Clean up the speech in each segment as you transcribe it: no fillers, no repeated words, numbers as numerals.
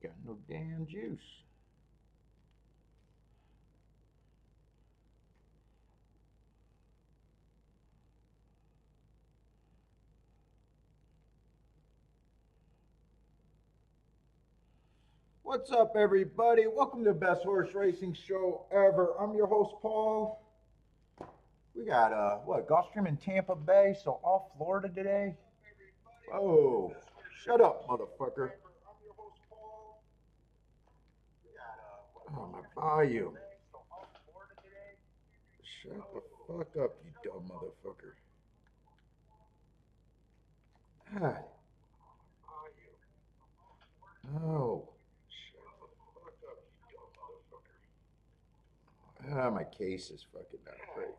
Got no damn juice. What's up, everybody? Welcome to the best horse racing show ever. I'm your host, Paul. We got Gulfstream and TampaBay, so off Florida today. Oh, shut up, motherfucker. Oh, my volume. Shut the fuck up, you dumb motherfucker. God. No. Shut the fuck up, you dumb motherfucker. Ah, my case is fucking not great.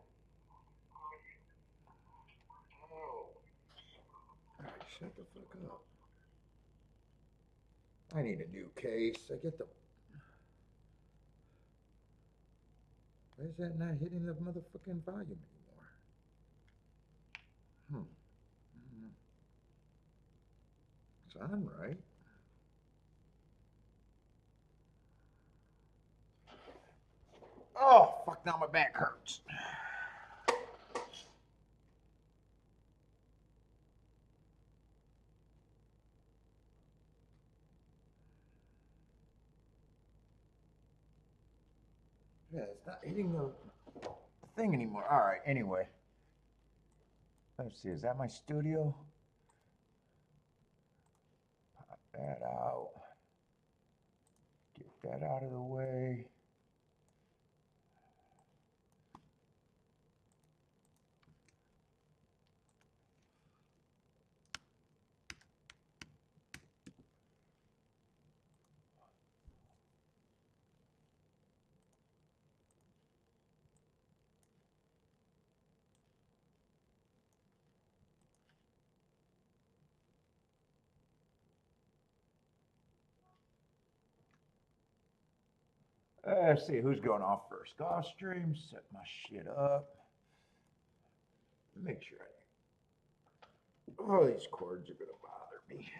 Alright, shut the fuck up. I need a new case. I get the. Why is that not hitting the motherfucking volume anymore? It's on, right? Oh, fuck, now my back hurts. Yeah, it's not hitting the thing anymore. All right, anyway. Let's see, is that my studio? Pop that out. Get that out of the way. Let's see, who's going off first? Gulfstream, set my shit up. Make sure oh, these cords are gonna bother me.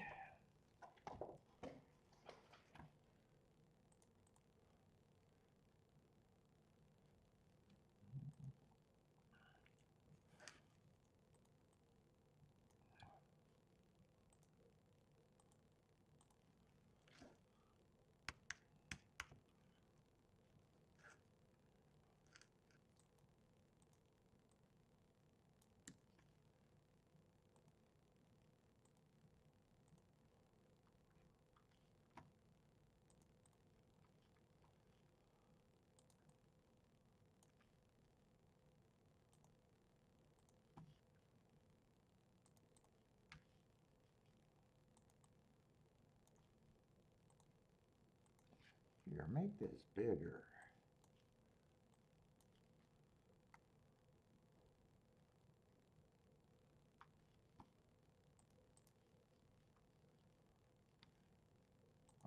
Here, make this bigger.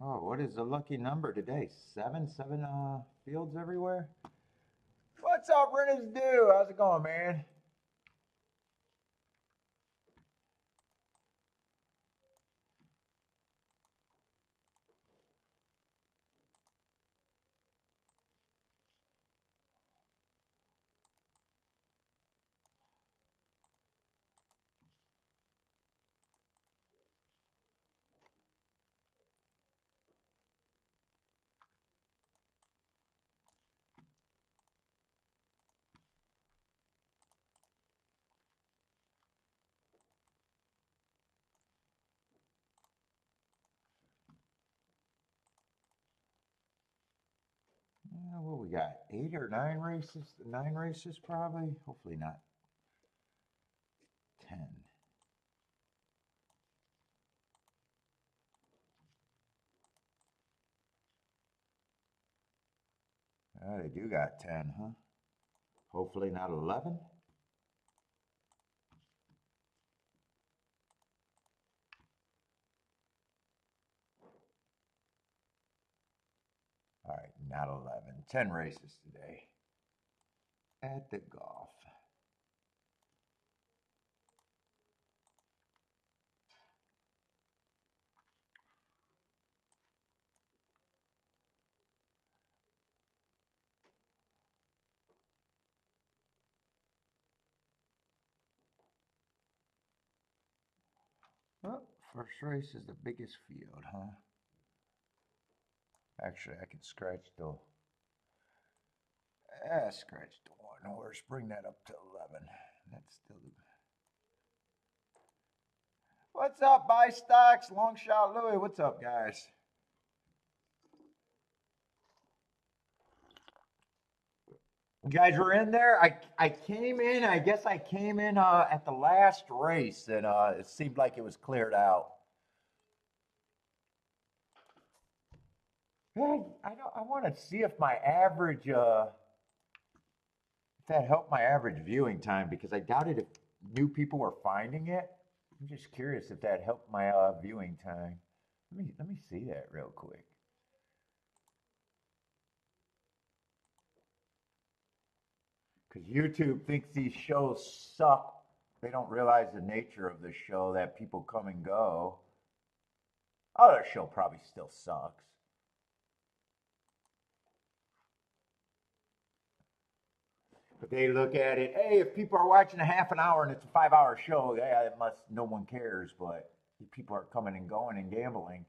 Oh, what is the lucky number today? Seven fields everywhere? What's up, Renner's Do? How's it going, man? Yeah, what we got? 8 or 9 races? 9 races, probably. Hopefully not 10. Oh, they do got 10, huh? Hopefully not 11. All right, not 11. 10 races today at the golf. First race is the biggest field, huh? Actually, I can scratch the one horse. Bring that up to 11. That's still. What's up, Buy Stocks? Long Shot Louie. What's up, guys? You guys were in there. I came in. I guess I came in at the last race, and it seemed like it was cleared out. Hey, I want to see if my average if that helped my average viewing time, because I doubted if new people were finding it. I'm just curious if that helped my viewing time. Let me see that real quick. Because YouTube thinks these shows suck. They don't realize the nature of the show, that people come and go. Oh, their show probably still sucks. But they look at it, hey, if people are watching a half an hour and it's a 5-hour show, yeah, it must, no one cares. But people are coming and going and gambling.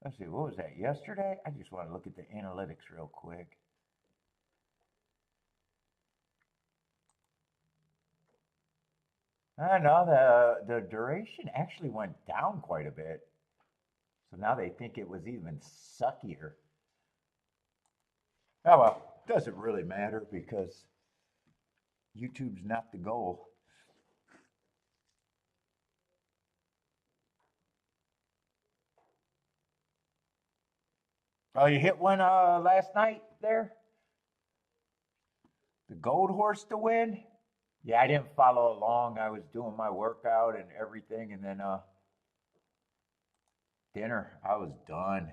Let's see, what was that, yesterday? I just want to look at the analytics real quick. I know the duration actually went down quite a bit. So now they think it was even suckier. Oh well, doesn't really matter because YouTube's not the goal. Oh, you hit one last night there? The gold horse to win? Yeah, I didn't follow along. I was doing my workout and everything, and then dinner, I was done.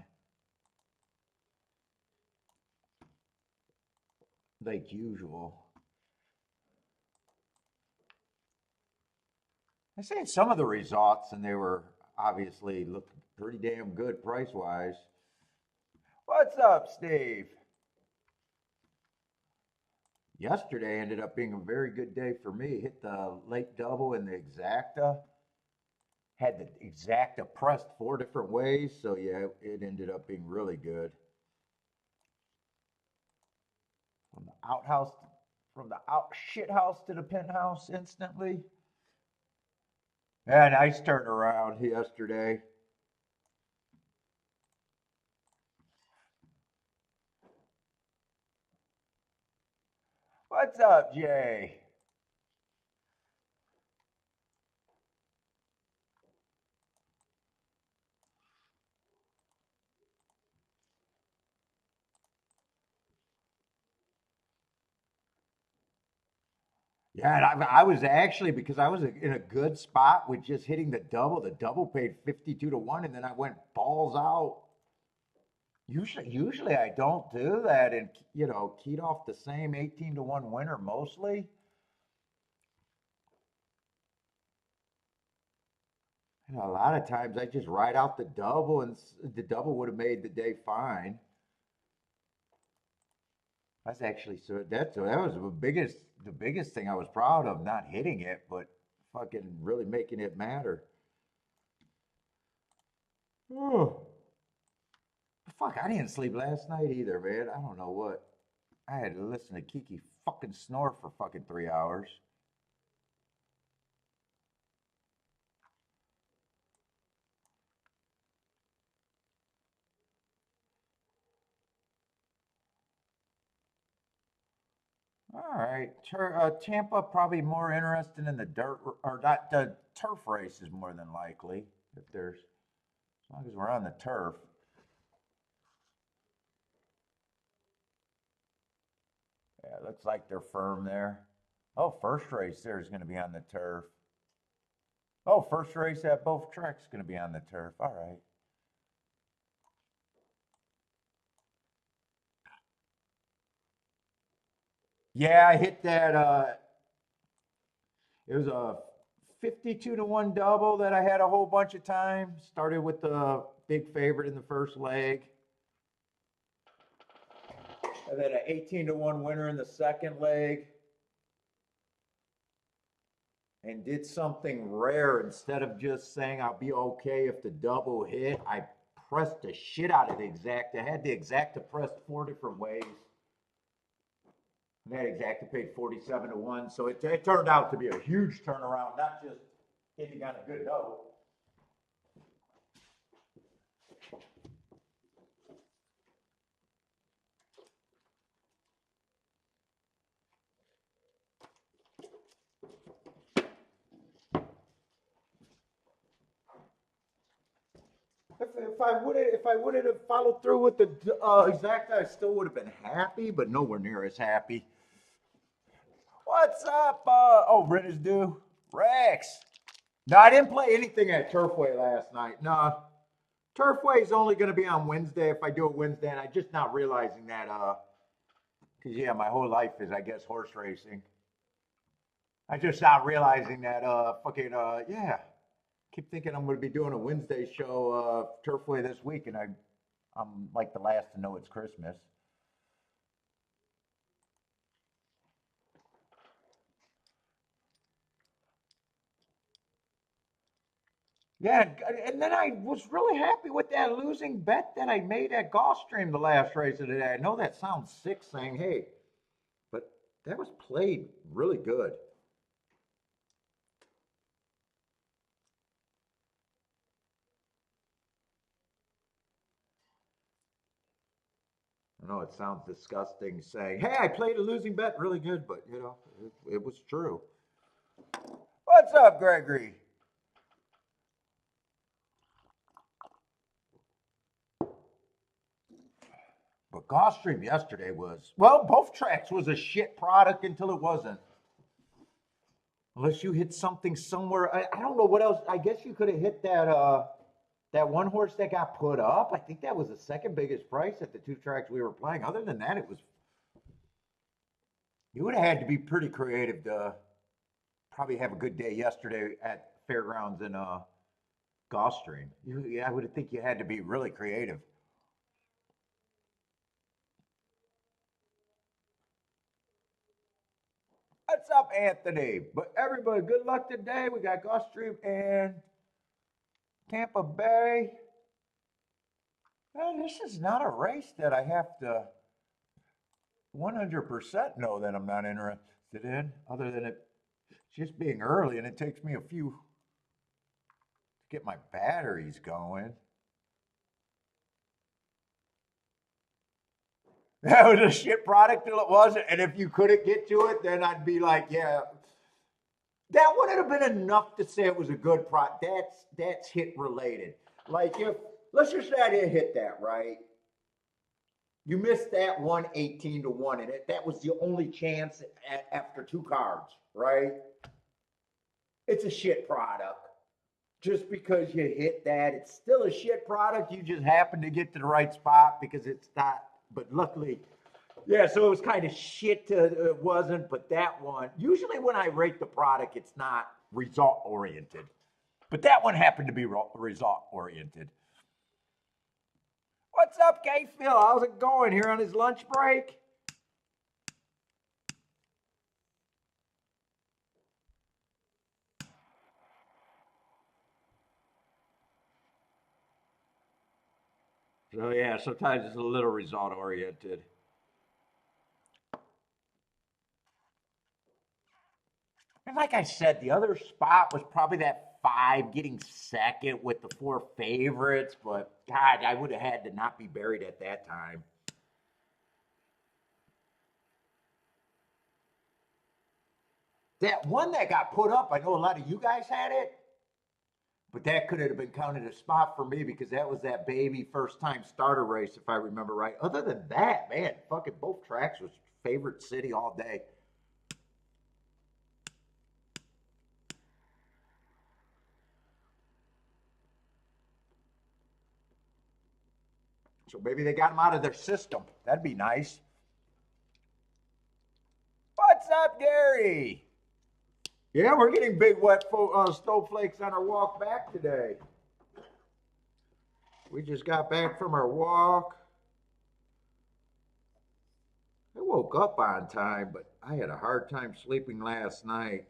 Like usual. I seen some of the results, and they were obviously looked pretty damn good price wise. What's up, Steve? Yesterday ended up being a very good day for me. Hit the late double in the exacta. Had the exacta pressed 4 different ways, so yeah, it ended up being really good. From the outhouse, from the out shit house to the penthouse instantly. Yeah, nice turnaround yesterday. What's up, Jay? Yeah, and I was actually, because I was in a good spot with just hitting the double. The double paid 52 to 1, and then I went balls out. Usually I don't do that, and keyed off the same 18 to 1 winner mostly. And a lot of times I just ride out the double, and the double would have made the day fine. That's actually, that was the biggest thing I was proud of, not hitting it, but fucking really making it matter. Oh, fuck, I didn't sleep last night either, man. I don't know what. I had to listen to Kiki fucking snore for fucking 3 hours. All right, Tampa probably more interested in the dirt, or not, the turf race is more than likely, if there's, as long as we're on the turf. Yeah, it looks like they're firm there. Oh, first race there is going to be on the turf. Oh, first race at both tracks is going to be on the turf. All right. Yeah, I hit that. It was a 52 to 1 double that I had a whole bunch of times. Started with the big favorite in the first leg. And then an 18-1 winner in the second leg. And did something rare. Instead of just saying I'll be okay if the double hit, I pressed the shit out of the exacta. I had the exacta pressed 4 different ways. And that exacta paid 47-1. So it turned out to be a huge turnaround, not just hitting on a good note. If I would have followed through with the exacta, I still would have been happy, but nowhere near as happy. What's up? Oh, Rit is due. Rex. No, I didn't play anything at Turfway last night. No, Turfway is only going to be on Wednesday if I do it Wednesday, and I'm just not realizing that. Because yeah, my whole life is, I guess, horse racing. I just not realizing that. Yeah. Keep thinking I'm going to be doing a Wednesday show, Turfway this week, and I'm like the last to know it's Christmas. Yeah, and then I was really happy with that losing bet that I made at Gulfstream the last race of the day. I know that sounds sick saying, hey, but that was played really good. I know it sounds disgusting saying, hey, I played a losing bet really good, but you know, it was true. What's up, Gregory? But Gulfstream yesterday was, well, both tracks was a shit product until it wasn't. Unless you hit something somewhere. I don't know what else. I guess you could have hit that one horse that got put up. I think that was the second biggest price at the 2 tracks we were playing. Other than that, it was, you would have had to be pretty creative to probably have a good day yesterday at Fairgrounds in Gulfstream. I would think you had to be really creative. What's up, Anthony? But everybody, good luck today. We got Gulfstream and TampaBay. Well, this is not a race that I have to 100% know that I'm not interested in, other than it just being early, and it takes me a few to get my batteries going. That was a shit product till it wasn't, and if you couldn't get to it, then I'd be like, yeah, that wouldn't have been enough to say it was a good product. That's hit related. Like if let's just say I didn't hit that right. You missed that one 18-1, and that was the only chance after 2 cards, right? It's a shit product. Just because you hit that, it's still a shit product. You just happen to get to the right spot because it's not. But luckily, yeah, so it was kind of shit. It wasn't, but that one, usually when I rate the product, it's not result oriented. But that one happened to be result oriented. What's up, K Phil? How's it going here on his lunch break? So yeah, sometimes it's a little result oriented. And like I said, the other spot was probably that 5 getting second with the 4 favorites, but God, I would have had to not be buried at that time. That one that got put up, I know a lot of you guys had it, but that could have been counted a spot for me because that was that baby first time starter race, if I remember right. Other than that, man, fucking both tracks was favorite city all day. So maybe they got them out of their system. That'd be nice. What's up, Gary? Yeah, we're getting big wet snowflakes on our walk back today. We just got back from our walk. I woke up on time, but I had a hard time sleeping last night.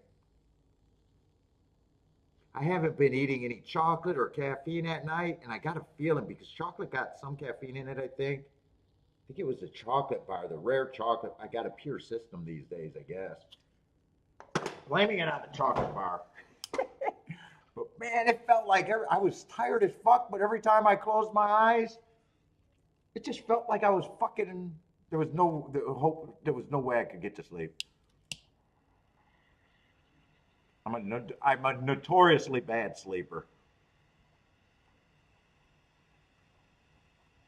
I haven't been eating any chocolate or caffeine at night, and I got a feeling because chocolate got some caffeine in it, I think. I think it was the chocolate bar, the rare chocolate. I got a pure system these days, I guess. Blaming it on the chocolate bar. But man, it felt like I was tired as fuck, but every time I closed my eyes, it just felt like I was fucking. There was no way I could get to sleep. I'm a notoriously bad sleeper.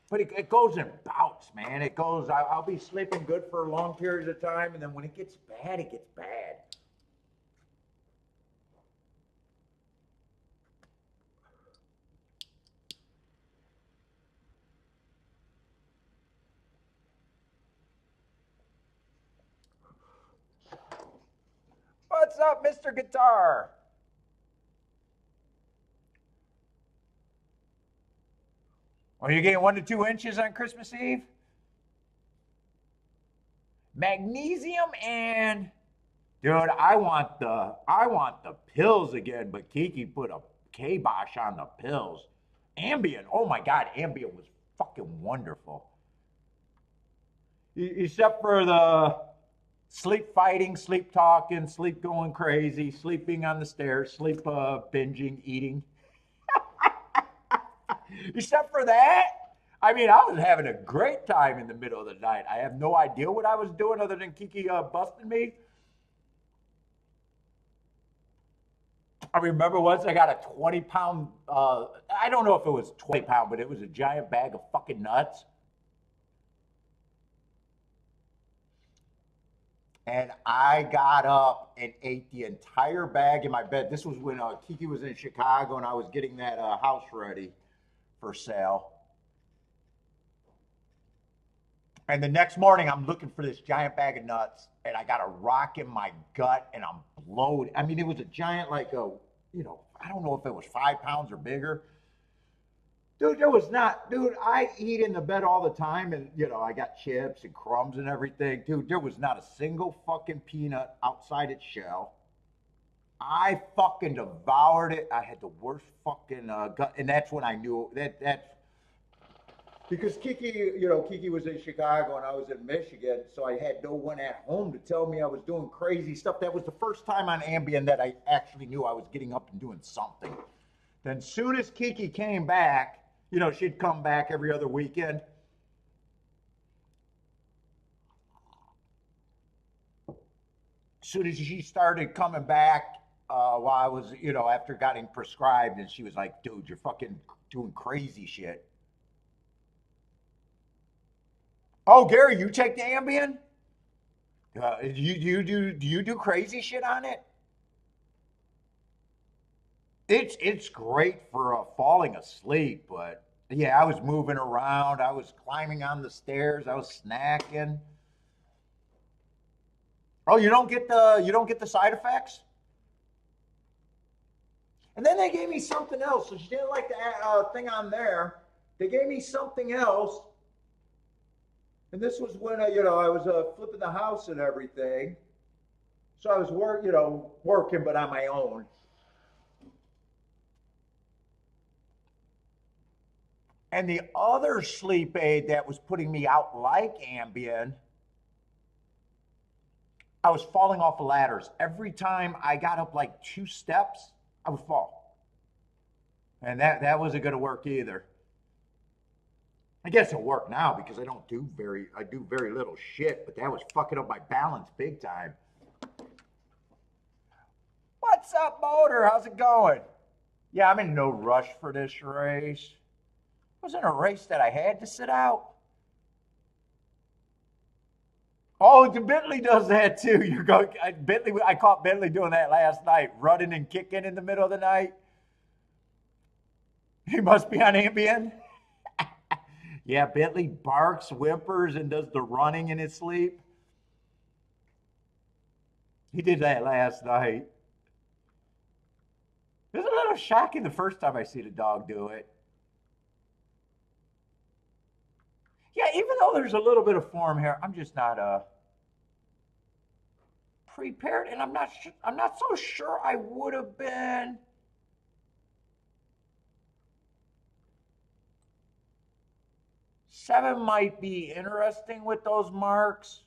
But it goes in bouts, man. It goes, I'll be sleeping good for long periods of time, and then when it gets bad, it gets bad. What's up, Mr. Guitar? Are you getting 1 to 2 inches on Christmas Eve? Magnesium and dude, I want the pills again, but Kiki put a kibosh on the pills. Ambien, oh my god, Ambien was fucking wonderful. Except for the sleep fighting, sleep talking, sleep going crazy, sleeping on the stairs, sleep binging, eating. Except for that, I mean, I was having a great time in the middle of the night. I have no idea what I was doing other than Kiki busting me. I remember once I got a 20-pound, I don't know if it was 20 pound, but it was a giant bag of fucking nuts. And I got up and ate the entire bag in my bed. This was when Kiki was in Chicago and I was getting that house ready for sale. And the next morning, I'm looking for this giant bag of nuts, and I got a rock in my gut, and I'm bloated. I mean, it was a giant, like I don't know if it was 5 pounds or bigger. Dude, there was not, dude, I eat in the bed all the time, and, I got chips and crumbs and everything. Dude, there was not a single fucking peanut outside its shell. I fucking devoured it. I had the worst fucking gut, and that's when I knew that's because Kiki was in Chicago and I was in Michigan, so I had no one at home to tell me I was doing crazy stuff. That was the first time on Ambien that I actually knew I was getting up and doing something. Then soon as Kiki came back, she'd come back every other weekend. As soon as she started coming back, while I was, after getting prescribed, and she was like, dude, you're fucking doing crazy shit. Oh, Gary, you take the Ambien? Do you do crazy shit on it? It's great for falling asleep, but yeah, I was moving around, I was climbing on the stairs, I was snacking. Oh, you don't get the side effects? And then they gave me something else. So she didn't like the thing on there. They gave me something else, and this was when I was flipping the house and everything. So I was working, but on my own. And the other sleep aid that was putting me out like Ambien, I was falling off the ladders. Every time I got up like 2 steps, I would fall. And that wasn't going to work either. I guess it'll work now because I do very little shit, but that was fucking up my balance big time. What's up, Motor? How's it going? Yeah, I'm in no rush for this race. It wasn't a race that I had to sit out. Oh, the Bentley does that too. You're going Bentley. I caught Bentley doing that last night, running and kicking in the middle of the night. He must be on Ambien. Yeah, Bentley barks, whimpers, and does the running in his sleep. He did that last night. It was a little shocking the first time I see the dog do it. Yeah, even though there's a little bit of form here, I'm just not prepared, and I'm not so sure I would have been. Seven might be interesting with those marks.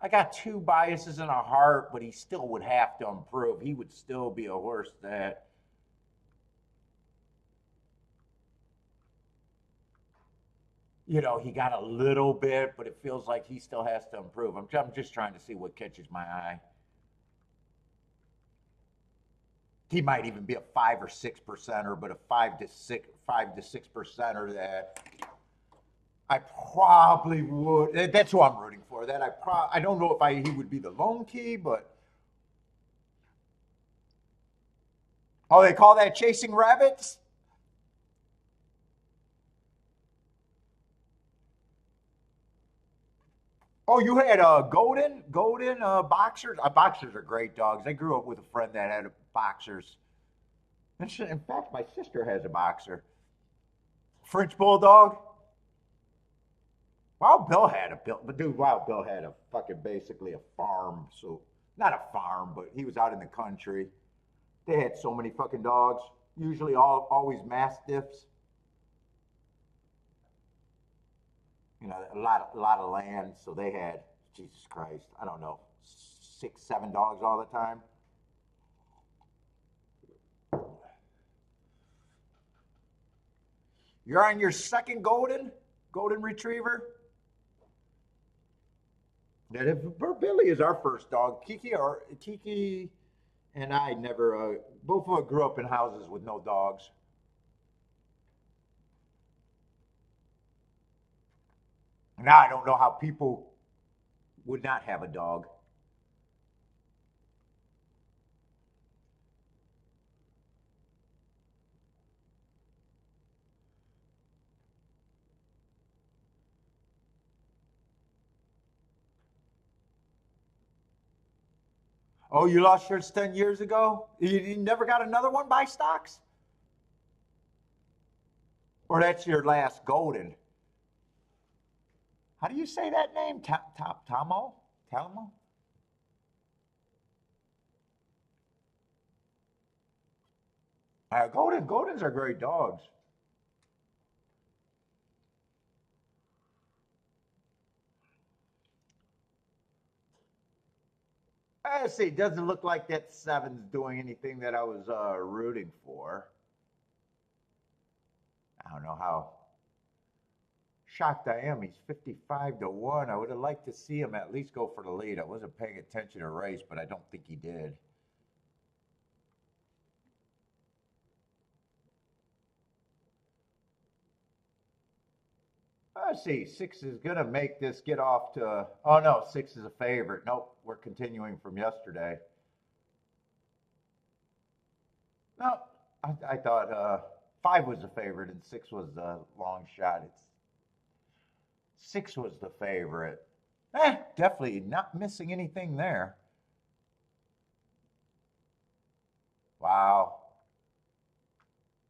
I got two biases and a heart, but he still would have to improve. He would still be a horse that, you know, he got a little bit, but it feels like he still has to improve. I'm just trying to see what catches my eye. He might even be a 5 or 6 percenter, but a 5 to 6 percenter that I probably would. That's who I'm rooting for. That I don't know if he would be the lone key, but oh, they call that chasing rabbits. Oh, you had golden boxers. Boxers are great dogs. I grew up with a friend that had boxers. In fact, my sister has a boxer. French bulldog. Wild Bill had a bill, but dude, Wild Bill had a fucking basically a farm. So not a farm, but he was out in the country. They had so many fucking dogs. Usually, always mastiffs. You know, a lot of land. So they had Jesus Christ. I don't know, 6, 7 dogs all the time. You're on your second golden retriever. Yeah, Billy is our first dog. Kiki and I never. Both of us grew up in houses with no dogs. Now I don't know how people would not have a dog. Oh, you lost yours 10 years ago. You never got another one by stocks, or that's your last golden. How do you say that name? Tamo? Talamo? Goldens are great dogs. I see. It doesn't look like that seven's doing anything that I was rooting for. I don't know how shocked I am. He's 55 to 1. I would have liked to see him at least go for the lead. I wasn't paying attention to race, but I don't think he did. Let's see. Six is going to make this get off to. Oh, no. Six is a favorite. Nope. We're continuing from yesterday. No, I thought five was the favorite and six was the long shot. Six was the favorite. Definitely not missing anything there. Wow.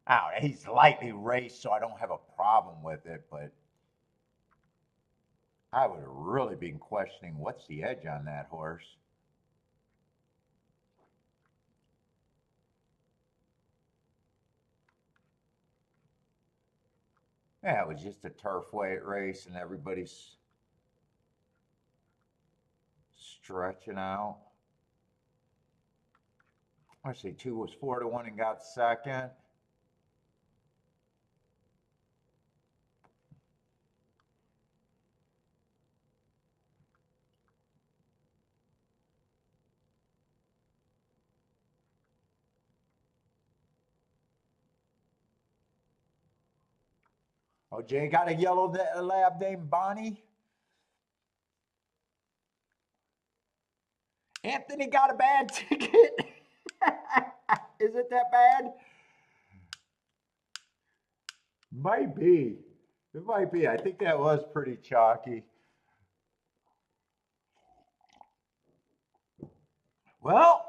Oh, he's lightly raced, so I don't have a problem with it, but I would have really been questioning what's the edge on that horse. Yeah, it was just a turf weight race and everybody's stretching out. Let's see, two was 4 to 1 and got second. Oh, Jay got a yellow lab named Bonnie. Anthony got a bad ticket. Is it that bad? Might be. It might be. I think that was pretty chalky. Well,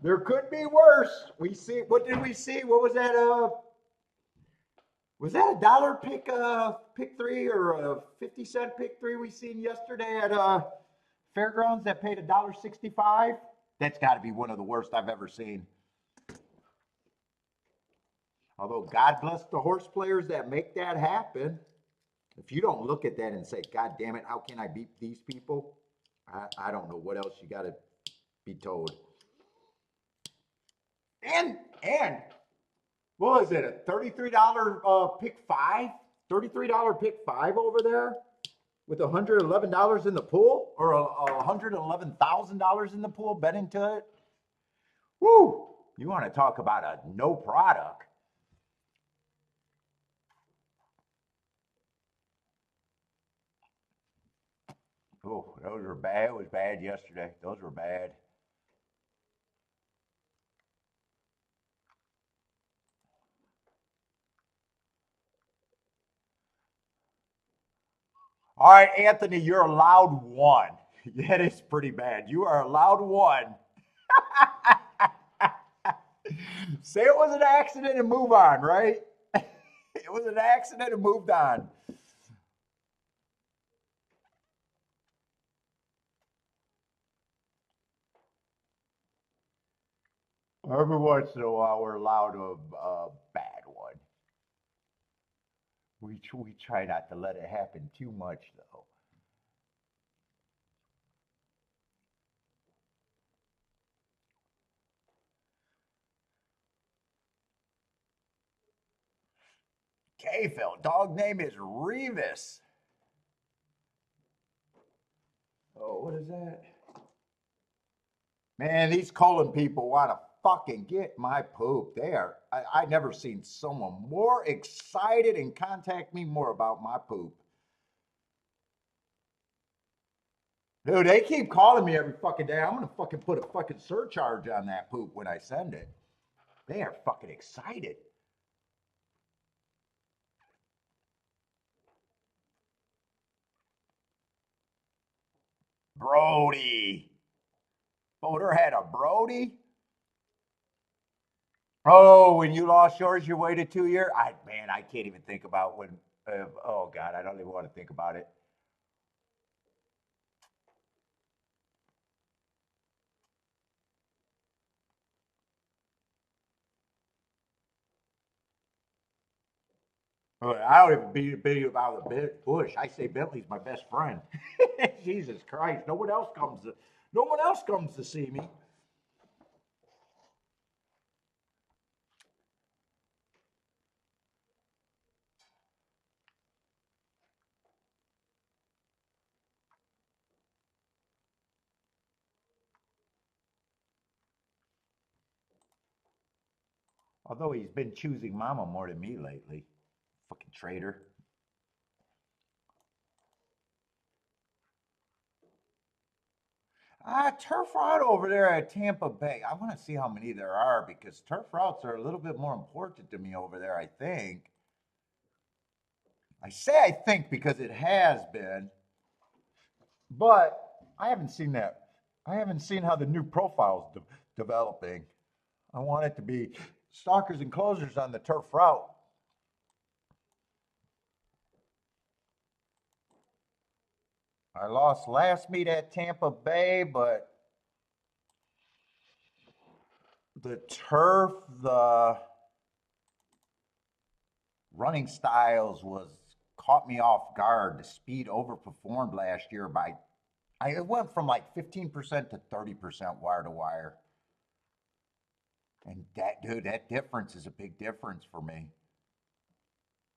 there could be worse. We see. What did we see? What was that? Was that a dollar pick three or a 50 cent pick three we seen yesterday at fairgrounds that paid $1.65? That's got to be one of the worst I've ever seen. Although God bless the horse players that make that happen. If you don't look at that and say, God damn it, how can I beat these people? I don't know what else you got to be told. And what was it? A $33 pick five? $33 pick five over there with $111 in the pool, or $111,000 in the pool bet into it. Woo! You want to talk about a no product? Oh, those were bad. It was bad yesterday. Those were bad. All right, Anthony, you're allowed one. That is pretty bad. You are allowed one. Say it was an accident and move on, right? It was an accident and moved on. Every once in a while, we're allowed a bad one. We try not to let it happen too much, though. K-Phil, dog name is Revis. Oh, what is that? Man, these colon people want to fucking get my poop. They are. I never seen someone more excited and contact me more about my poop. Dude, they keep calling me every fucking day. I'm gonna fucking put a fucking surcharge on that poop when I send it. They are fucking excited. Brody. Boulder had a Brody. Oh, when you lost yours, you waited 2 years. I can't even think about when. Oh God, I don't even want to think about it. I don't even be about the bush. I say Bentley's my best friend. Jesus Christ, no one else comes. No one else comes to see me. Although he's been choosing Mama more than me lately. Fucking traitor. Turf route over there at Tampa Bay. I want to see how many there are because turf routes are a little bit more important to me over there, I think. I say I think because it has been, but I haven't seen that. I haven't seen how the new profile's developing. I want it to be stalkers and closers on the turf route. I lost last meet at Tampa Bay, but the turf, the running styles was caught me off guard. The speed overperformed last year by it went from like 15% to 30% wire to wire. And that dude, that difference is a big difference for me.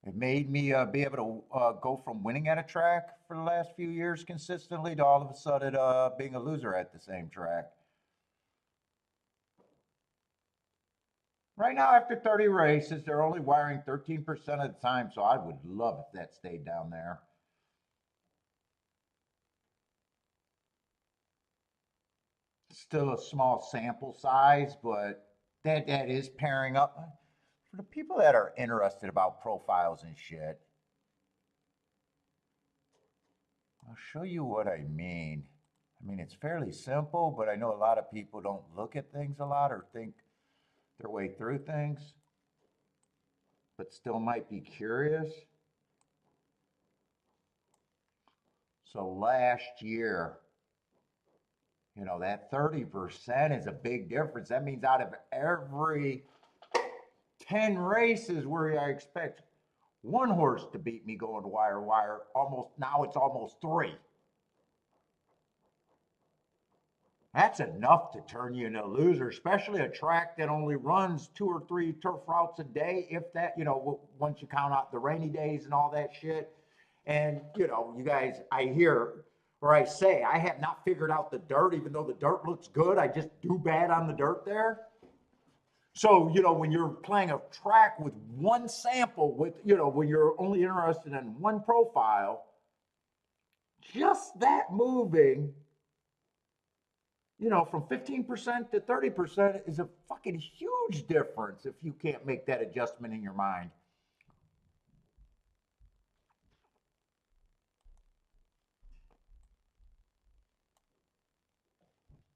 It made me be able to go from winning at a track for the last few years consistently to all of a sudden being a loser at the same track. Right now, after 30 races, they're only wiring 13% of the time, so I would love if that stayed down there. Still a small sample size, but that is pairing up. For the people that are interested about profiles and shit, I'll show you what I mean. I mean, it's fairly simple, but I know a lot of people don't look at things a lot or think their way through things. but still might be curious. So last year, you know, that 30% is a big difference. That means out of every 10 races where I expect one horse to beat me going to wire wire, now it's almost 3. That's enough to turn you into a loser, especially a track that only runs 2 or 3 turf routes a day, if that, you know, once you count out the rainy days and all that shit. And, you know, you guys, I hear, or I say, I have not figured out the dirt, even though the dirt looks good. I just do bad on the dirt there. So, you know, when you're playing a track with one sample, when you're only interested in one profile, just that moving, you know, from 15% to 30% is a fucking huge difference if you can't make that adjustment in your mind.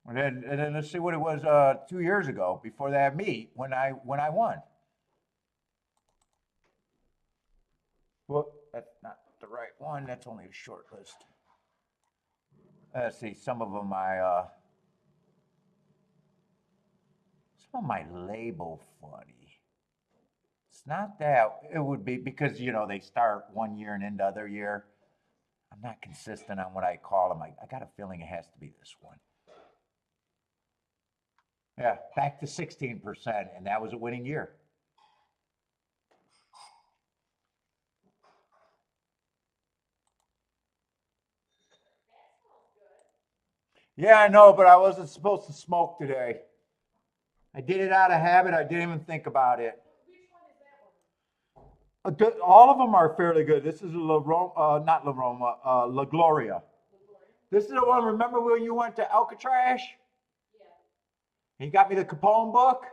And then let's see what it was 2 years ago before that meet when I won. Well, that's not the right one. That's only a short list. Let's see. Some of them label funny. It's not that. It would be because, you know, they start one year and end the other year. I'm not consistent on what I call them. I got a feeling it has to be this one. Yeah, back to 16%, and that was a winning year. Yeah, I know, but I wasn't supposed to smoke today. I did it out of habit. I didn't even think about it. All of them are fairly good. This is not La Roma, La Gloria. This is the one. Remember when you went to Alcatraz? He got me the Capone book.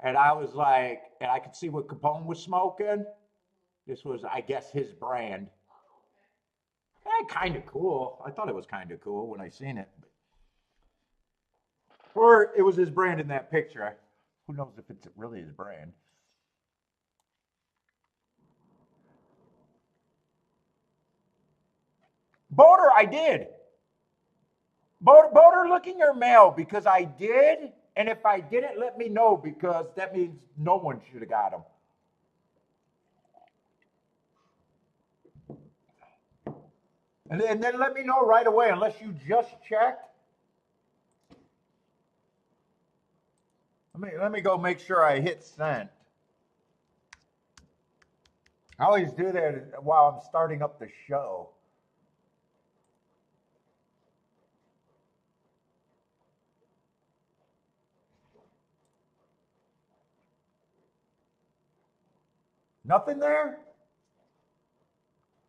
And I was like, and I could see what Capone was smoking. This was, I guess, his brand. Kind of cool. I thought it was kind of cool when I seen it. Or it was his brand in that picture. Who knows if it's really his brand? Boater, I did. Boater, look in your mail because I did. And if I didn't, let me know because that means no one should have got them. And then let me know right away unless you just checked. Let me go make sure I hit send. I always do that while I'm starting up the show. Nothing there?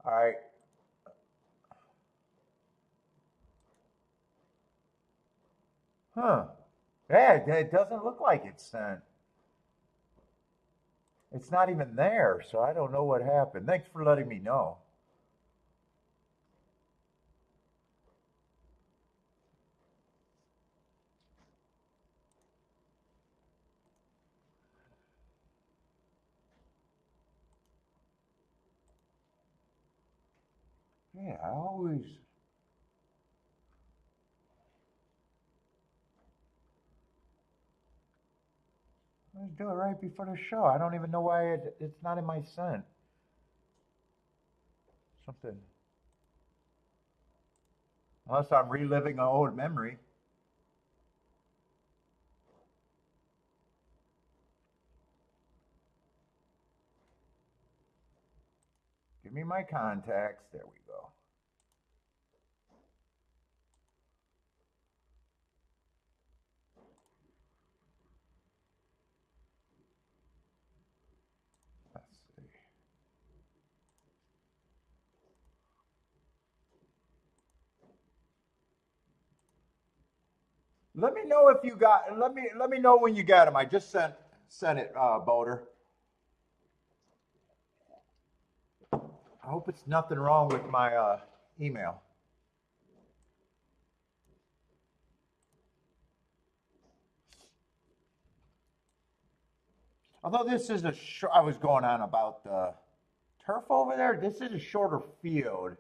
All right. Huh. Yeah, it doesn't look like it's sent. It's not even there, so I don't know what happened. Thanks for letting me know. Yeah, I always do it right before the show. I don't even know why it's not in my sent. Something. Unless I'm reliving an old memory. Give me my contacts. There we go. Let's see. Let me know if you got. Let me know when you got them. I just sent it, Boater. I hope it's nothing wrong with my email. Although this is a short, I was going on about the turf over there. This is a shorter field.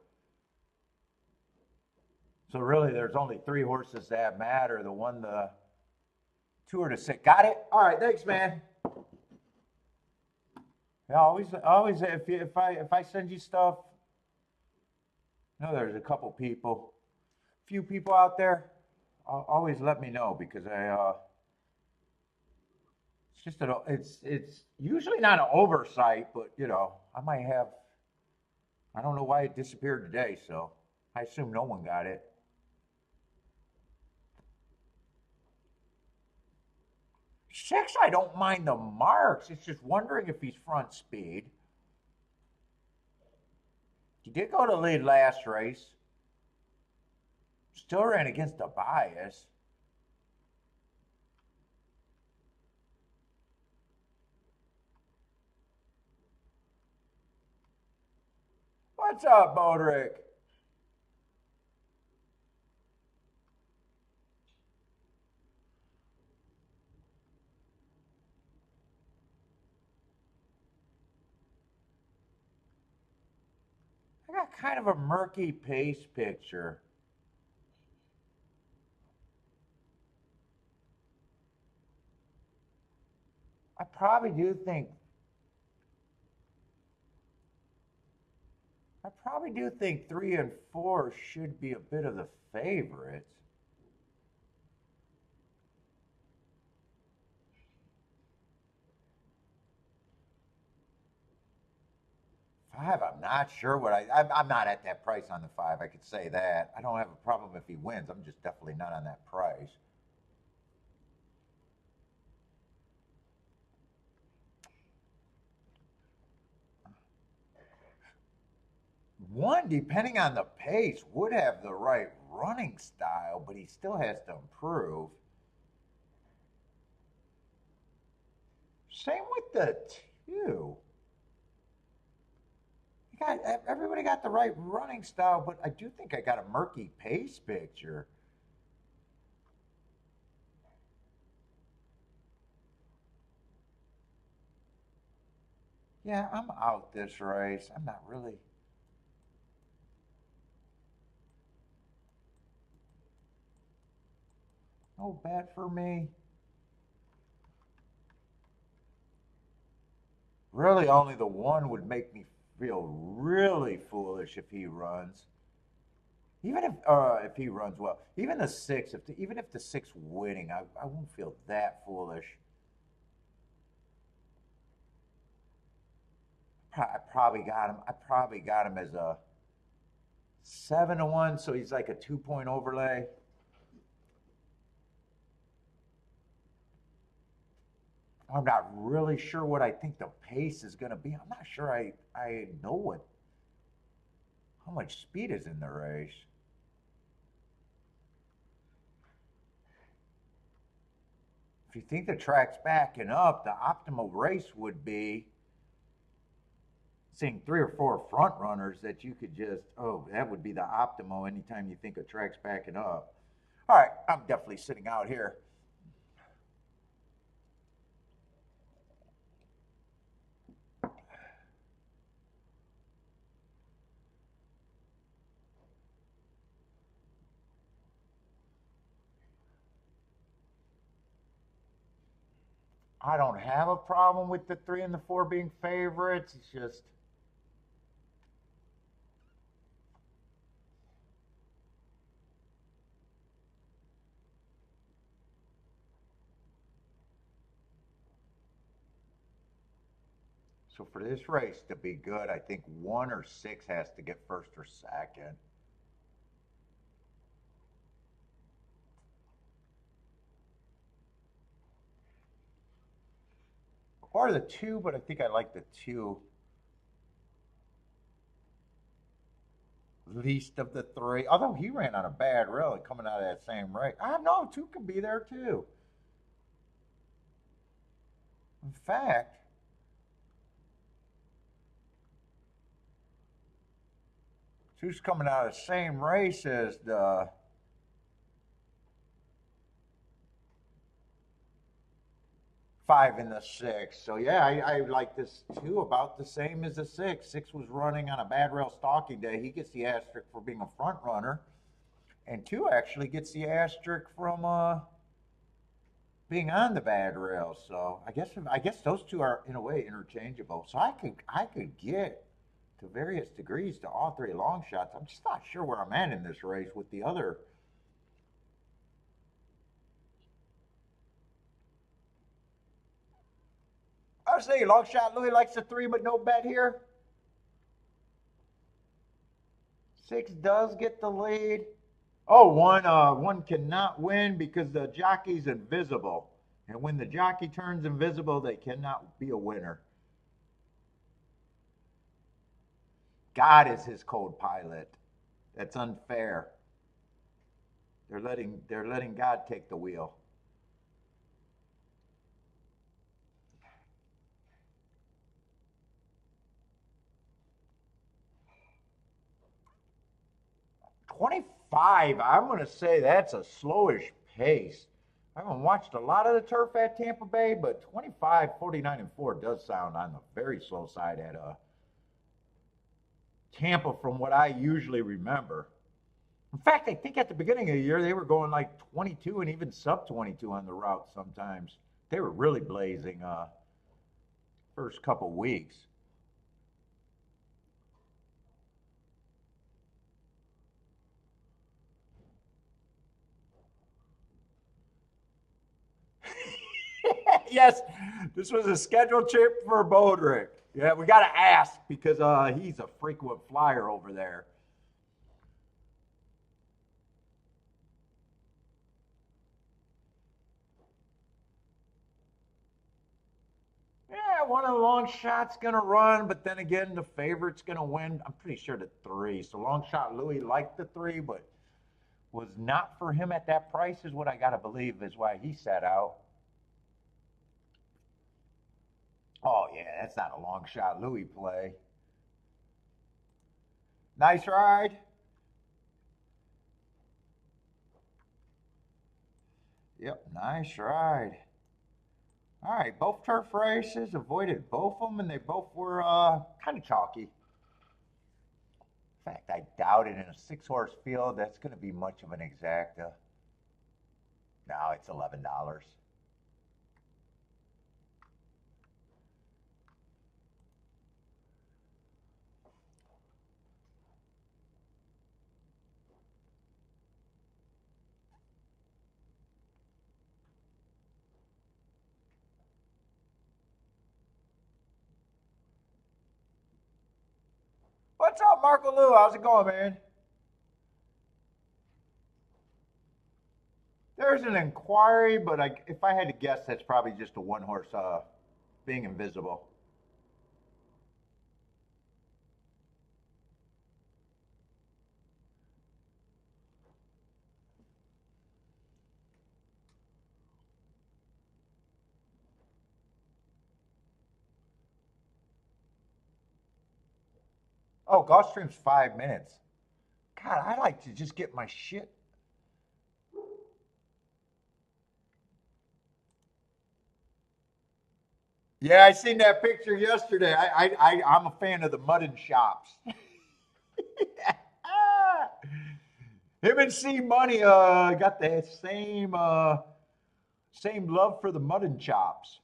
So really, there's only 3 horses that matter. The one, the 2 or the 6. Got it? All right, thanks, man. Yeah, always. If I send you stuff, there's a couple people, few people out there. Always let me know because it's just it's usually not an oversight, but I might have. I don't know why it disappeared today, so I assume no one got it. 6, I don't mind the marks. It's just wondering if he's front speed. He did go to lead last race. Still ran against the bias. What's up, Bodrick? I got kind of a murky pace picture. I probably do think I probably do think 3 and 4 should be a bit of the favorites. 5, I'm not sure what I'm not at that price on the 5. I could say that. I don't have a problem if he wins. I'm just definitely not on that price. One, depending on the pace, would have the right running style, but he still has to improve. Same with the 2. Everybody got the right running style, but I do think I got a murky pace picture. Yeah, I'm out this race. I'm not really. No bet for me. Really, only the 1 would make me feel really foolish if he runs. Even if he runs well, even the 6, even if the 6 winning, I won't feel that foolish. I probably got him. I probably got him as a 7-1, so he's like a 2-point overlay. I'm not really sure what I think the pace is going to be. I'm not sure I know how much speed is in the race. If you think the track's backing up, the optimal race would be seeing 3 or 4 front runners that you could just, that would be the optimal anytime you think a track's backing up. All right, I'm definitely sitting out here. I don't have a problem with the 3 and the 4 being favorites. It's just so for this race to be good, I think 1 or 6 has to get first or second. Or the 2, but I think I like the 2 least of the 3. Although he ran on a bad rally coming out of that same race. I know 2 can be there too. In fact, two's coming out of the same race as the 5 and the 6. So yeah, I like this 2 about the same as the 6. 6 was running on a bad rail stalking day. He gets the asterisk for being a front runner, and 2 actually gets the asterisk from being on the bad rail. So I guess those 2 are in a way interchangeable. So I could get to various degrees to all 3 long shots. I'm just not sure where I'm at in this race with the other. I would say long shot Louis likes the 3, but no bet here. 6 does get the lead. Oh, one cannot win because the jockey's invisible. And when the jockey turns invisible, they cannot be a winner. God is his co-pilot. That's unfair. They're letting God take the wheel. $25. I'm going to say that's a slowish pace. I haven't watched a lot of the turf at Tampa Bay, but 25, 49, and 4 does sound on the very slow side at Tampa from what I usually remember. In fact, I think at the beginning of the year they were going like 22 and even sub 22 on the route sometimes. They were really blazing first couple weeks. Yes, this was a scheduled trip for Bodrick. Yeah, we got to ask because he's a frequent flyer over there. Yeah, one of the long shots gonna run, but then again, the favorite's gonna win. I'm pretty sure the 3. So long shot Louis liked the 3, but was not for him at that price, is what I gotta believe is why he sat out. Oh yeah, that's not a long shot Louis play. Nice ride. Yep, nice ride. All right, both turf races avoided both of them, and they both were kind of chalky. In fact, I doubt it in a 6-horse field that's going to be much of an exacta. Now it's $11. What's up, Marco Lou? How's it going, man? There's an inquiry, but if I had to guess, that's probably just a 1-horse being invisible. Oh, Gulfstream's 5 minutes. God, I like to just get my shit. Yeah, I seen that picture yesterday. I'm a fan of the Muddin Shops. Him and C Money got the same love for the Muddin Chops.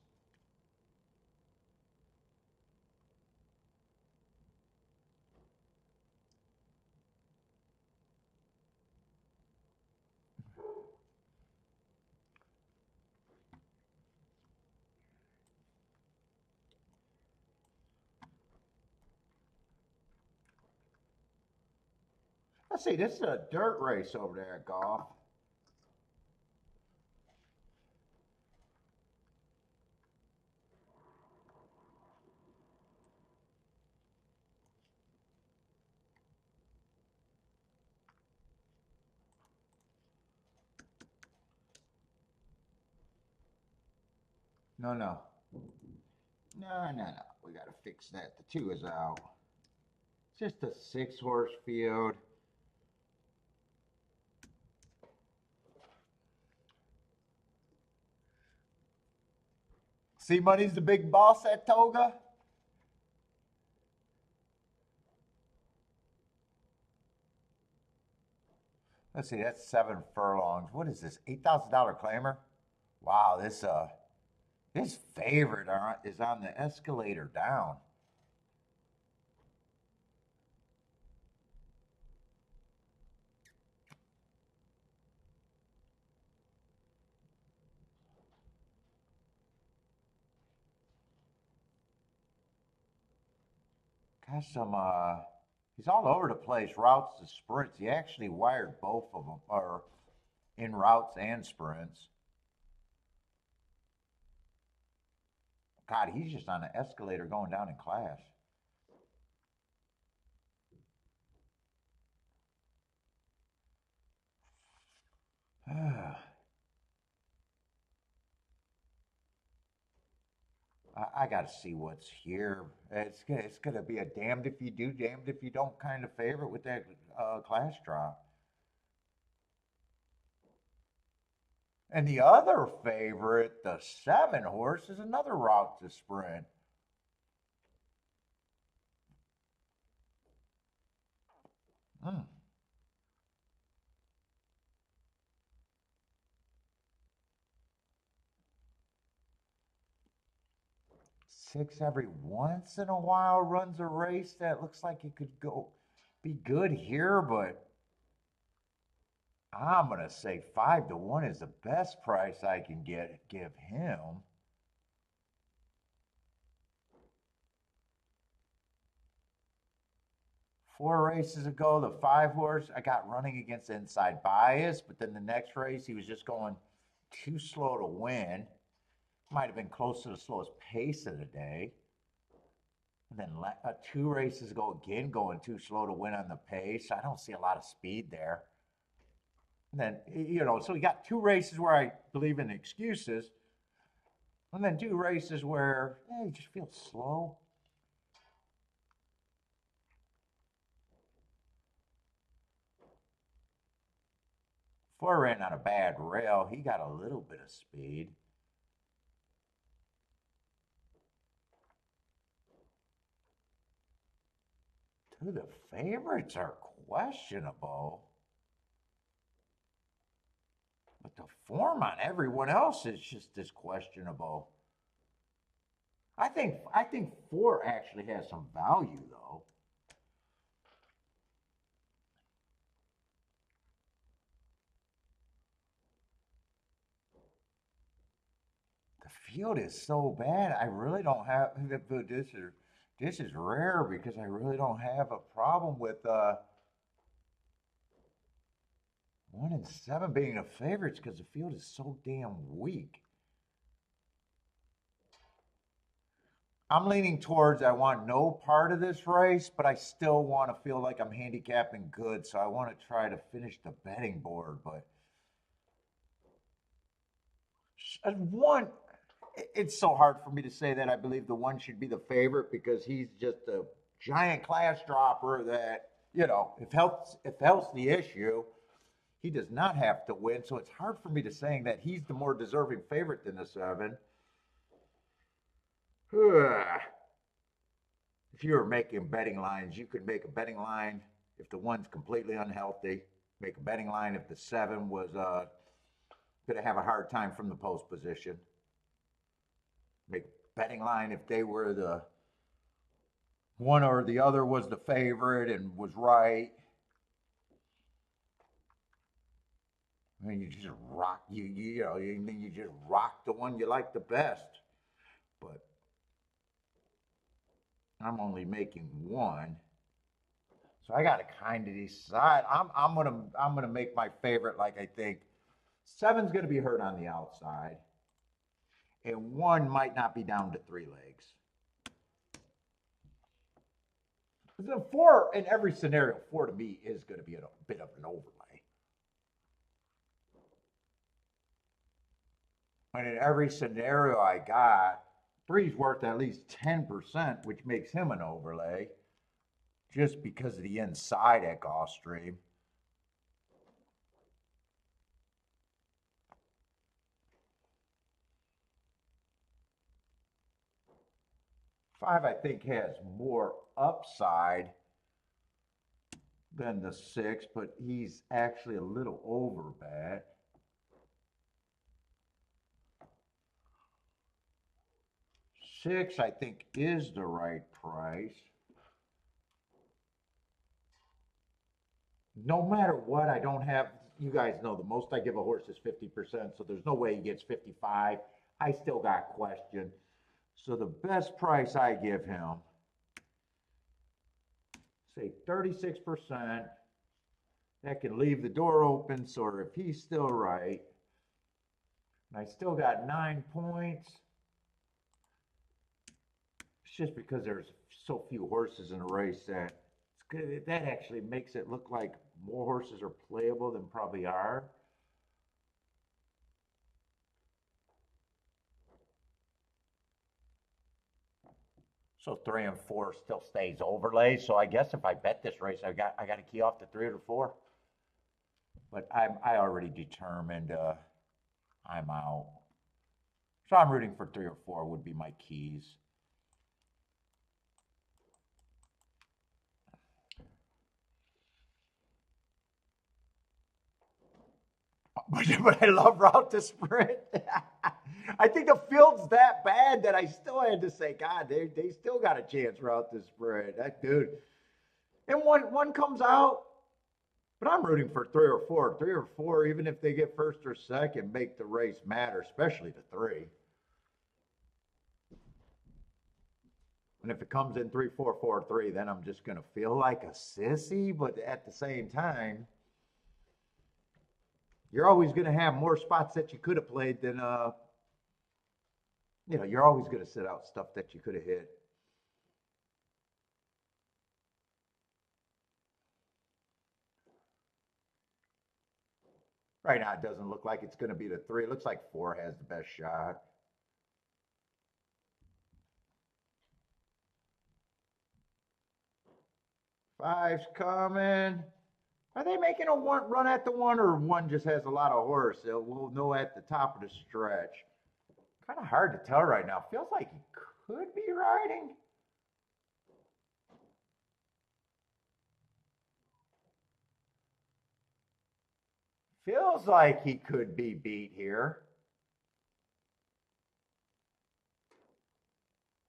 Let's see, this is a dirt race over there at golf. No, no. No, no, no. We got to fix that. The 2 is out. It's just a 6-horse field. See, Money's the big boss at Toga. Let's see, that's 7 furlongs. What is this? $8,000 claimer? Wow, this favorite is on the escalator down. Got some he's all over the place, routes to sprints. He actually wired both of them, or in routes and sprints. God, he's just on an escalator going down in class. I got to see what's here. It's gonna be a damned if you do, damned if you don't kind of favorite with that class drop. And the other favorite, the 7 horse, is another route to sprint. Hmm. 6 every once in a while runs a race that looks like it could go be good here, but I'm gonna say 5 to 1 is the best price I can give him. 4 races ago, the 5 horse I got running against inside bias, but then the next race he was just going too slow to win. Might have been close to the slowest pace of the day. And then 2 races ago, again going too slow to win on the pace. I don't see a lot of speed there. And then, so we got 2 races where I believe in excuses, and then 2 races where you just feel slow. Before ran on a bad rail, he got a little bit of speed. Dude, the favorites are questionable. But the form on everyone else is just as questionable. I think 4 actually has some value though. The field is so bad. I really don't have this is rare because I really don't have a problem with 1 and 7 being the favorites because the field is so damn weak. I'm leaning towards I want no part of this race, but I still want to feel like I'm handicapping good, so I want to try to finish the betting board. But 1, it's so hard for me to say that I believe the 1 should be the favorite because he's just a giant class dropper that, if health's the issue, he does not have to win. So it's hard for me to saying that he's the more deserving favorite than the 7. If you were making betting lines, you could make a betting line if the 1's completely unhealthy. Make a betting line if the 7 was going to have a hard time from the post position. Make a betting line if they were the one or the other was the favorite and was right. I mean, you just rock you just rock the one you like the best. But I'm only making 1, so I got to kind of decide. I'm gonna make my favorite like I think 7's gonna be hurt on the outside, and 1 might not be down to 3 legs. The 4 in every scenario, 4 to me is going to be a bit of an overlay. And in every scenario I got, 3's worth at least 10%, which makes him an overlay just because of the inside at Gulfstream. 5, I think, has more upside than the 6, but he's actually a little over bet. 6, I think, is the right price. No matter what, I don't have, you guys know the most I give a horse is 50%, so there's no way he gets 55. I still got question. So the best price I give him, say 36%, that can leave the door open, so if he's still right, and I still got 9 points, it's just because there's so few horses in the race that it's good. That actually makes it look like more horses are playable than probably are. So 3 and 4 still stays overlay. So I guess if I bet this race, I got to key off the 3 or 4. But I already determined I'm out. So I'm rooting for 3 or 4 would be my keys. But I love route to sprint. I think the field's that bad that I still had to say, God, they still got a chance route to sprint. That dude. And one comes out, but I'm rooting for 3 or 4. 3 or 4, even if they get first or second, make the race matter, especially the 3. And if it comes in 3, 4, 4, 3, then I'm just going to feel like a sissy. But at the same time, you're always going to have more spots that you could have played than, you're always going to sit out stuff that you could have hit. Right now, it doesn't look like it's going to be the 3. It looks like 4 has the best shot. Five's coming. Are they making a run at the 1, or 1 just has a lot of horse? We'll know at the top of the stretch. Kind of hard to tell right now. Feels like he could be riding. Feels like he could be beat here.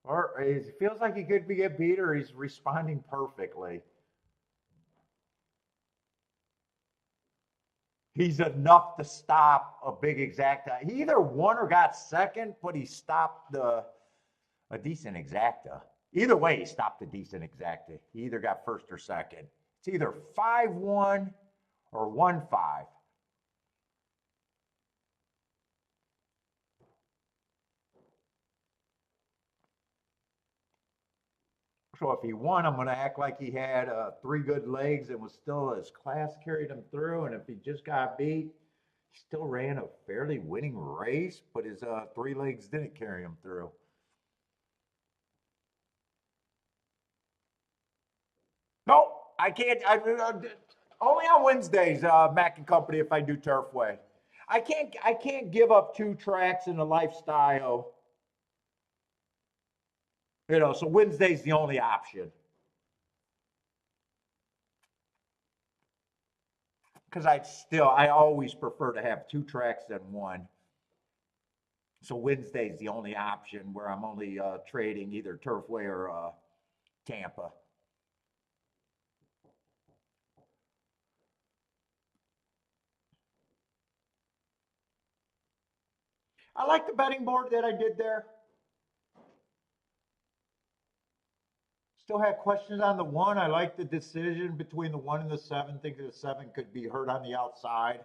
Or it feels like he could be a beat, or he's responding perfectly. He's enough to stop a big exacta. He either won or got second, but he stopped a decent exacta. Either way, he stopped a decent exacta. He either got first or second. It's either 5-1 or 1-5. So if he won, I'm going to act like he had 3 good legs and was still, his class carried him through. And if he just got beat, he still ran a fairly winning race, but his 3 legs didn't carry him through. No, I can't. Only on Wednesdays, Mac and Company, if I do Turfway. I can't give up 2 tracks in a lifestyle. So Wednesday's the only option. Because I always prefer to have 2 tracks than 1. So Wednesday's the only option where I'm only trading either Turfway or Tampa. I like the betting board that I did there. Still had questions on the 1. I like the decision between the 1 and the 7. Think the 7 could be hurt on the outside.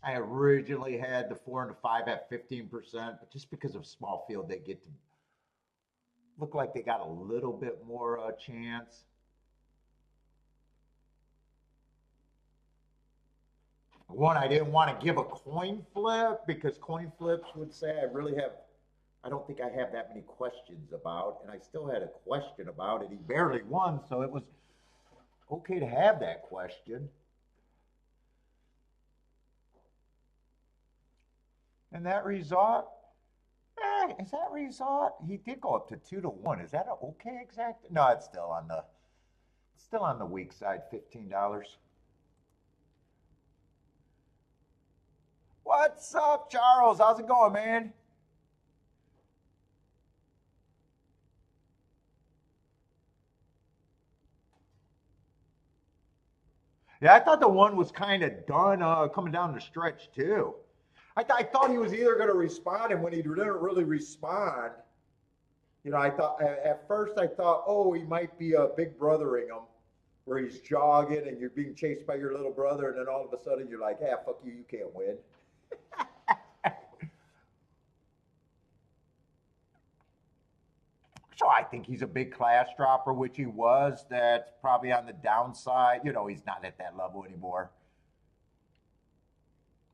I originally had the 4 and the 5 at 15%, but just because of small field, they get to look like they got a little bit more chance. 1, I didn't want to give a coin flip because coin flips would say I don't think I have that many questions about, and I still had a question about it. He barely won, so it was okay to have that question. And that result, is that result? He did go up to 2 to 1. Is that an okay exact? No, it's still on the weak side, $15. What's up, Charles? How's it going, man? Yeah, I thought the one was kind of done coming down the stretch too. I thought he was either going to respond, and when he didn't really respond, I thought at first I thought, oh, he might be big brothering him, where he's jogging and you're being chased by your little brother, and then all of a sudden you're like, ah, fuck you, you can't win. So I think he's a big class dropper, which he was. That's probably on the downside. He's not at that level anymore.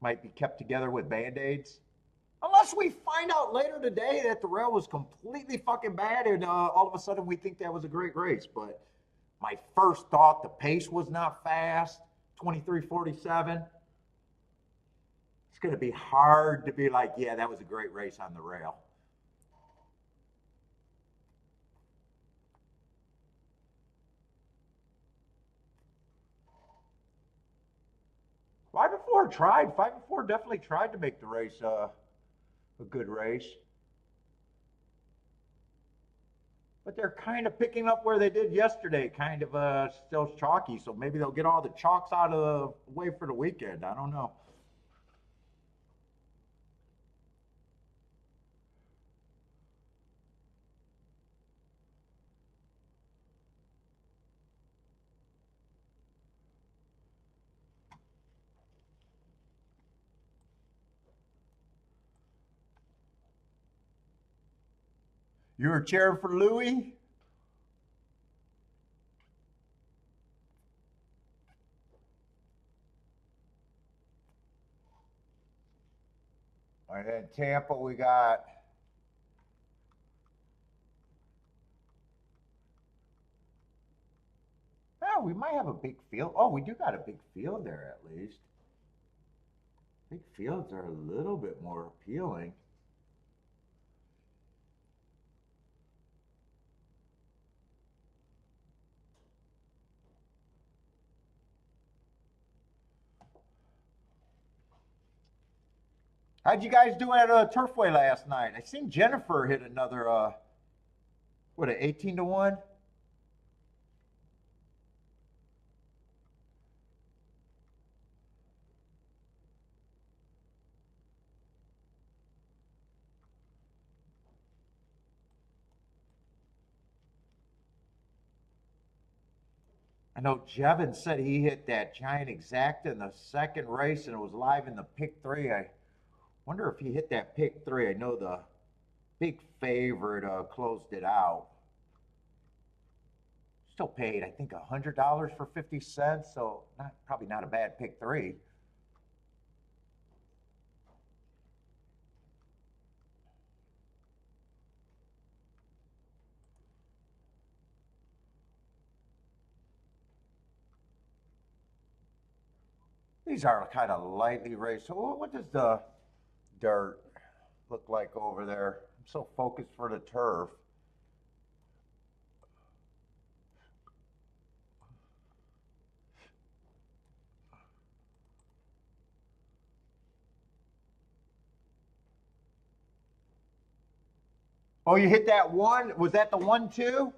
Might be kept together with band-aids. Unless we find out later today that the rail was completely fucking bad and all of a sudden we think that was a great race. But my first thought, the pace was not fast, 23:47. It's going to be hard to be like, yeah, that was a great race on the rail. Five before definitely tried to make the race a good race. But they're kind of picking up where they did yesterday, kind of still chalky. So maybe they'll get all the chalks out of the way for the weekend. I don't know. You were cheering for Louis? All right, in Tampa, we got. Oh, we might have a big field. Oh, we do got a big field there at least. Big fields are a little bit more appealing. How'd you guys do at Turfway last night? I seen Jennifer hit another, what, an 18 to 1? I know Jevin said he hit that giant exacta in the second race and it was live in the pick three. I wonder if he hit that pick three. I know the big favorite closed it out. Still paid, I think, $100 for 50 cents, so probably not a bad pick three. These are kind of lightly raced. So what does the dirt look like over there? I'm so focused for the turf. Oh, you hit that one? Was that the 1-2?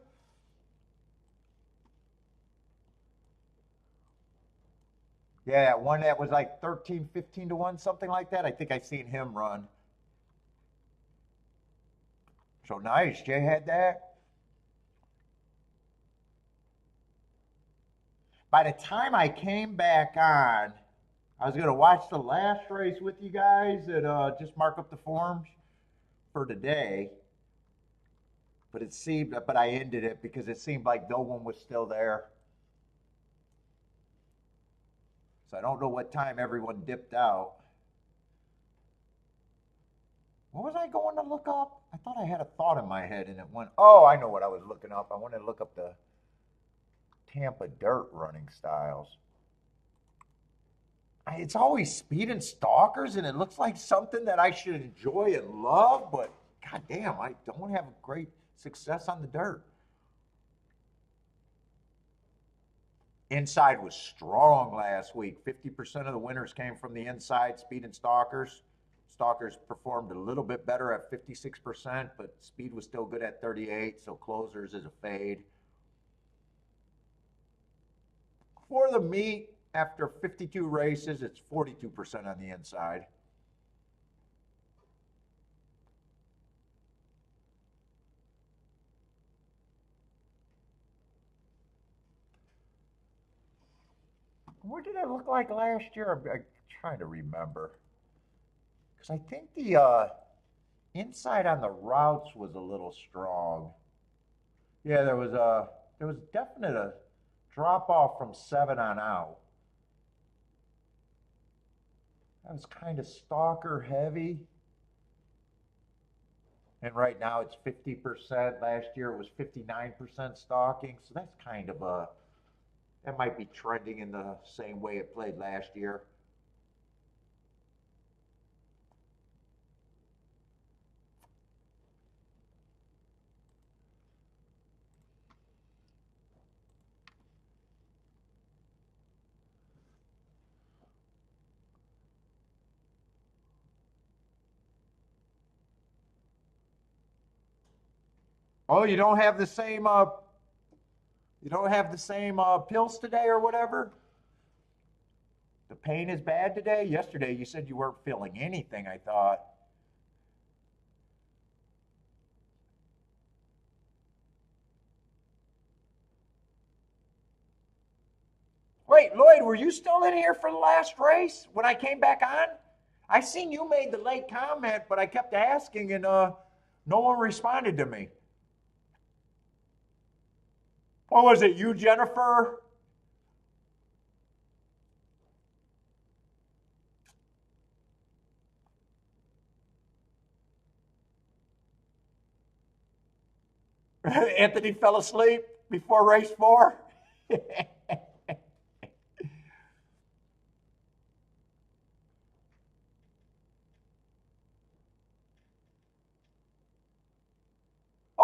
Yeah, that one that was like 13, 15 to 1, something like that. I think I seen him run. So nice. Jay had that. By the time I came back on, I was going to watch the last race with you guys and just mark up the forms for today. But I ended it because it seemed like no one was still there. So I don't know what time everyone dipped out. What was I going to look up? I thought I had a thought in my head and it went, oh, I know what I was looking up. I wanted to look up the Tampa dirt running styles. It's always speed and stalkers, and it looks like something that I should enjoy and love, but god damn, I don't have great success on the dirt. Inside was strong last week. 50% of the winners came from the inside, speed and stalkers. Stalkers performed a little bit better at 56%, but speed was still good at 38, so closers is a fade. For the meet, after 52 races, it's 42% on the inside. What did it look like last year? I'm trying to remember. Because I think the inside on the routes was a little strong. Yeah, there was definite a drop off from 7 on out. That was kind of stalker heavy. And right now it's 50%. Last year it was 59% stalking. So that's kind of that might be trending in the same way it played last year. Oh, you don't have the same pills today or whatever? The pain is bad today? Yesterday you said you weren't feeling anything, I thought. Wait, Lloyd, were you still in here for the last race when I came back on? I seen you made the late comment, but I kept asking and no one responded to me. What was it, you, Jennifer? Anthony fell asleep before race 4?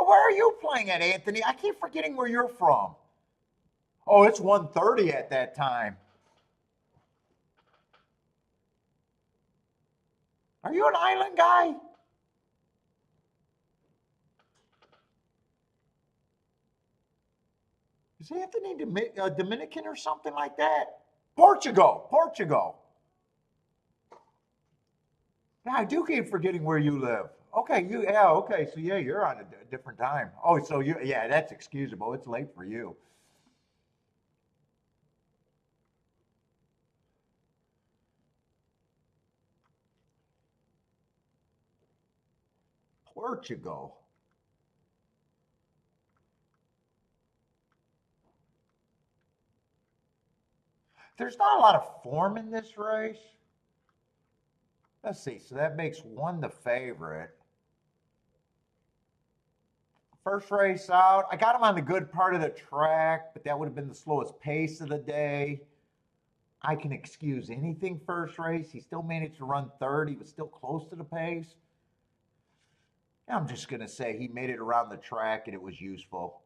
Oh, where are you playing at, Anthony? I keep forgetting where you're from. Oh, it's 1:30 at that time. Are you an island guy? Is Anthony Dominican or something like that? Portugal, Portugal. Yeah, I do keep forgetting where you live. Okay, yeah, okay, so yeah, you're on a different time. Oh, so yeah, that's excusable. It's late for you. Portugal. There's not a lot of form in this race. Let's see. So that makes one the favorite. First race out, I got him on the good part of the track, but that would have been the slowest pace of the day. I can excuse anything first race. He still managed to run third. He was still close to the pace. I'm just going to say he made it around the track and it was useful.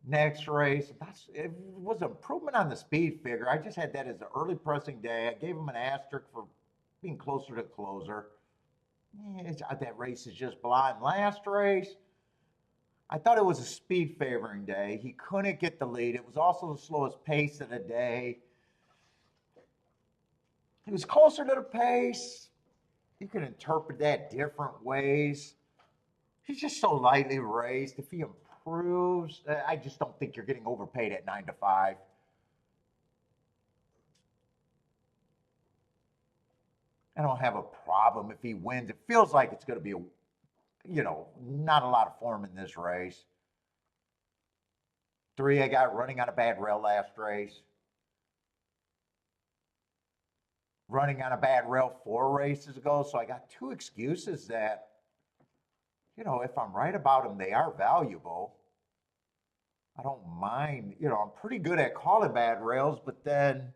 Next race, it was an improvement on the speed figure. I just had that as an early pressing day. I gave him an asterisk for being closer to closer. That race is just blind. Last race, I thought it was a speed favoring day. He couldn't get the lead. It was also the slowest pace of the day. He was closer to the pace. You can interpret that different ways. He's just so lightly raced. If he improves, I just don't think you're getting overpaid at 9 to 5. I don't have a problem if he wins. It feels like it's going to be not a lot of form in this race. 3, I got running on a bad rail last race. Running on a bad rail 4 races ago. So I got 2 excuses that, if I'm right about them, they are valuable. I don't mind. I'm pretty good at calling bad rails, but then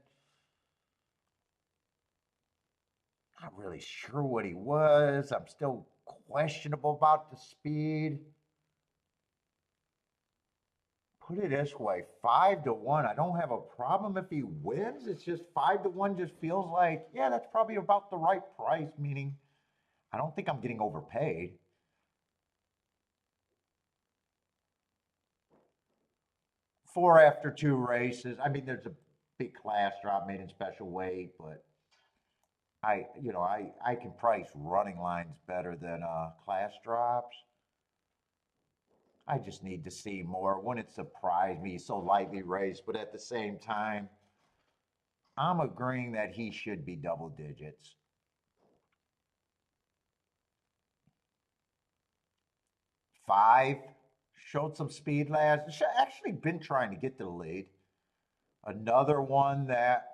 Not really sure what he was. I'm still questionable about the speed. Put it this way, 5-1. I don't have a problem if he wins. It's just 5-1 just feels like, yeah, that's probably about the right price, meaning I don't think I'm getting overpaid. 4 after 2 races. I mean, there's a big class drop made in special weight, but I can price running lines better than class drops. I just need to see more. Wouldn't surprise me, so lightly raced, but at the same time, I'm agreeing that he should be double digits. 5 showed some speed last. Actually, been trying to get to the lead. Another one that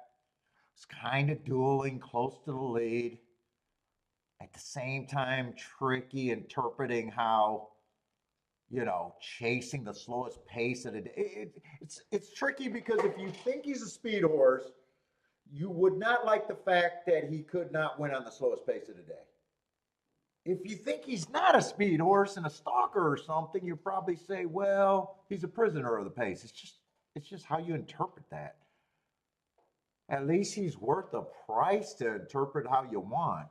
was kind of dueling close to the lead. At the same time, tricky interpreting how chasing the slowest pace at a day. It's tricky because if you think he's a speed horse, you would not like the fact that he could not win on the slowest pace of the day. If you think he's not a speed horse and a stalker or something, you probably say, well, he's a prisoner of the pace. It's just how you interpret that. At least he's worth a price to interpret how you want.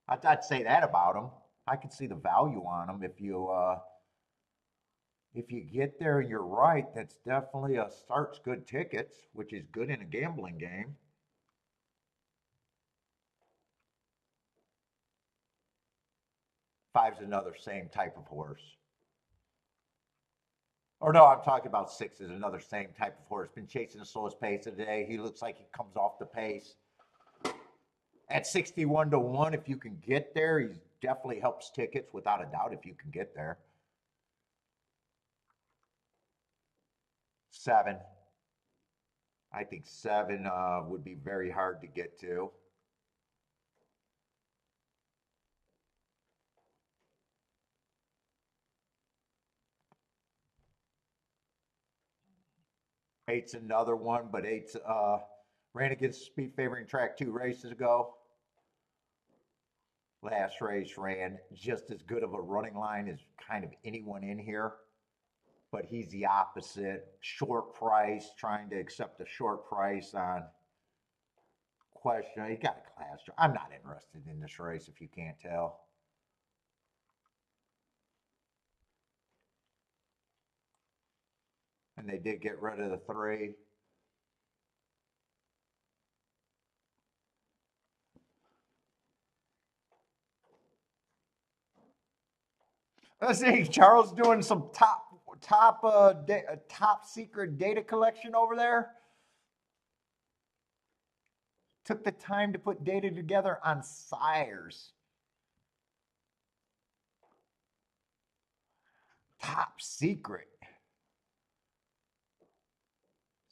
I'd say that about him. I could see the value on him if you get there and you're right. That's definitely a starts good tickets, which is good in a gambling game. Five's another same type of horse. Or no, I'm talking about 6 is another same type of horse. Been chasing the slowest pace of the day. He looks like he comes off the pace. At 61-1, if you can get there, he definitely helps tickets without a doubt if you can get there. 7. I think 7 would be very hard to get to. Eight's another one, but eight's ran against speed favoring track 2 races ago. Last race ran just as good of a running line as kind of anyone in here, but he's the opposite. Short price, trying to accept a short price on question. He got a class. I'm not interested in this race if you can't tell. And they did get rid of the 3. Let's see, Charles doing some top secret data collection over there. Took the time to put data together on sires. Top secret.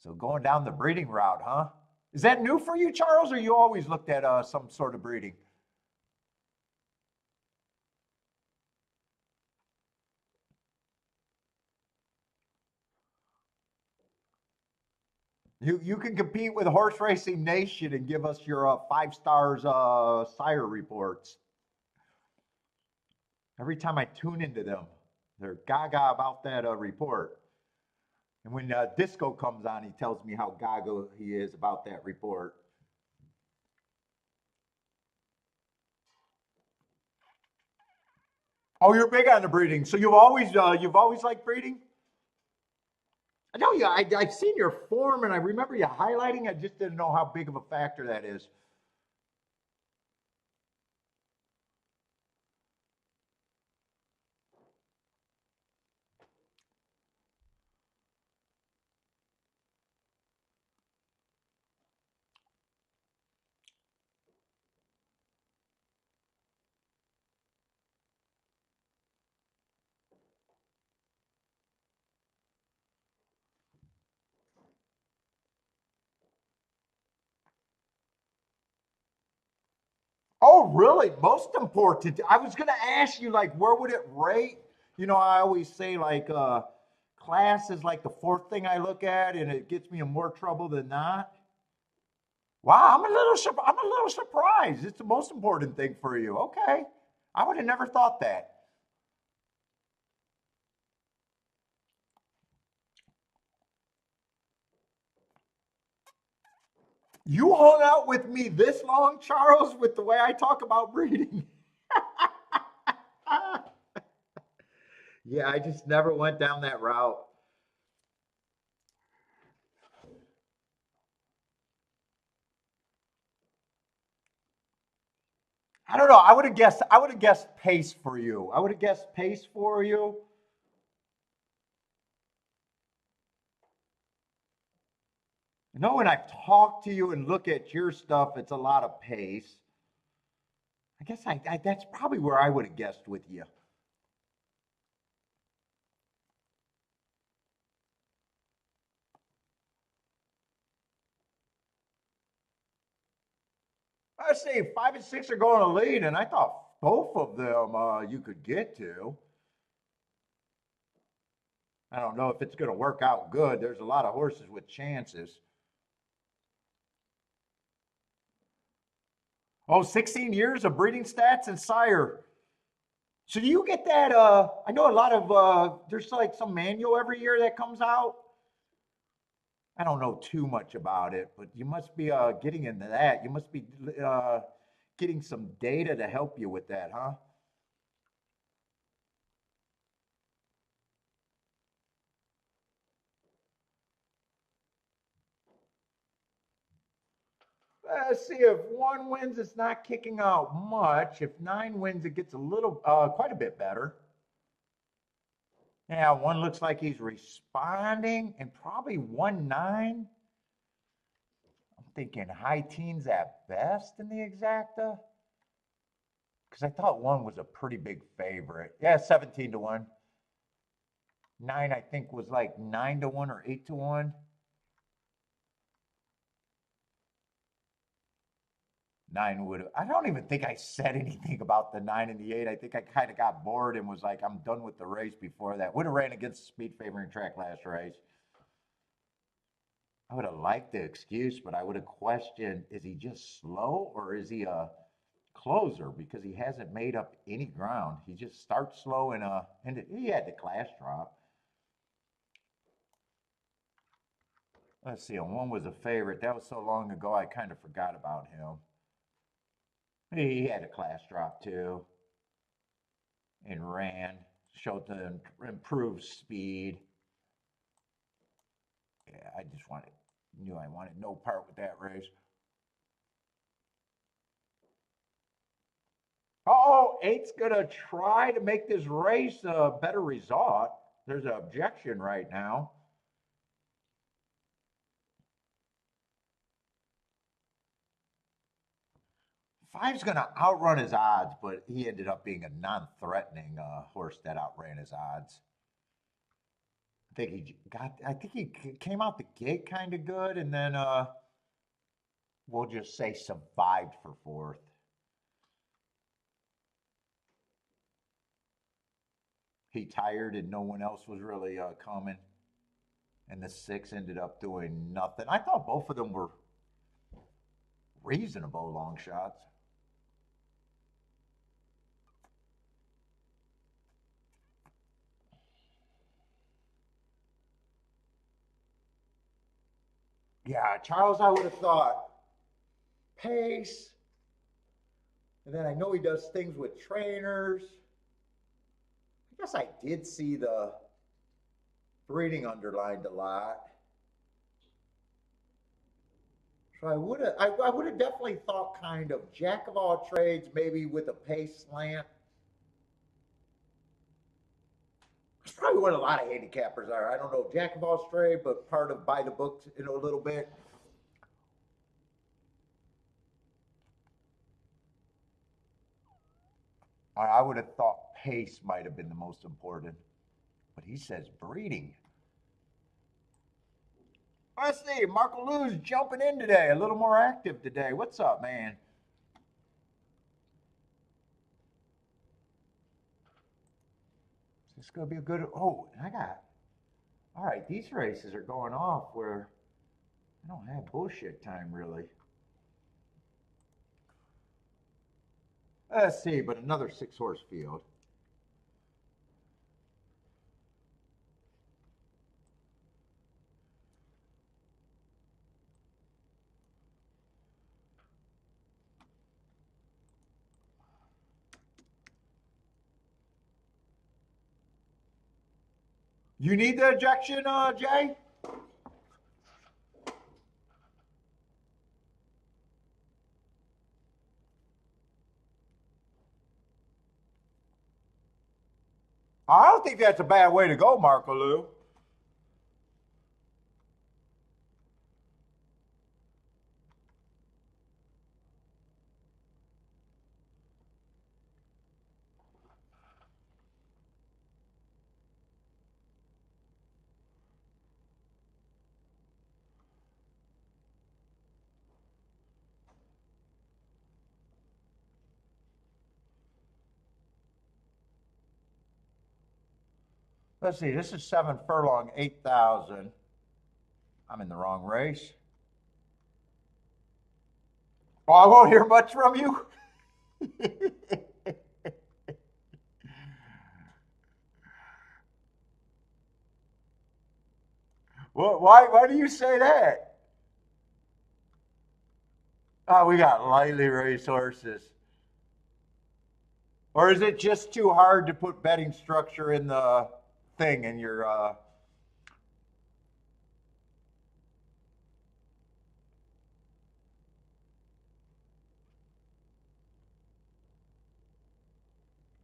So going down the breeding route, huh? Is that new for you, Charles, or you always looked at some sort of breeding? You can compete with Horse Racing Nation and give us your 5 stars sire reports. Every time I tune into them, they're gaga about that report. And when Disco comes on, he tells me how gaga he is about that report. Oh, you're big on the breeding. So you've always liked breeding? I know you. I've seen your form, and I remember you highlighting. I just didn't know how big of a factor that is. Oh, really? Most important. I was going to ask you, like, where would it rate? I always say, like, class is like the 4th thing I look at, and it gets me in more trouble than not. Wow, I'm a little surprised. It's the most important thing for you. Okay. I would have never thought that. You hung out with me this long, Charles, with the way I talk about breeding. Yeah, I just never went down that route. I don't know. I would have guessed pace for you. I would have guessed pace for you. You know, when I talk to you and look at your stuff, it's a lot of pace. I guess that's probably where I would have guessed with you. I say 5 and 6 are going to lead, and I thought both of them you could get to. I don't know if it's going to work out good. There's a lot of horses with chances. Oh, 16 years of breeding stats and sire. So do you get that? I know a lot of there's like some manual every year that comes out. I don't know too much about it, but you must be getting into that. You must be uh, getting some data to help you with that, huh? Let's see, if one wins, it's not kicking out much. If nine wins, it gets a little, quite a bit better. Yeah, one looks like he's responding, and probably 1-9. I'm thinking high teens at best in the exacta, because I thought one was a pretty big favorite. Yeah, 17-1. Nine, I think, was like 9-1 or 8-1. Nine would have. I don't even think I said anything about the nine and the eight. I think I kind of got bored and was like, I'm done with the race before that. Would have ran against the speed favoring track last race. I would have liked the excuse, but I would have questioned, is he just slow or is he a closer? Because he hasn't made up any ground. He just starts slow and he had the class drop. Let's see, and one was a favorite. That was so long ago, I kind of forgot about him. He had a class drop too and ran, showed the improved speed. Yeah, I just knew I wanted no part with that race. Oh, eight's gonna try to make this race a better result. There's an objection right now. Five's gonna outrun his odds, but he ended up being a non-threatening horse that outran his odds. I think he came out the gate kind of good, and then we'll just say survived for fourth. He tired, and no one else was really coming. And the six ended up doing nothing. I thought both of them were reasonable long shots. Yeah, Charles, I would have thought pace. And then I know he does things with trainers. I guess I did see the breeding underlined a lot. So I would have definitely thought kind of jack of all trades, maybe with a pace slant. It's probably what a lot of handicappers are. I don't know, jack of all trades, but part of by the books, a little bit. I would have thought pace might have been the most important, but he says breeding. Let's see, Marco Lou's jumping in today, a little more active today. What's up, man? This is gonna be a good. Oh, and I got. All right, these races are going off where I don't have bullshit time really. Let's see, but another 6-horse field. You need the ejection, Jay? I don't think that's a bad way to go, Marco Lou. Let's see, this is 7 furlong, 8,000. I'm in the wrong race. Oh, I won't hear much from you. Well, why do you say that? Oh, we got lightly raced horses. Or is it just too hard to put betting structure in the thing in your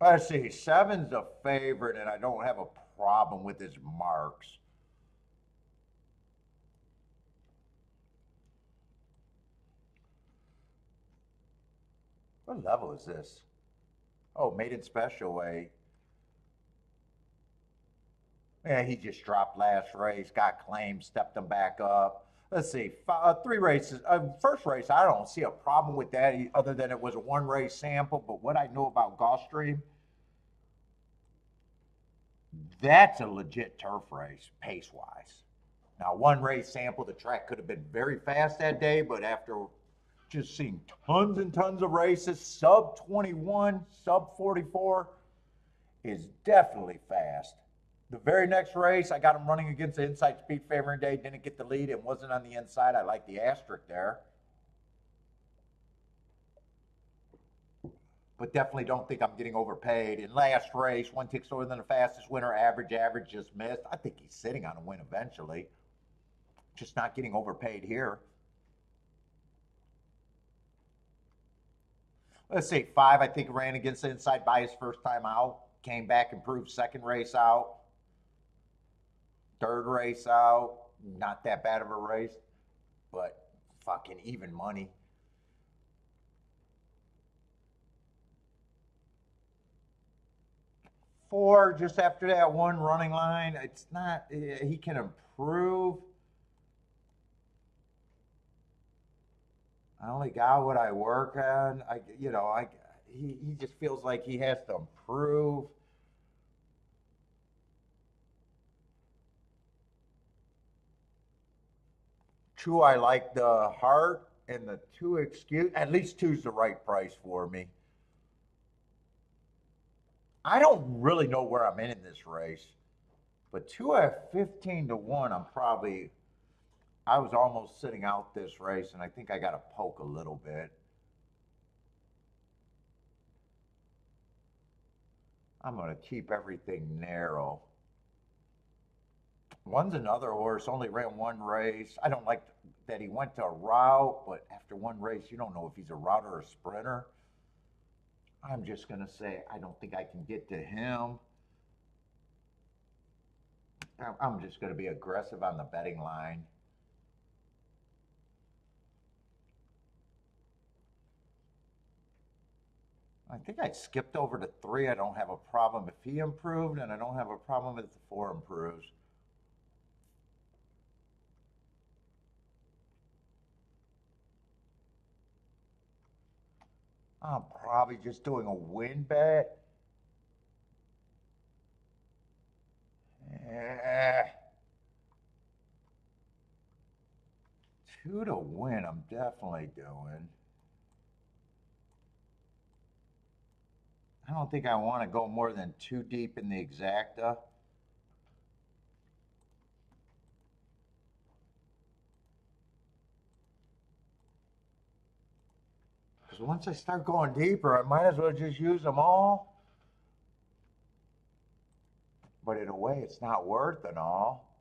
let's see, 7's a favorite, and I don't have a problem with his marks. What level is this? Oh, maiden special weight. Yeah, he just dropped last race, got claimed, stepped him back up. Let's see, 3 races. First race, I don't see a problem with that other than it was a 1 race sample. But what I know about Gulfstream, that's a legit turf race, pace wise. Now, 1 race sample, the track could have been very fast that day, but after just seeing tons and tons of races, sub 21, sub 44 is definitely fast. The very next race, I got him running against the inside speed favoring day, didn't get the lead, and wasn't on the inside. I like the asterisk there. But definitely don't think I'm getting overpaid. In last race, 1 tick slower than the fastest winner, average, just missed. I think he's sitting on a win eventually. Just not getting overpaid here. Let's see, 5, I think ran against the inside by his first time out. Came back, improved 2nd race out. 3rd race out. Not that bad of a race, but fucking even money. 4, just after that 1 running line. It's not, he can improve. I only got what I work on. He just feels like he has to improve. Two, I like the heart, and the 2 excuse. At least 2's the right price for me. I don't really know where I'm in this race, but 2 at 15 to 1, I was almost sitting out this race, and I think I got to poke a little bit. I'm going to keep everything narrow. 1's another horse, only ran 1 race. I don't like that he went to a route, but after 1 race, you don't know if he's a router or a sprinter. I'm just going to say I don't think I can get to him. I'm just going to be aggressive on the betting line. I think I skipped over to 3. I don't have a problem if he improved, and I don't have a problem if the 4 improves. I'm probably just doing a win bet. 2 to win, I'm definitely doing. don't think I want to go more than 2 deep in the exacta. Because once I start going deeper, I might as well just use them all. But in a way, it's not worth it all.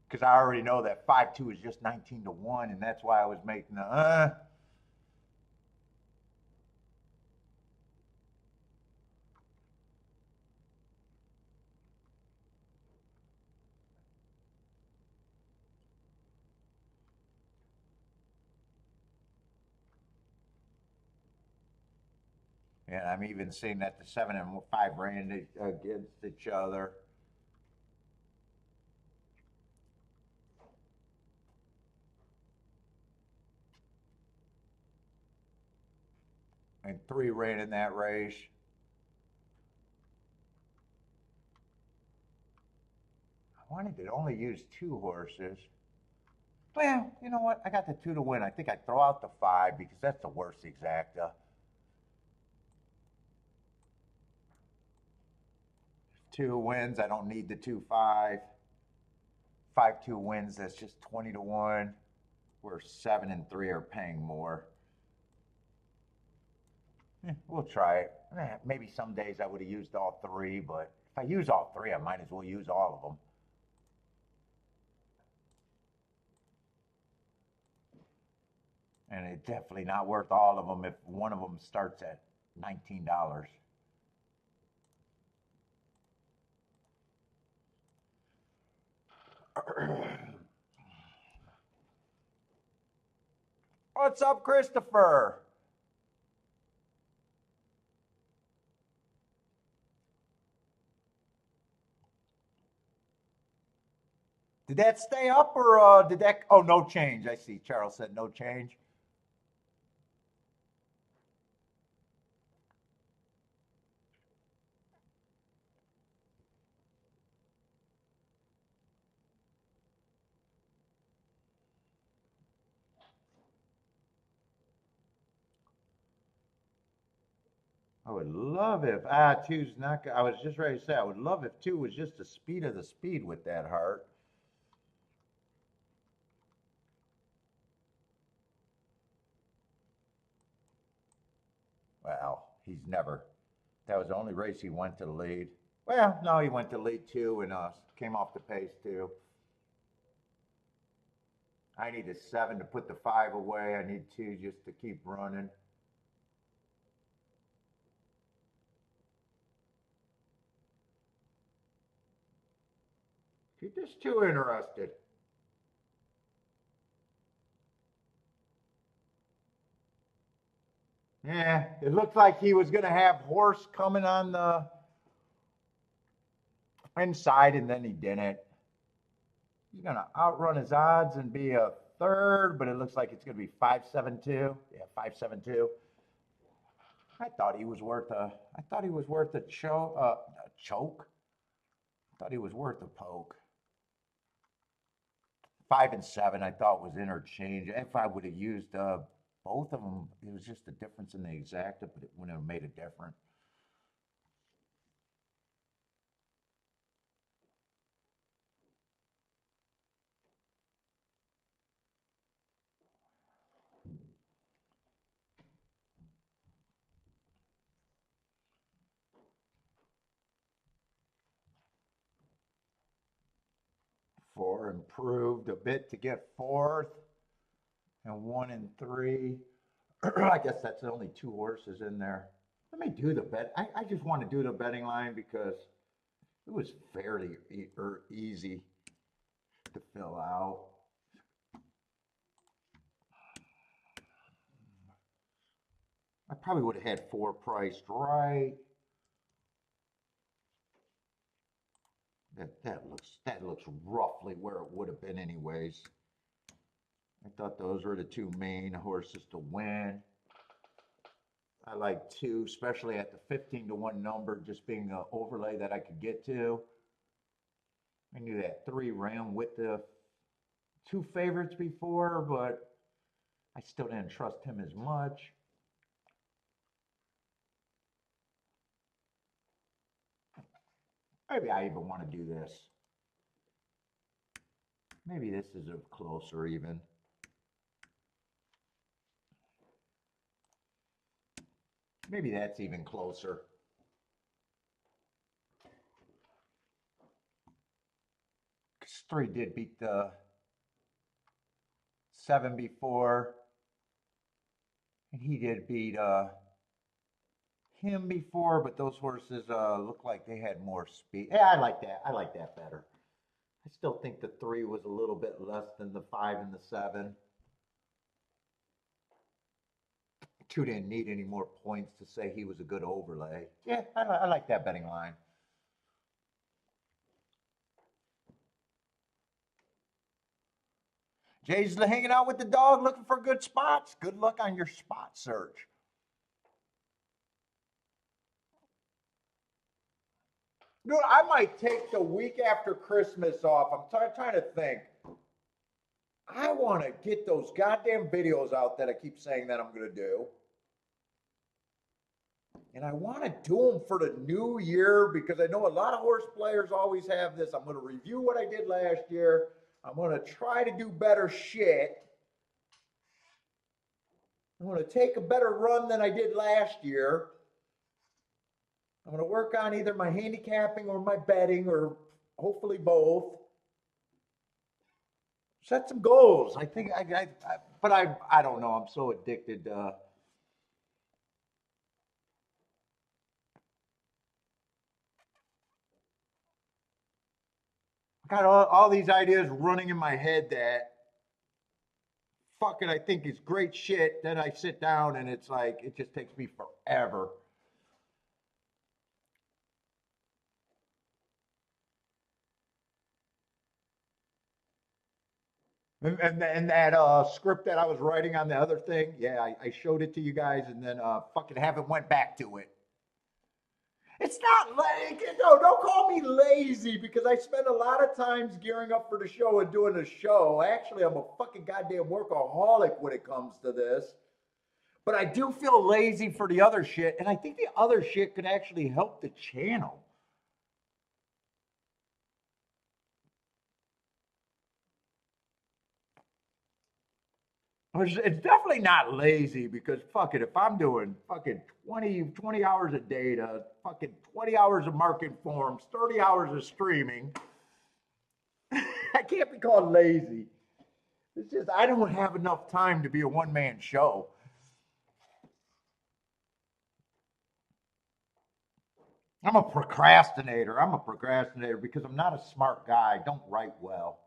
Because I already know that 5-2 is just 19 to 1, and that's why I was making the And I'm even seeing that the 7 and 5 ran against each other. And 3 ran in that race. I wanted to only use 2 horses. Well, you know what? I got the 2 to win. I think I'd throw out the 5 because that's the worst exacta. 2 wins. I don't need the 2-5. 5-2 wins. That's just 20 to 1. Where 7 and 3 are paying more. We'll try it. Maybe some days I would have used all 3, but if I use all 3, I might as well use all of them. And it's definitely not worth all of them if one of them starts at $19. What's up, Christopher? Did that stay up or did that? Oh, no change. I see. Charles said no change. I would love if two's not. I was just ready to say I would love if 2 was just the speed of the speed with that heart. Well, he's never. That was the only race he went to the lead. Well, no, he went to lead 2 and came off the pace 2. I need a 7 to put the 5 away. I need 2 just to keep running. He's just too interested. Yeah, it looked like he was going to have horse coming on the inside, and then he didn't. He's going to outrun his odds and be a third, but it looks like it's going to be 5-7-2. Yeah, 5-7-2. I thought he was worth a. I thought he was worth a choke. I thought he was worth a poke. 5 and 7, I thought was interchange. If I would have used both of them, it was just a difference in the exacta, but it wouldn't have made a difference. Four improved a bit to get fourth, and 1 and 3. I guess that's only 2 horses in there. Let me do the bet. I just want to do the betting line because it was fairly easy to fill out. I probably would have had 4 priced right. That looks roughly where it would have been anyways. I thought those were the 2 main horses to win. I like 2, especially at the 15 to 1 number, just being an overlay that I could get to. I knew that 3 ran with the 2 favorites before, but I still didn't trust him as much. Maybe I even want to do this. Maybe this is a closer even. Maybe that's even closer. Because 3 did beat the 7 before. And he did beat him before, but those horses look like they had more speed. Yeah, I like that. I like that better. I still think the 3 was a little bit less than the 5 and the 7. 2 didn't need any more points to say he was a good overlay. Yeah, I like that betting line. Jay's hanging out with the dog looking for good spots. Good luck on your spot search. Dude, I might take the week after Christmas off. I'm trying to think. I want to get those goddamn videos out that I keep saying that I'm going to do. And I want to do them for the new year because I know a lot of horse players always have this. I'm going to review what I did last year. I'm going to try to do better shit. I'm going to take a better run than I did last year. I'm going to work on either my handicapping or my betting or hopefully both. Set some goals. I think but I don't know. I'm so addicted. I got all these ideas running in my head that fuck it, I think is great shit. Then I sit down and it's like, it just takes me forever. And that script that I was writing on the other thing, yeah, I showed it to you guys and then fucking haven't went back to it. It's not like, no, don't call me lazy because I spend a lot of times gearing up for the show and doing the show. Actually, I'm a fucking goddamn workaholic when it comes to this. But I do feel lazy for the other shit, and I think the other shit could actually help the channel. It's definitely not lazy because fuck it, if I'm doing fucking 20 hours of data, fucking 20 hours of market forms, 30 hours of streaming, I can't be called lazy. It's just I don't have enough time to be a one-man show. I'm a procrastinator. I'm a procrastinator because I'm not a smart guy. I don't write well.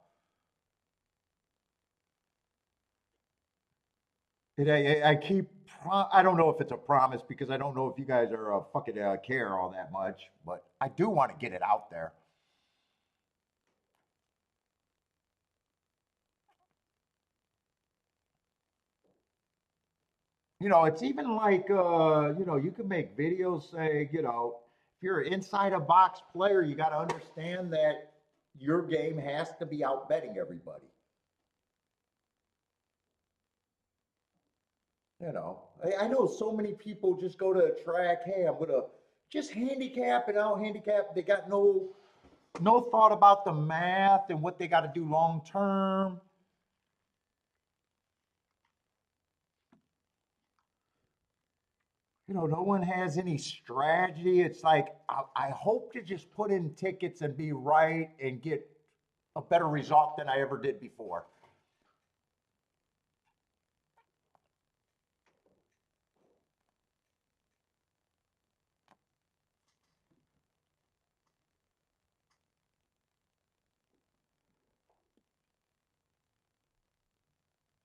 I keep, I don't know if it's a promise because I don't know if you guys are fucking care all that much, but I do want to get it out there. It's even like, you can make videos saying, if you're an inside a box player, you got to understand that your game has to be out betting everybody. I know so many people just go to a track. Hey, I'm gonna just handicap and out handicap. They got no thought about the math and what they got to do long term. No one has any strategy. It's like I hope to just put in tickets and be right and get a better result than I ever did before.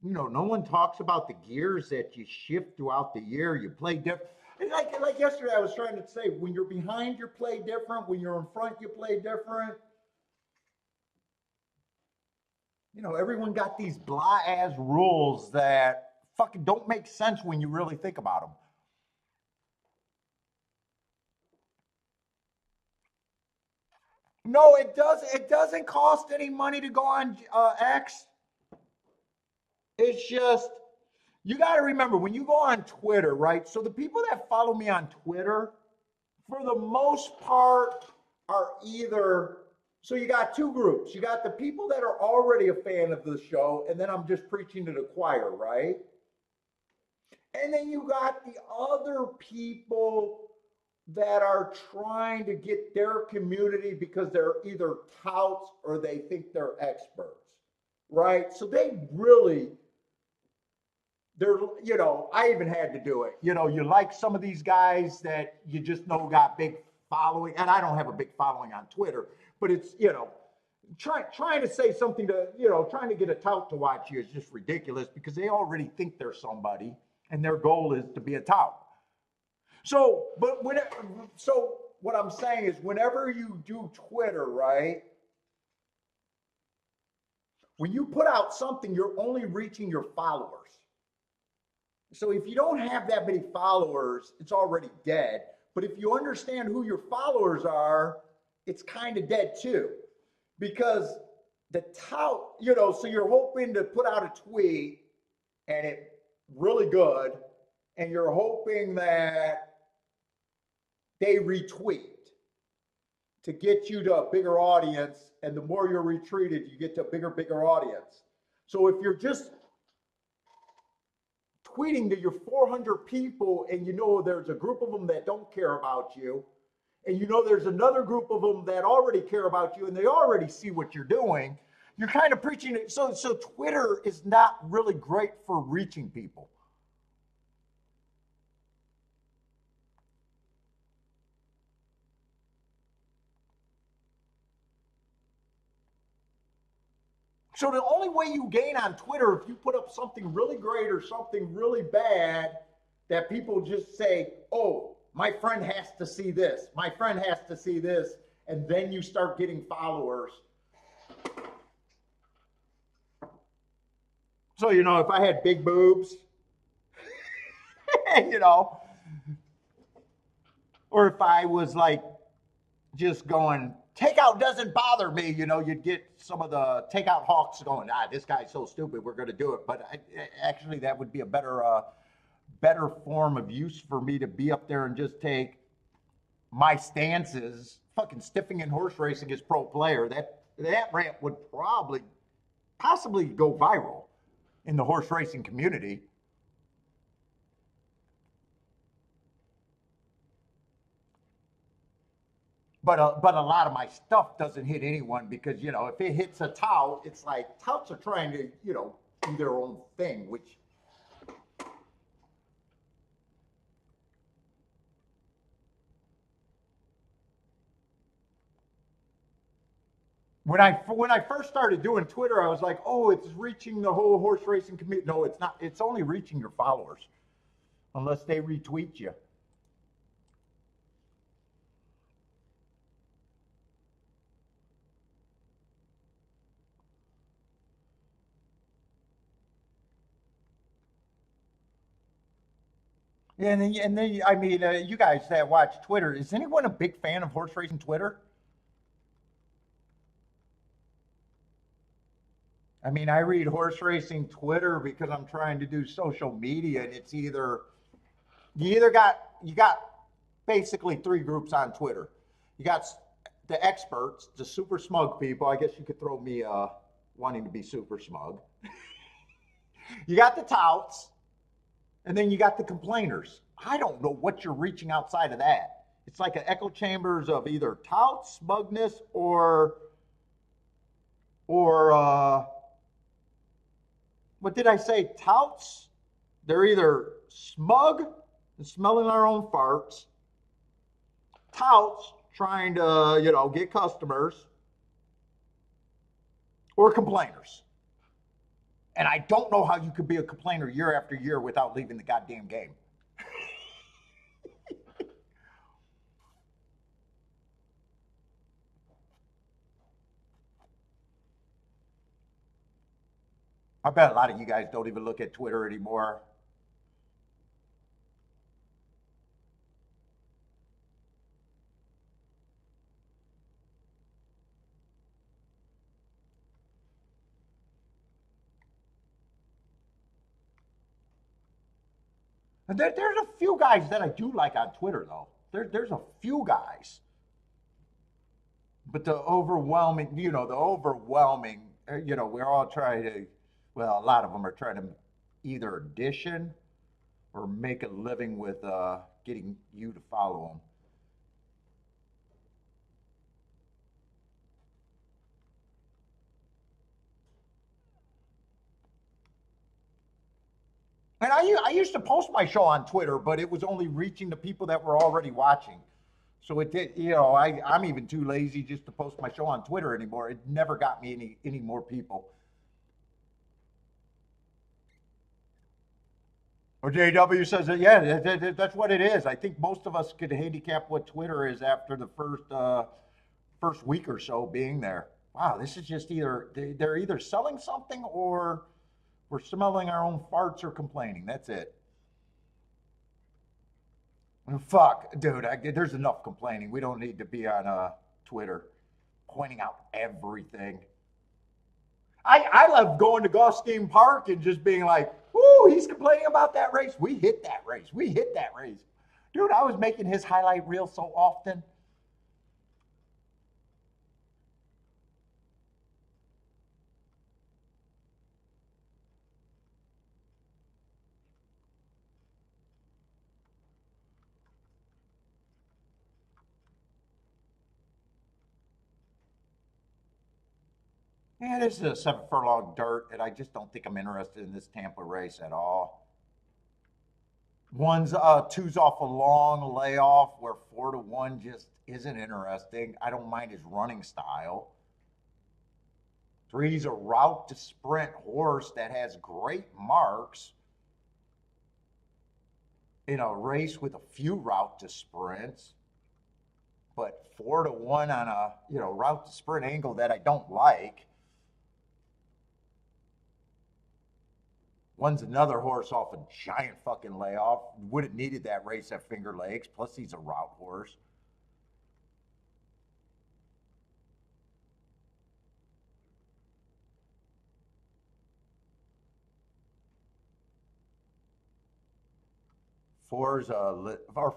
No one talks about the gears that you shift throughout the year. You play different. Like yesterday, I was trying to say, when you're behind, you play different. When you're in front, you play different. Everyone got these blah ass rules that fucking don't make sense when you really think about them. No, it does. It doesn't cost any money to go on X. It's just you got to remember when you go on Twitter, right? So the people that follow me on Twitter, for the most part, are either, so you got two groups. You got the people that are already a fan of the show, and then I'm just preaching to the choir, right? And then you got the other people that are trying to get their community because they're either touts or they think they're experts, right? So they really, they're, I even had to do it. You like some of these guys that you just know got big following, and I don't have a big following on Twitter, but it's, trying to say something to, trying to get a tout to watch you is just ridiculous because they already think they're somebody and their goal is to be a tout. So, so what I'm saying is whenever you do Twitter, right? When you put out something, you're only reaching your followers. So if you don't have that many followers, it's already dead. But if you understand who your followers are, it's kind of dead too. Because the tout, so you're hoping to put out a tweet and it really good, and you're hoping that they retweet to get you to a bigger audience, and the more you're retweeted, you get to a bigger audience. So if you're just tweeting to your 400 people and there's a group of them that don't care about you, and there's another group of them that already care about you and they already see what you're doing, you're kind of preaching it. So Twitter is not really great for reaching people. So the only way you gain on Twitter, if you put up something really great or something really bad, that people just say, oh, my friend has to see this. My friend has to see this. And then you start getting followers. So, if I had big boobs, or if I was like just going, takeout doesn't bother me, you'd get some of the takeout hawks going, this guy's so stupid, we're going to do it. But actually, that would be a better form of use for me to be up there and just take my stances. Fucking stiffing in horse racing as pro player, that rant would possibly go viral in the horse racing community. But a lot of my stuff doesn't hit anyone because, if it hits a tout, it's like touts are trying to, do their own thing, which when I first started doing Twitter, I was like, oh, it's reaching the whole horse racing community. No, it's not. It's only reaching your followers unless they retweet you. And then I mean, you guys that watch Twitter, is anyone a big fan of horse racing Twitter? I mean, I read horse racing Twitter because I'm trying to do social media, and it's you got basically three groups on Twitter. You got the experts, the super smug people. I guess you could throw me wanting to be super smug. You got the touts, and then you got the complainers. I don't know what you're reaching outside of that. It's like an echo chambers of either tout, smugness, or what did I say? Touts. They're either smug and smelling our own farts. Touts trying to get customers, or complainers. And I don't know how you could be a complainer year after year without leaving the goddamn game. I bet a lot of you guys don't even look at Twitter anymore. And there's a few guys that I do like on Twitter, though. There's a few guys. But the overwhelming, we're all trying to, well, a lot of them are trying to either audition or make a living with getting you to follow them. And I used to post my show on Twitter, but it was only reaching the people that were already watching. So it did, I'm even too lazy just to post my show on Twitter anymore. It never got me any more people. Or JW says that, yeah, that's what it is. I think most of us could handicap what Twitter is after the first week or so being there. Wow, this is just they're either selling something or we're smelling our own farts or complaining. That's it. Fuck, dude, there's enough complaining. We don't need to be on Twitter pointing out everything. I love going to Gulfstream Park and just being like, "Whoo, he's complaining about that race. We hit that race. We hit that race." Dude, I was making his highlight reel so often. Yeah, this is a 7 furlong dirt, and I just don't think I'm interested in this Tampa race at all. Two's off a long layoff where 4-1 just isn't interesting. I don't mind his running style. Three's a route to sprint horse that has great marks in a race with a few route to sprints, but 4-1 on a route to sprint angle that I don't like. One's another horse off a giant fucking layoff. Would have needed that race at Finger Lakes. Plus, he's a route horse.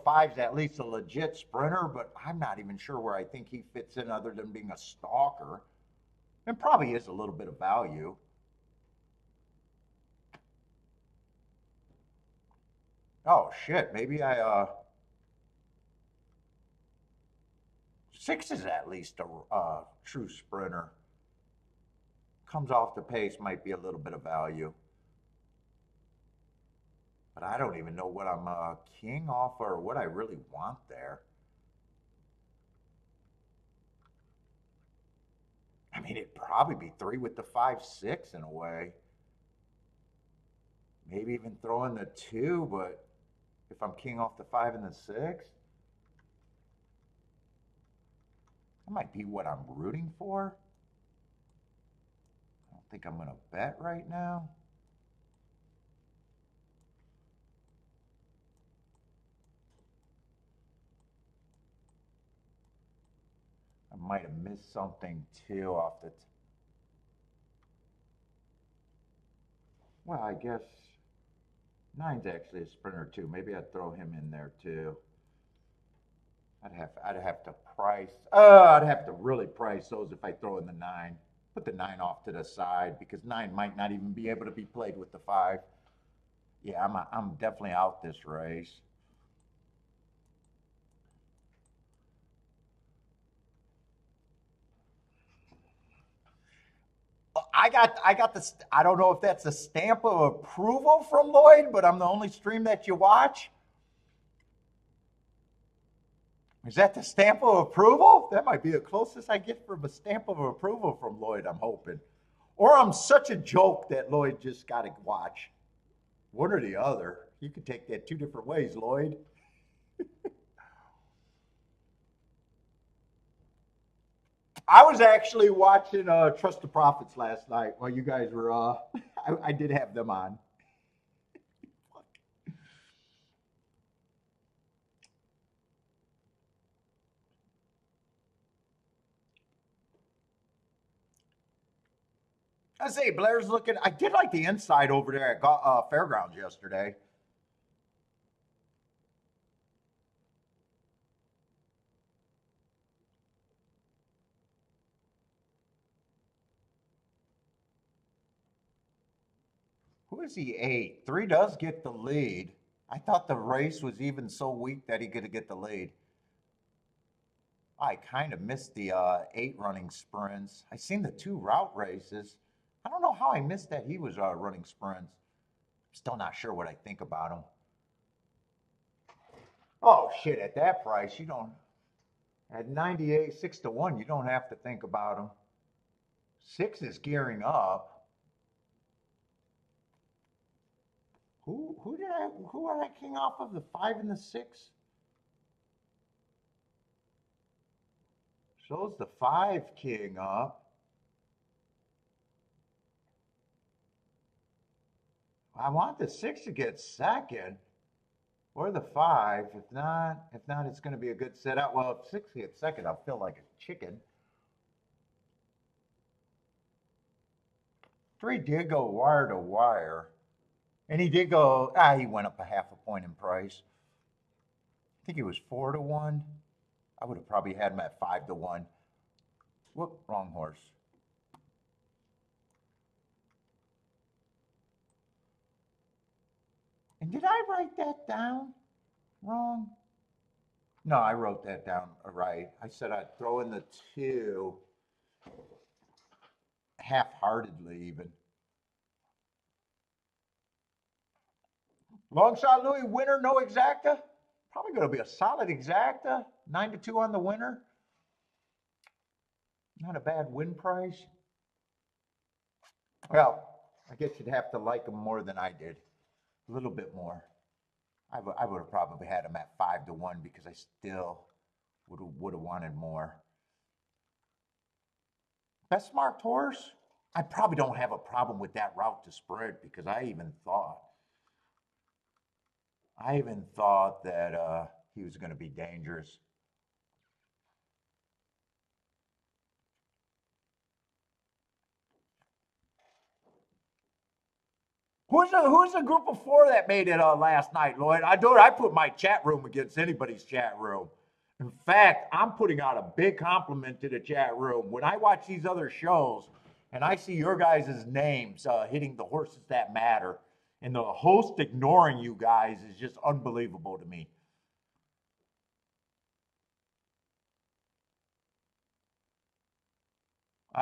Five's at least a legit sprinter, but I'm not even sure where I think he fits in other than being a stalker. And probably is a little bit of value. Oh shit, maybe six is at least a true sprinter. Comes off the pace, might be a little bit of value. But I don't even know what I'm keying off or what I really want there. I mean, it'd probably be three with the 5-6 in a way. Maybe even throwing the two, but if I'm keying off the 5 and the 6, that might be what I'm rooting for. I don't think I'm going to bet right now. I might have missed something too off the. Well, I guess nine's actually a sprinter too. Maybe I'd throw him in there too. I'd have to price. I'd have to really price those if I throw in the nine. Put the nine off to the side because nine might not even be able to be played with the five. Yeah, I'm definitely out this race. I got this. I don't know if that's a stamp of approval from Lloyd, but I'm the only stream that you watch. Is that the stamp of approval? That might be the closest I get from a stamp of approval from Lloyd, I'm hoping. Or I'm such a joke that Lloyd just got to watch. One or the other. You could take that two different ways, Lloyd. I was actually watching Trust the Prophets last night while you guys were. I did have them on. I say Blair's looking. I did like the inside over there at Fairgrounds yesterday. Who is he? 8. 3 does get the lead. I thought the race was even so weak that he could get the lead. I kind of missed the 8 running sprints. I seen the 2 route races. I don't know how I missed that he was running sprints. Still not sure what I think about him. Oh shit! At that price, you don't. At 98, 6 to 1, you don't have to think about him. 6 is gearing up. Who are I king off of? The 5 and the 6? Shows the 5 king up. I want the 6 to get second. Or the 5. If not, it's going to be a good setup. Well, if 6 gets second, I'll feel like a chicken. 3 did go wire to wire. And he did go, he went up a half a point in price. I think he was 4 to 1. I would have probably had him at 5 to 1. Whoop, wrong horse. And did I write that down wrong? No, I wrote that down right. I said I'd throw in the 2 half-heartedly even. Long shot Louis, winner, no exacta. Probably going to be a solid exacta. 9 to 2 on the winner. Not a bad win price. Well, I guess you'd have to like him more than I did. A little bit more. I would have probably had him at 5 to 1 because I still would have wanted more. Best marked horse? I probably don't have a problem with that route to spread because I even thought that he was going to be dangerous. Who's the group of 4 that made it last night, Lloyd? I put my chat room against anybody's chat room. In fact, I'm putting out a big compliment to the chat room. When I watch these other shows and I see your guys' names hitting the horses that matter, and the host ignoring you guys is just unbelievable to me. When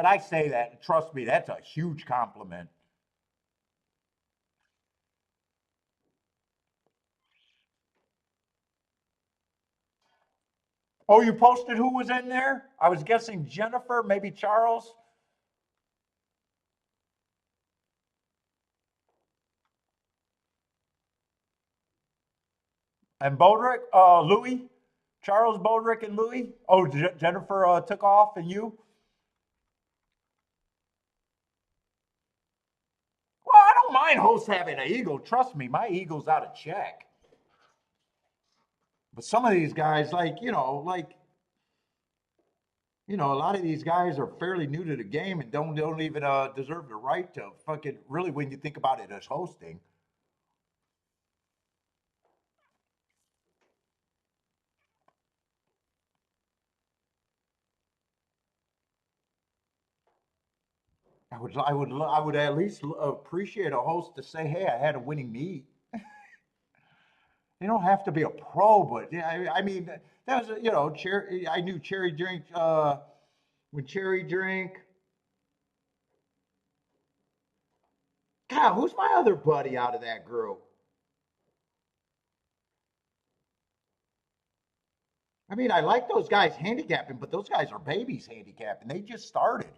I say that, trust me, that's a huge compliment. Oh, you posted who was in there? I was guessing Jennifer, maybe Charles. And Bodrick, Louis, Charles, Bodrick, and Louis. Oh, Jennifer took off, and you. Well, I don't mind hosts having an ego. Trust me, my ego's out of check. But some of these guys, a lot of these guys are fairly new to the game and don't even deserve the right to fucking really when you think about it as hosting. I would at least appreciate a host to say, "Hey, I had a winning meet." You don't have to be a pro, but yeah, I mean, that was Cherry. I knew Cherry Drink when Cherry Drink. God, who's my other buddy out of that group? I mean, I like those guys handicapping, but those guys are babies handicapping. They just started.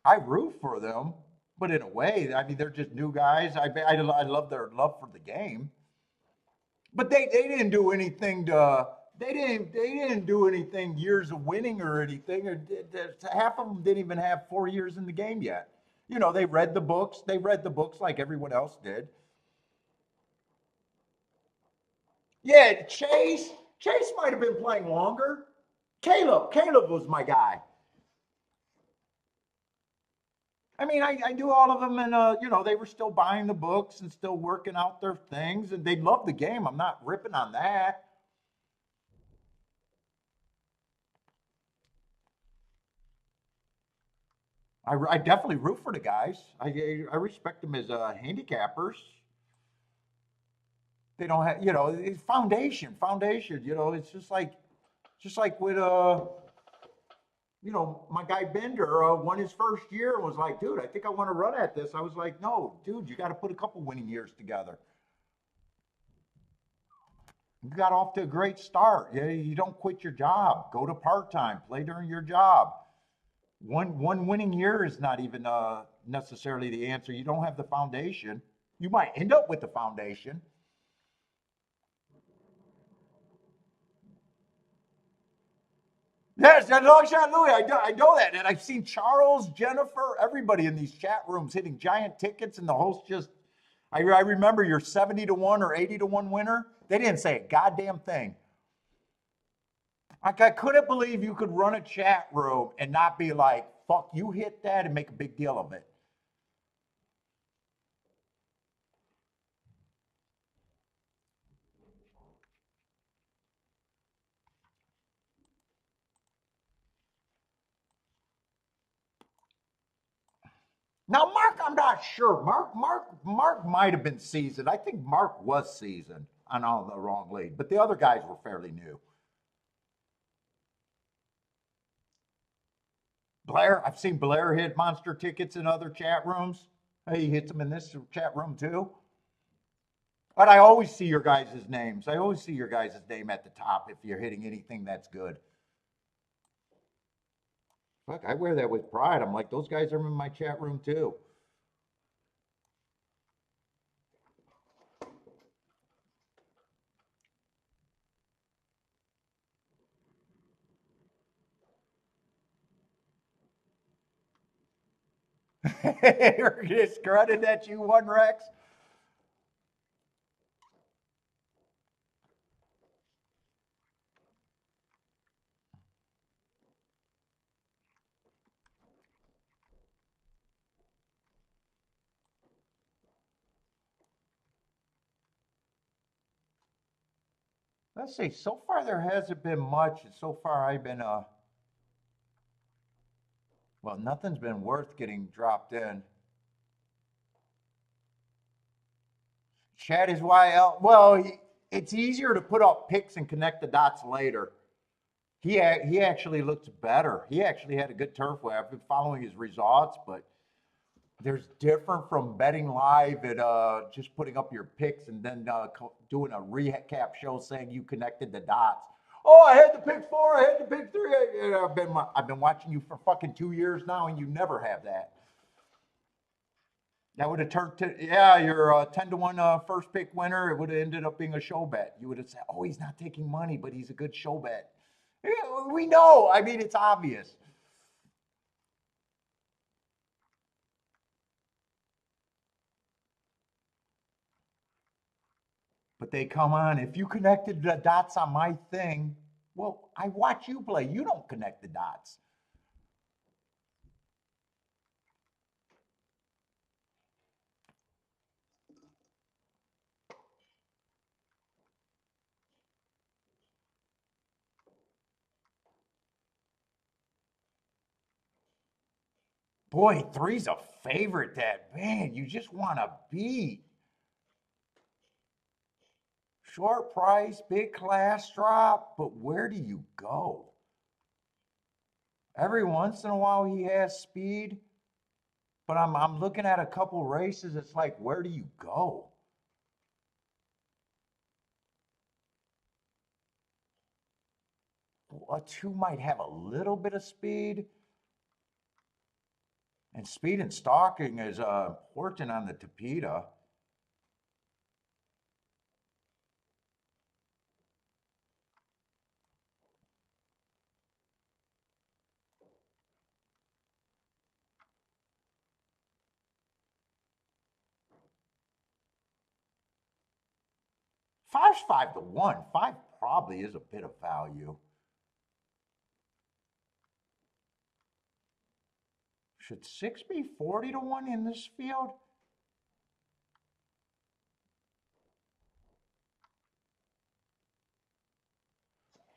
I root for them, but in a way, I mean, they're just new guys. I love their love for the game, but they didn't do anything to. They didn't do anything years of winning or anything. Or half of them didn't even have 4 years in the game yet. They read the books. They read the books like everyone else did. Yeah, Chase might have been playing longer. Caleb was my guy. I mean, I knew all of them, and they were still buying the books and still working out their things, and they loved the game. I'm not ripping on that. I definitely root for the guys. I respect them as handicappers. They don't have, it's foundation. It's just like with my guy Bender won his first year and was like, dude, I think I want to run at this. I was like, no, dude, you got to put a couple winning years together. You got off to a great start. Yeah, you don't quit your job. Go to part time. Play during your job. One winning year is not even necessarily the answer. You don't have the foundation. You might end up with the foundation. Yes, that long shot Louis. I know that. And I've seen Charles, Jennifer, everybody in these chat rooms hitting giant tickets, and the host just, I remember your 70 to 1 or 80 to 1 winner. They didn't say a goddamn thing. Like, I couldn't believe you could run a chat room and not be like, fuck, you hit that and make a big deal of it. Now, Mark, I'm not sure. Mark might have been seasoned. I think Mark was seasoned on all the wrong lead, but the other guys were fairly new. Blair, I've seen Blair hit monster tickets in other chat rooms. Hey, he hits them in this chat room too. But I always see your guys' names. I always see your guys' name at the top if you're hitting anything that's good. Fuck, I wear that with pride. I'm like, those guys are in my chat room too. Discredit that you won, Rex. Let's see. So far, there hasn't been much. So far, I've been well, nothing's been worth getting dropped in. Chad is YL. Well, it's easier to put up picks and connect the dots later. He actually looks better. He actually had a good turf way. I've been following his results, but there's different from betting live and just putting up your picks and then doing a recap show saying you connected the dots. Oh, I had to pick four. I had to pick three. I've been watching you for fucking 2 years now, and you never have that. That would have turned to, yeah, your 10 to 1 first pick winner. It would have ended up being a show bet. You would have said, oh, he's not taking money, but he's a good show bet. Yeah, we know. I mean, it's obvious. But they come on. If you connected the dots on my thing, well, I watch you play. You don't connect the dots. Boy, three's a favorite that, man, you just want to beat. Short price, big class drop, but where do you go? Every once in a while he has speed, but I'm looking at a couple races. It's like, where do you go? A two might have a little bit of speed, and speed and stalking is important on the Tapeta. 5's 5 to 1. Five probably is a bit of value. Should six be 40 to 1 in this field?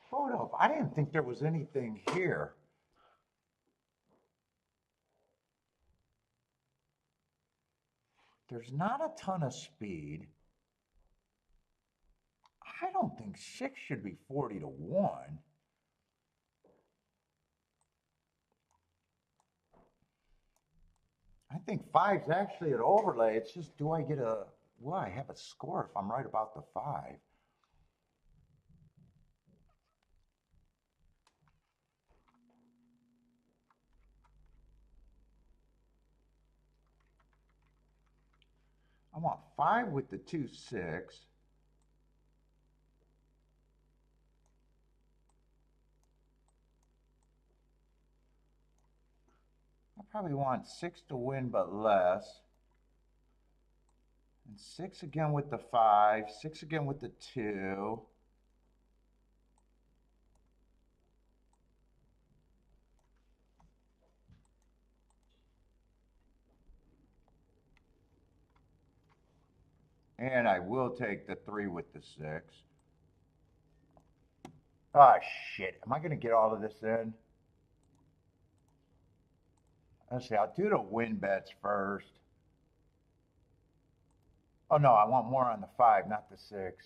Hold up. I didn't think there was anything here. There's not a ton of speed. I don't think 6 should be 40 to 1. I think 5's actually an overlay. It's just, do I get a, well, I have a score if I'm right about the 5. I want 5 with the 2-6. I probably want 6 to win, but less. And 6 again with the 5, 6 again with the 2. And I will take the 3 with the 6. Ah, shit. Am I going to get all of this in? Let's see. I'll do the win bets first. Oh, no. I want more on the 5, not the 6.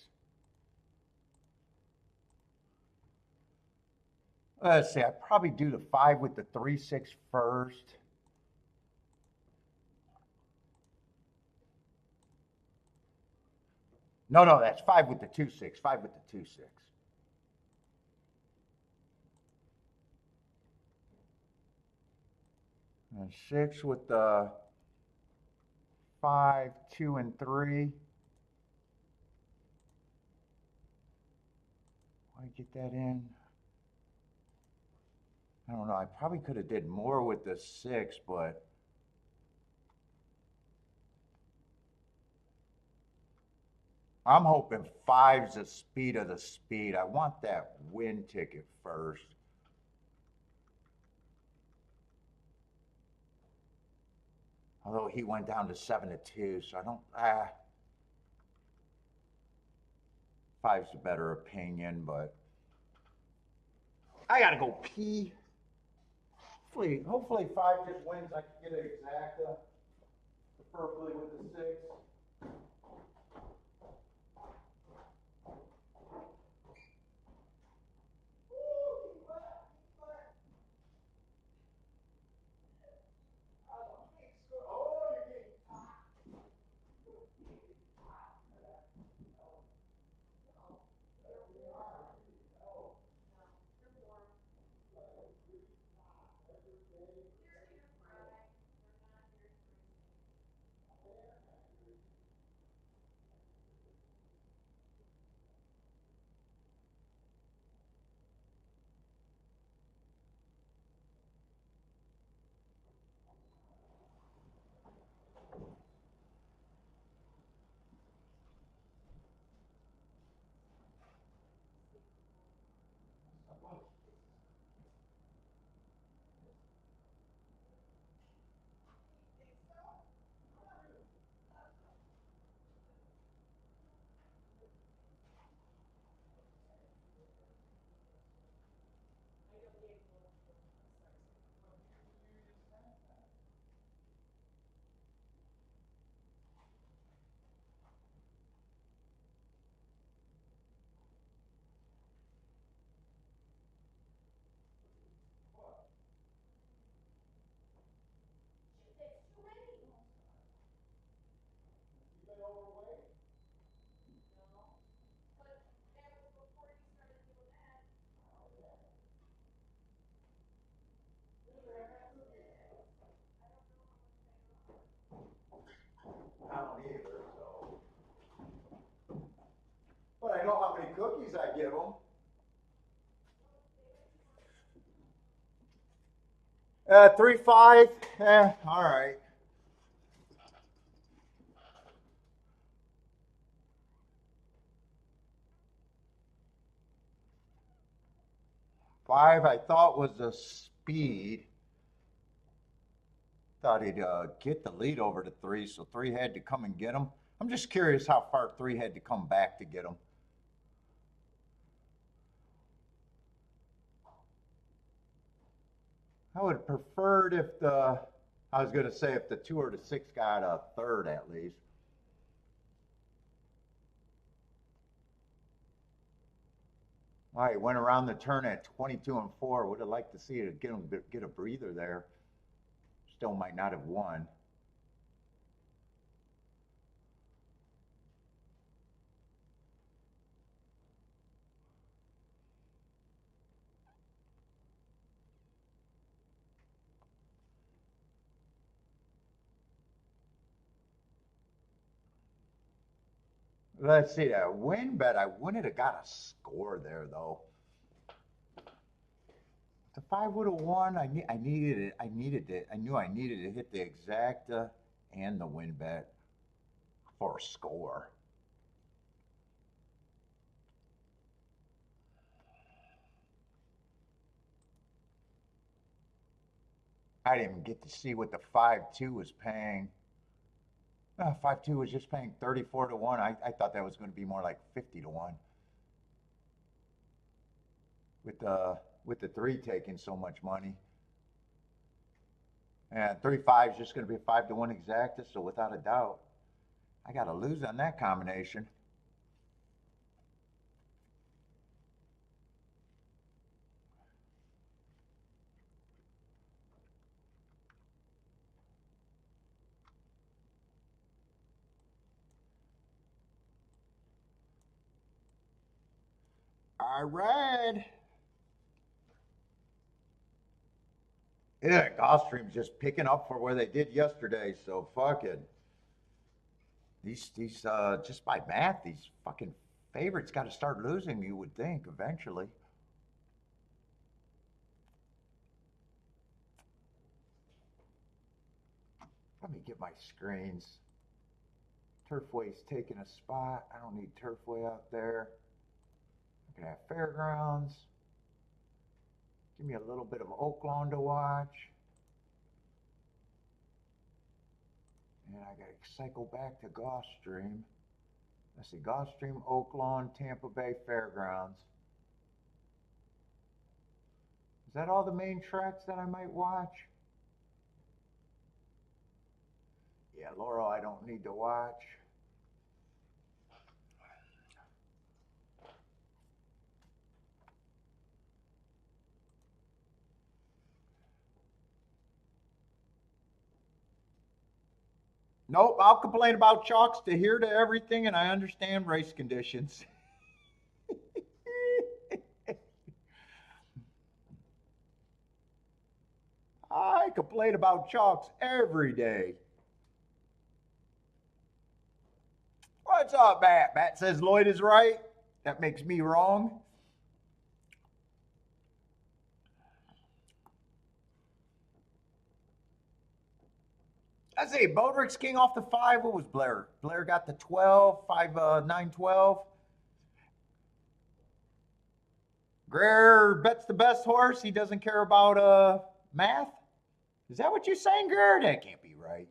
Let's see. I'd probably do the 5 with the 3-6 first. No, that's 5 with the 2-6. 5 with the 2-6. And 6 with the 5, 2, and 3. I get that in? I don't know. I probably could have did more with the 6, but I'm hoping 5's the speed of the speed. I want that win ticket first. Although he went down to 7 to 2, so I don't. 5's a better opinion, but I gotta go pee. Hopefully 5 just wins. I can get an exacta, preferably with the 6. I don't either, so. But I know how many cookies I give them. 3-5. All right. 5 I thought was the speed. Thought he'd get the lead over to 3, so 3 had to come and get him. I'm just curious how far 3 had to come back to get him. I would have preferred if the, I was going to say if the 2 or the 6 got a third at least. All right, went around the turn at 22 and 4. Would have liked to see it get a breather there. Still might not have won. Let's see that win bet. I wouldn't have got a score there though. The 5 would have won. I needed it. I needed it. I knew I needed to hit the exacta and the win bet for a score. I didn't even get to see what the 5-2 was paying. 5-2 was just paying 34 to 1. I thought that was going to be more like 50 to 1. With the 3 taking so much money. And 3-5 is just going to be a 5 to 1 exacta, so without a doubt, I got to lose on that combination. All right. Yeah, Gulfstream's just picking up for where they did yesterday, so fuck it. These just by math, these fucking favorites got to start losing, you would think, eventually. Let me get my screens. Turfway's taking a spot. I don't need Turfway out there. I can have Fairgrounds. Give me a little bit of Oaklawn to watch. And I got to cycle back to Gulfstream. Let's see, Gulfstream, Oaklawn, TampaBay, Fairgrounds. Is that all the main tracks that I might watch? Yeah, Laurel, I don't need to watch. Nope, I'll complain about chalks to here to everything, and I understand race conditions. I complain about chalks every day. What's up, Matt? Matt says Lloyd is right. That makes me wrong. I say Bodrick's king off the 5. What was Blair? Blair got the 12, 5, 9, 12. Greer bets the best horse. He doesn't care about math. Is that what you're saying, Greer? That can't be right.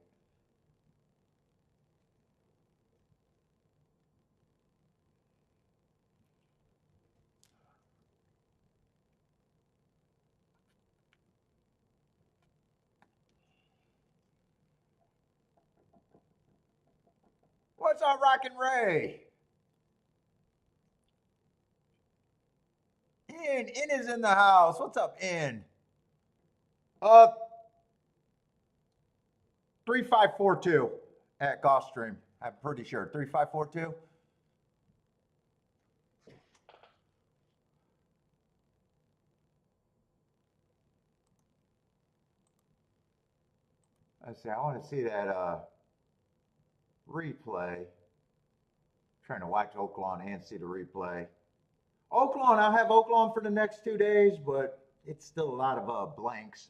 What's up, Rockin' Ray? In is in the house. What's up, In? 3542 at Gulfstream. I'm pretty sure 3542. Let's see. I want to see that replay. I'm trying to watch Oaklawn and see the replay. Oaklawn, I'll have Oaklawn for the next 2 days, but it's still a lot of blanks.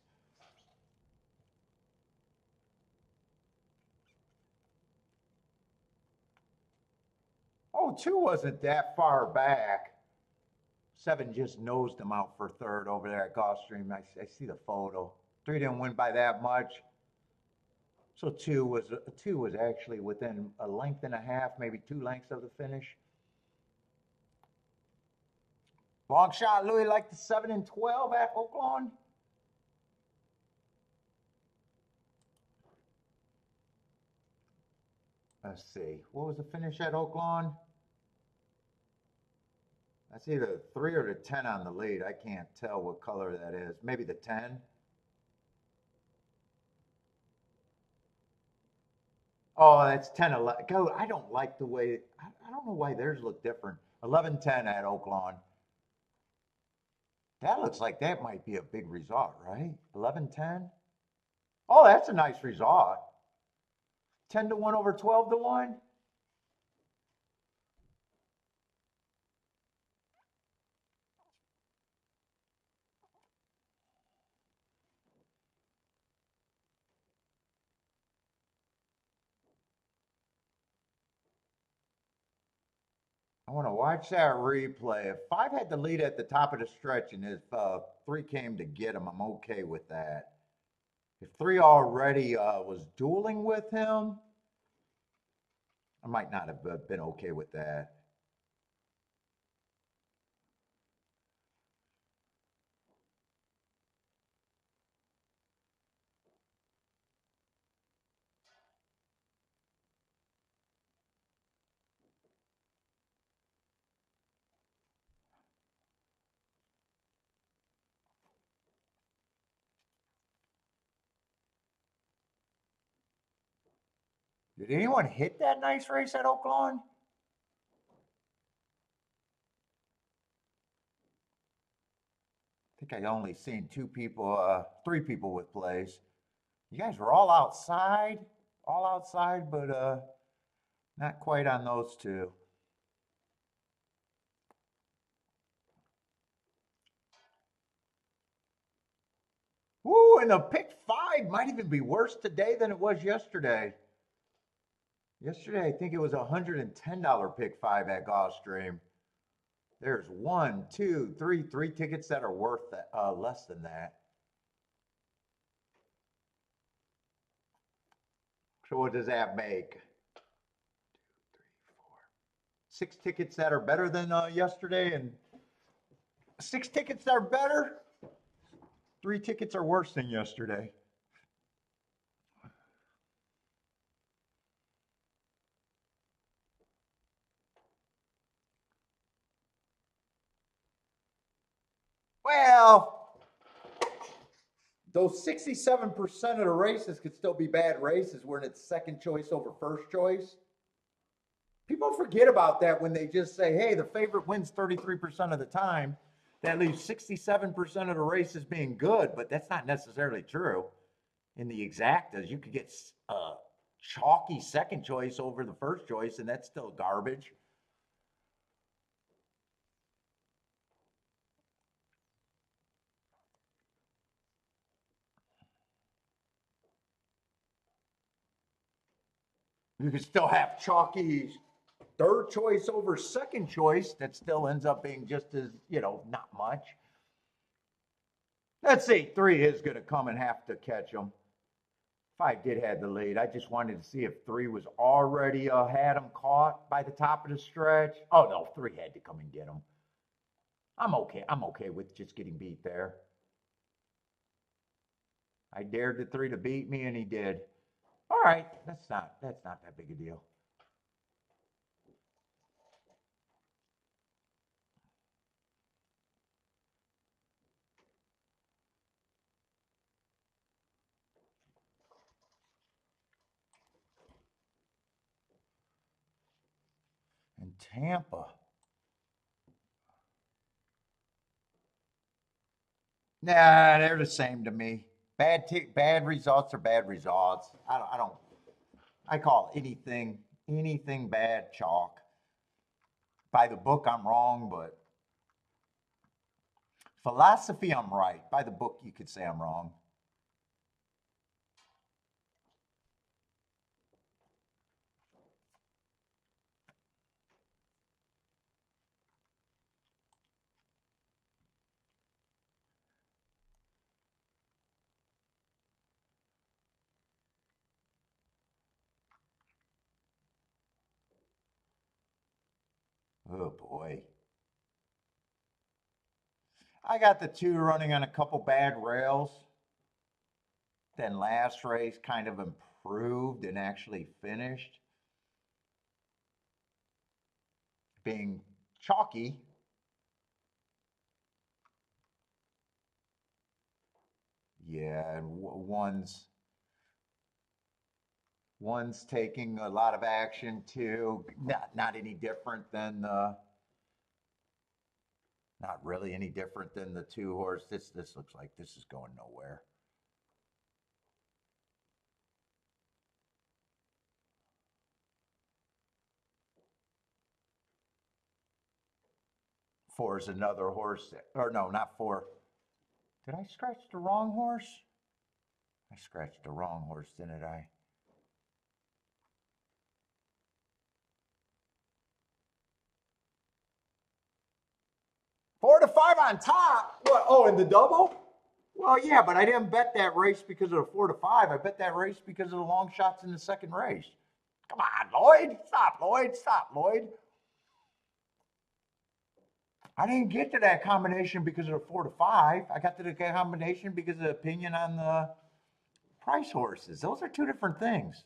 Oh, 2 wasn't that far back. 7 just nosed him out for third over there at Gulfstream. I see the photo. 3 didn't win by that much. So 2 was actually within a length and a half, maybe 2 lengths of the finish. Long shot, Louis liked the 7 and 12 at Oaklawn. Let's see. What was the finish at Oaklawn? That's either the 3 or the 10 on the lead. I can't tell what color that is. Maybe the 10. Oh, that's 10 11. Go. I don't like the way, I don't know why theirs look different. 11-10 at Oaklawn. That looks like that might be a big result, right? 11-10. Oh, that's a nice result. 10-1 over 12-1. I want to watch that replay. If 5 had the lead at the top of the stretch and if 3 came to get him, I'm okay with that. If 3 already was dueling with him, I might not have been okay with that. Did anyone hit that nice race at Oaklawn? I think I only seen 2 people, 3 people with plays. You guys were all outside, but not quite on those 2. Ooh, and the pick 5 might even be worse today than it was yesterday. Yesterday, I think it was a $110 pick 5 at Gulfstream. There's 1, 2, 3, 3 tickets that are worth that, less than that. So what does that make? 2, 3, 4. 6 tickets that are better than yesterday, and 6 tickets that are better. 3 tickets are worse than yesterday. Well, those 67% of the races could still be bad races when it's second choice over first choice. People forget about that when they just say, hey, the favorite wins 33% of the time. That leaves 67% of the races being good, but that's not necessarily true. In the exactas, you could get chalky second choice over the first choice, and that's still garbage. You could still have chalky third choice over second choice that still ends up being just as, not much. Let's see, 3 is going to come and have to catch them. 5 did have the lead. I just wanted to see if 3 was already had him caught by the top of the stretch. Oh no, 3 had to come and get him. I'm okay. I'm okay with just getting beat there. I dared the 3 to beat me, and he did. All right, that's not that big a deal. In Tampa. Nah, they're the same to me. Bad results are bad results. I don't. I call anything bad chalk. By the book, I'm wrong, but philosophy, I'm right. By the book, you could say I'm wrong. Oh boy. I got the 2 running on a couple bad rails. Then last race kind of improved and actually finished. being chalky. Yeah, and one's taking a lot of action too. Not any different than the, not really any different than the 2-horse. This looks like this is going nowhere. Four is another horse, or no, not four. Did I scratch the wrong horse? I scratched the wrong horse, didn't I? Four to five on top. What? Oh, in the double? Well, yeah, but I didn't bet that race because of the 4 to 5. I bet that race because of the long shots in the second race. Come on, Lloyd. Stop, Lloyd. Stop, Lloyd. I didn't get to that combination because of the 4 to 5. I got to the combination because of the opinion on the price horses. Those are two different things.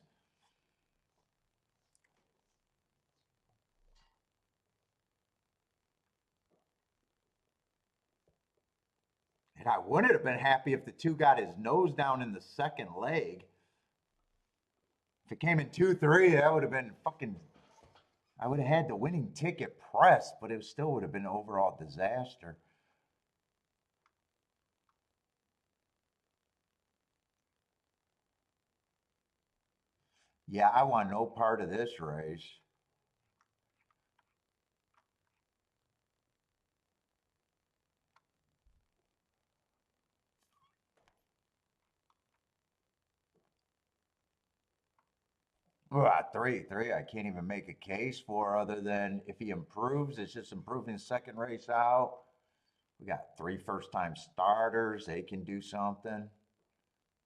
And I wouldn't have been happy if the 2 got his nose down in the second leg. If it came in 2-3, that would have been fucking. I would have had the winning ticket pressed, but it still would have been an overall disaster. Yeah, I want no part of this race. Three. I can't even make a case for other than if he improves, it's just improving the second race out. We got 3 first-time starters. They can do something.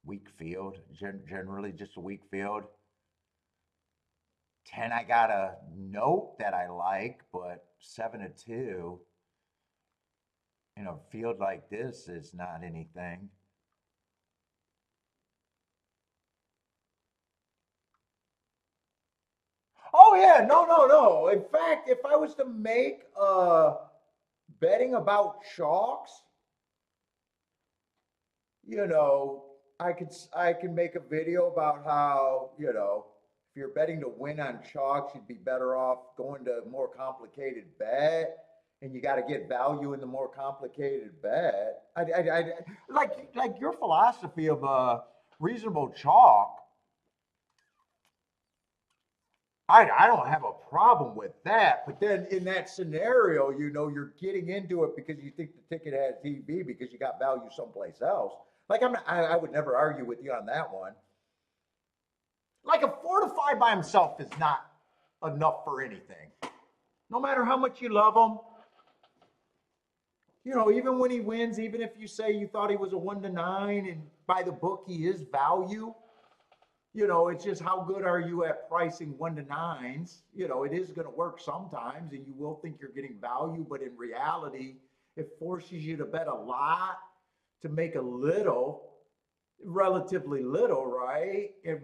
Weak field, generally just a weak field. 10, I got a note that I like, but 7-2 in a field like this is not anything. Oh yeah, no. In fact, if I was to make betting about chalks, you know, I can make a video about how, if you're betting to win on chalks, you'd be better off going to a more complicated bet, and you got to get value in the more complicated bet. Like your philosophy of a reasonable chalk. I don't have a problem with that, but then in that scenario, you're getting into it because you think the ticket has TV because you got value someplace else. Like I would never argue with you on that one. Like a 4 to 5 by himself is not enough for anything. No matter how much you love him, even when he wins, even if you say you thought he was a 1 to 9 and by the book he is value, it's just how good are you at pricing 1 to 9s? It is going to work sometimes and you will think you're getting value, but in reality, it forces you to bet a lot to make a little, relatively little, right? And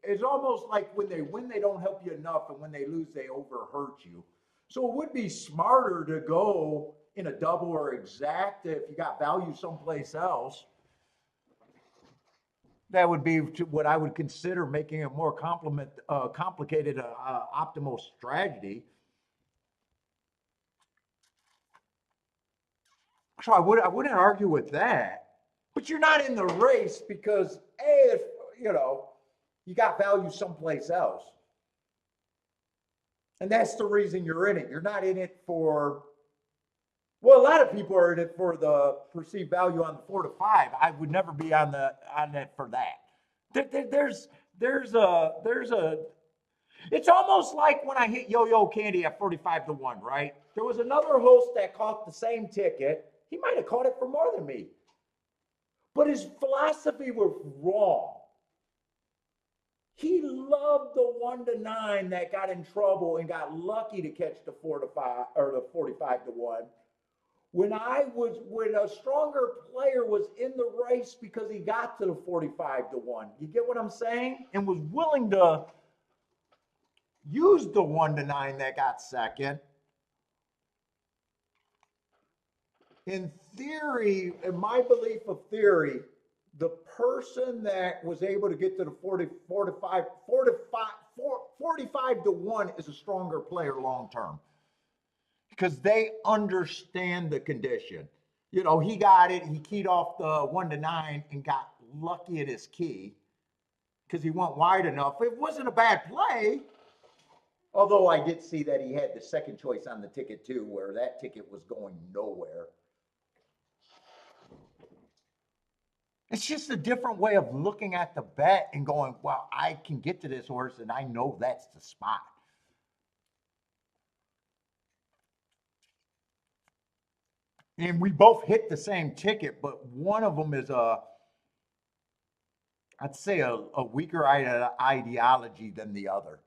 it's almost like when they win, they don't help you enough, and when they lose, they overhurt you. So it would be smarter to go in a double or exact if you got value someplace else. That would be what I would consider making a more complicated optimal strategy. So I wouldn't argue with that. But you're not in the race because if you got value someplace else. And that's the reason you're in it. You're not in it for, well, a lot of people are in it for the perceived value on the 4 to 5. I would never be on it for that. There's a it's almost like when I hit Yo-Yo Candy at 45 to 1, right? There was another host that caught the same ticket. He might have caught it for more than me. But his philosophy was wrong. He loved the 1 to 9 that got in trouble and got lucky to catch the 4 to 5 or the 45 to 1. When a stronger player was in the race because he got to the 45 to 1. You get what I'm saying? And was willing to use the 1 to 9 that got second In theory, in my belief of theory, the person that was able to get to the 45 to 1 is a stronger player long term because they understand the condition. You know, he got it, he keyed off the 1 to 9 and got lucky at his key because he went wide enough. It wasn't a bad play. Although I did see that he had the second choice on the ticket too, where that ticket was going nowhere. It's just a different way of looking at the bet and going, well, I can get to this horse and I know that's the spot. And we both hit the same ticket, but one of them is I'd say a weaker ideology than the other.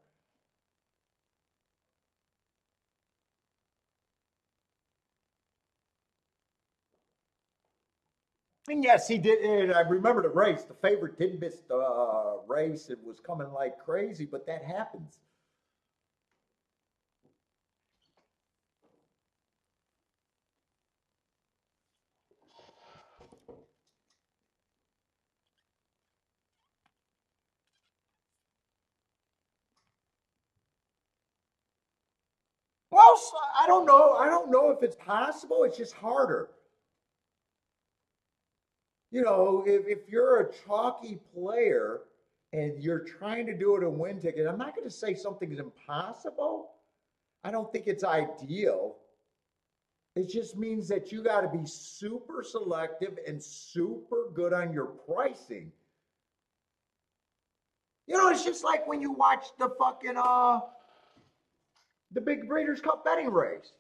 And yes, he did. And I remember the race. The favorite did miss the race. It was coming like crazy, but that happens. Well, I don't know. I don't know if it's possible. It's just harder. You know, if you're a chalky player and you're trying to do it a win ticket, I'm not going to say something's impossible. I don't think it's ideal. It just means that you got to be super selective and super good on your pricing. You know, it's just like when you watch the big Breeders' Cup betting race.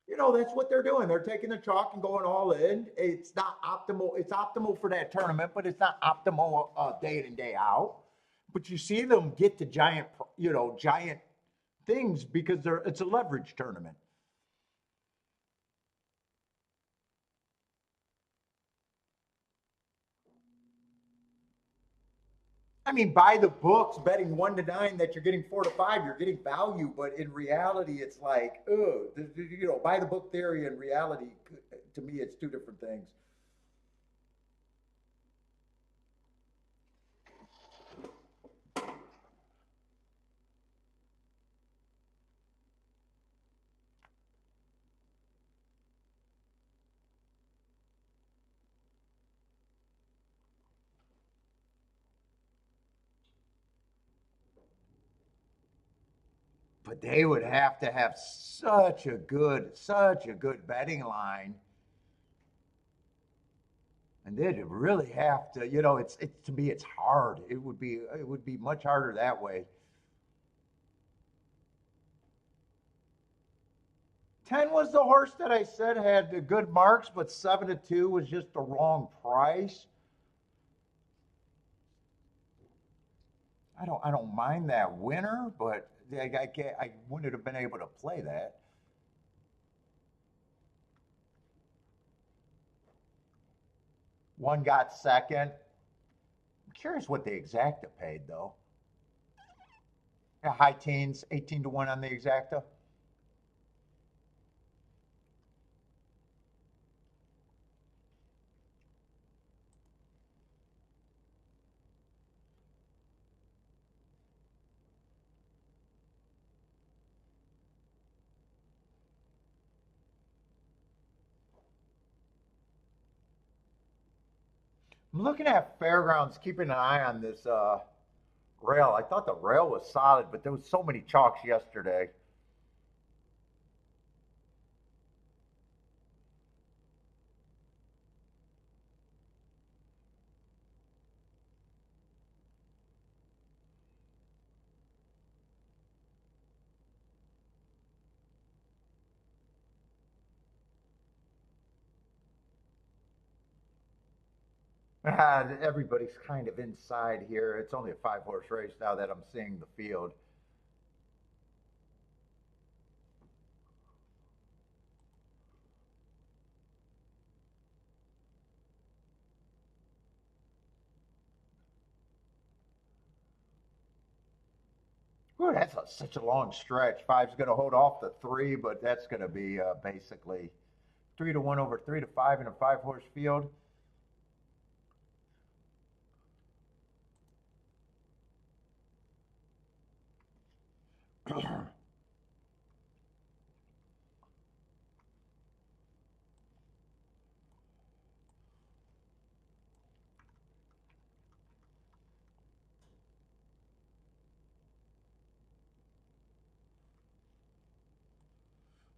You know, that's what they're doing. They're taking the chalk and going all in. It's not optimal. It's optimal for that tournament, but it's not optimal day in and day out. But you see them get to giant, giant things because it's a leverage tournament. I mean, by the books, betting 1 to 9 that you're getting 4 to 5, you're getting value. But in reality, it's like, oh, by the book theory and reality, to me, it's two different things. But they would have to have such a good betting line, and they'd really have to. It's to me, it's hard. It would be much harder that way. 10 was the horse that I said had the good marks, but 7 to 2 was just the wrong price. I don't mind that winner, but I wouldn't have been able to play that. One got second. I'm curious what the exacta paid though. Yeah, high teens, 18 to 1 on the exacta. I'm looking at Fairgrounds, keeping an eye on this rail. I thought the rail was solid, but there was so many chalks yesterday. Everybody's kind of inside here. It's only a 5 horse race now that I'm seeing the field. Ooh, that's such a long stretch. Five's going to hold off the 3, but that's going to be basically 3-1 over 3-5 in a 5-horse field.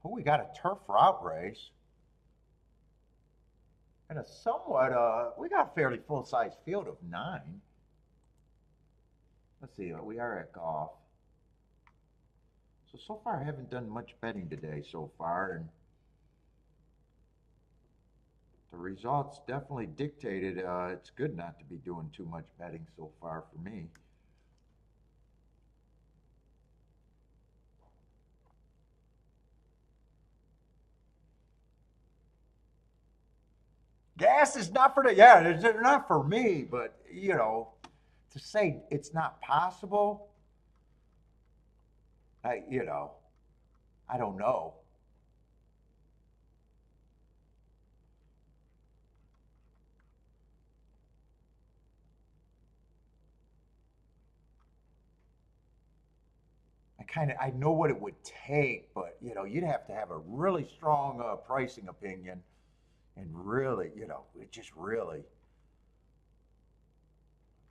Oh, we got a turf route race. And a somewhat, we got a fairly full-size field of 9. Let's see, we are at golf. So far I haven't done much betting today so far, and the results definitely dictated it's good not to be doing too much betting so far for me. Gas is not for the, yeah, it's not for me, but you know, to say it's not possible, you know, I don't know. I know what it would take, but you know, you'd have to have a really strong pricing opinion, and really, you know, it just really.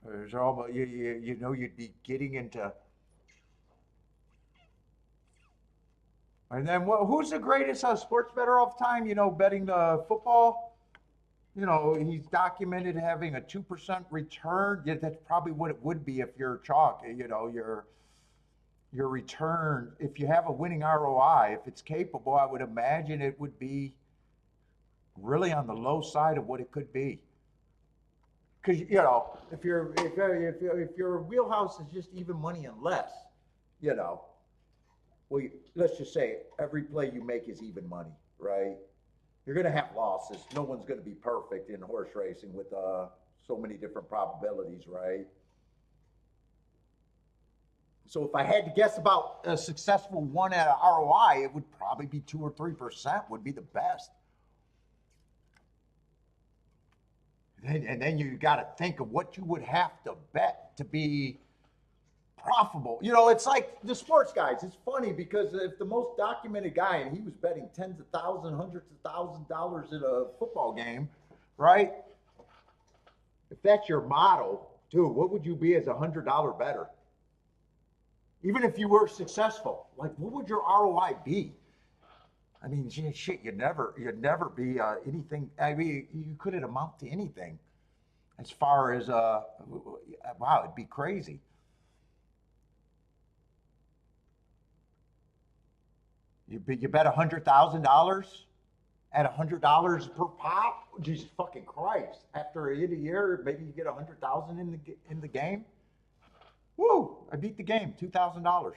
There's almost you know you'd be getting into. And then who's the greatest sports bettor of time? You know, betting football. You know, he's documented having a 2% return. Yeah, that's probably what it would be if you're chalk. You know, your return, if you have a winning ROI, if it's capable, I would imagine it would be really on the low side of what it could be. Because you know, if your wheelhouse is just even money and less, you know, well, let's just say every play you make is even money, right? You're going to have losses. No one's going to be perfect in horse racing with so many different probabilities, right? So if I had to guess about a successful one at an ROI, it would probably be 2 or 3% would be the best. And then you got to think of what you would have to bet to be profitable. You know, it's like the sports guys. It's funny because if the most documented guy and he was betting tens of thousands, hundreds of $1,000s in a football game, right? If that's your model, dude, what would you be as $100 bettor? Even if you were successful, like what would your ROI be? I mean, shit, you'd never be anything. I mean, you couldn't amount to anything as far as wow, it'd be crazy. You bet $100,000 at $100 per pop. Jesus fucking Christ! After a year, maybe you get 100,000 in the game. Woo! I beat the game. $2,000.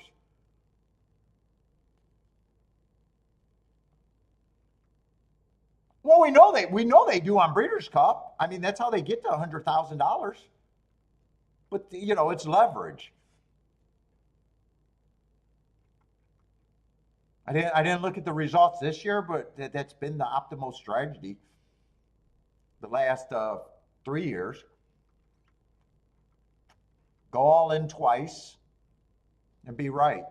Well, we know they do on Breeders' Cup. I mean, that's how they get to $100,000. But you know, it's leverage. I didn't look at the results this year, but that's been the optimal strategy the last 3 years. Go all in twice and be right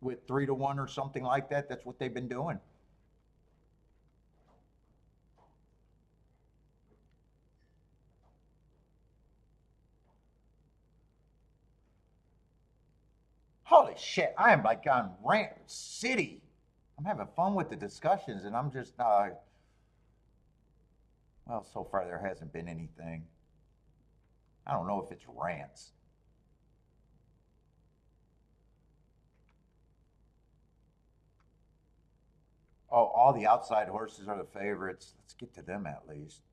with 3-1 or something like that. That's what they've been doing. Holy shit! I am like on Rant City. I'm having fun with the discussions, and I'm just well, so far there hasn't been anything. I don't know if it's rants. Oh, all the outside horses are the favorites. Let's get to them at least.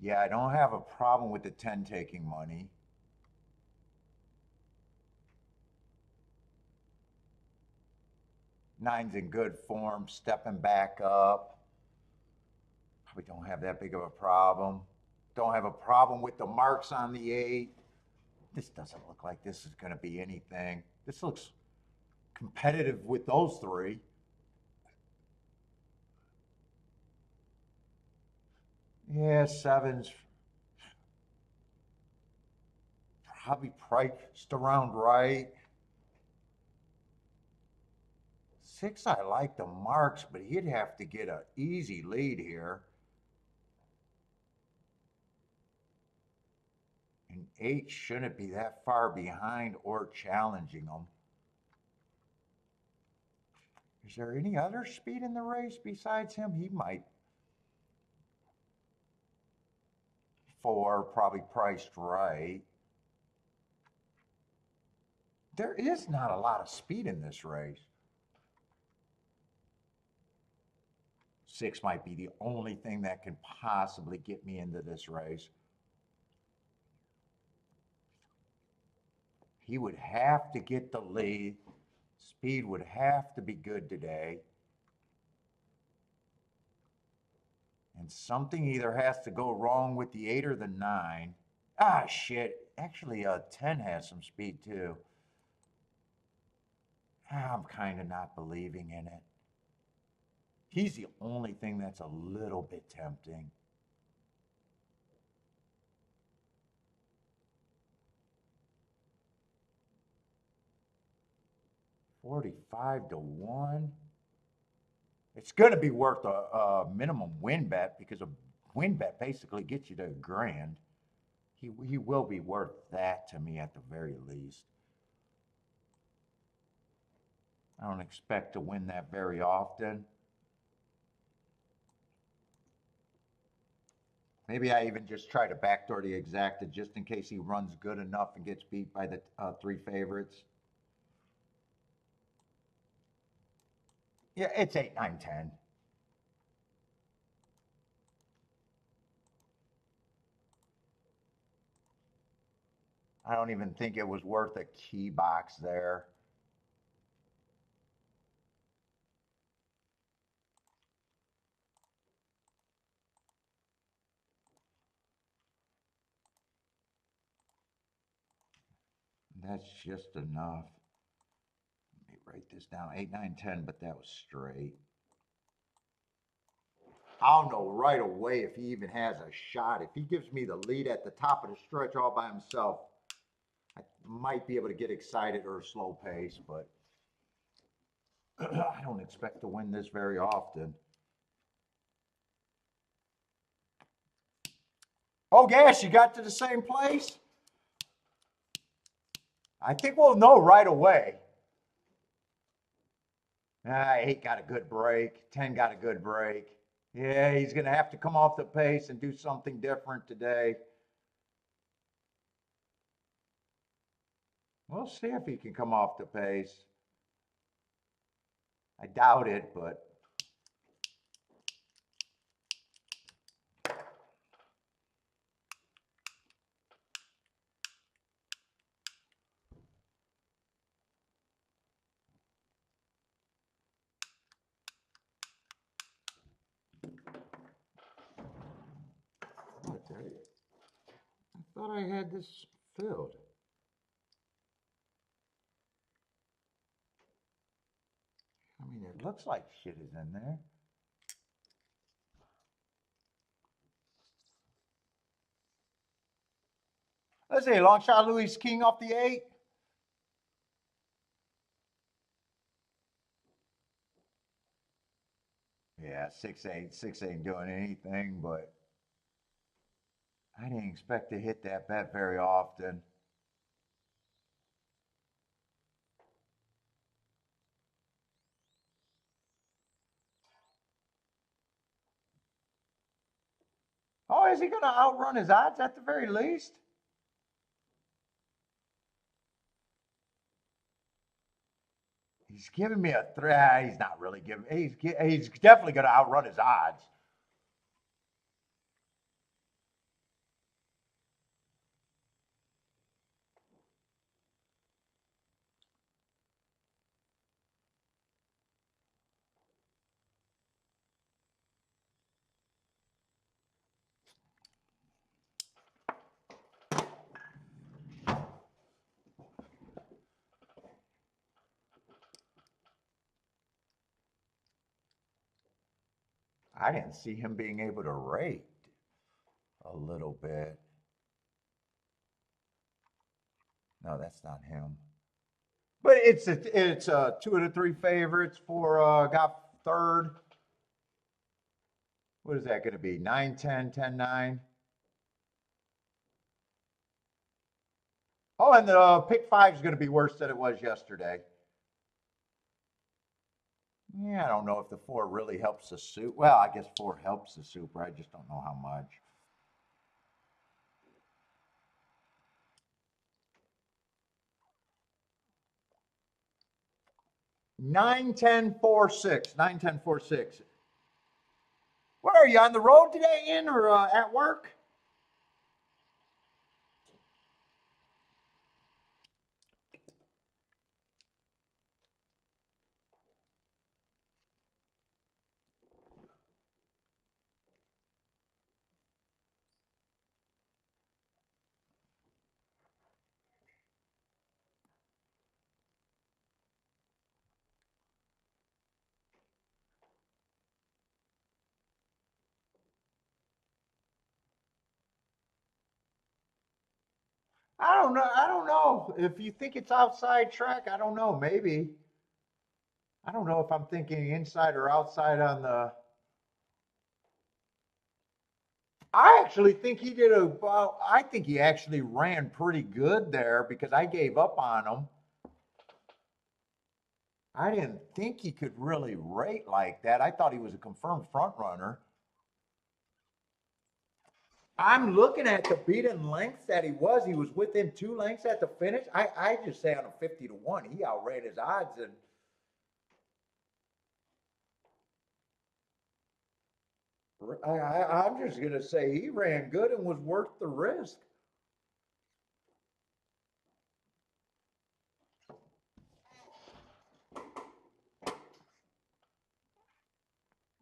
Yeah, I don't have a problem with the 10 taking money. Nine's in good form, stepping back up. Probably don't have that big of a problem. Don't have a problem with the marks on the 8. This doesn't look like this is going to be anything. This looks competitive with those three. Yeah, seven's probably priced around right. Six, I like the marks, but he'd have to get an easy lead here. And eight shouldn't be that far behind or challenging him. Is there any other speed in the race besides him? He might. Four, probably priced right. There is not a lot of speed in this race. Six might be the only thing that can possibly get me into this race. He would have to get the lead. Speed would have to be good today. And something either has to go wrong with the eight or the nine. Ah, shit. Actually, 10 has some speed too. I'm kind of not believing in it. He's the only thing that's a little bit tempting. $45 to 1. It's going to be worth a minimum win bet because a win bet basically gets you to $1,000. He will be worth that to me at the very least. I don't expect to win that very often. Maybe I even just try to backdoor the exacta just in case he runs good enough and gets beat by the three favorites. Yeah, it's 8, 9, 10. I don't even think it was worth a key box there. That's just enough. Let me write this down. 8, 9, 10, but that was straight. I'll know right away if he even has a shot. If he gives me the lead at the top of the stretch all by himself, I might be able to get excited or a slow pace, but I don't expect to win this very often. Oh, gosh, you got to the same place? I think we'll know right away. 8 got a good break. 10 got a good break. Yeah, he's going to have to come off the pace and do something different today. We'll see if he can come off the pace. I doubt it, but I thought I had this filled. I mean, it looks like shit is in there. Let's see, long shot Louis King off the 8. Yeah, 6-8. 6 ain't doing anything, but I didn't expect to hit that bet very often. Oh, is he going to outrun his odds at the very least? He's giving me a threat. He's not really giving. He's definitely going to outrun his odds. I didn't see him being able to rate a little bit. No, that's not him. But it's two of the three favorites for got third. What is that going to be? 9, 10, 10, 9. Oh, and the pick five is going to be worse than it was yesterday. Yeah, I don't know if the 4 really helps the soup. Well, I guess 4 helps the super. I just don't know how much. 9, 10, 4, 6. 9, 10, 4, 6. Where are you, on the road today, in or at work? I don't know. I don't know. If you think it's outside track, I don't know. Maybe. I don't know if I'm thinking inside or outside on the. I actually think he did a. Well, I think he actually ran pretty good there because I gave up on him. I didn't think he could really rate like that. I thought he was a confirmed front runner. I'm looking at the beaten lengths that he was. He was within 2 lengths at the finish. I just say on a 50-1, he outran his odds. And I'm just going to say he ran good and was worth the risk.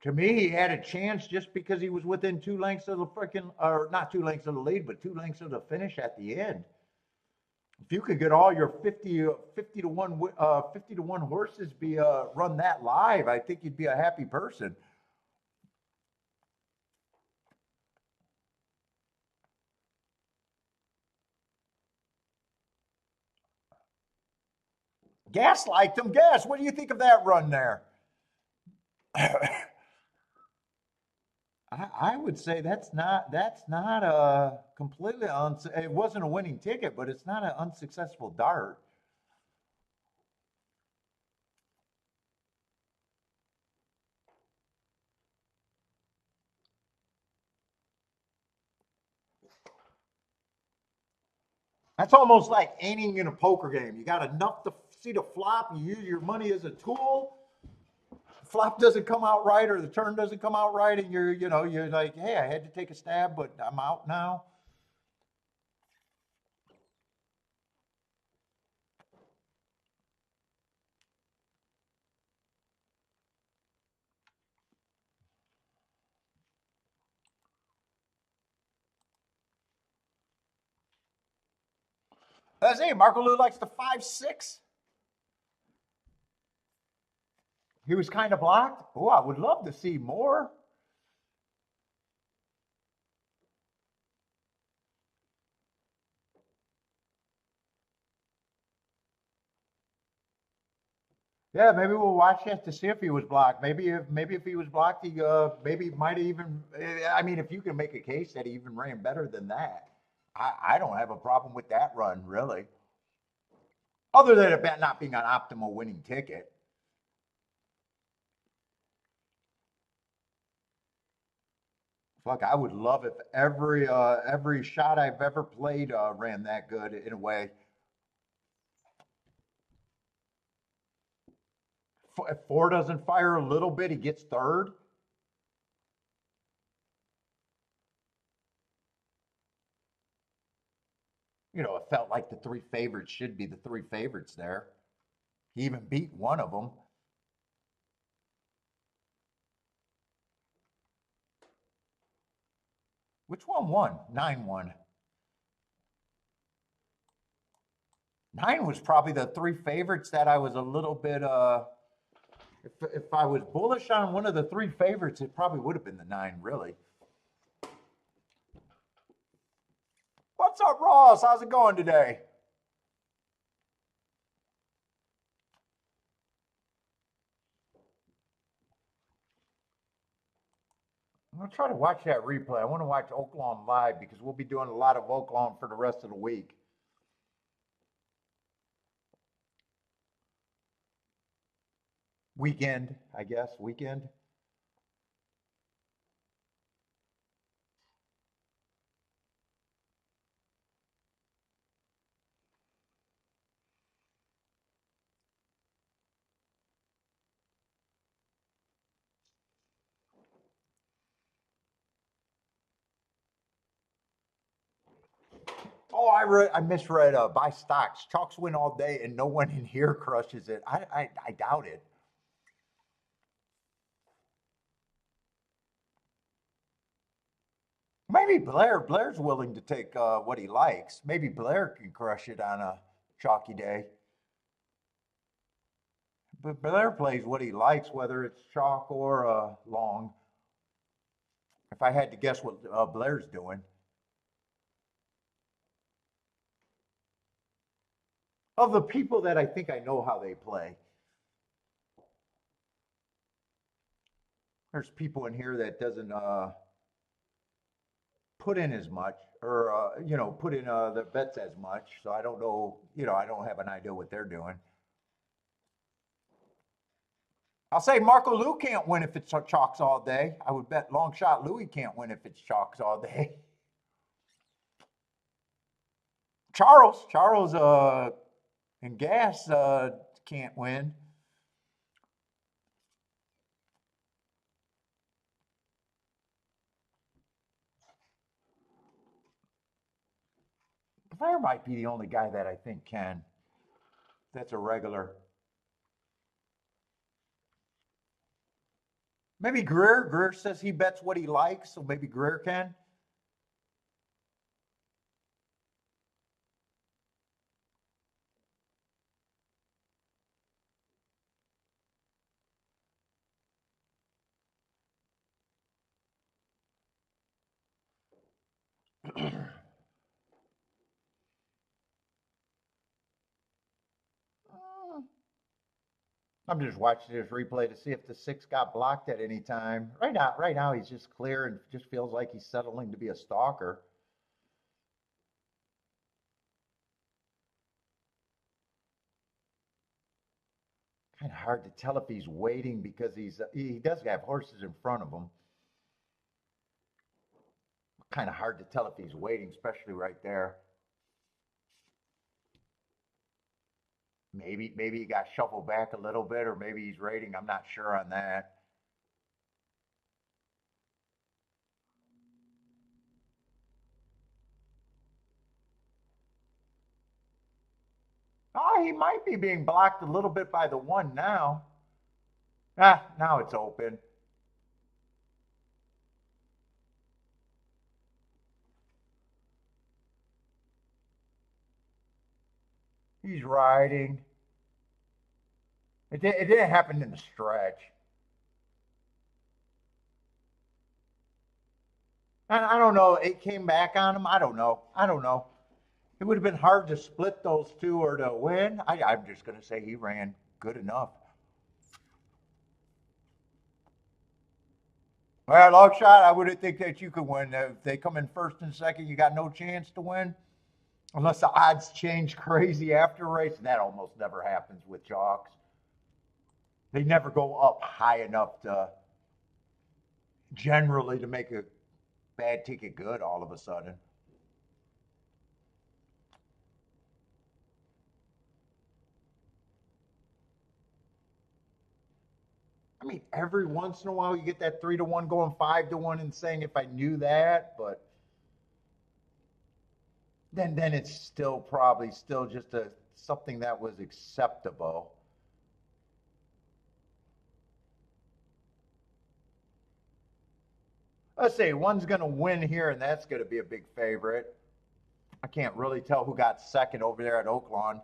To me, he had a chance just because he was within 2 lengths of the freaking, or not 2 lengths of the lead, but 2 lengths of the finish at the end. If you could get all your 50-1 horses be run that live, I think you'd be a happy person. Gas liked him. Gas, what do you think of that run there? I would say that's not a completely it wasn't a winning ticket, but it's not an unsuccessful dart. That's almost like aiming in a poker game. You got enough to see the flop. You use your money as a tool. Flop doesn't come out right, or the turn doesn't come out right, and you're like, hey, I had to take a stab, but I'm out now. That's it. Marco Lou likes the 5-6. He was kind of blocked. Oh, I would love to see more. Yeah, maybe we'll watch that to see if he was blocked. Maybe if he was blocked, he maybe might even. I mean, if you can make a case that he even ran better than that, I don't have a problem with that run really. Other than it not being an optimal winning ticket. Fuck, I would love if every shot I've ever played ran that good in a way. If 4 doesn't fire a little bit, he gets third. It felt like the 3 favorites should be the 3 favorites there. He even beat one of them. Which one won? 9 won. 9 was probably the 3 favorites that I was a little bit If I was bullish on one of the three favorites, it probably would have been the 9, really. What's up, Ross? How's it going today? I'm going to try to watch that replay. I want to watch Oaklawn live because we'll be doing a lot of Oaklawn for the rest of the week. Weekend, I guess. Weekend. Oh, I misread buy stocks. Chalks win all day and no one in here crushes it. I doubt it. Maybe Blair's willing to take what he likes. Maybe Blair can crush it on a chalky day. But Blair plays what he likes, whether it's chalk or long. If I had to guess what Blair's doing. Of the people that I think I know how they play, there's people in here that doesn't put in as much or, put in the bets as much. So I don't know, I don't have an idea what they're doing. I'll say Marco Lou can't win if it's chalks all day. I would bet long shot Louis can't win if it's chalks all day. Charles and Gas can't win. Blair might be the only guy that I think can. That's a regular. Maybe Greer. Greer says he bets what he likes, so maybe Greer can. I'm just watching this replay to see if the 6 got blocked at any time. Right now he's just clear and just feels like he's settling to be a stalker. Kind of hard to tell if he's waiting because he does have horses in front of him. Kind of hard to tell if he's waiting, especially right there. Maybe he got shuffled back a little bit, or maybe he's rating. I'm not sure on that. Oh, he might be being blocked a little bit by the 1 now. Now it's open. He's riding. It didn't happen in the stretch. I don't know. It came back on him. I don't know. It would have been hard to split those two or to win. I'm just going to say he ran good enough. Well, long shot, I wouldn't think that you could win. If they come in first and second, you got no chance to win. Unless the odds change crazy after a race. And that almost never happens with chalks. They never go up high enough to generally to make a bad ticket good all of a sudden. I mean, every once in a while you get that 3-1 going 5-1 and saying if I knew that, but then it's still probably still just something that was acceptable. Let's say one's going to win here, and that's going to be a big favorite. I can't really tell who got second over there at Oaklawn.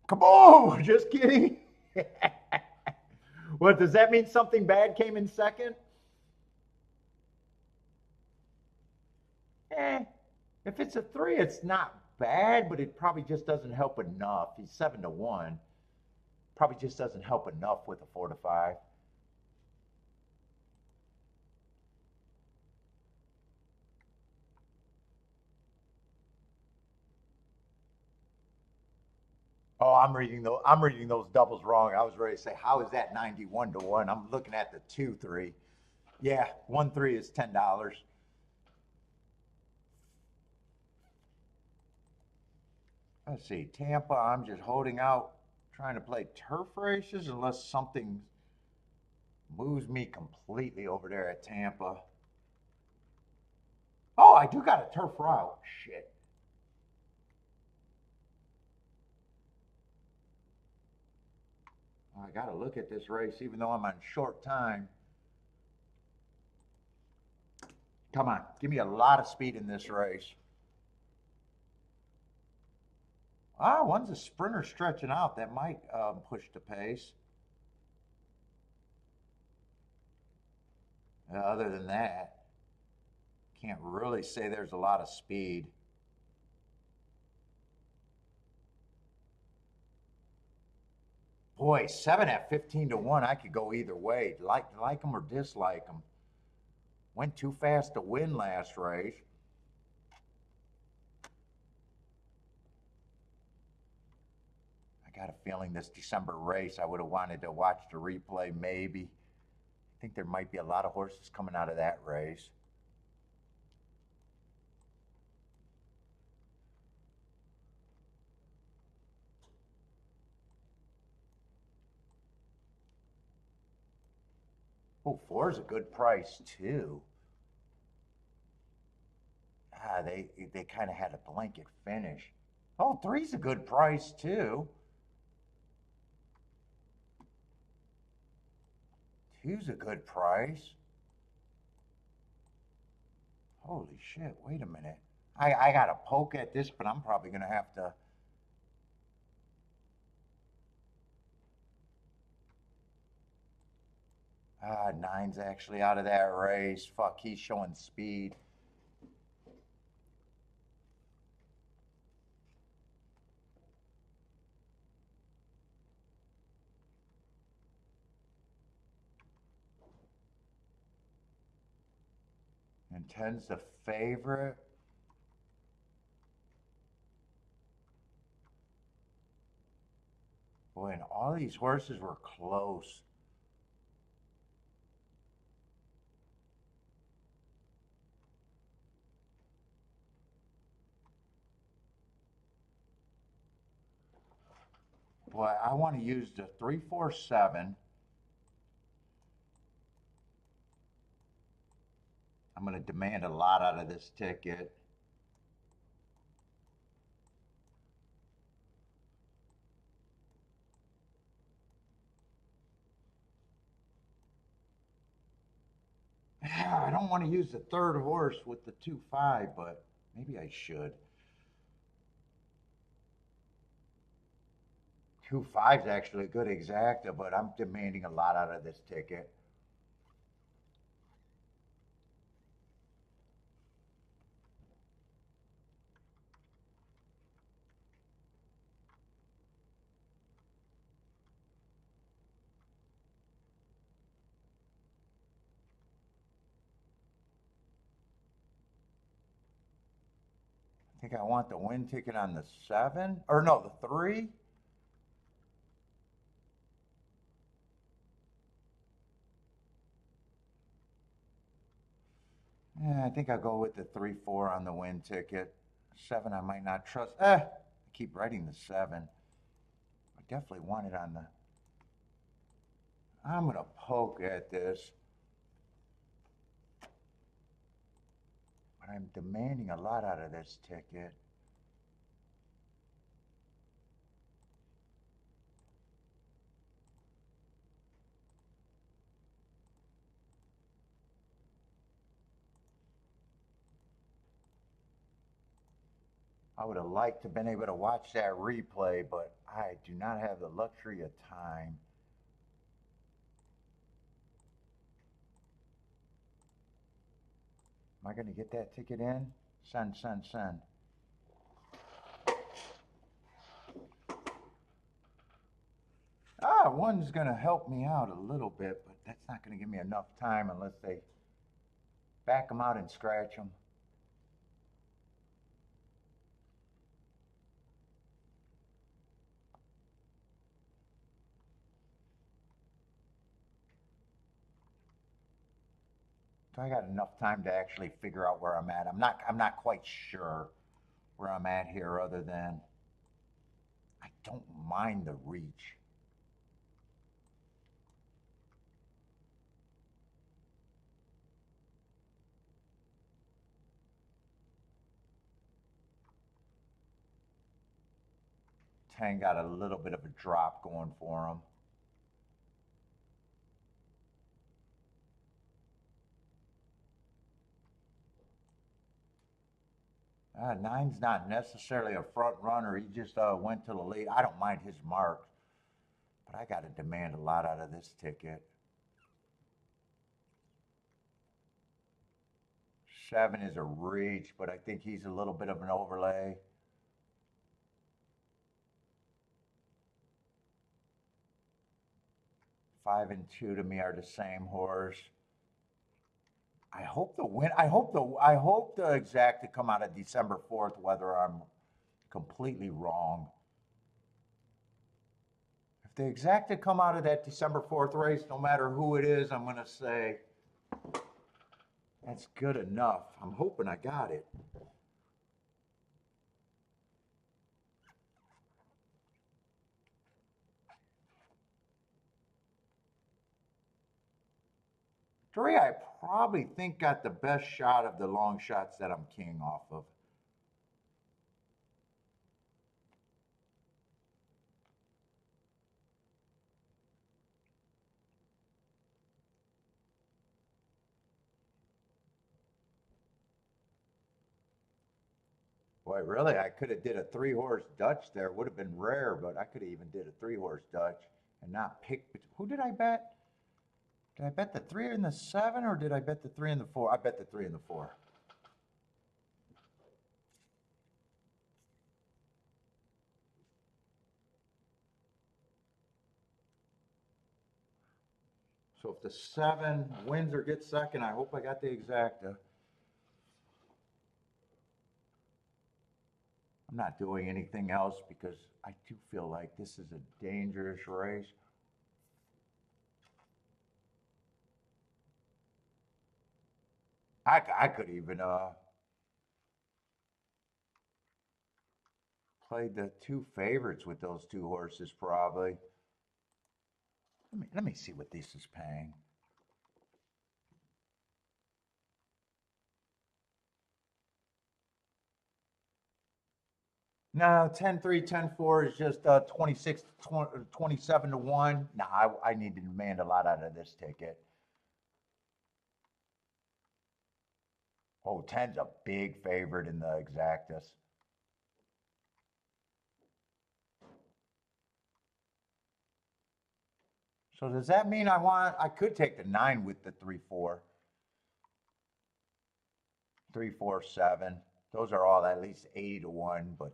Come on, just kidding. What does that mean? Something bad came in second? Eh, if it's a three, it's not bad, but it probably just doesn't help enough. He's 7-1. Probably just doesn't help enough with a 4-5. Oh, I'm reading those doubles wrong. I was ready to say, how is that 91-1? I'm looking at the 2-3. Yeah, 1-3 is $10. Let's see, Tampa. I'm just holding out, trying to play turf races unless something moves me completely over there at Tampa. Oh, I do got a turf route. Shit. I got to look at this race, even though I'm on short time. Come on, give me a lot of speed in this race. Ah, one's a sprinter stretching out. That might push the pace. Other than that, can't really say there's a lot of speed. Boy, 7 at 15-1. I could go either way. Like them or dislike them. Went too fast to win last race. I got a feeling this December race, I would have wanted to watch the replay maybe. I think there might be a lot of horses coming out of that race. Oh, 4 is a good price too. Ah, they kind of had a blanket finish. Oh, 3's a good price too. 2's a good price. Holy shit, wait a minute. I got to poke at this, but I'm probably going to have to. Ah, 9's actually out of that race. Fuck, he's showing speed. And 10's the favorite. Boy, and all these horses were close. Boy, I want to use the 3-4-7. I'm going to demand a lot out of this ticket. I don't want to use the third horse with the 2-5, but maybe I should. 2-5's actually a good exacta, but I'm demanding a lot out of this ticket. I think I want the win ticket on the 7, or no, the 3. Yeah, I think I'll go with the 3-4 on the win ticket. 7, I might not trust. I keep writing the 7. I definitely want it on the. I'm going to poke at this. But I'm demanding a lot out of this ticket. I would have liked to have been able to watch that replay, but I do not have the luxury of time. Am I going to get that ticket in? Send, send, send. One's going to help me out a little bit, but that's not going to give me enough time unless they back them out and scratch them. So I got enough time to actually figure out where I'm at. I'm not quite sure where I'm at here other than I don't mind the reach. Tang got a little bit of a drop going for him. Nine's not necessarily a front runner. He just went to the lead. I don't mind his marks, but I got to demand a lot out of this ticket. 7 is a reach, but I think he's a little bit of an overlay. Five and 2 to me are the same horse. I hope the win. I hope the exact to come out of December 4th, whether I'm completely wrong. If the exact to come out of that December 4th race, no matter who it is, I'm going to say that's good enough. I'm hoping I got it. Three, I probably think got the best shot of the long shots that I'm king off of. Boy, really, I could have did a 3-horse Dutch there. Would have been rare, but I could have even did a 3-horse Dutch and not pick. Who did I bet? Did I bet the 3 and the 7, or did I bet the 3 and the 4? I bet the 3 and the 4. So if the 7 wins or gets second, I hope I got the exacta. I'm not doing anything else because I do feel like this is a dangerous race. I could even played the 2 favorites with those 2 horses probably. Let me see what this is paying. No, 10-3, 10-4 is just 26, 27 to 1. No, I need to demand a lot out of this ticket. Oh, 10's a big favorite in the exactus. So does that mean I could take the 9 with the 3-4? 3-4-7. Those are all at least 80 to 1, but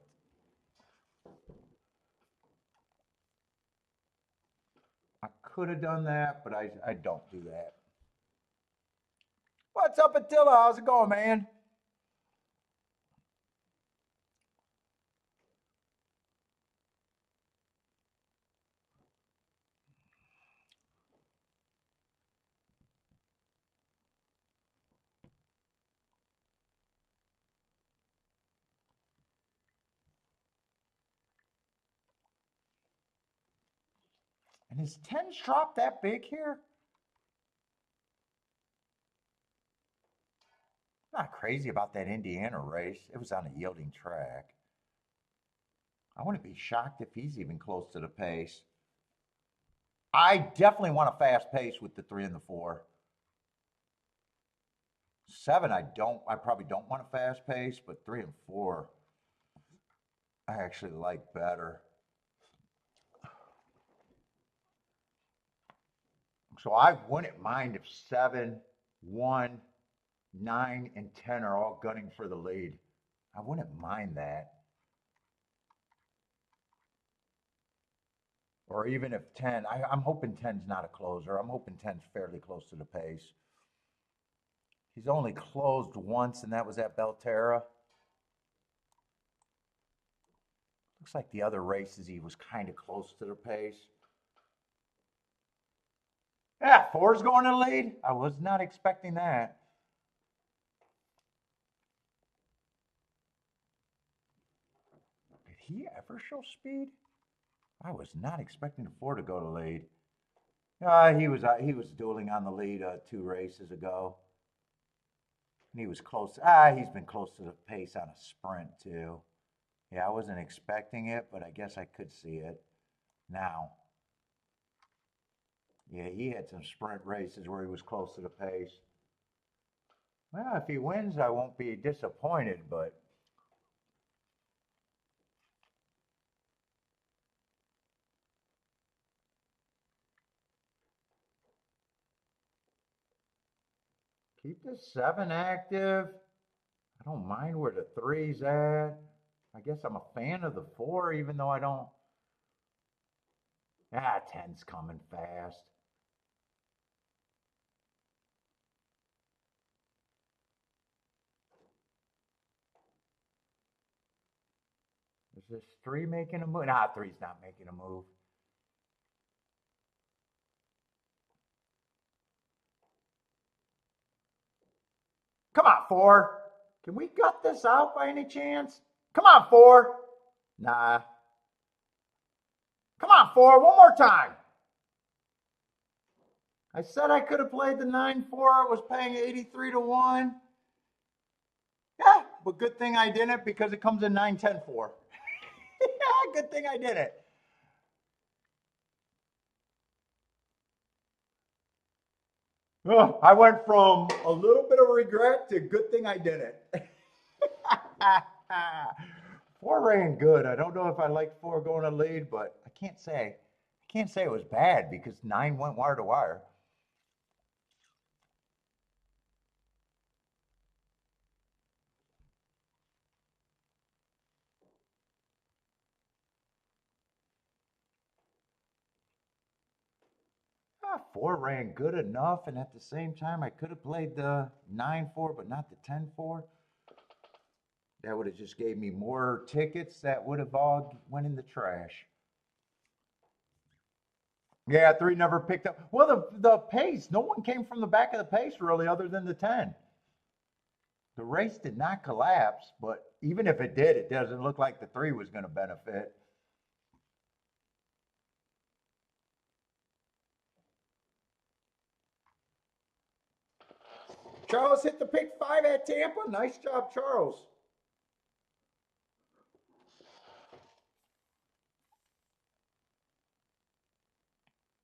I could have done that, but I don't do that. What's up, Attila? How's it going, man? And is 10's drop that big here? I'm not crazy about that Indiana race. It was on a yielding track. I wouldn't be shocked if he's even close to the pace. I definitely want a fast pace with the 3 and the 4. 7, I probably don't want a fast pace, but 3 and 4, I actually like better. So I wouldn't mind if 7, 1, 9, and 10 are all gunning for the lead. I wouldn't mind that. Or even if 10, I'm hoping 10's not a closer. I'm hoping 10's fairly close to the pace. He's only closed once, and that was at Belterra. Looks like the other races he was kind of close to the pace. Yeah, 4's going to lead. I was not expecting that. Did he ever show speed? I was not expecting the 4 to go to lead. He was dueling on the lead 2 races ago. And he was close. He's been close to the pace on a sprint too. Yeah, I wasn't expecting it, but I guess I could see it now. Yeah, he had some sprint races where he was close to the pace. Well, if he wins, I won't be disappointed, but keep the 7 active. I don't mind where the 3's at. I guess I'm a fan of the 4, even though I don't. 10's coming fast. Is this 3 making a move? Nah, 3's not making a move. Come on, 4. Can we gut this out by any chance? Come on, 4. Nah. Come on, 4. One more time. I said I could have played the 9-4. It was paying 83 to 1. Yeah, but good thing I didn't because it comes in 9-10-4. Yeah, good thing I did it. I went from a little bit of regret to good thing I did it. 4 ran good. I don't know if I like 4 going to lead, but I can't say it was bad because 9 went wire to wire. Ah, 4 ran good enough, and at the same time, I could have played the 9-4, but not the 10-4. That would have just gave me more tickets that would have all went in the trash. Yeah, 3 never picked up. Well, the pace, no one came from the back of the pace really other than the 10. The race did not collapse, but even if it did, it doesn't look like the 3 was going to benefit. Charles hit the pick 5 at Tampa. Nice job, Charles.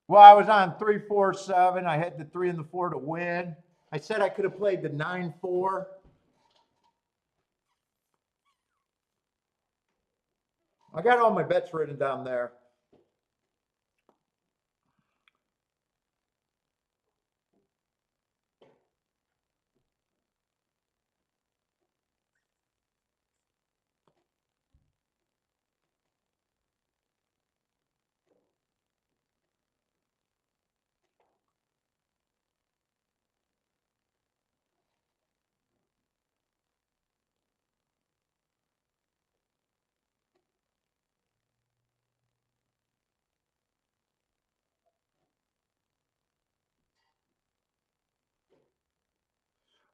Well, I was on 3-4-7. I had the 3 and the 4 to win. I said I could have played the 9-4. I got all my bets written down there.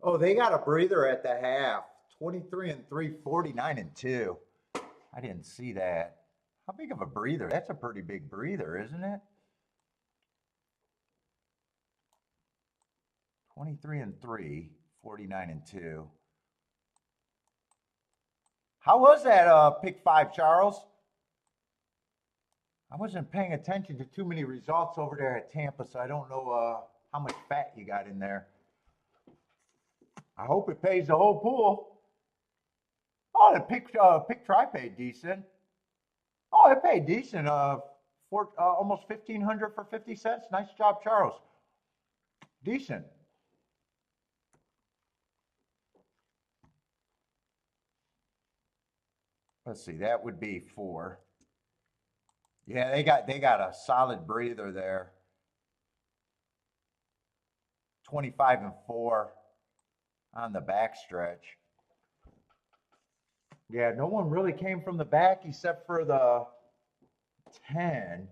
Oh, they got a breather at the half. 23-3, 49-2. I didn't see that. How big of a breather? That's a pretty big breather, isn't it? 23-3, 49-2. How was that pick 5, Charles? I wasn't paying attention to too many results over there at Tampa, so I don't know how much fat you got in there. I hope it pays the whole pool. Oh, the pick try paid decent. Oh, it paid decent. Almost 1,500 for 50 cents. Nice job, Charles. Decent. Let's see, that would be 4. Yeah, they got a solid breather there. 25-4 on the back stretch. Yeah, no one really came from the back except for the 10.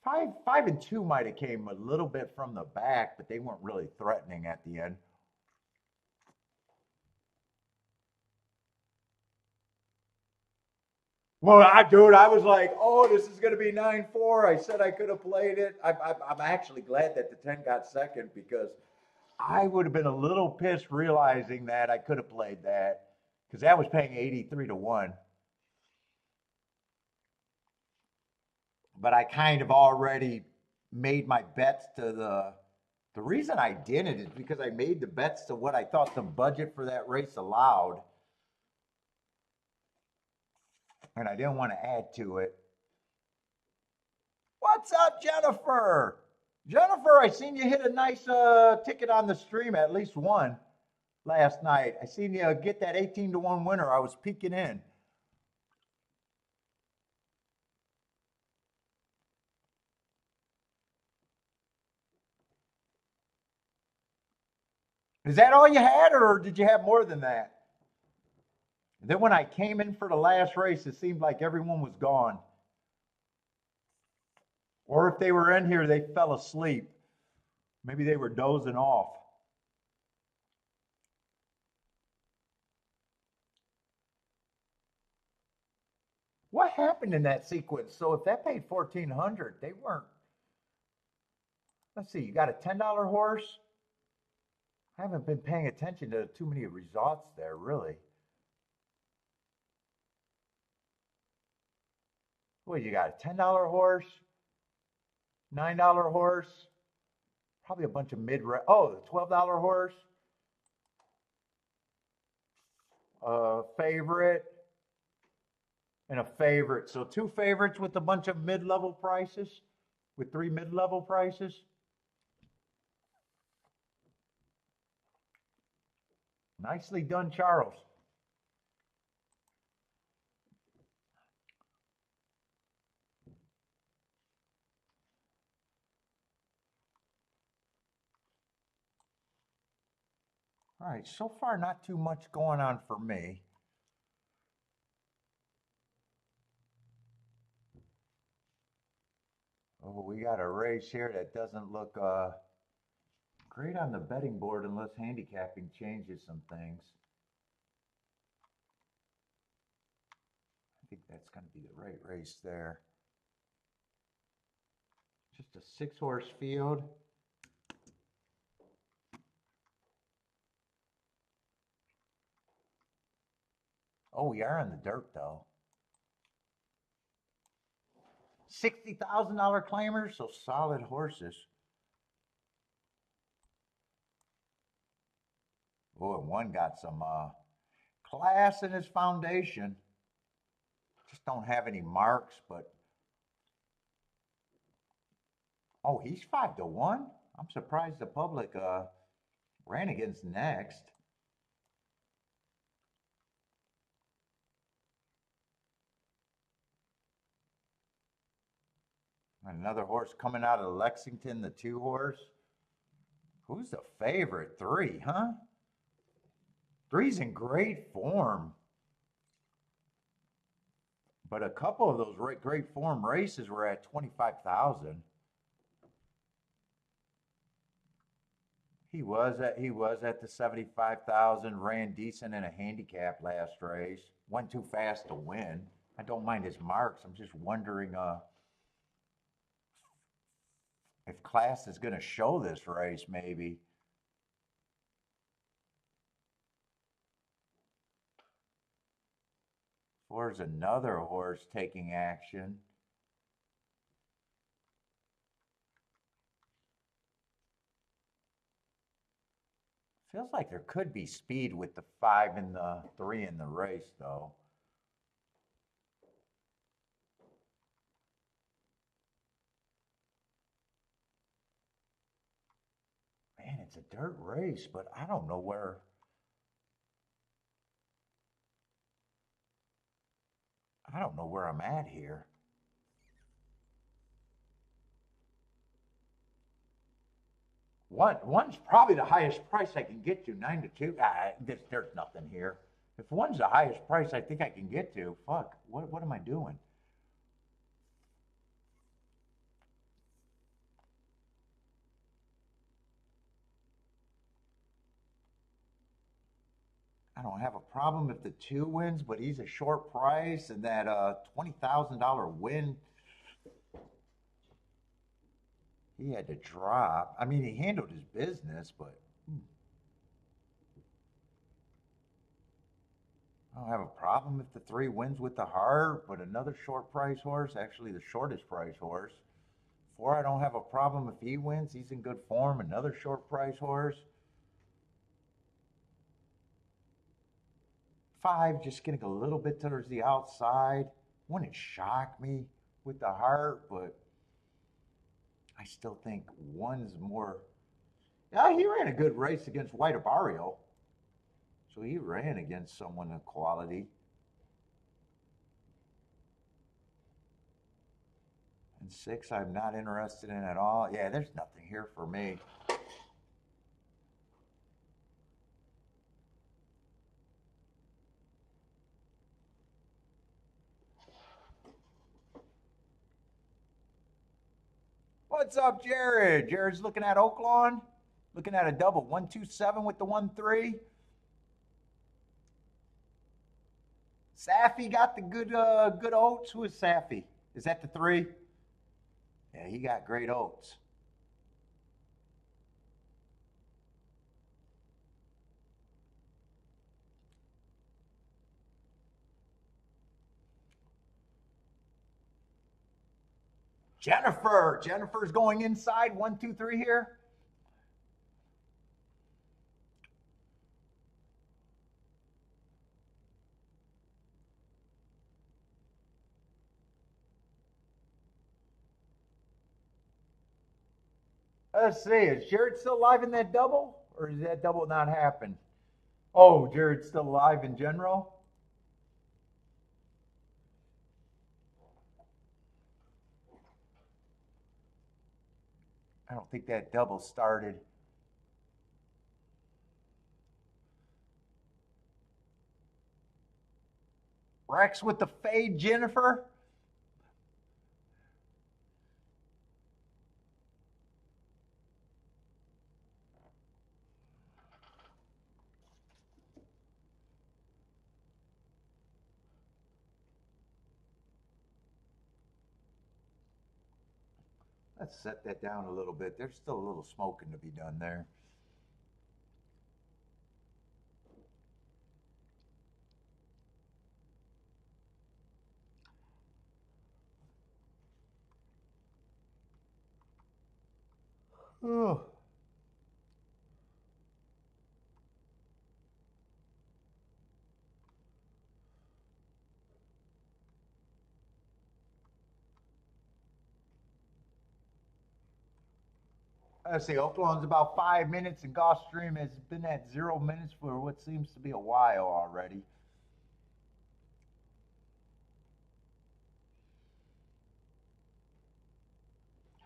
5 and 2 might have came a little bit from the back, but they weren't really threatening at the end. Well, dude, I was like, oh, this is going to be 9-4. I said I could have played it. I'm actually glad that the 10 got second because I would have been a little pissed realizing that I could have played that because that was paying 83-1. But I kind of already made my bets to the reason I didn't is because I made the bets to what I thought the budget for that race allowed. And I didn't want to add to it. What's up, Jennifer? Jennifer, I seen you hit a nice ticket on the stream, at least one last night. I seen you get that 18-1 winner. I was peeking in. Is that all you had, or did you have more than that? And then when I came in for the last race, it seemed like everyone was gone. Or if they were in here, they fell asleep. Maybe they were dozing off. What happened in that sequence? So if that paid 1,400, they weren't. Let's see, you got a $10 horse? I haven't been paying attention to too many results there, really. What, you got a $10 horse? $9 horse? Probably a bunch of oh, the $12 horse? A favorite? And a favorite. So 2 favorites with a bunch of mid-level prices? With 3 mid-level prices? Nicely done, Charles. All right, so far not too much going on for me. Oh, we got a race here that doesn't look great on the betting board unless handicapping changes some things. I think that's going to be the right race there. Just a 6-horse field. Oh, we are in the dirt though. $60,000 claimers, so solid horses. Oh, and one got some class in his foundation. Just don't have any marks, but oh, he's 5-1. I'm surprised the public ran against next. Another horse coming out of Lexington, the 2-horse. Who's the favorite? 3, huh? 3's in great form. But a couple of those great form races were at 25,000. He was at the 75,000. Ran decent in a handicap last race. Went too fast to win. I don't mind his marks. I'm just wondering if class is going to show this race, maybe. There's another horse taking action. Feels like there could be speed with the 5 and the 3 in the race, though. it's a dirt race, but I don't know where. I don't know where I'm at here. One's probably the highest price I can get to, 9 to 2. There's nothing here. If one's the highest price I think I can get to, fuck, what am I doing? I don't have a problem if the 2 wins, but he's a short price, and that $20,000 win, he had to drop. I mean, he handled his business, but I don't have a problem if the 3 wins with the heart, but another short price horse, actually the shortest price horse. 4, I don't have a problem if he wins. He's in good form. Another short price horse. 5, just getting a little bit towards the outside. Wouldn't shock me with the heart, but I still think 1's more. Yeah, he ran a good race against White Barrio. So he ran against someone of quality. And 6, I'm not interested in at all. Yeah, there's nothing here for me. What's up, Jared? Jared's looking at Oaklawn. Looking at a double 127 with the 1-3. Safi got the good oats. Who is Safi? Is that the 3? Yeah, he got great oats. Jennifer's going inside. 1, 2, 3 here. Let's see. Is Jared still alive in that double? Or does that double not happen? Oh, Jared's still alive in general? I don't think that double started. Rex with the fade, Jennifer. Let's set that down a little bit. There's still a little smoking to be done there. Oh. Let's see, Oaklawn's about 5 minutes, and Gulfstream has been at 0 minutes for what seems to be a while already.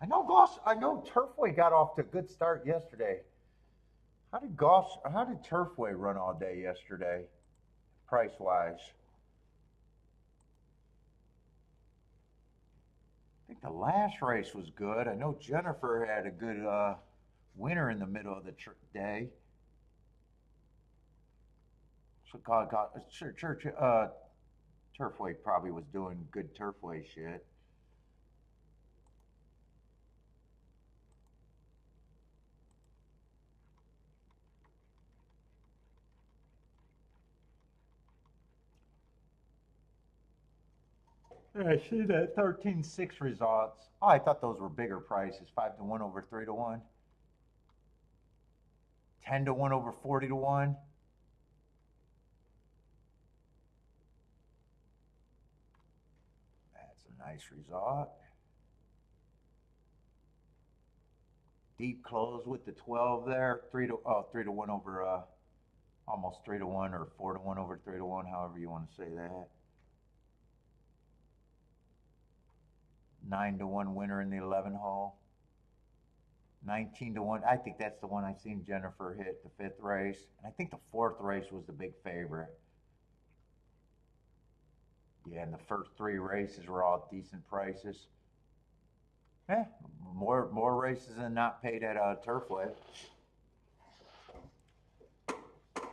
I know Turfway got off to a good start yesterday. How did Turfway run all day yesterday, price wise? I think the last race was good. I know Jennifer had a good winner in the middle of the day. So Turfway probably was doing good Turfway shit. I see that 13-6 results. Oh, I thought those were bigger prices. 5 to 1 over 3 to 1. 10 to 1 over 40 to 1. That's a nice result. Deep close with the 12 there. 3 to 1 over almost 3 to 1 or 4 to 1 over 3 to 1, however you want to say that. 9 to 1 winner in the 11 hole. 19 to 1. I think that's the one I've seen Jennifer hit the 5th race. And I think the 4th race was the big favorite. Yeah, and the first 3 races were all decent prices. More races than not paid at Turfway.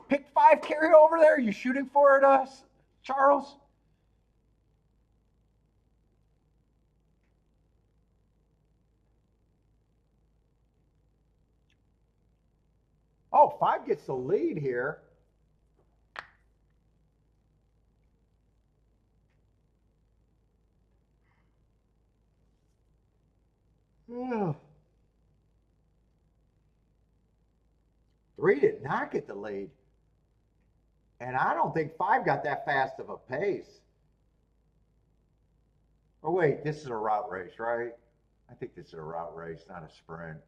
Pick 5 carry over there. You shooting for it, Charles? Oh, 5 gets the lead here. Yeah. 3 did not get the lead. And I don't think 5 got that fast of a pace. Oh, wait, this is a route race, right? I think this is a route race, not a sprint.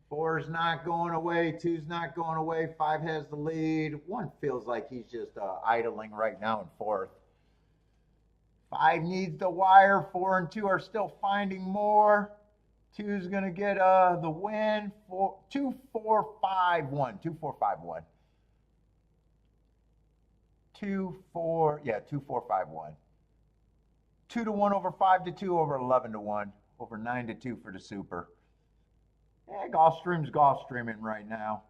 Four's not going away. 2's not going away. 5 has the lead. 1 feels like he's just idling right now in 4th. 5 needs the wire. 4 and 2 are still finding more. 2's going to get the win. 2, 4, 5, 1. 2, 4, 5, 1. 2, 4, yeah, 2, 4, 5, 1. 2 to 1 over 5 to 2 over 11 to 1 over 9 to 2 for the super. Yeah, Gulfstream's Gulfstreaming right now.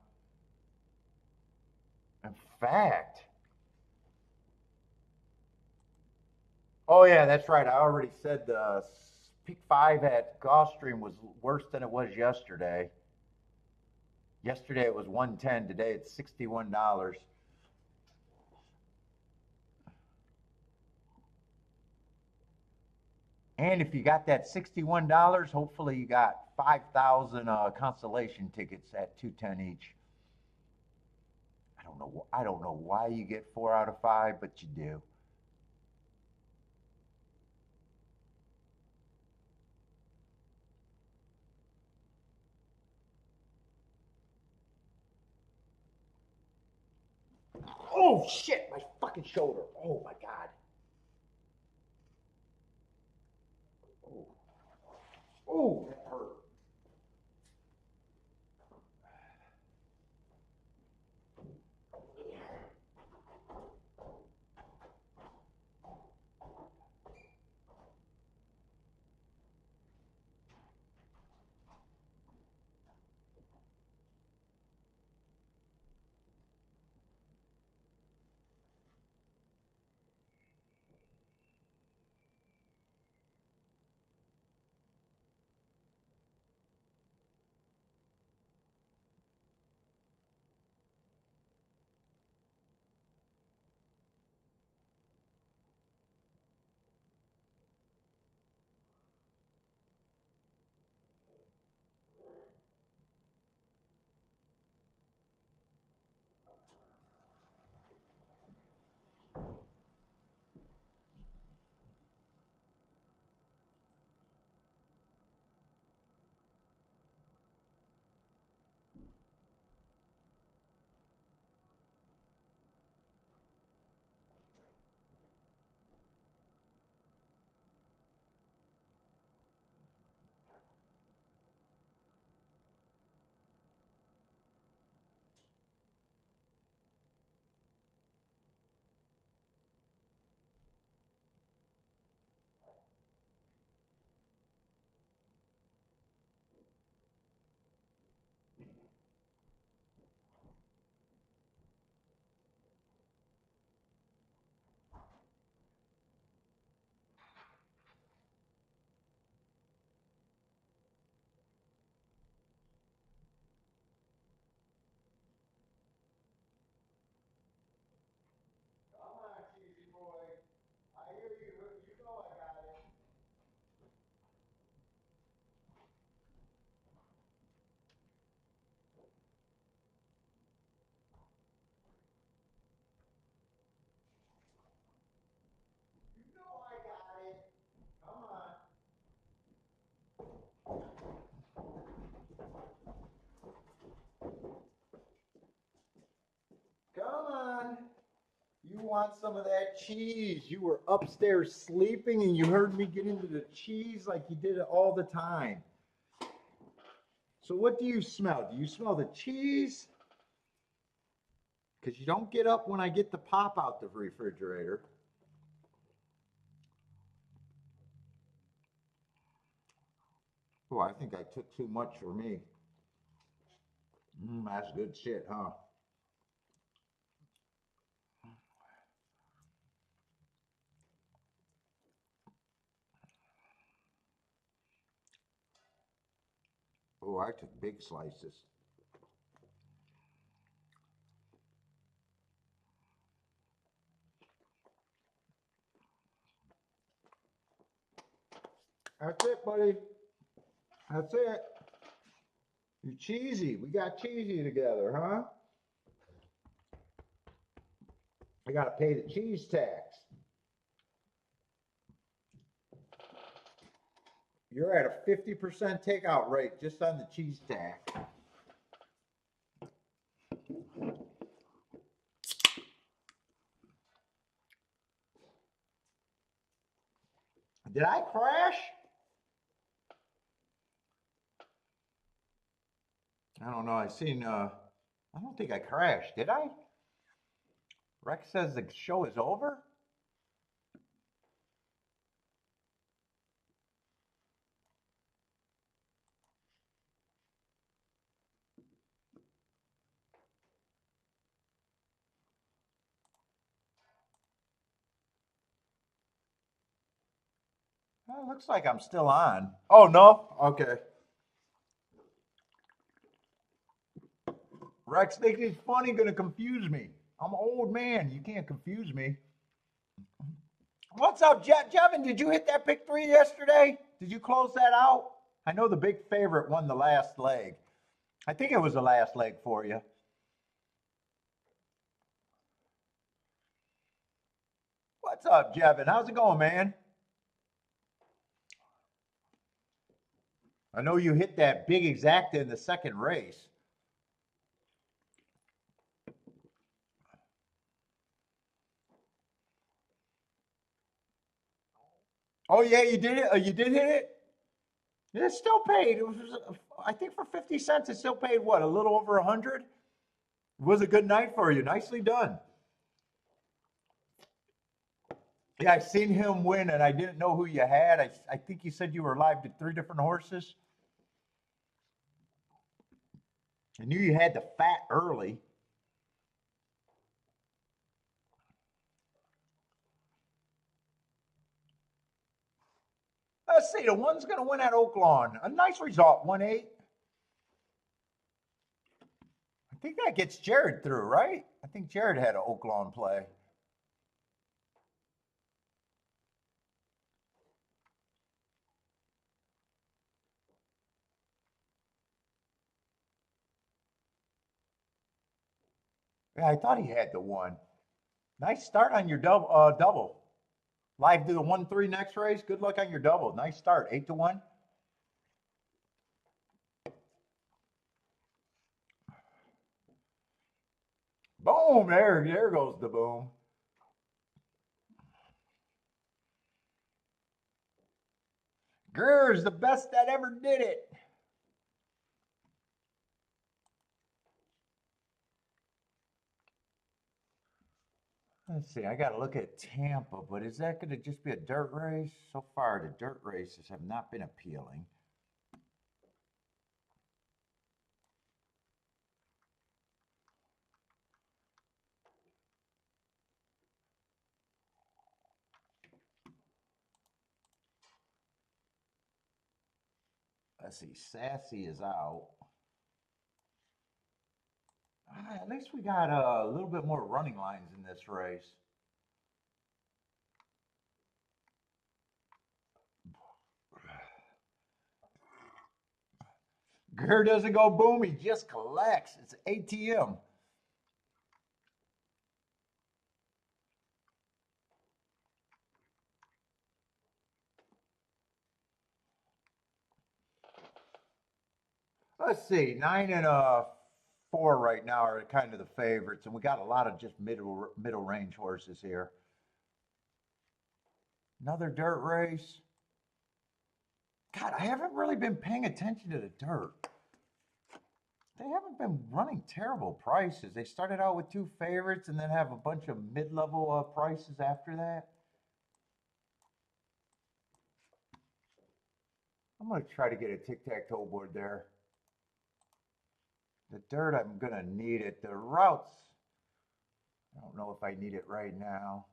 In fact, oh yeah, that's right. I already said the pick 5 at Gulfstream was worse than it was yesterday. Yesterday it was 110. Today it's $61. And if you got that $61, hopefully you got 5,000 consolation tickets at 210 each. I don't know why you get 4 out of 5, but you do. Oh shit, my fucking shoulder. Oh my god. Oh, oh, that hurt. want some of that cheese. You were upstairs sleeping and you heard me get into the cheese like you did it all the time. So what do you smell? Do you smell the cheese? Because you don't get up when I get the pop out the refrigerator. Oh, I think I took too much for me. That's good shit, huh? Oh, I took big slices. That's it, buddy. That's it. You're cheesy. We got cheesy together, huh? I got to pay the cheese tax. You're at a 50% takeout rate just on the cheese tax. Did I crash? I don't know. I don't think I crashed. Did I? Rex says the show is over? Well, it looks like I'm still on. Oh, no? Okay. Rex thinks he's funny, gonna confuse me. I'm an old man. You can't confuse me. What's up, Jevin? Did you hit that pick three yesterday? Did you close that out? I know the big favorite won the last leg. I think it was the last leg for you. What's up, Jevin? How's it going, man? I know you hit that big exacta in the second race. Oh yeah, you did it. You did hit it. It still paid. It was, I think, for 50 cents. It still paid what, a little over 100. It was a good night for you. Nicely done. Yeah, I seen him win, and I didn't know who you had. I think you said you were live to 3 different horses. I knew you had the fat early. Let's see. The one's going to win at Oaklawn. A nice result, 1-8. I think that gets Jared through, right? I think Jared had an Oaklawn play. Yeah, I thought he had the one. Nice start on your double. Live to the 1-3 next race. Good luck on your double. Nice start. 8-1. Boom. There goes the boom. Greer's the best that ever did it. Let's see. I got to look at Tampa, but is that going to just be a dirt race? So far, the dirt races have not been appealing. Let's see. Sassy is out. At least we got a little bit more running lines in this race. Greer doesn't go boom. He just collects. It's ATM. Let's see. 9 and a four right now are kind of the favorites, and we got a lot of just middle range horses here. Another dirt race. God, I haven't really been paying attention to the dirt. They haven't been running terrible prices. They started out with two favorites and then have a bunch of mid-level prices after that. I'm going to try to get a tic-tac-toe board there. The dirt, I'm going to need it. The routes, I don't know if I need it right now.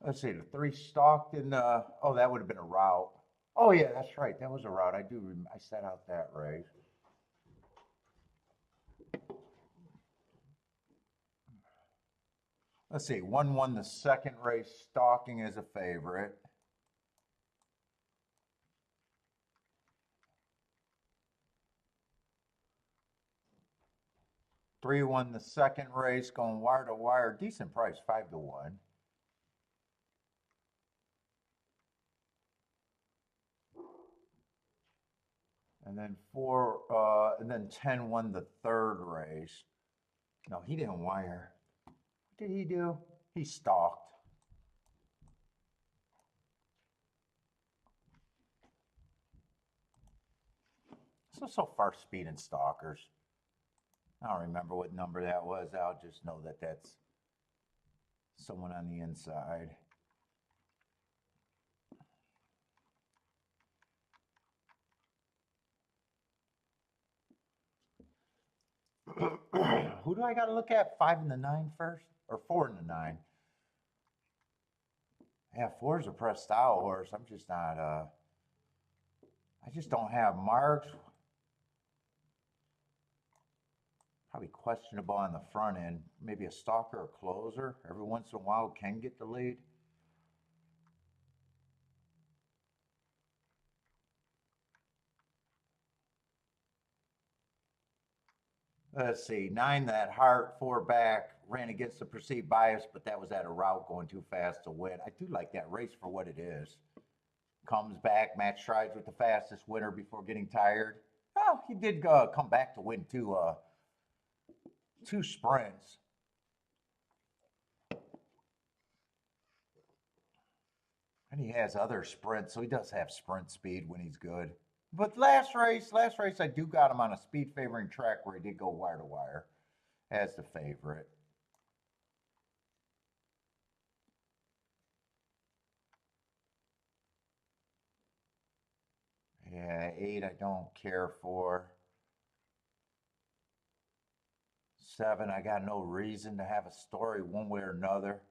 Let's see, the three stalked in, oh, that would have been a route. Oh, yeah, that's right. That was a route. I set out that race. Let's see, 1 won the second race, stalking as a favorite. Three won the second race, going wire to wire. Decent price, 5-1. And then and then 10 won the third race. No, he didn't wire. What did he do? He stalked. So far, speed and stalkers. I don't remember what number that was. I'll just know that that's someone on the inside. Who do I got to look at? 5 and the 9 first? Or 4 and the 9? Yeah, 4 is a press style horse. I'm just not, I just don't have marks. Probably questionable on the front end. Maybe a stalker or closer. Every once in a while can get the lead. Let's see, 9 that heart, 4 back, ran against the perceived bias, but that was at a route going too fast to win. I do like that race for what it is. Comes back, match strides with the fastest winner before getting tired. Well, he did come back to win two sprints. And he has other sprints, so he does have sprint speed when he's good. But last race, I do got him on a speed favoring track where he did go wire to wire as the favorite. Yeah, 8 I don't care for. 7, I got no reason to have a story one way or another.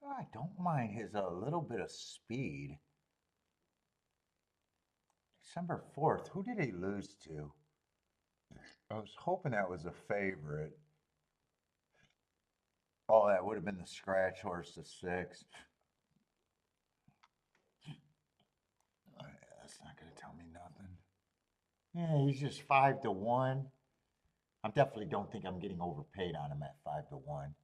I don't mind his a little bit of speed. December 4th, who did he lose to? I was hoping that was a favorite. Oh, that would have been the scratch horse, the 6. Oh, yeah, that's not going to tell me nothing. Yeah, he's just 5-1. I definitely don't think I'm getting overpaid on him at 5-1.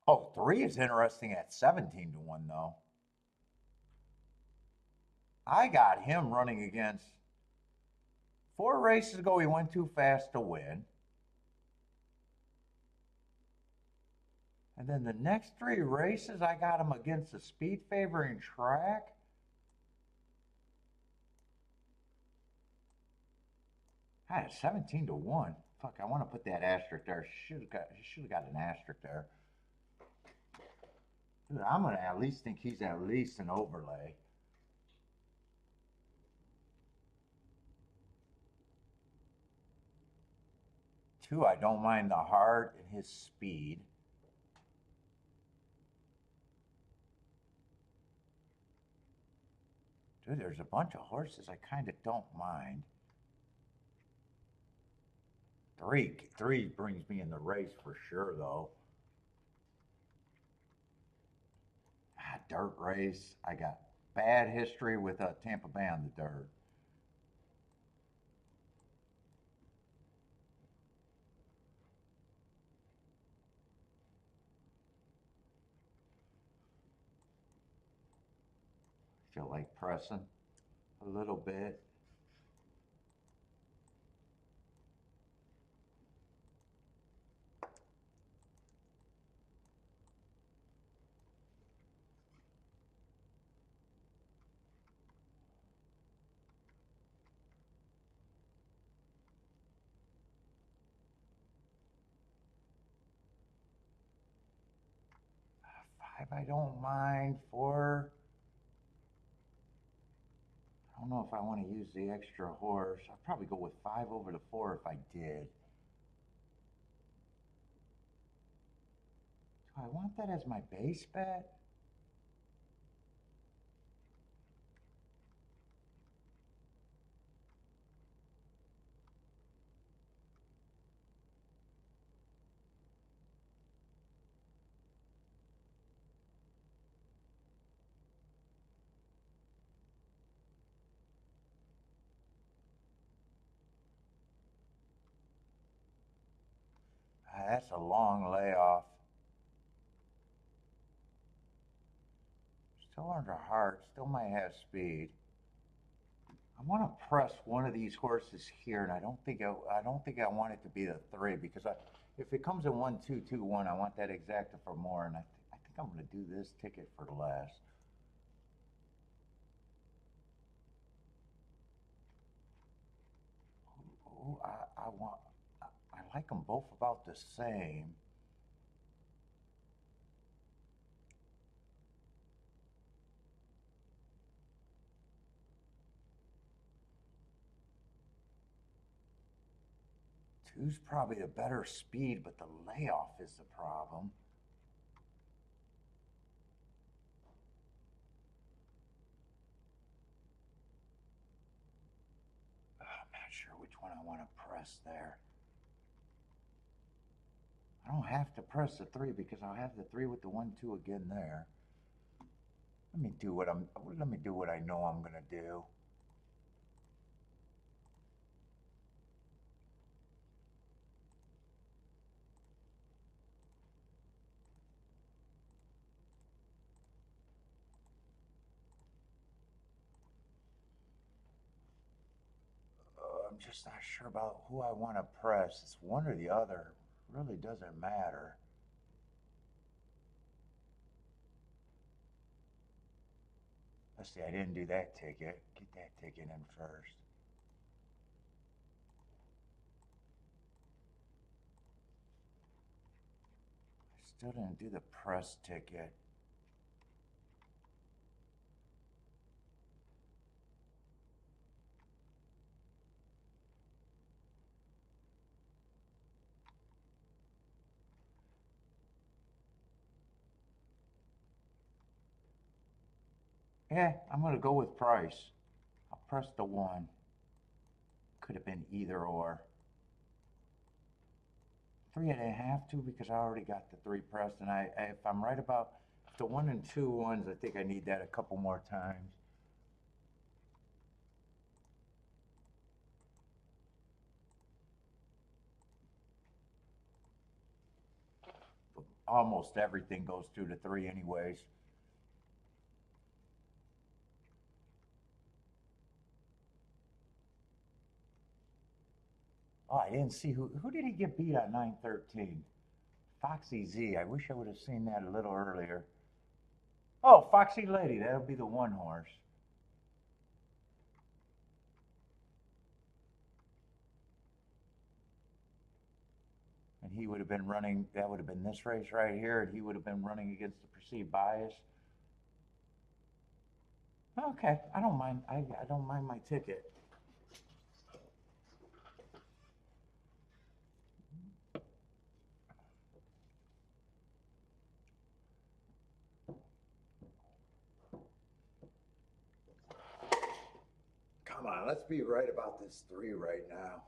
Oh, 3 is interesting at 17-1 though. I got him running against 4 races ago. He went too fast to win. And then the next 3 races, I got him against the speed favoring track. I had 17-1. Fuck, I want to put that asterisk there. Should have got an asterisk there. Dude, I'm gonna at least think he's at least an overlay. Two, I don't mind the heart and his speed. Dude, there's a bunch of horses I kind of don't mind. Three brings me in the race for sure, though. Dirt race. I got bad history with TampaBay on the dirt. Feel like pressing a little bit. Five, I don't mind. Four, I don't know if I want to use the extra horse. I'd probably go with five over the four if I did. Do I want that as my base bet? That's a long layoff. Still under heart, still might have speed. I want to press one of these horses here, and I don't think I want it to be the three because if it comes in 1-2-2-1, I want that exacta for more, and I think I'm going to do this ticket for the last. Ooh, I like them both about the same. Two's probably a better speed, but the layoff is the problem. I'm not sure which one I want to press there. I don't have to press the three because I'll have the three with the 1-2 again there. Let me do what I know I'm gonna do. I'm just not sure about who I want to press. It's one or the other. It really doesn't matter. Let's see, I didn't do that ticket. Get that ticket in first. I still didn't do the press ticket. Yeah, I'm gonna go with price. I'll press the one. Could have been either or. Three I didn't have to because I already got the three pressed, and if I'm right about the 1 and 2 ones, I think I need that a couple more times. But almost everything goes through the three anyways. Oh, I didn't see who did he get beat at 913? Foxy Z. I wish I would have seen that a little earlier. Oh, Foxy Lady. That'll be the one horse. And he would have been running. That would have been this race right here, and he would have been running against the perceived bias. Okay, I don't mind. I don't mind my ticket. Come on, let's be right about this three right now.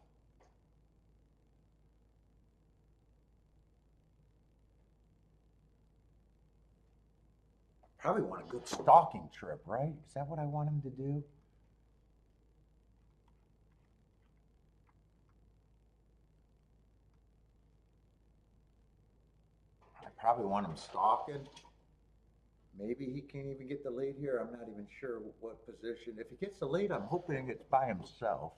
Probably want a good stalking trip, right? Is that what I want him to do? I probably want him stalking. Maybe he can't even get the lead here. I'm not even sure what position. If he gets the lead, I'm hoping it's by himself.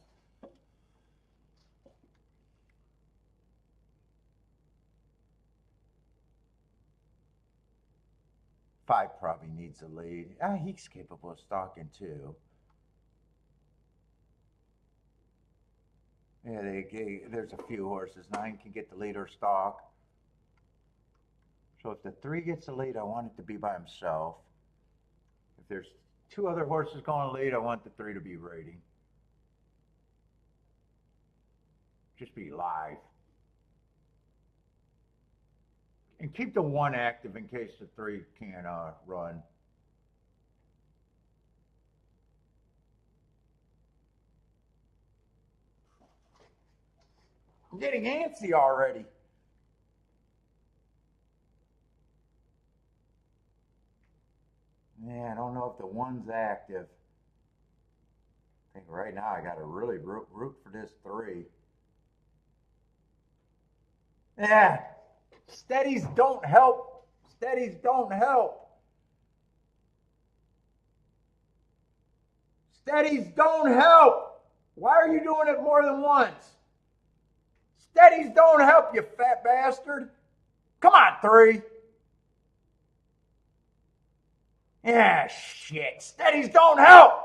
Five probably needs a lead. He's capable of stalking too. Yeah, there's a few horses. 9 can get the lead or stalk. So if the 3 gets the lead, I want it to be by himself. If there's 2 other horses going lead, I want the 3 to be rating. Just be live. And keep the 1 active in case the 3 can't run. I'm getting antsy already. Yeah, I don't know if the 1's active. I think right now I got to really root for this 3. Yeah, steadies don't help. Steadies don't help. Steadies don't help. Why are you doing it more than once? Steadies don't help, you fat bastard. Come on, 3. Yeah, shit. Steadies don't help.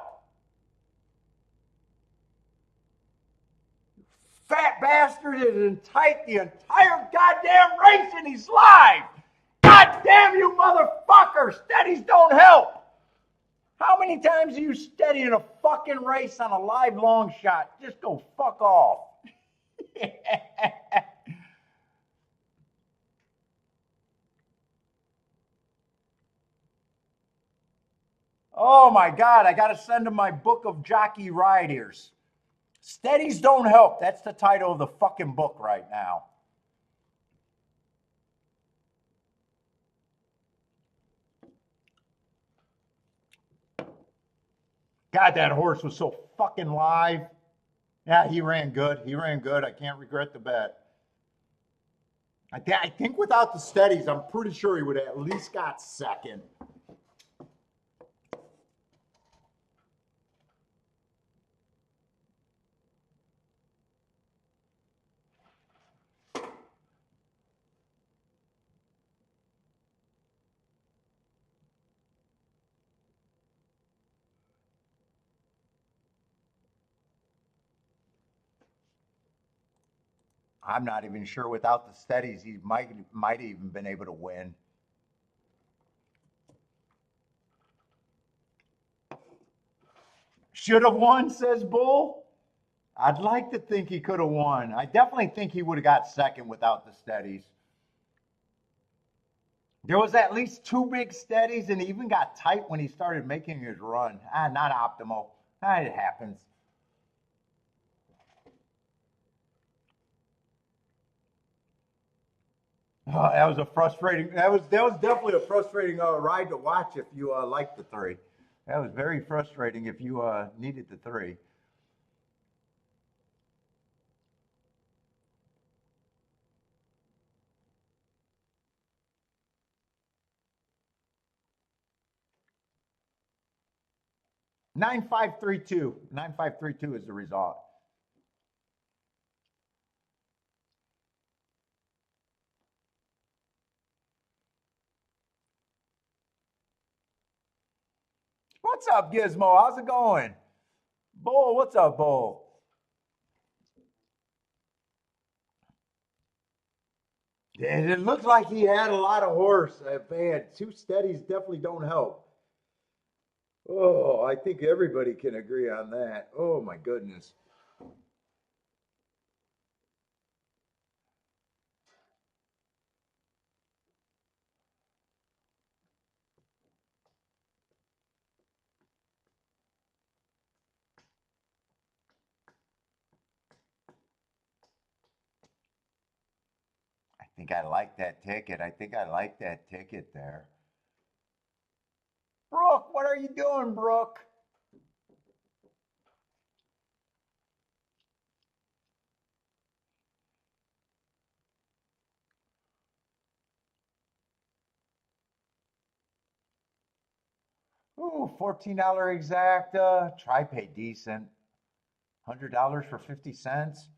Fat bastard is in tight the entire goddamn race and he's live. God damn you motherfucker. Steadies don't help. How many times are you steady in a fucking race on a live long shot? Just go fuck off. Oh my God, I got to send him my book of jockey riders. Steadies don't help. That's the title of the fucking book right now. God, that horse was so fucking live. Yeah, he ran good. He ran good. I can't regret the bet. I think without the steadies, I'm pretty sure he would have at least got second. I'm not even sure without the steadies, he might even been able to win. Should have won, says Bull. I'd like to think he could have won. I definitely think he would have got second without the steadies. There was at least 2 big steadies, and he even got tight when he started making his run. Not optimal. It happens. That was a frustrating. That was definitely a frustrating ride to watch if you liked the 3. That was very frustrating if you needed the 3. Nine five three two. 9532 is the result. What's up, Gizmo? How's it going? Bull, what's up, Bull? It looks like he had a lot of horse. Man, 2 steadies definitely don't help. Oh, I think everybody can agree on that. Oh my goodness. I think I like that ticket. I think I like that ticket there. are you doing, Brooke? Ooh, $14 exacta. Tri-pay decent. $100 for 50 cents.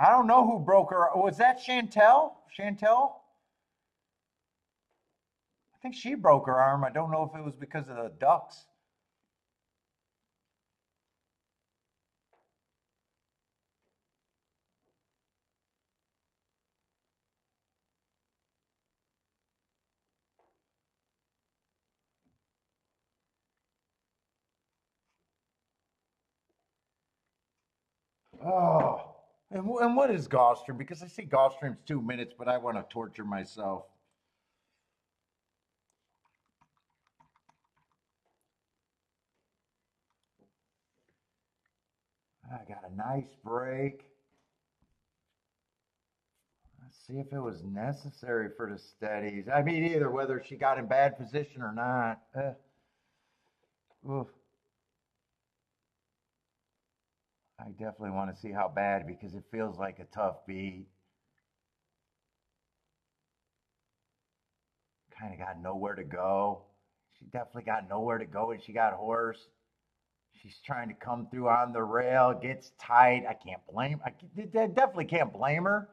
I don't know who broke her. Was that Chantel? Chantel? I think she broke her arm. I don't know if it was because of the ducks. Oh, and what is Gulfstream? Because I see Gulfstream's 2 minutes, but I want to torture myself. I got a nice break. Let's see if it was necessary for the steadies. I mean, either whether she got in bad position or not. Oof. I definitely want to see how bad because it feels like a tough beat. Kind of got nowhere to go. She definitely got nowhere to go and she got hoarse. She's trying to come through on the rail, gets tight. I can't blame. I definitely can't blame her.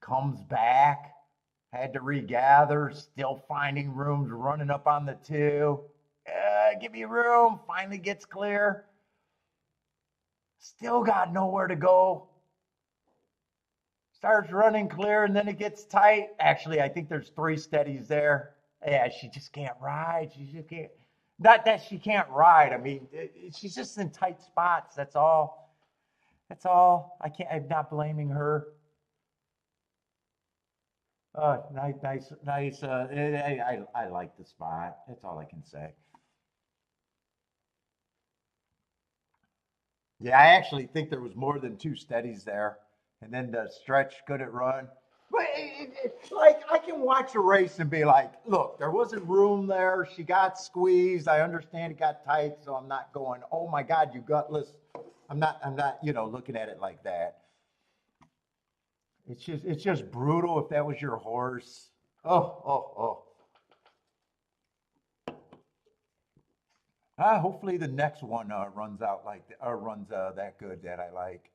Comes back, had to regather, still finding rooms, running up on the two. Give me room. Finally gets clear. Still got nowhere to go. Starts running clear and then it gets tight. Actually, I think there's 3 steadies there. Yeah, she just can't ride. She just can't. Not that she can't ride. I mean, she's just in tight spots. That's all. That's all. I can't. I'm not blaming her. Nice, nice, nice. I like the spot. That's all I can say. Yeah, I actually think there was more than 2 steadies there, and then the stretch couldn't run. But like I can watch a race and be like, look, there wasn't room there. She got squeezed. I understand it got tight, so I'm not going, oh my God, you gutless. I'm not, looking at it like that. It's just brutal if that was your horse. Oh, oh, oh. Hopefully the next one runs out like or runs that good that I like.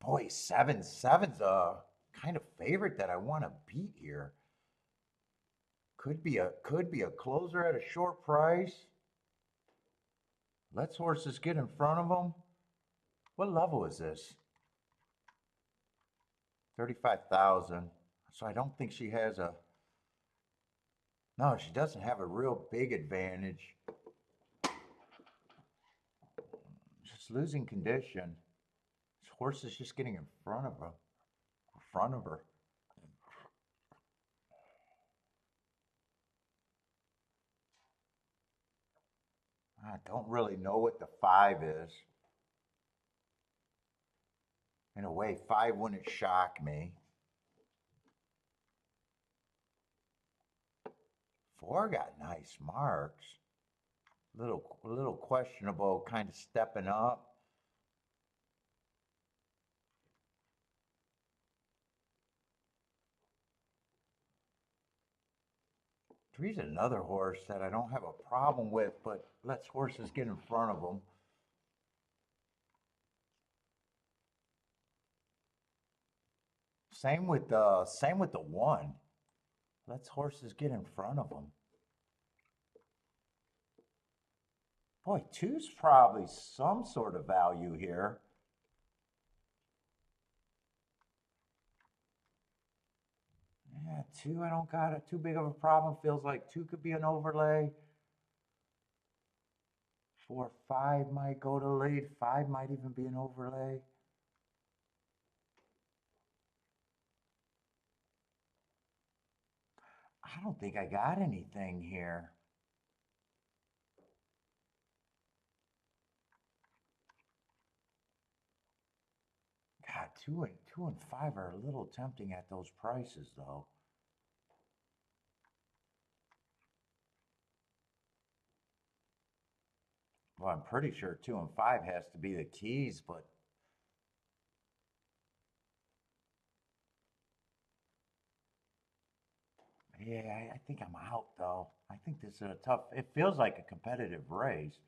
Boy, 7-7's a kind of favorite that I want to beat here. Could be a closer at a short price. Let's horses get in front of them. What level is this? 35,000. So I don't think she has a. No, she doesn't have a real big advantage. Just losing condition. This horse is just getting in front of her. In front of her. I don't really know what the 5 is. In a way, 5 wouldn't shock me. 4 got nice marks. Little questionable, kind of stepping up. Three's another horse that I don't have a problem with, but lets horses get in front of them. Same with the 1. Lets horses get in front of them. Boy, two's probably some sort of value here. Yeah, 2, I don't got it too big of a problem. Feels like 2 could be an overlay. 4, 5 might go to lead. 5 might even be an overlay. I don't think I got anything here. God, two and five are a little tempting at those prices, though. Well, I'm pretty sure 2 and 5 has to be the keys, but yeah, I think I'm out though. I think this is a tough. It feels like a competitive race.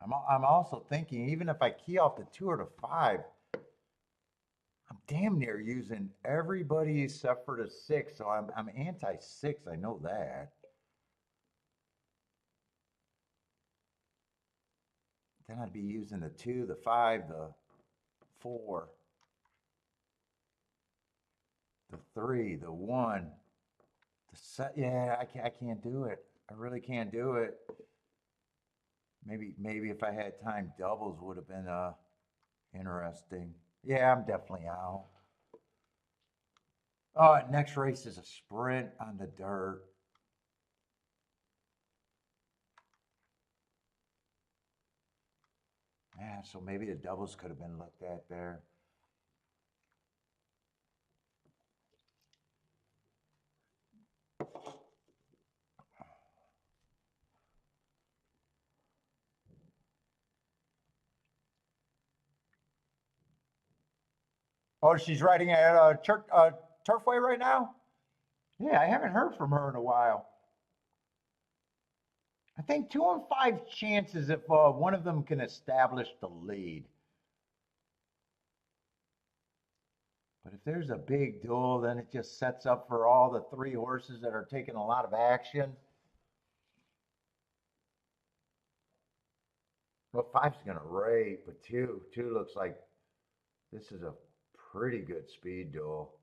I'm also thinking even if I key off the 2 or the 5, I'm damn near using everybody except for the 6. So I'm anti 6. I know that. Then I'd be using the 2, the 5, the 4, the 3, the 1, the set. Yeah, I can't do it. I really can't do it. Maybe if I had time, doubles would have been interesting. Yeah, I'm definitely out. Oh, next race is a sprint on the dirt. Yeah, so maybe the doubles could have been looked at there. Oh, she's riding at Turfway right now? Yeah, I haven't heard from her in a while. I think 2 and 5 chances if one of them can establish the lead. But if there's a big duel, then it just sets up for all the 3 horses that are taking a lot of action. Well, 5's going to rate, but 2 looks like this is a pretty good speed duel.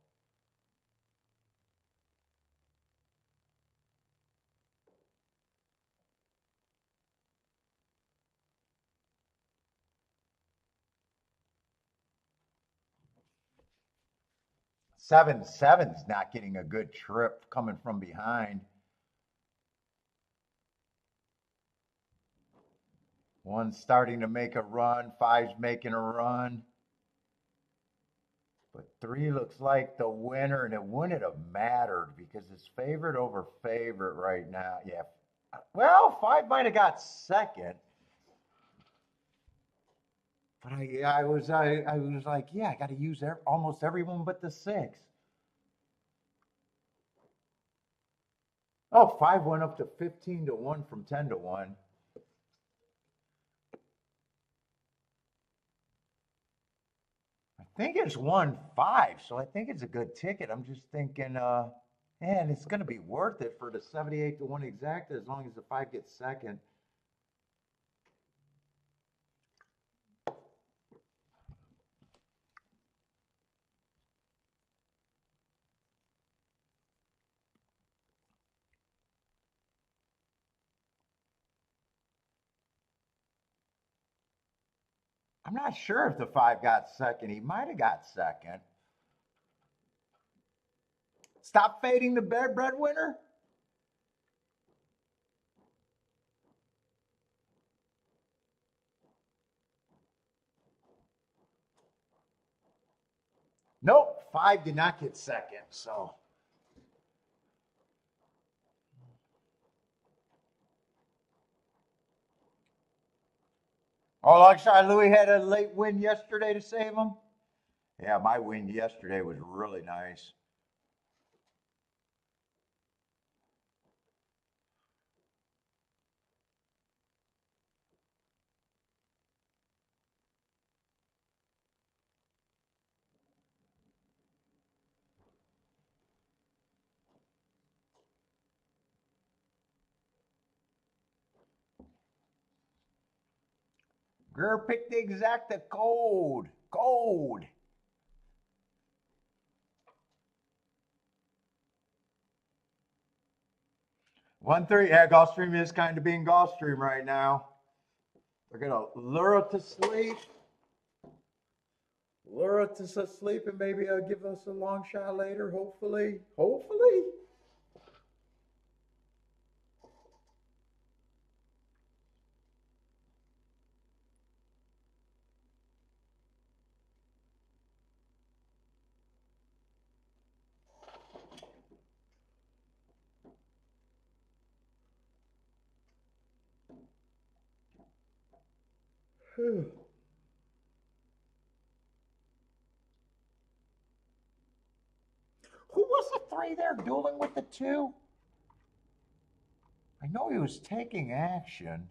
Seven's not getting a good trip coming from behind. One's starting to make a run. 5's making a run. But 3 looks like the winner, and it wouldn't have mattered because it's favorite over favorite right now. Yeah. Well, 5 might have got second. But I was like, yeah, I got to use almost everyone but the 6. Oh, 5 went up to 15 to 1 from 10 to 1. I think it's 1-5, so I think it's a good ticket. I'm just thinking, man, it's going to be worth it for the 78 to 1 exacta as long as the 5 gets second. I'm not sure if the 5 got second. He might have got second. Stop fading the breadwinner. Nope, 5 did not get second. So. Oh, like Louis had a late win yesterday to save him. Yeah, my win yesterday was really nice. Greer picked the exacta code. Code. One three. Yeah, Gulfstream is kind of being Gulfstream right now. They're gonna lure it to sleep. lure us to sleep and maybe give us a long shot later, hopefully. Hopefully. Who was the three there dueling with the two? I know he was taking action.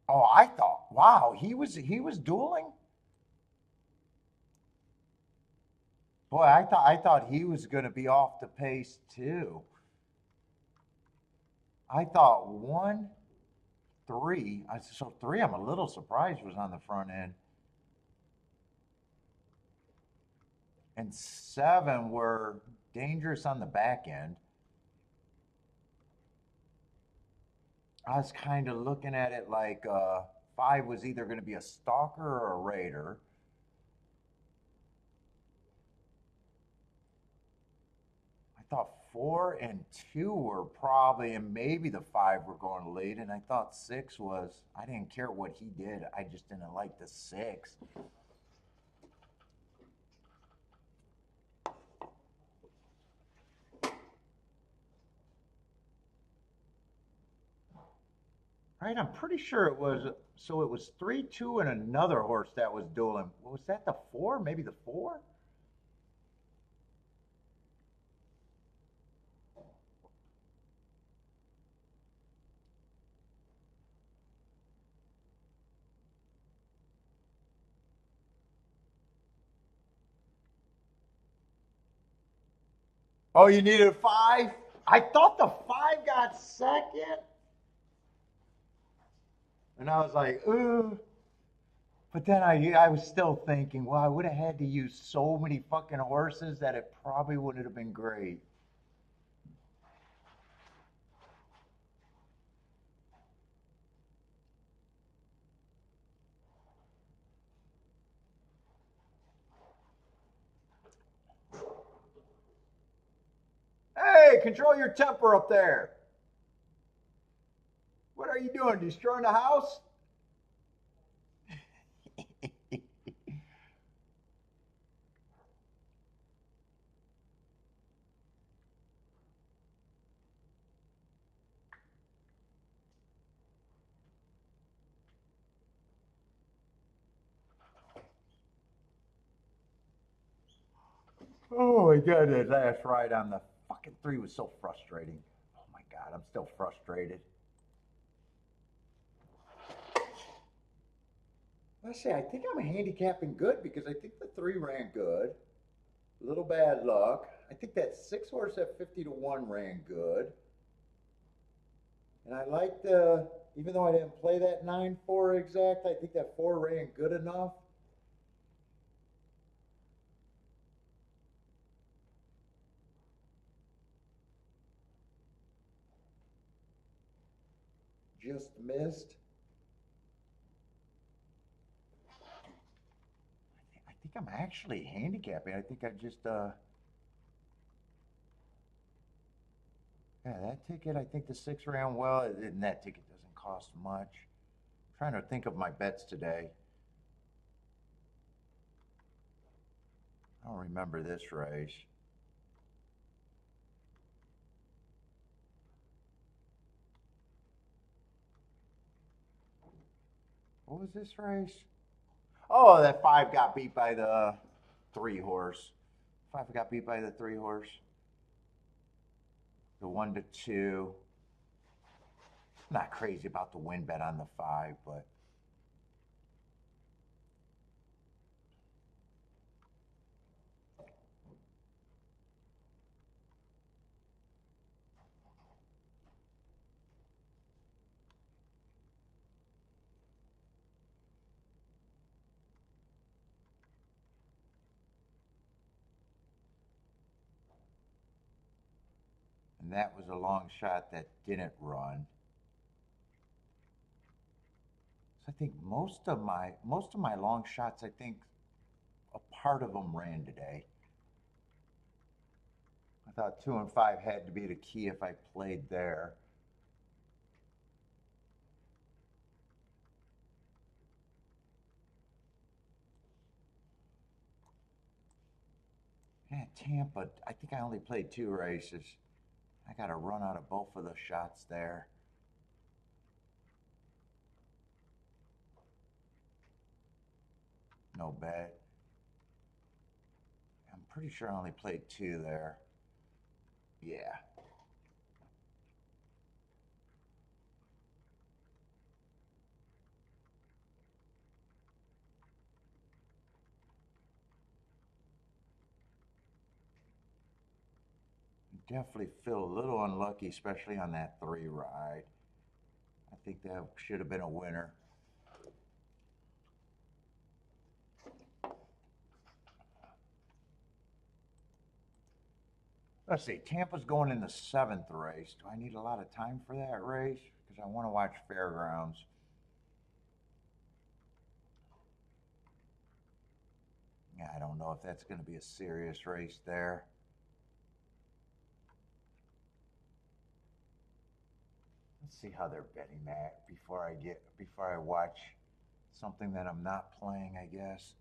Oh, I thought, wow, he was dueling. Boy, I thought he was going to be off the pace too. I thought 1, 3. So 3, I'm a little surprised was on the front end, and 7 were dangerous on the back end. I was kind of looking at it like 5 was either going to be a stalker or a raider. I thought 4 and 2 were probably, and maybe the 5 were going late. And I thought 6 was, I didn't care what he did. I just didn't like the 6. Right, I'm pretty sure it was. So it was 3, 2, and another horse that was dueling. Was that the 4? Maybe the 4? Oh, you needed a 5? I thought the 5 got second. And I was like, ooh. But then I was still thinking, well, I would have had to use so many fucking horses that it probably wouldn't have been great. Hey, control your temper up there. What are you doing? Destroying the house? Oh my god, that last ride on the fucking 3 was so frustrating. Oh my god, I'm still frustrated. Let's see, I think I'm handicapping good because I think the 3 ran good. A little bad luck. I think that 6 horse at 50 to 1 ran good. And I like the, even though I didn't play that 9-4 exact, I think that 4 ran good enough. Just missed. I think I'm actually handicapping. I think I just, yeah, that ticket, I think the 6 ran well, and that ticket doesn't cost much. I'm trying to think of my bets today. I don't remember this race. What was this race? Oh, that 5 got beat by the 3 horse. 5 got beat by the 3 horse. The 1 to 2. I'm not crazy about the win bet on the 5, but And that was a long shot that didn't run. So I think most of my long shots, I think a part of them ran today. I thought 2 and 5 had to be the key if I played there. Yeah, Tampa, I think I only played 2 races. I got a run out of both of the shots there. No bet. I'm pretty sure I only played 2 there. Yeah. Definitely feel a little unlucky, especially on that 3 ride. I think that should have been a winner. Let's see, Tampa's going in the 7th race. Do I need a lot of time for that race? Because I want to watch Fairgrounds. Yeah, I don't know if that's going to be a serious race there. Let's see how they're betting that before I watch something that I'm not playing, I guess.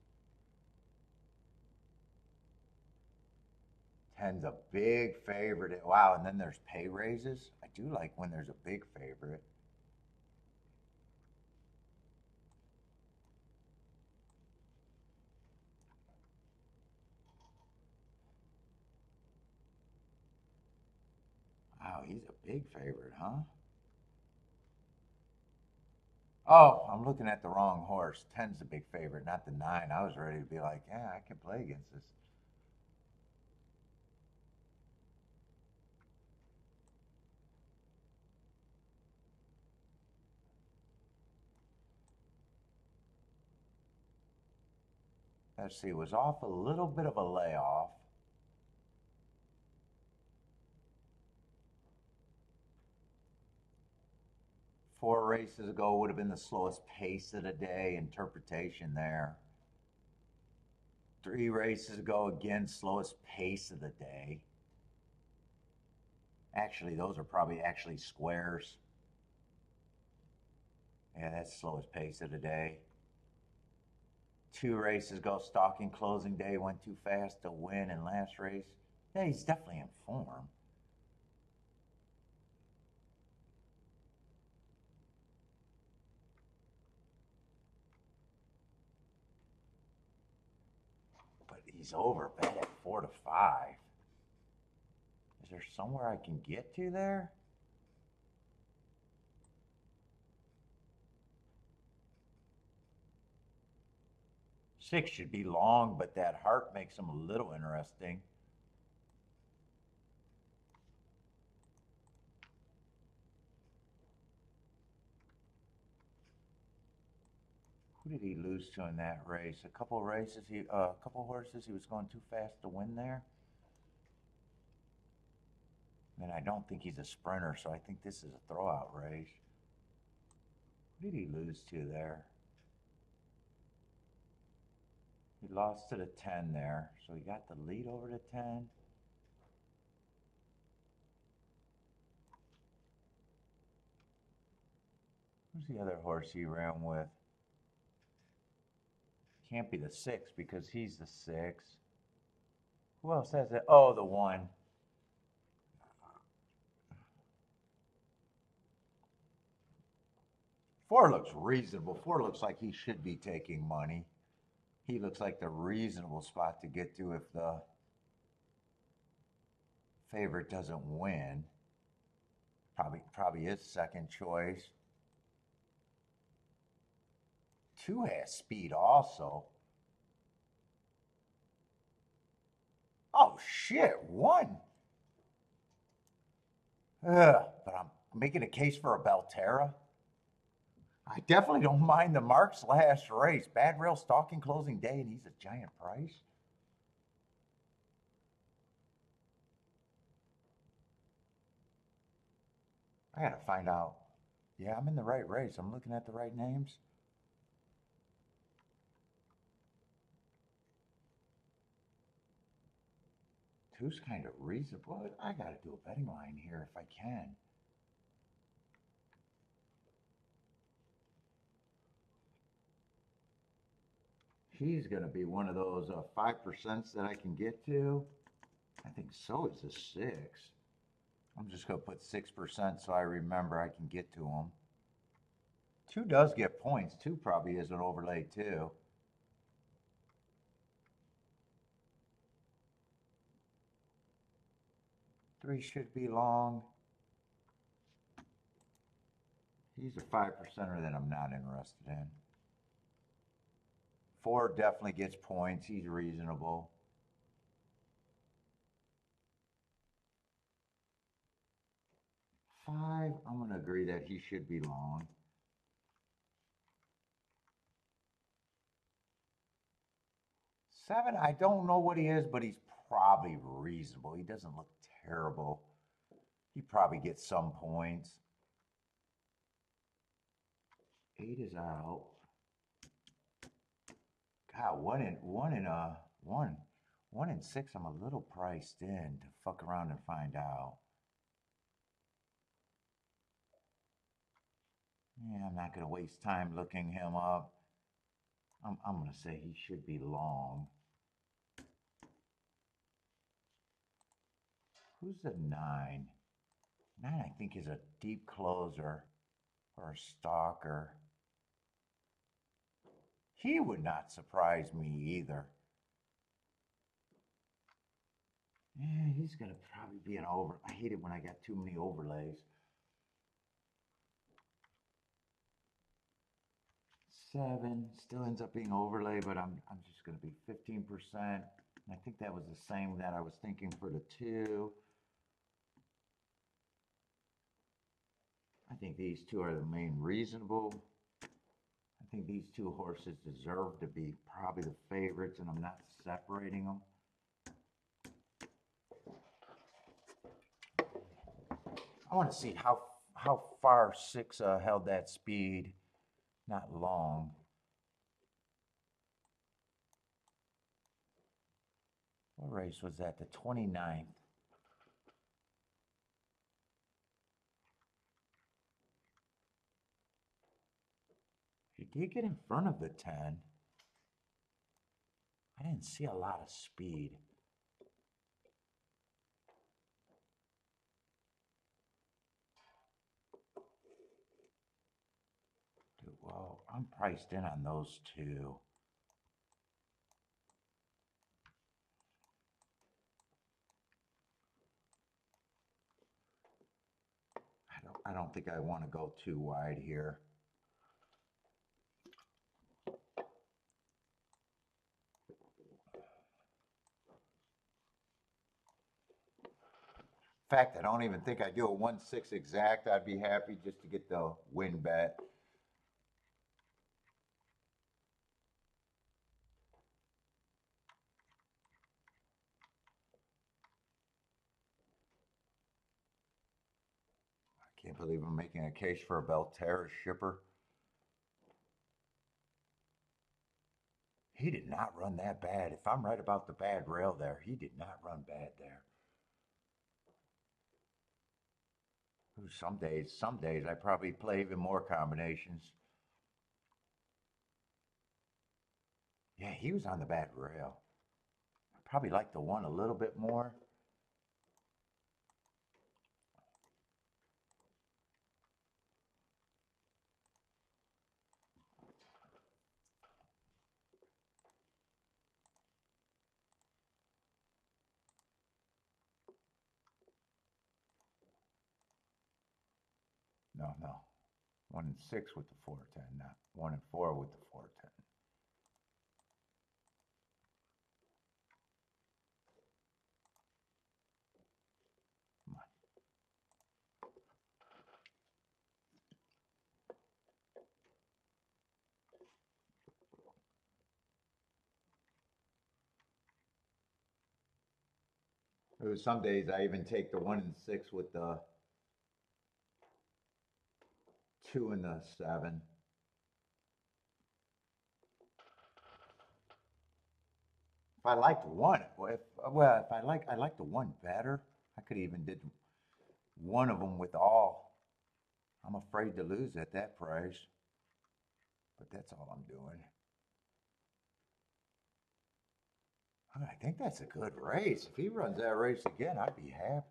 10's a big favorite. Wow, and then there's pay raises. I do like when there's a big favorite. Wow, he's a big favorite, huh? Oh, I'm looking at the wrong horse. 10's the big favorite, not the 9. I was ready to be like, yeah, I can play against this. Let's see, it was off a little bit of a layoff. Four races ago would have been the slowest pace of the day. Interpretation there. 3 races ago, again, slowest pace of the day. Actually, those are probably actually squares. Yeah, that's slowest pace of the day. 2 races ago, stalking closing day, went too fast to win in last race. Yeah, he's definitely in form. But he's over bet at 4 to 5. Is there somewhere I can get to there? Six should be long, but that heart makes him a little interesting. Who did he lose to in that race? A couple races, a couple horses, he was going too fast to win there. And I don't think he's a sprinter, so I think this is a throwout race. Who did he lose to there? He lost to the 10 there, so he got the lead over the 10. Who's the other horse he ran with? Can't be the 6 because he's the 6. Who else has it? Oh, the 1. 4 looks reasonable. 4 looks like he should be taking money. He looks like the reasonable spot to get to if the favorite doesn't win. Probably his second choice. 2 has speed also. Oh shit, 1. But I'm making a case for a Belterra. I definitely don't mind the Mark's last race. Bad rail stalking closing day, and he's a giant price. I gotta find out. Yeah, I'm in the right race. I'm looking at the right names. Two's kind of reasonable. I gotta do a betting line here if I can. He's gonna be one of those 5% that I can get to. I think so is a six. I'm just gonna put 6% so I remember I can get to him. Two does get points. Two probably is an overlay too. Three should be long. He's a 5%er that I'm not interested in. Four definitely gets points. He's reasonable. Five, I'm going to agree that he should be long. Seven, I don't know what he is, but he's probably reasonable. He doesn't look terrible. He probably gets some points. Eight is out. God, one in six. I'm a little priced in to fuck around and find out. Yeah, I'm not gonna waste time looking him up. I'm gonna say he should be long. Who's the nine? Nine, I think, is a deep closer or a stalker. He would not surprise me either. Yeah, he's gonna probably be an over. I hate it when I got too many overlays. Seven still ends up being overlay, but I'm just gonna be 15%. I think that was the same that I was thinking for the two. I think these two are the main reasonable. I think these two horses deserve to be probably the favorites, and I'm not separating them. I want to see how far six held that speed. Not long. What race was that? The 29th. He did get in front of the 10. I didn't see a lot of speed. Dude, well, I'm priced in on those two. I don't think I want to go too wide here. In fact, I don't even think I do a 1-6 exact. I'd be happy just to get the win bet. I can't believe I'm making a case for a Belterra shipper. He did not run that bad. If I'm right about the bad rail there, he did not run bad there. Some days I probably play even more combinations. Yeah, he was on the bad rail. I probably like the one a little bit more. No. 1-6 with the 410, not 1-4 with the 410. Come on. There was some days I even take the 1-6 with the 2 and the 7. If I liked one, if I like the one better, I could even did one of them with all. I'm afraid to lose at that price, but that's all I'm doing. I think that's a good race. If he runs that race again, I'd be happy.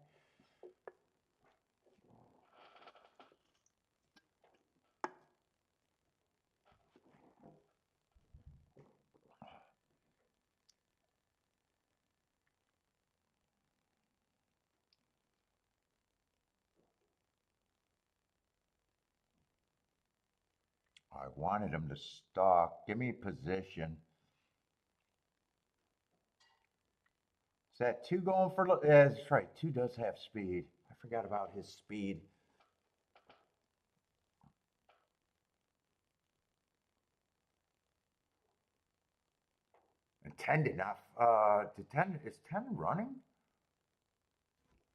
I wanted him to stalk. Give me position. Is that 2 going for? Yeah, that's right. 2 does have speed. I forgot about his speed. And 10 did not. Did 10 is 10 running?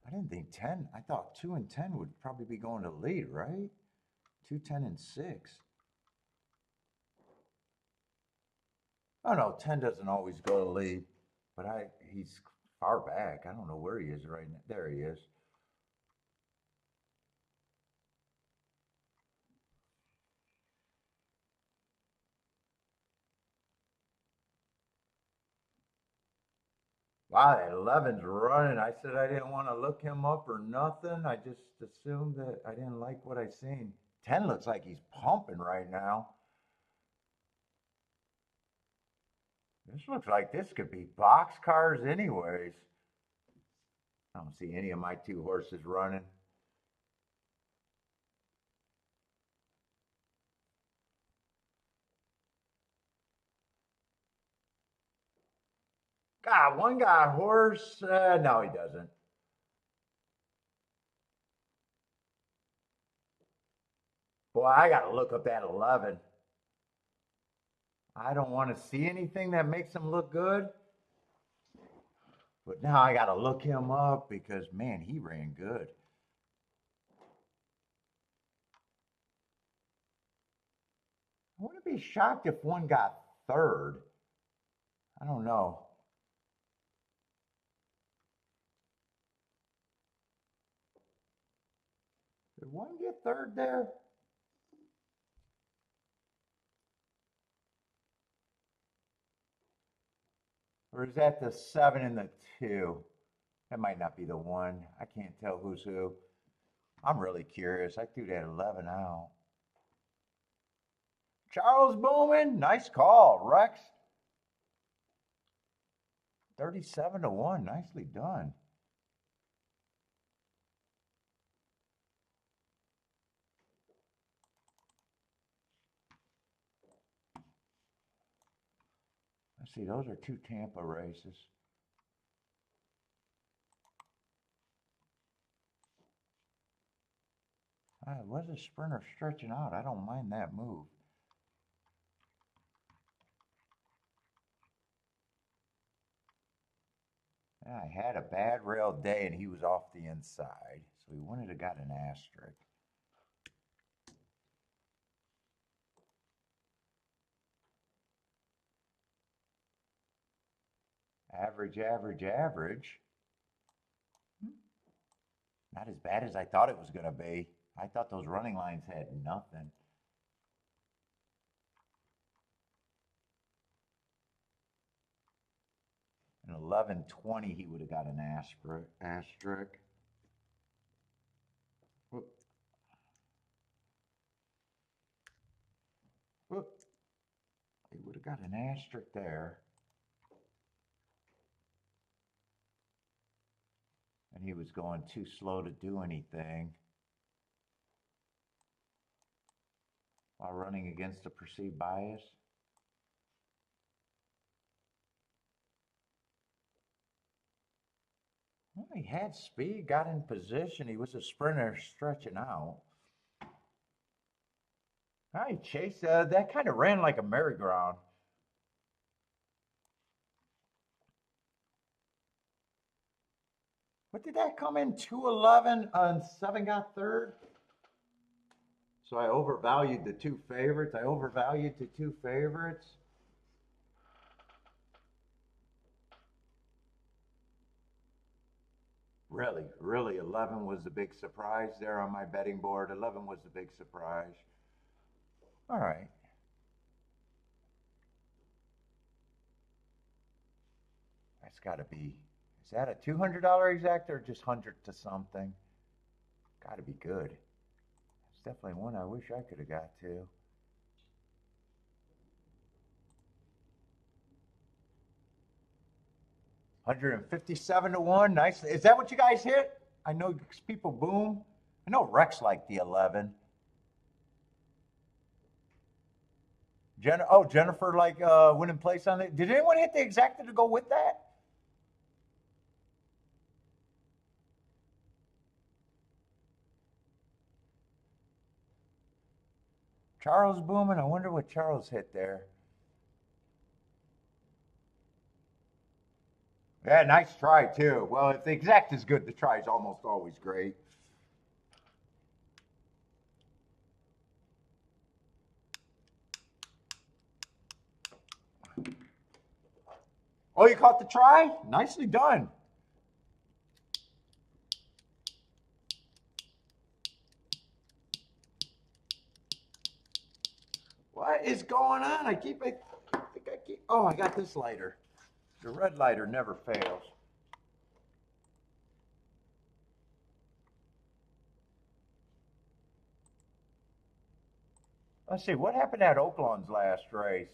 I didn't think 10. I thought 2 and 10 would probably be going to lead, right? 2, 10, and 6. Oh no, 10 doesn't always go to lead, but he's far back. I don't know where he is right now. There he is. Wow, that 11's running. I said I didn't want to look him up or nothing. I just assumed that I didn't like what I seen. 10 looks like he's pumping right now. This looks like this could be box cars anyways. I don't see any of my 2 horses running. God, one got a horse. No, he doesn't. Boy, I got to look up that 11. I don't want to see anything that makes him look good. But now I got to look him up because, man, he ran good. I wouldn't be shocked if one got 3rd. I don't know. Did one get 3rd there? Or is that the 7 and the 2? That might not be the one. I can't tell who's who. I'm really curious. I threw that 11 out. Charles Bowman, nice call. Rex, 37-1. Nicely done. Let's see, those are 2 Tampa races. It was a sprinter stretching out. I don't mind that move. I had a bad rail day and he was off the inside, so he wouldn't have got an asterisk. Average, average, average. Not as bad as I thought it was going to be. I thought those running lines had nothing. An 11:20, he would have got an asterisk. Whoop. Whoop. He would have got an asterisk there. And he was going too slow to do anything while running against a perceived bias. Well, he had speed, got in position. He was a sprinter stretching out. He chased. That kind of ran like a merry-go-round. What did that come in? 2:11 and 7 got 3rd. So I overvalued the two favorites. I overvalued the two favorites. Really, 11 was the big surprise there on my betting board. 11 was the big surprise. All right. That's got to be, is that a $200 exact or just 100 to something? Got to be good. It's definitely one I wish I could have got to. $157 to 1. Nice. Is that what you guys hit? I know people boom. I know Rex liked the 11. Jennifer like winning place on it. Did anyone hit the exacta to go with that? Charles booming. I wonder what Charles hit there. Yeah, nice try too. Well, if the exact is good, the try is almost always great. Oh, you caught the try? Nicely done. What is going on? I think I keep, oh, I got this lighter. The red lighter never fails. Let's see, what happened at Oakland's last race?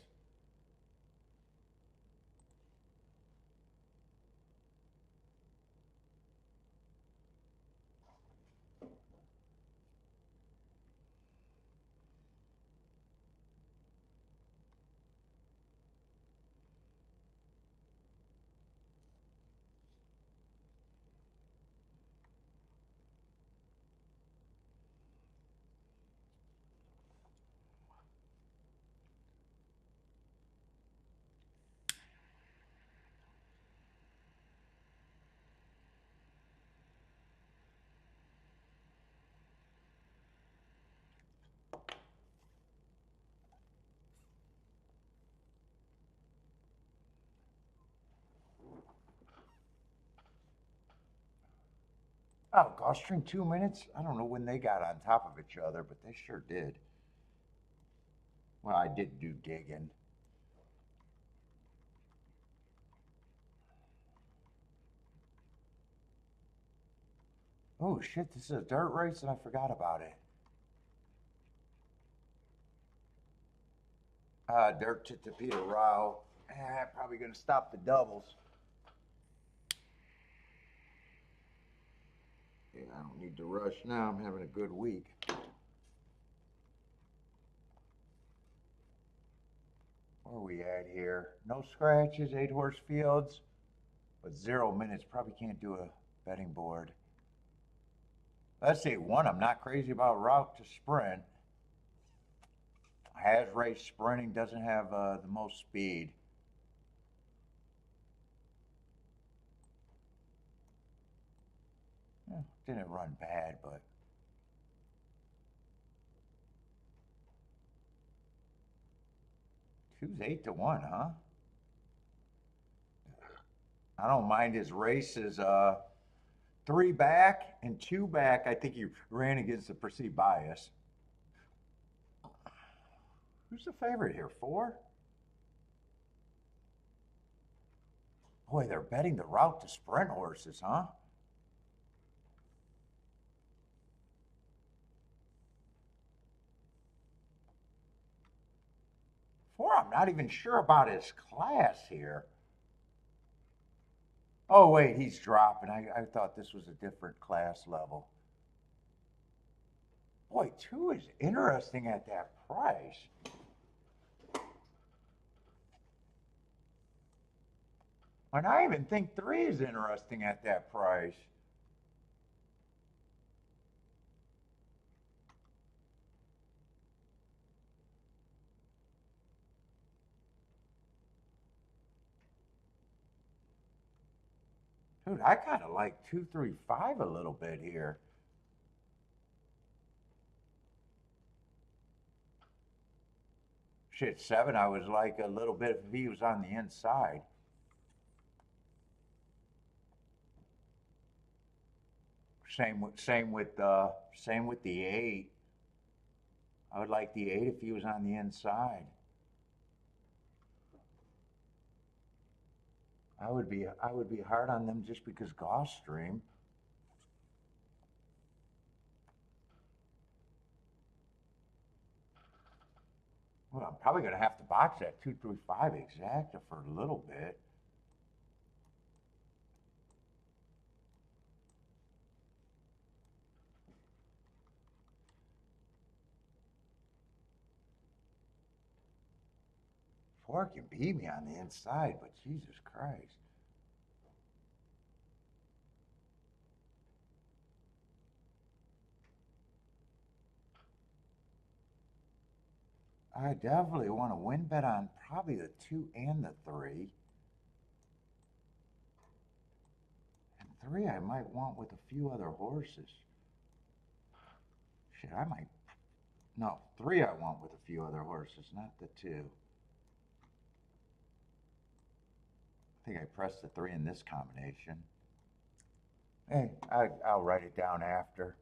Oh, Gulfstream 2 minutes? I don't know when they got on top of each other, but they sure did. Well, I did do digging. Oh shit, this is a dirt race and I forgot about it. Dirt to Torpedo Row. Probably gonna stop the doubles. Yeah, I don't need to rush now. I'm having a good week. Where are we at here? No scratches, 8-horse fields, but 0 minutes. Probably can't do a betting board. Let's see, one, I'm not crazy about route to sprint. Has race sprinting, doesn't have the most speed. Didn't run bad, but two's 8 to 1, huh? I don't mind his races. 3 back and 2 back. I think he ran against the perceived bias. Who's the favorite here? 4? Boy, they're betting the route to sprint horses, huh? I'm not even sure about his class here. Oh, wait, he's dropping. I thought this was a different class level. Boy, 2 is interesting at that price. And I even think 3 is interesting at that price. Dude, I kind of like 2, 3, 5 a little bit here. Shit, 7, I was like a little bit if he was on the inside. Same with the 8. I would like the 8 if he was on the inside. I would be hard on them just because Gulfstream. Well, I'm probably gonna have to box that 235 exacta for a little bit. Four can beat me on the inside, but Jesus Christ. I definitely want to win bet on probably the 2 and the 3. And 3 I might want with a few other horses. Shit, I might. No, 3 I want with a few other horses, not the 2. I think I pressed the 3 in this combination. Hey, I'll write it down after.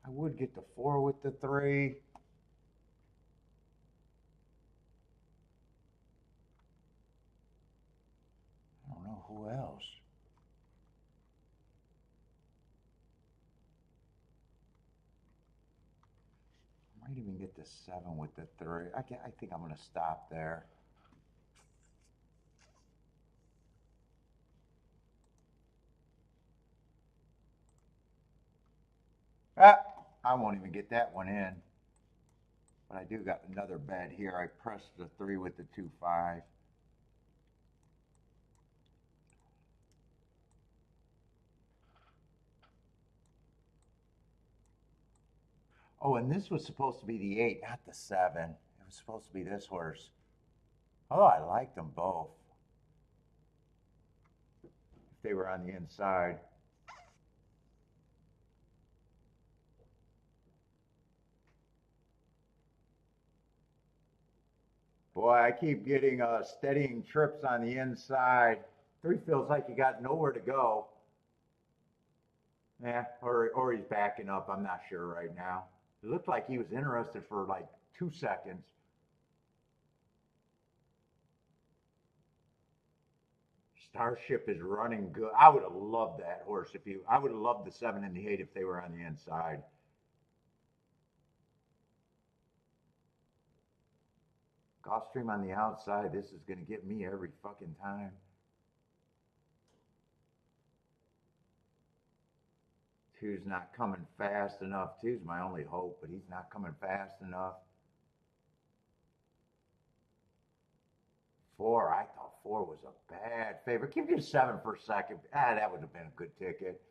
I would get the 4 with the 3. I don't know who else. I might even get the 7 with the 3. I think I'm going to stop there. Ah, I won't even get that one in. But I do got another bet here. I pressed the 3 with the 2-5. Oh, and this was supposed to be the 8, not the 7. It was supposed to be this horse. Oh, I liked them both. If they were on the inside. Boy, I keep getting steadying trips on the inside. 3 feels like you got nowhere to go. Yeah, or he's backing up. I'm not sure right now. It looked like he was interested for like 2 seconds. Starship is running good. I would have loved that horse if you. I would have loved the 7 and the 8 if they were on the inside. Gulfstream on the outside. This is going to get me every fucking time. Two's not coming fast enough. Two's my only hope, but he's not coming fast enough. 4, I thought 4 was a bad favorite. Give me a 7 for a second. That would have been a good ticket.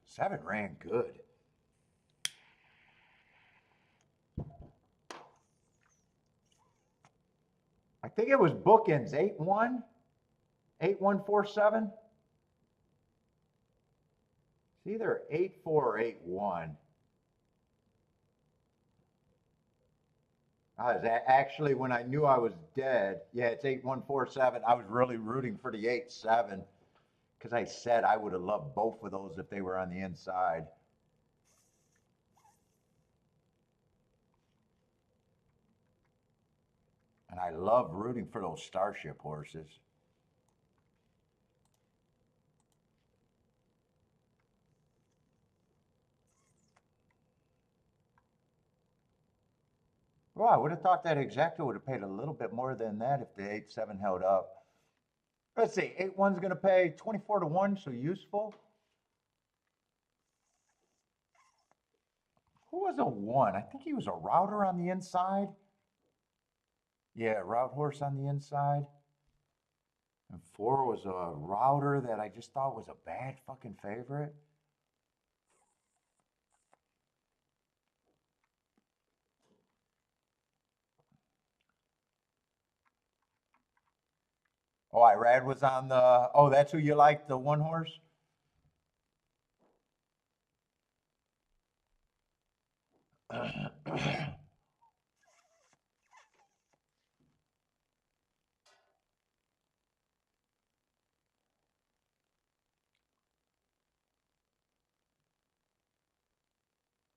Seven ran good. I think it was bookends 8-1, 8-1-4-7. It's either 8-4 or 8-1. Actually, when I knew I was dead, yeah, it's 8-1-4-7. I was really rooting for the 8-7 because I said I would have loved both of those if they were on the inside. And I love rooting for those Starship horses. Well, I would have thought that exacta would have paid a little bit more than that if the 8-7 held up. Let's see, 8-1's going to pay 24 to 1, so useful. Who was a 1? I think he was a router on the inside. Yeah, route horse on the inside. And 4 was a router that I just thought was a bad fucking favorite. Oh, Irad was on the. Oh, that's who you like, the 1 horse?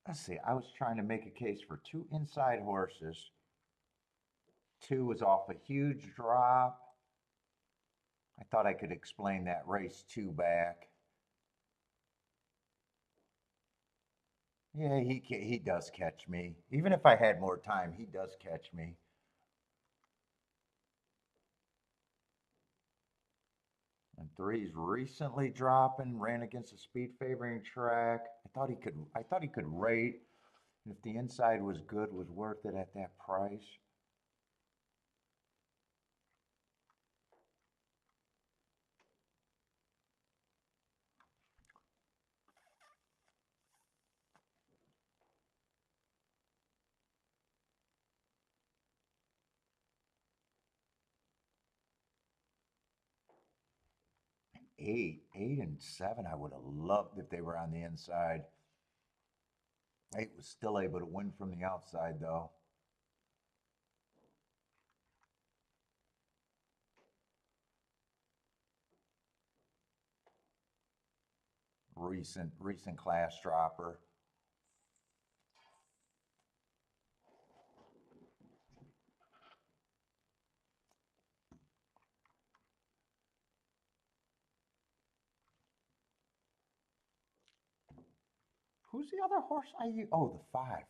Let's see. I was trying to make a case for 2 inside horses. 2 was off a huge drop. I thought I could explain that race 2 back. Yeah, he does catch me. Even if I had more time, he does catch me. And 3's recently dropping, ran against a speed favoring track. I thought he could rate. And if the inside was good, was worth it at that price. Eight and 7, I would have loved if they were on the inside. 8 was still able to win from the outside, though. Recent class dropper. Who's the other horse I use? Oh, the 5.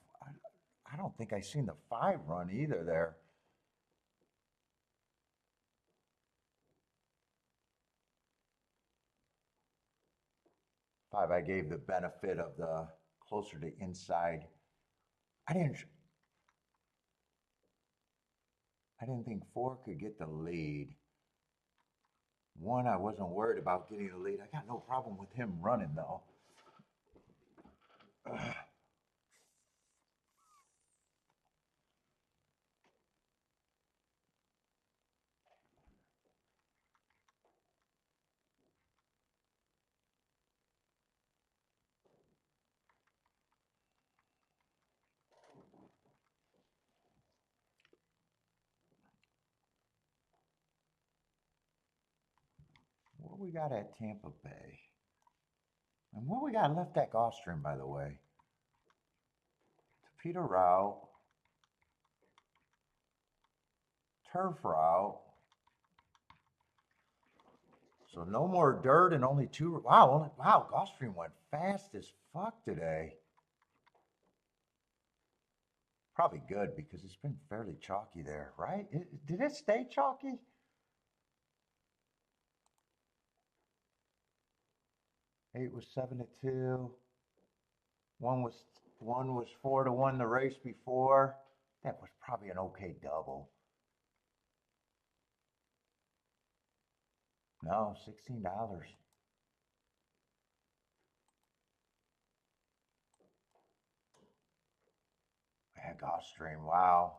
I don't think I seen the 5 run either there. 5, I gave the benefit of the closer to inside. I didn't I didn't think 4 could get the lead. 1, I wasn't worried about getting the lead. I got no problem with him running though. What we got at TampaBay? And what we got left at Gulfstream, by the way? Peter route, turf route. So no more dirt and only 2. Wow, Gulfstream went fast as fuck today. Probably good because it's been fairly chalky there, right? Did it stay chalky? 8 was 7-2. One was 4-1 the race before. That was probably an okay double. No, $16. Yeah, Gulfstream, wow.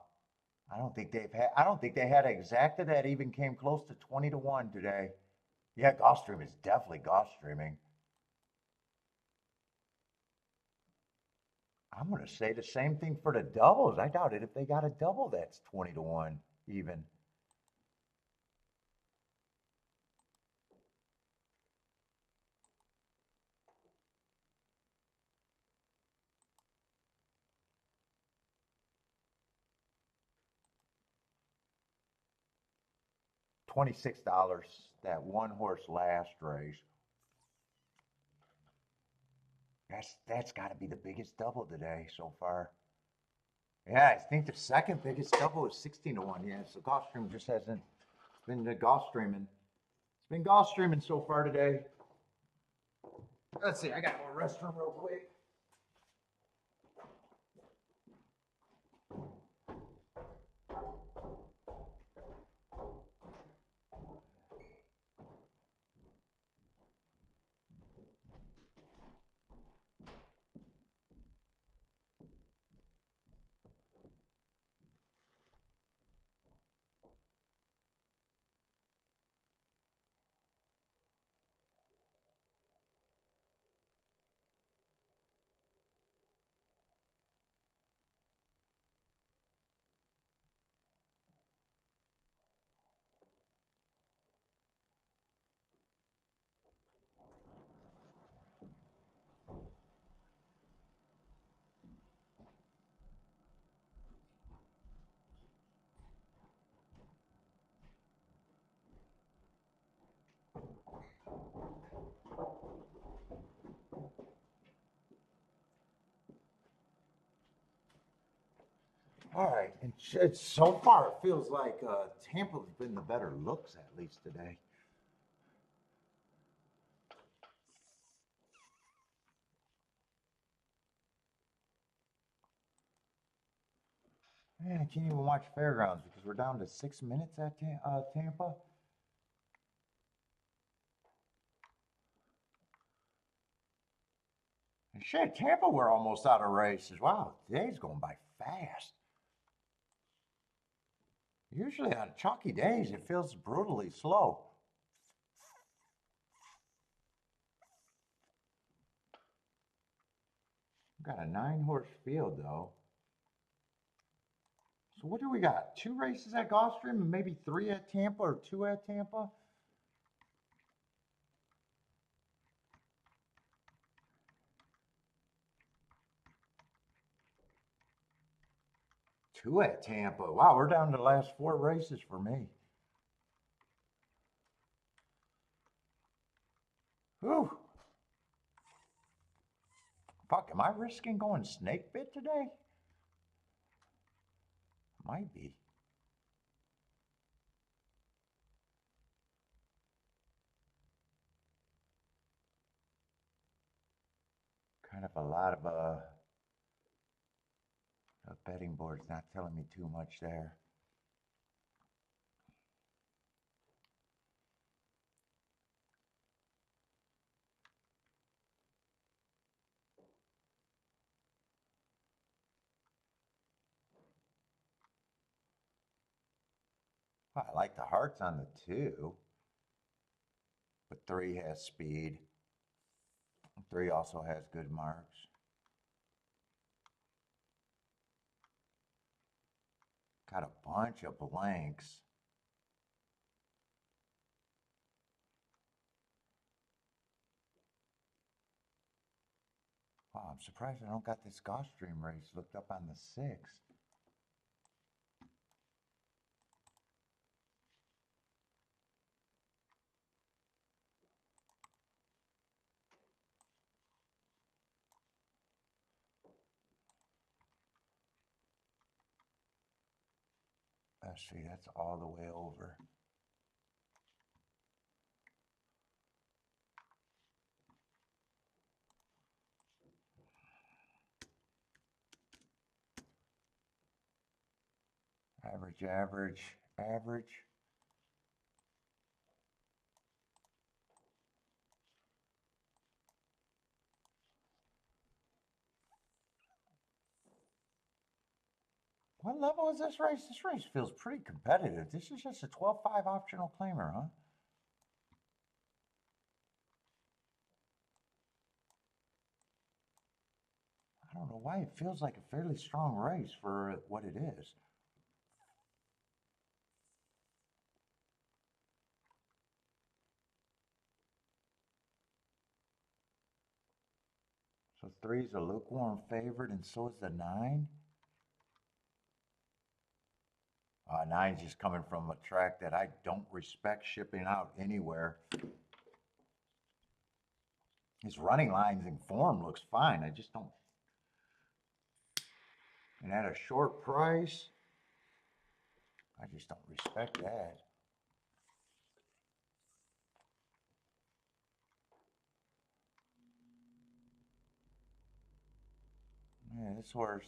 I don't think they had exacta that even came close to 20-1 today. Yeah, Gulfstream is definitely Gulfstreaming. I'm going to say the same thing for the doubles. I doubt it if they got a double that's 20-1 even. $26 that 1 horse last race. That's got to be the biggest double today so far. Yeah, I think the second biggest double is 16-1. Yeah, so Gulfstream just hasn't been the Gulfstreaming. It's been Gulfstreaming so far today. Let's see, I got more restroom real quick. All right, and it's so far it feels like Tampa's been the better looks at least today. Man, I can't even watch Fairgrounds because we're down to 6 minutes at Tampa. And shit, Tampa, we're almost out of races. Wow, today's going by fast. Usually on chalky days, it feels brutally slow. We've got a 9-horse field, though. So what do we got? 2 races at Gulfstream and maybe 3 at Tampa or 2 at Tampa? Two at Tampa. Wow, we're down to the last 4 races for me. Whew. Fuck, am I risking going snake bit today? Might be. Kind of a lot of betting boards not telling me too much there. I like the hearts on the 2. But 3 has speed. 3 also has good marks. Got a bunch of blanks. Wow, I'm surprised I don't got this Gulfstream race looked up on the 6. Let's see, that's all the way over. Average, average, average. What level is this race? This race feels pretty competitive. This is just a 12-5 optional claimer, huh? I don't know why it feels like a fairly strong race for what it is. So 3 is a lukewarm favorite, and so is the 9. 9's just coming from a track that I don't respect shipping out anywhere. His running lines and form looks fine. I just don't. And at a short price, I just don't respect that. Yeah, this horse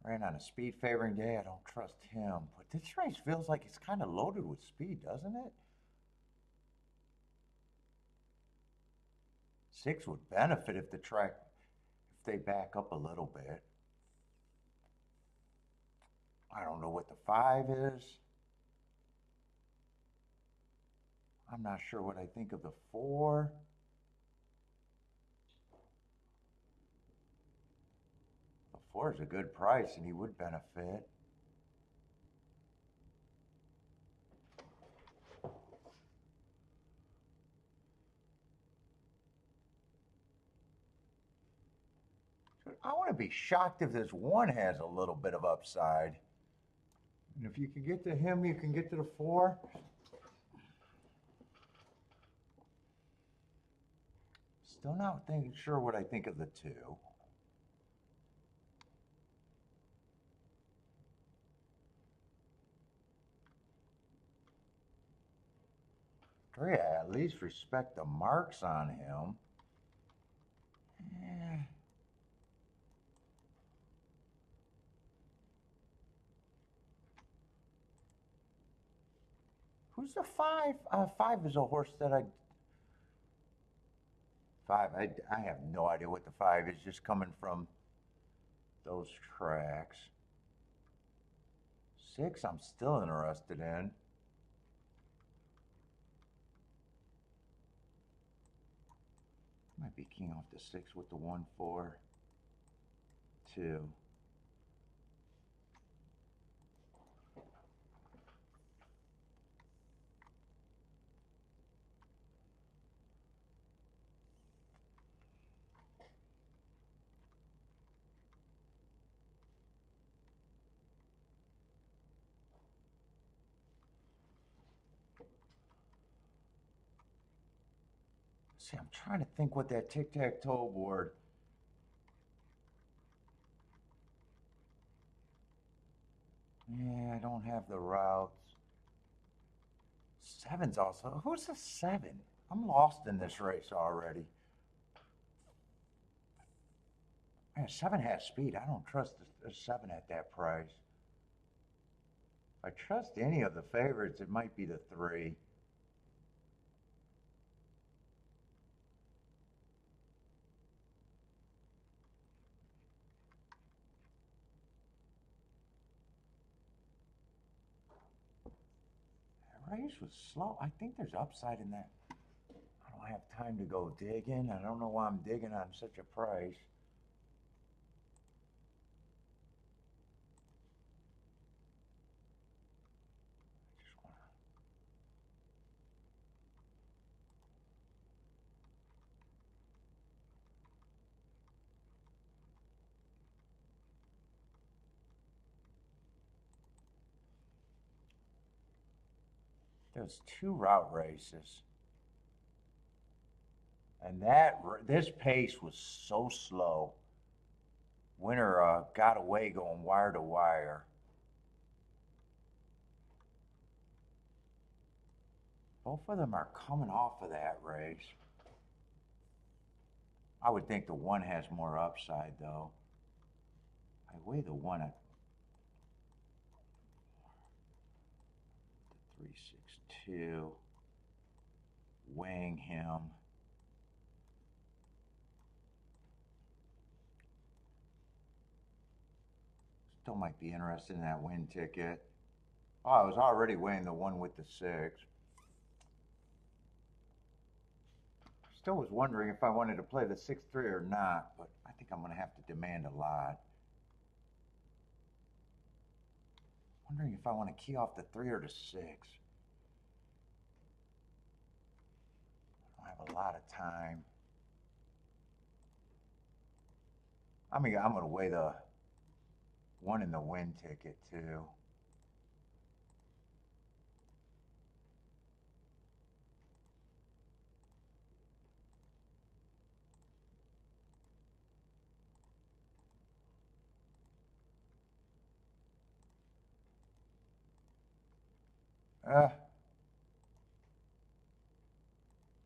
ran on a speed favoring day. I don't trust him. But this race feels like it's kind of loaded with speed, doesn't it? 6 would benefit if the track, if they back up a little bit. I don't know what the 5 is. I'm not sure what I think of the 4. The 4 is a good price and he would benefit. I want to be shocked if this 1 has a little bit of upside. And if you can get to him, you can get to the 4. Still not sure what I think of the 2. three. I at least respect the marks on him. Eh. Who's the five? Five is a horse that I have no idea what the five is, just coming from those tracks. Six, I'm still interested in. Might be king off the six with the 1-4, 2. See, I'm trying to think what that tic-tac-toe board. Yeah, I don't have the routes. Seven's also. Who's the 7? I'm lost in this race already. Man, 7 has speed. I don't trust the 7 at that price. If I trust any of the favorites, it might be the 3. That race was slow. I think there's upside in that. I don't have time to go digging. I don't know why I'm digging on such a price. There's 2 route races. And this pace was so slow. Winner got away going wire to wire. Both of them are coming off of that race. I would think the 1 has more upside, though. I weigh the 1 at 362. Weighing him. Still might be interested in that win ticket. Oh, I was already weighing the 1 with the 6. Still was wondering if I wanted to play the 6-3 or not, but I think I'm going to have to demand a lot. Wondering if I want to key off the 3 or the 6. I don't have a lot of time. I'm going to weigh the 1 in the win ticket too.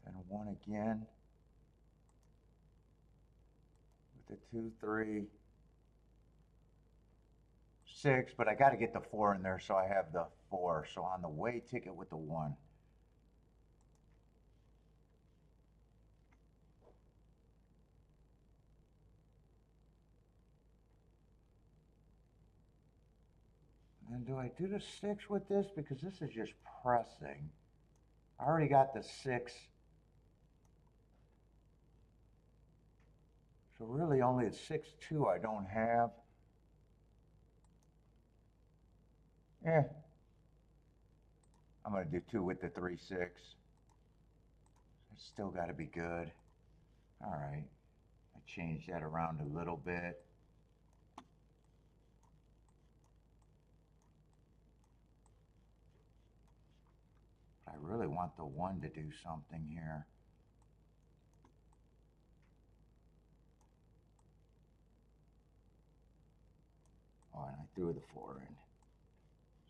Then 1 again. With the 2, 3, 6, but I got to get the 4 in there, so I have the 4. So on the weigh ticket with the 1. And do I do the 6 with this? Because this is just pressing. I already got the 6. So really only the 6-2 I don't have. I'm going to do 2 with the 3-6. It's still got to be good. All right. I changed that around a little bit. I really want the 1 to do something here. Oh, and I threw the 4 in.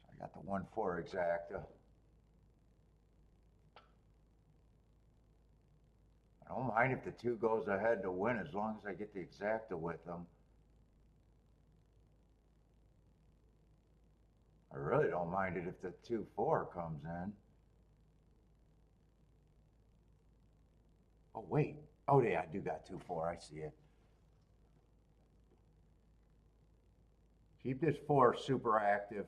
So I got the 1-4 exacta. I don't mind if the 2 goes ahead to win as long as I get the exacta with them. I really don't mind it if the 2-4 comes in. Oh, wait. Oh, yeah, I do got 2-4. I see it. Keep this 4 super active,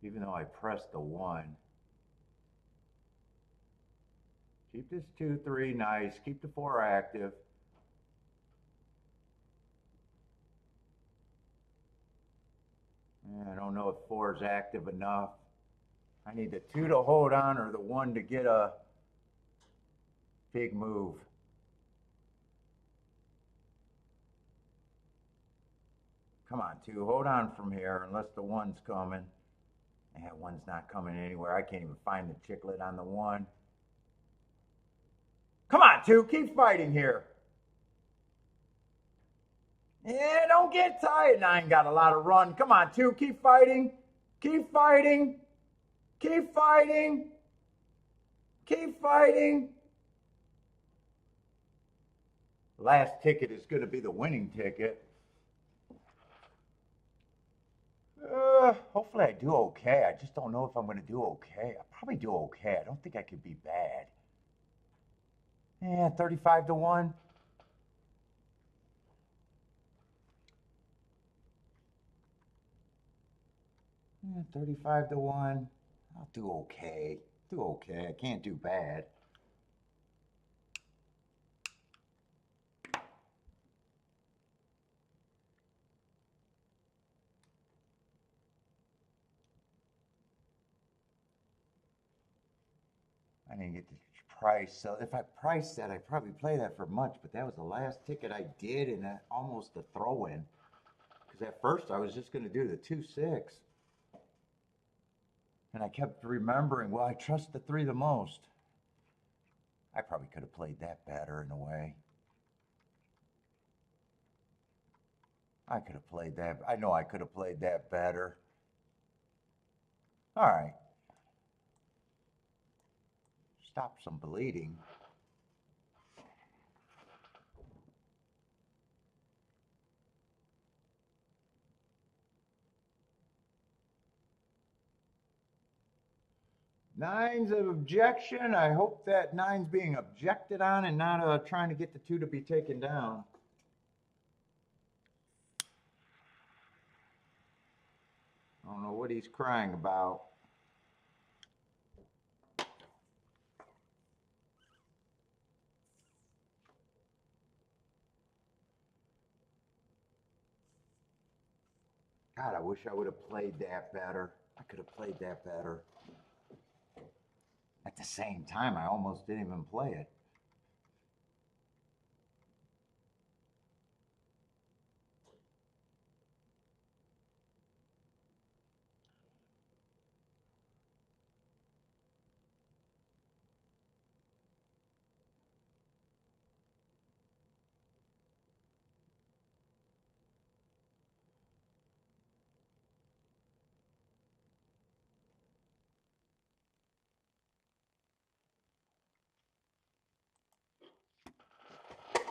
even though I pressed the 1. Keep this 2-3 nice. Keep the 4 active. I don't know if 4 is active enough. I need the 2 to hold on or the 1 to get a big move. Come on, 2, hold on from here unless the 1's coming. Yeah, 1's not coming anywhere. I can't even find the chiclet on the 1. Come on, 2, keep fighting here. Yeah, don't get tired. 9 got a lot of run. Come on, 2, keep fighting. Keep fighting. Keep fighting. Keep fighting. Last ticket is going to be the winning ticket. Hopefully I do okay. I just don't know if I'm going to do okay. I'll probably do okay. I don't think I could be bad. Yeah, 35 to 1. Yeah, 35 to 1. I'll do okay. Do okay. I can't do bad. I didn't get the price. So if I priced that, I'd probably play that for much, but that was the last ticket I did and almost a throw-in. Because at first I was just going to do the 2-6. And I kept remembering, well, I trust the 3 the most. I probably could have played that better in a way. I could have played that. I know I could have played that better. All right. Stop some bleeding. Nine's an objection. I hope that 9's being objected on and not trying to get the 2 to be taken down. I don't know what he's crying about. God, I wish I would have played that better. I could have played that better. At the same time, I almost didn't even play it.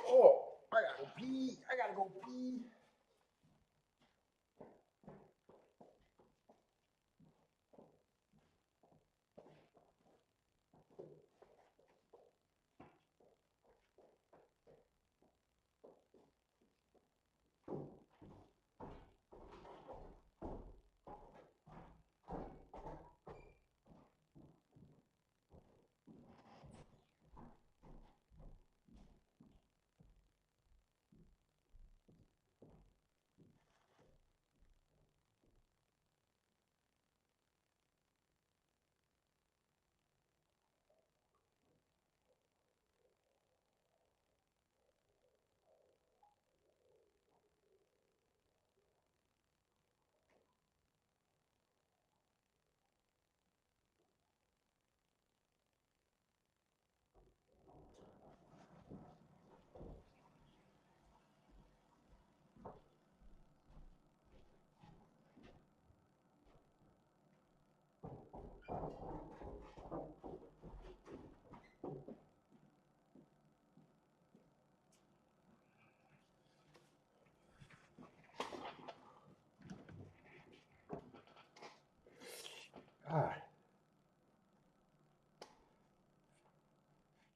Oh, I gotta go pee. I gotta go pee.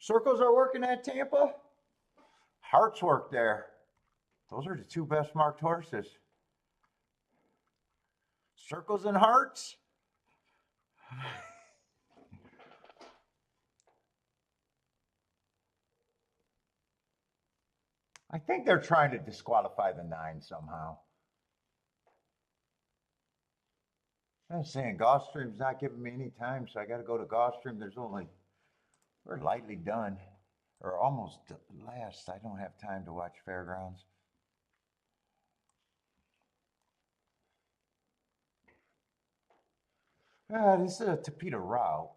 Circles are working at Tampa. Hearts work there. Those are the two best marked horses. Circles and hearts. I think they're trying to disqualify the 9 somehow. I'm saying Gulfstream's not giving me any time, so I got to go to Gulfstream. We're lightly done, or almost last. I don't have time to watch Fairgrounds. This is a Tapeta route.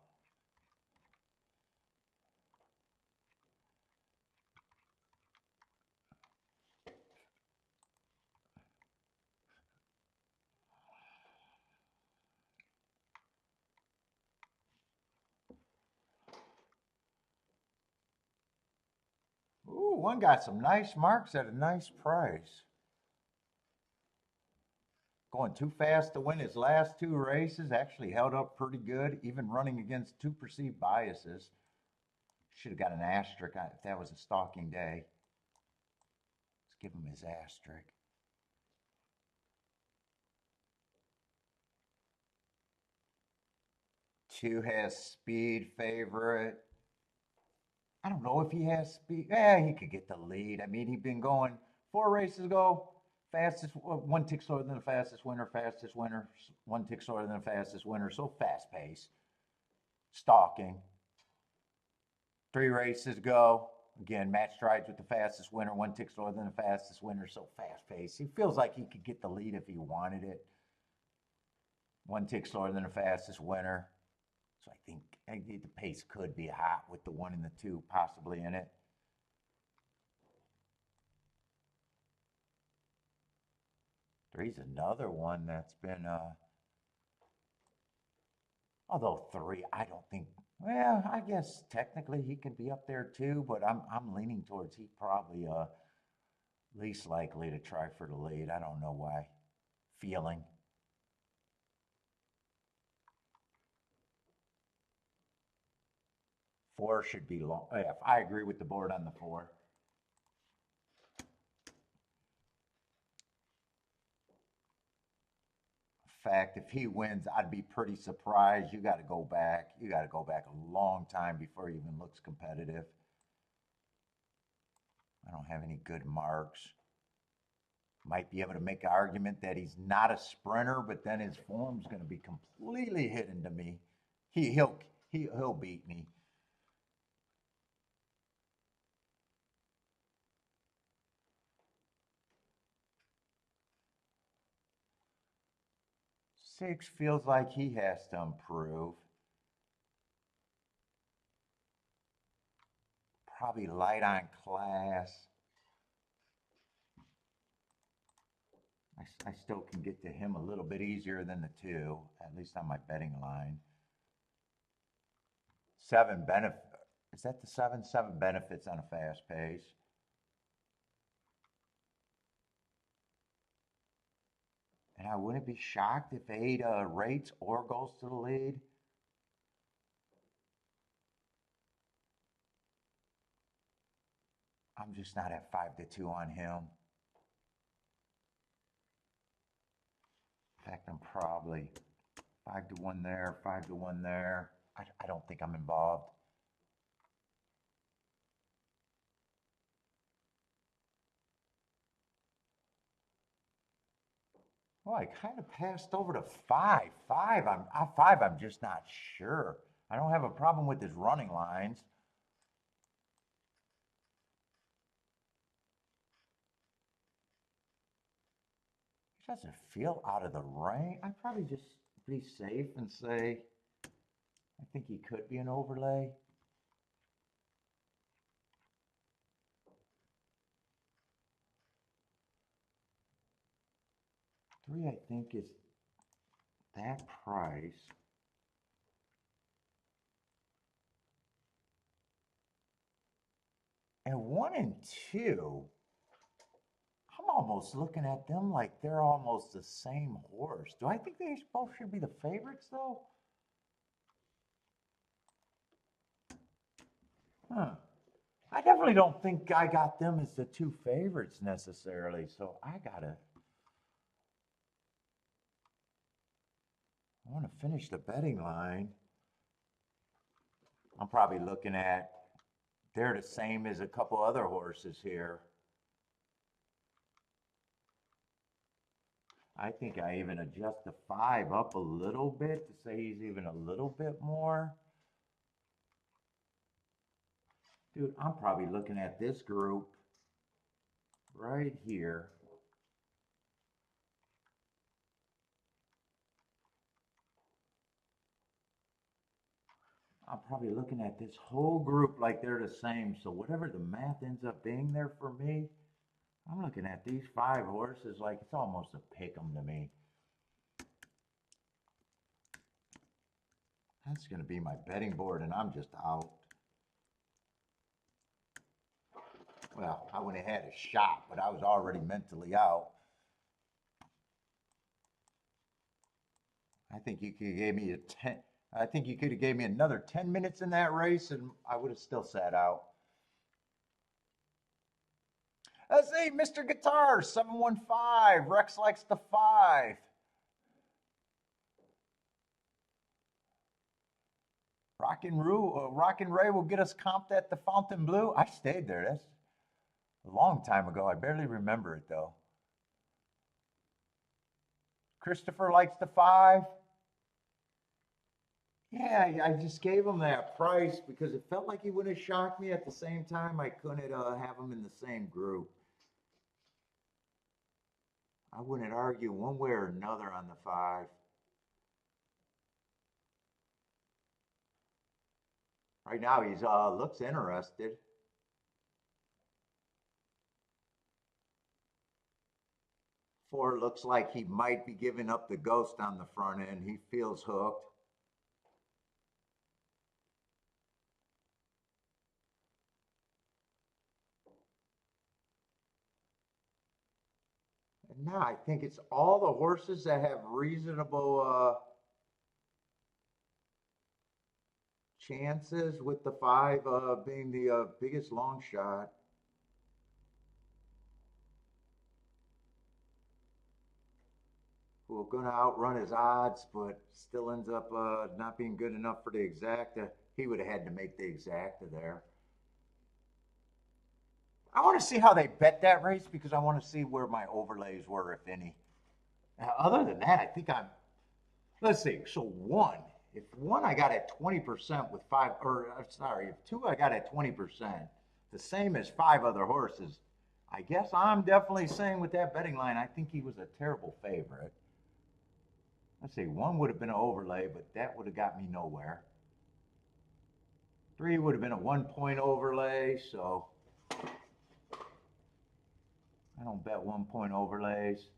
Ooh, one got some nice marks at a nice price. Going too fast to win his last 2 races, actually held up pretty good, even running against 2 perceived biases. Should have got an asterisk if that was a stalking day. Let's give him his asterisk. 2 has speed favorite. I don't know if he has speed. He could get the lead. I mean, he'd been going 4 races ago. Fastest, 1 tick slower than the fastest winner, 1 tick slower than the fastest winner. So fast pace. Stalking. 3 races ago. Again, match strides with the fastest winner, 1 tick slower than the fastest winner. So fast pace. He feels like he could get the lead if he wanted it. 1 tick slower than the fastest winner. So I think the pace could be hot with the 1 and the 2 possibly in it. Three's another one that's been, although 3, I don't think, well, I guess technically he can be up there too, but I'm leaning towards he probably least likely to try for the lead. I don't know why. Feeling. Four should be long. Yeah, I agree with the board on the 4. Fact, if he wins, I'd be pretty surprised. You got to go back. You got to go back a long time before he even looks competitive. I don't have any good marks. Might be able to make an argument that he's not a sprinter, but then his form's going to be completely hidden to me. He'll beat me. Six feels like he has to improve. Probably light on class. I still can get to him a little bit easier than the 2, at least on my betting line. 7 benefit. Is that the 7? 7 benefits on a fast pace. And I wouldn't be shocked if 8 rates or goes to the lead. I'm just not at 5-2 on him. In fact, I'm probably 5-1 there, 5-1 there. I don't think I'm involved. Well, I kind of passed over to 5. 5, I'm just not sure. I don't have a problem with his running lines. He doesn't feel out of the range. I'd probably just be safe and say, I think he could be an overlay. Three, I think, is that price. And 1 and 2, I'm almost looking at them like they're almost the same horse. Do I think they both should be the favorites, though? Huh. I definitely don't think I got them as the two favorites necessarily. So I want to finish the betting line. I'm probably looking at, they're the same as a couple other horses here. I think I even adjust the 5 up a little bit to say he's even a little bit more. Dude, I'm probably looking at this group right here. I'm probably looking at this whole group like they're the same. So whatever the math ends up being there for me, I'm looking at these 5 horses like it's almost a pick 'em to me. That's going to be my betting board, and I'm just out. Well, I went ahead a shot, but I was already mentally out. I think you could have gave me a 10. I think you could have gave me another 10 minutes in that race, and I would have still sat out. Let's see, Mr. Guitar 715. Rex likes the 5. Rockin' Ray will get us comped at the Fontainebleau. I stayed there. That's a long time ago. I barely remember it though. Christopher likes the 5. Yeah, I just gave him that price because it felt like he would have shocked me. At the same time, I couldn't have him in the same group. I wouldn't argue one way or another on the 5. Right now, he's looks interested. 4 looks like he might be giving up the ghost on the front end. He feels hooked. And now I think it's all the horses that have reasonable chances, with the 5 being the biggest long shot. Who are going to outrun his odds, but still ends up not being good enough for the exacta. He would have had to make the exacta there. I want to see how they bet that race because I want to see where my overlays were, if any. Now, other than that, I think I'm. Let's see. So 1, if 1 I got at 20% with 5, or sorry, if 2 I got at 20%, the same as 5 other horses. I guess I'm definitely saying with that betting line, I think he was a terrible favorite. Let's see, 1 would have been an overlay, but that would have got me nowhere. 3 would have been a 1-point overlay, so I don't bet 1-point overlays.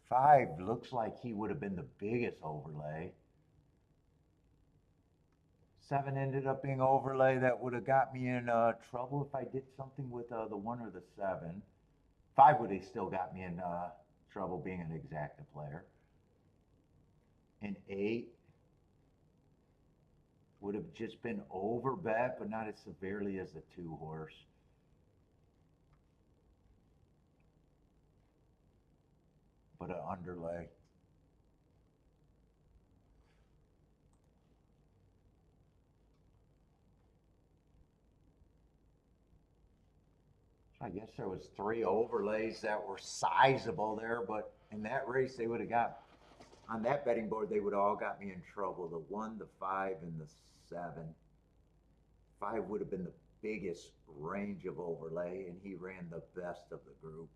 5 looks like he would have been the biggest overlay. 7 ended up being overlay. That would have got me in trouble if I did something with the 1 or the 7. 5 would have still got me in trouble being an exacta player. And 8 would have just been over bet, but not as severely as the 2 horse. But an underlay. I guess there was 3 overlays that were sizable there, but in that race they would have got, on that betting board, they would have all got me in trouble. The 1, the 5, and the 7. 5 would have been the biggest range of overlay, and he ran the best of the group.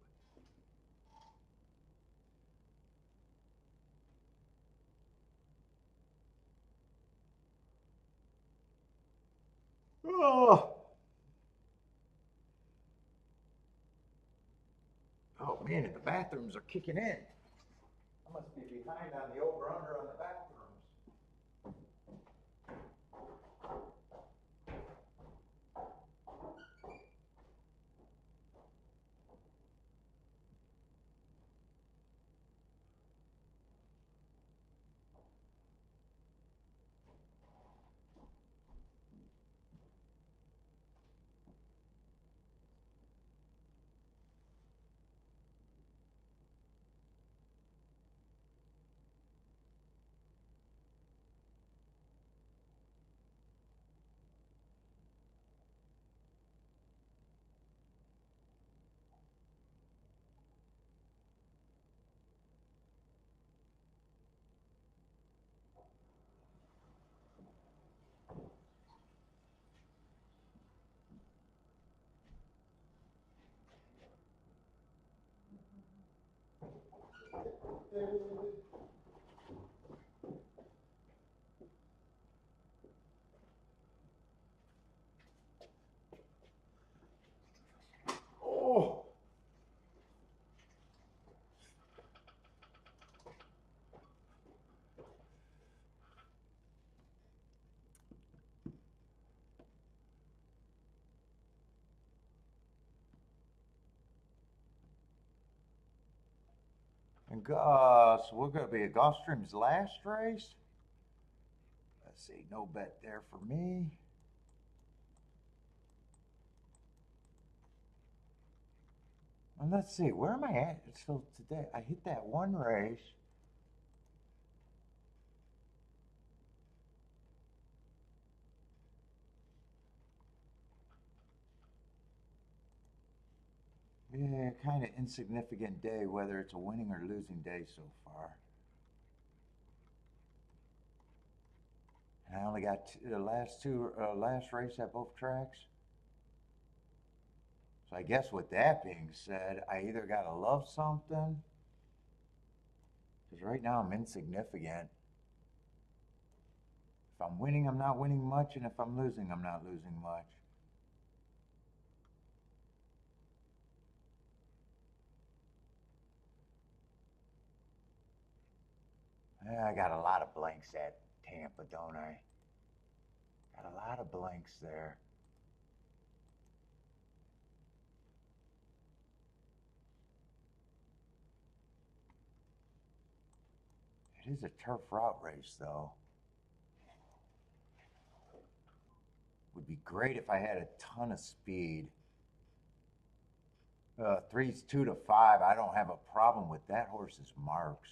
Oh, oh man, and the bathrooms are kicking in. I must be behind on the over-under on the bathrooms. Oh. And so we're going to be at Gulfstream's last race. Let's see, no bet there for me. And let's see, where am I at? So today, I hit that one race. Yeah, kind of insignificant day, whether it's a winning or losing day so far. And I only got the last race at both tracks. So I guess with that being said, I either got to love something, because right now I'm insignificant. If I'm winning, I'm not winning much, and if I'm losing, I'm not losing much. Yeah, I got a lot of blanks at Tampa, don't I? Got a lot of blanks there. It is a turf route race, though. Would be great if I had a ton of speed. 3's 2 to 5. I don't have a problem with that horse's marks.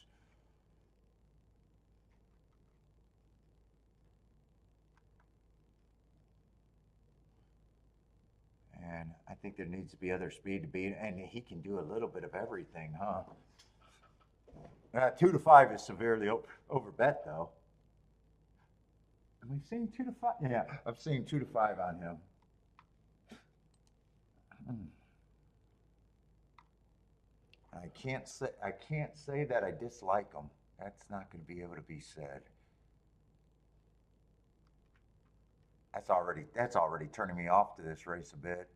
And I think there needs to be other speed to beat, and he can do a little bit of everything, huh? 2 to 5 is severely over bet, though. Have we seen 2 to 5? Yeah, I've seen 2 to 5 on him. I can't say that I dislike him. That's not going to be able to be said. That's already turning me off to this race a bit.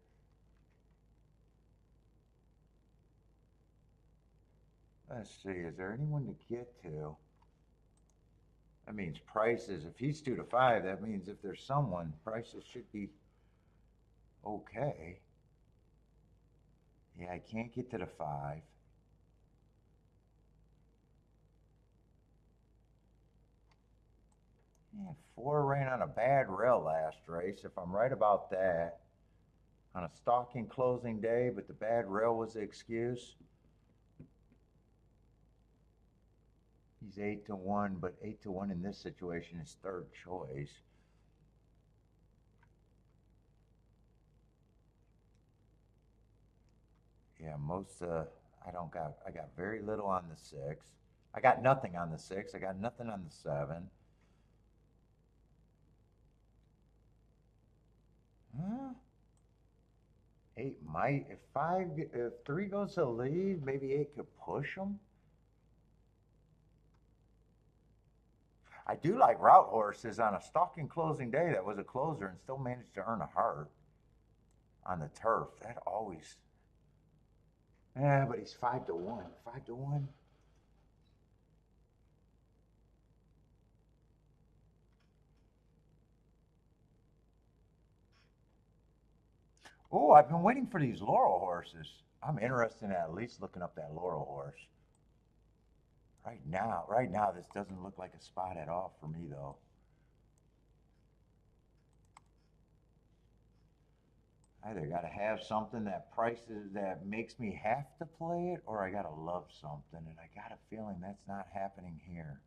Let's see, is there anyone to get to? That means prices. If he's 2 to 5, that means if there's someone, prices should be okay. Yeah, I can't get to the 5. Yeah, 4 ran on a bad rail last race, if I'm right about that. On a stalking closing day, but the bad rail was the excuse. He's 8 to 1, but 8 to 1 in this situation is third choice. Yeah, I got very little on the 6. I got nothing on the 6. I got nothing on the 7. Huh? 8 might, if 3 goes to the lead, maybe 8 could push him. I do like route horses on a stalking closing day that was a closer and still managed to earn a heart on the turf. That always, yeah, but he's 5 to 1. 5 to 1. Oh, I've been waiting for these Laurel horses. I'm interested in at least looking up that Laurel horse. Right now, this doesn't look like a spot at all for me, though. I either got to have something that prices that makes me have to play it, or I got to love something, and I got a feeling that's not happening here.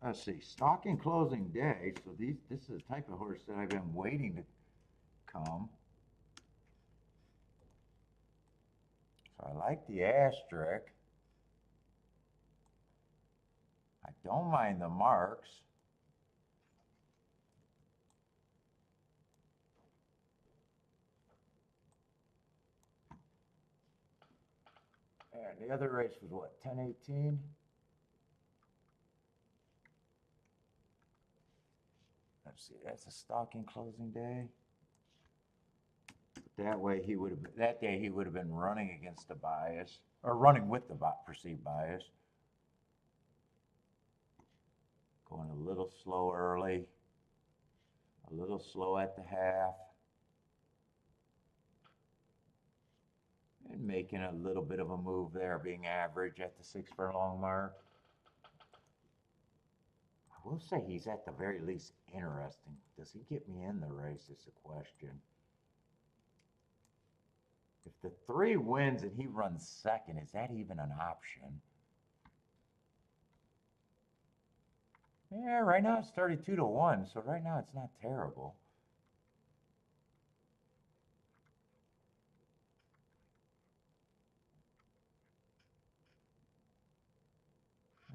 Let's see, stalking closing day. So this is the type of horse that I've been waiting to come. So I like the asterisk. I don't mind the marks. And the other race was what, 10:18? Let's see, that's a stocking closing day. That way he would have, that day he would have been running against the bias, or running with the perceived bias. Going a little slow early, a little slow at the half, and making a little bit of a move there, being average at the 6 furlong mark. I will say he's at the very least interesting. Does he get me in the race is the question. If the 3 wins and he runs second, is that even an option? Yeah, right now it's 32-1, so right now it's not terrible.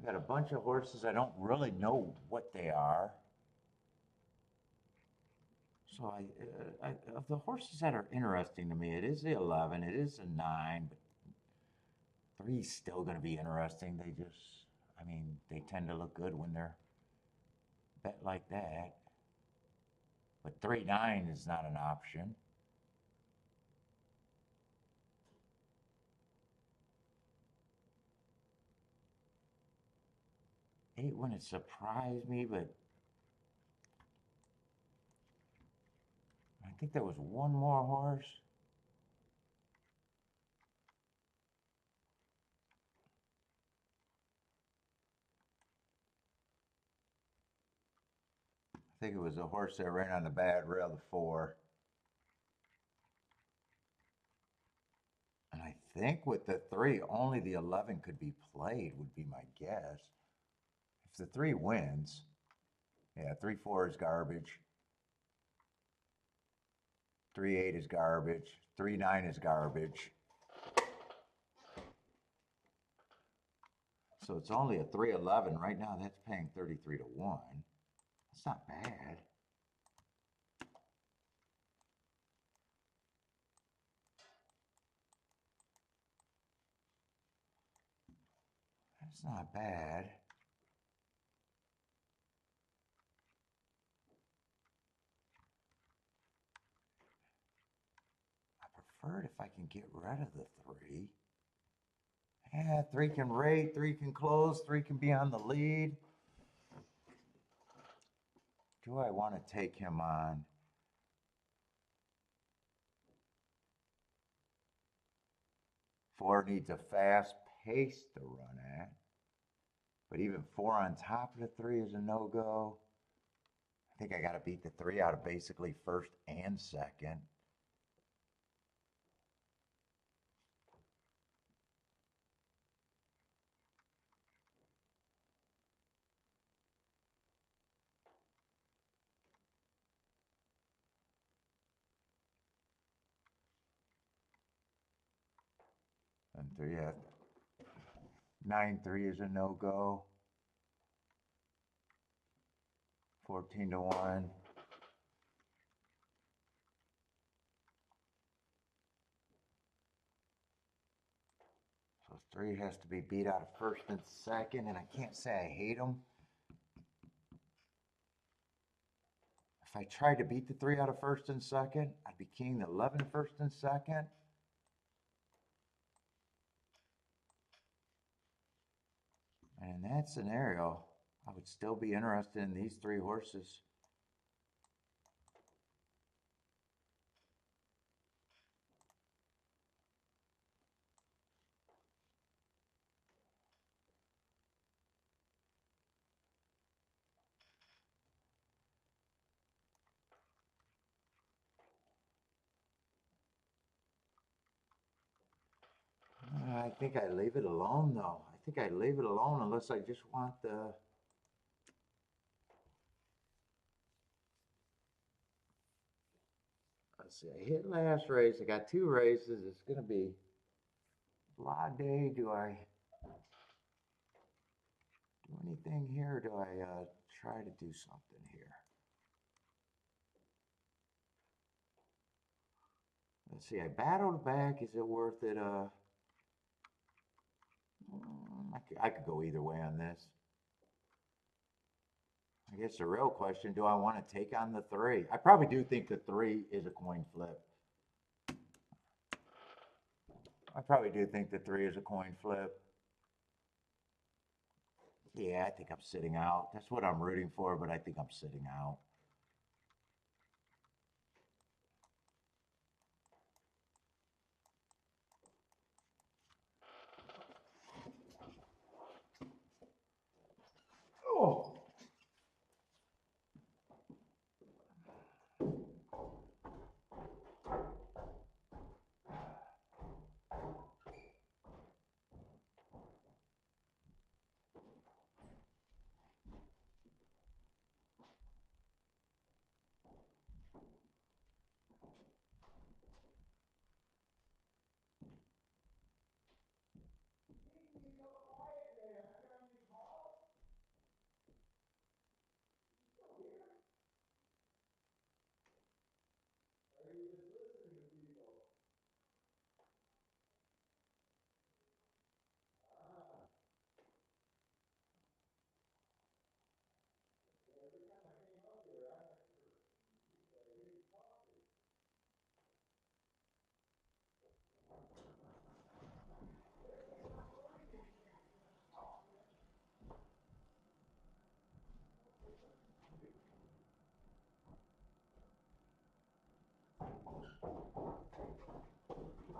I got a bunch of horses. I don't really know what they are. So of the horses that are interesting to me, it is the 11, it is the 9, but 3 is still going to be interesting. They just, I mean, they tend to look good when they're bet like that. But 3-9 is not an option. Eight wouldn't surprise me, but I think there was one more horse. I think it was a horse that ran on the bad rail, the 4. And I think with the 3, only the 11 could be played, would be my guess. If the 3 wins, yeah, 3-4 is garbage. 3-8 is garbage. 3-9 is garbage. So it's only a 3-11 right now. That's paying 33-1. That's not bad. That's not bad. I prefer it if I can get rid of the 3. Yeah, 3 can rate, 3 can close, 3 can be on the lead. Do I want to take him on? 4 needs a fast pace to run at. But even 4 on top of the 3 is a no-go. I think I got to beat the 3 out of basically first and second. And 3, yeah. 9-3 is a no-go. 14-1. So 3 has to be beat out of first and second, and I can't say I hate them. If I tried to beat the 3 out of first and second, I'd be king the 11 first and second. And in that scenario, I would still be interested in these 3 horses. I think I leave it alone, though. I think I leave it alone unless I just want the... Let's see, I hit last race. I got 2 races. It's going to be blah day. Do I do anything here, or do I try to do something here? Let's see, I battled back. Is it worth it? I could go either way on this. I guess the real question, do I want to take on the 3? I probably do think the 3 is a coin flip. I probably do think the 3 is a coin flip. Yeah, I think I'm sitting out. That's what I'm rooting for, but I think I'm sitting out. Oh.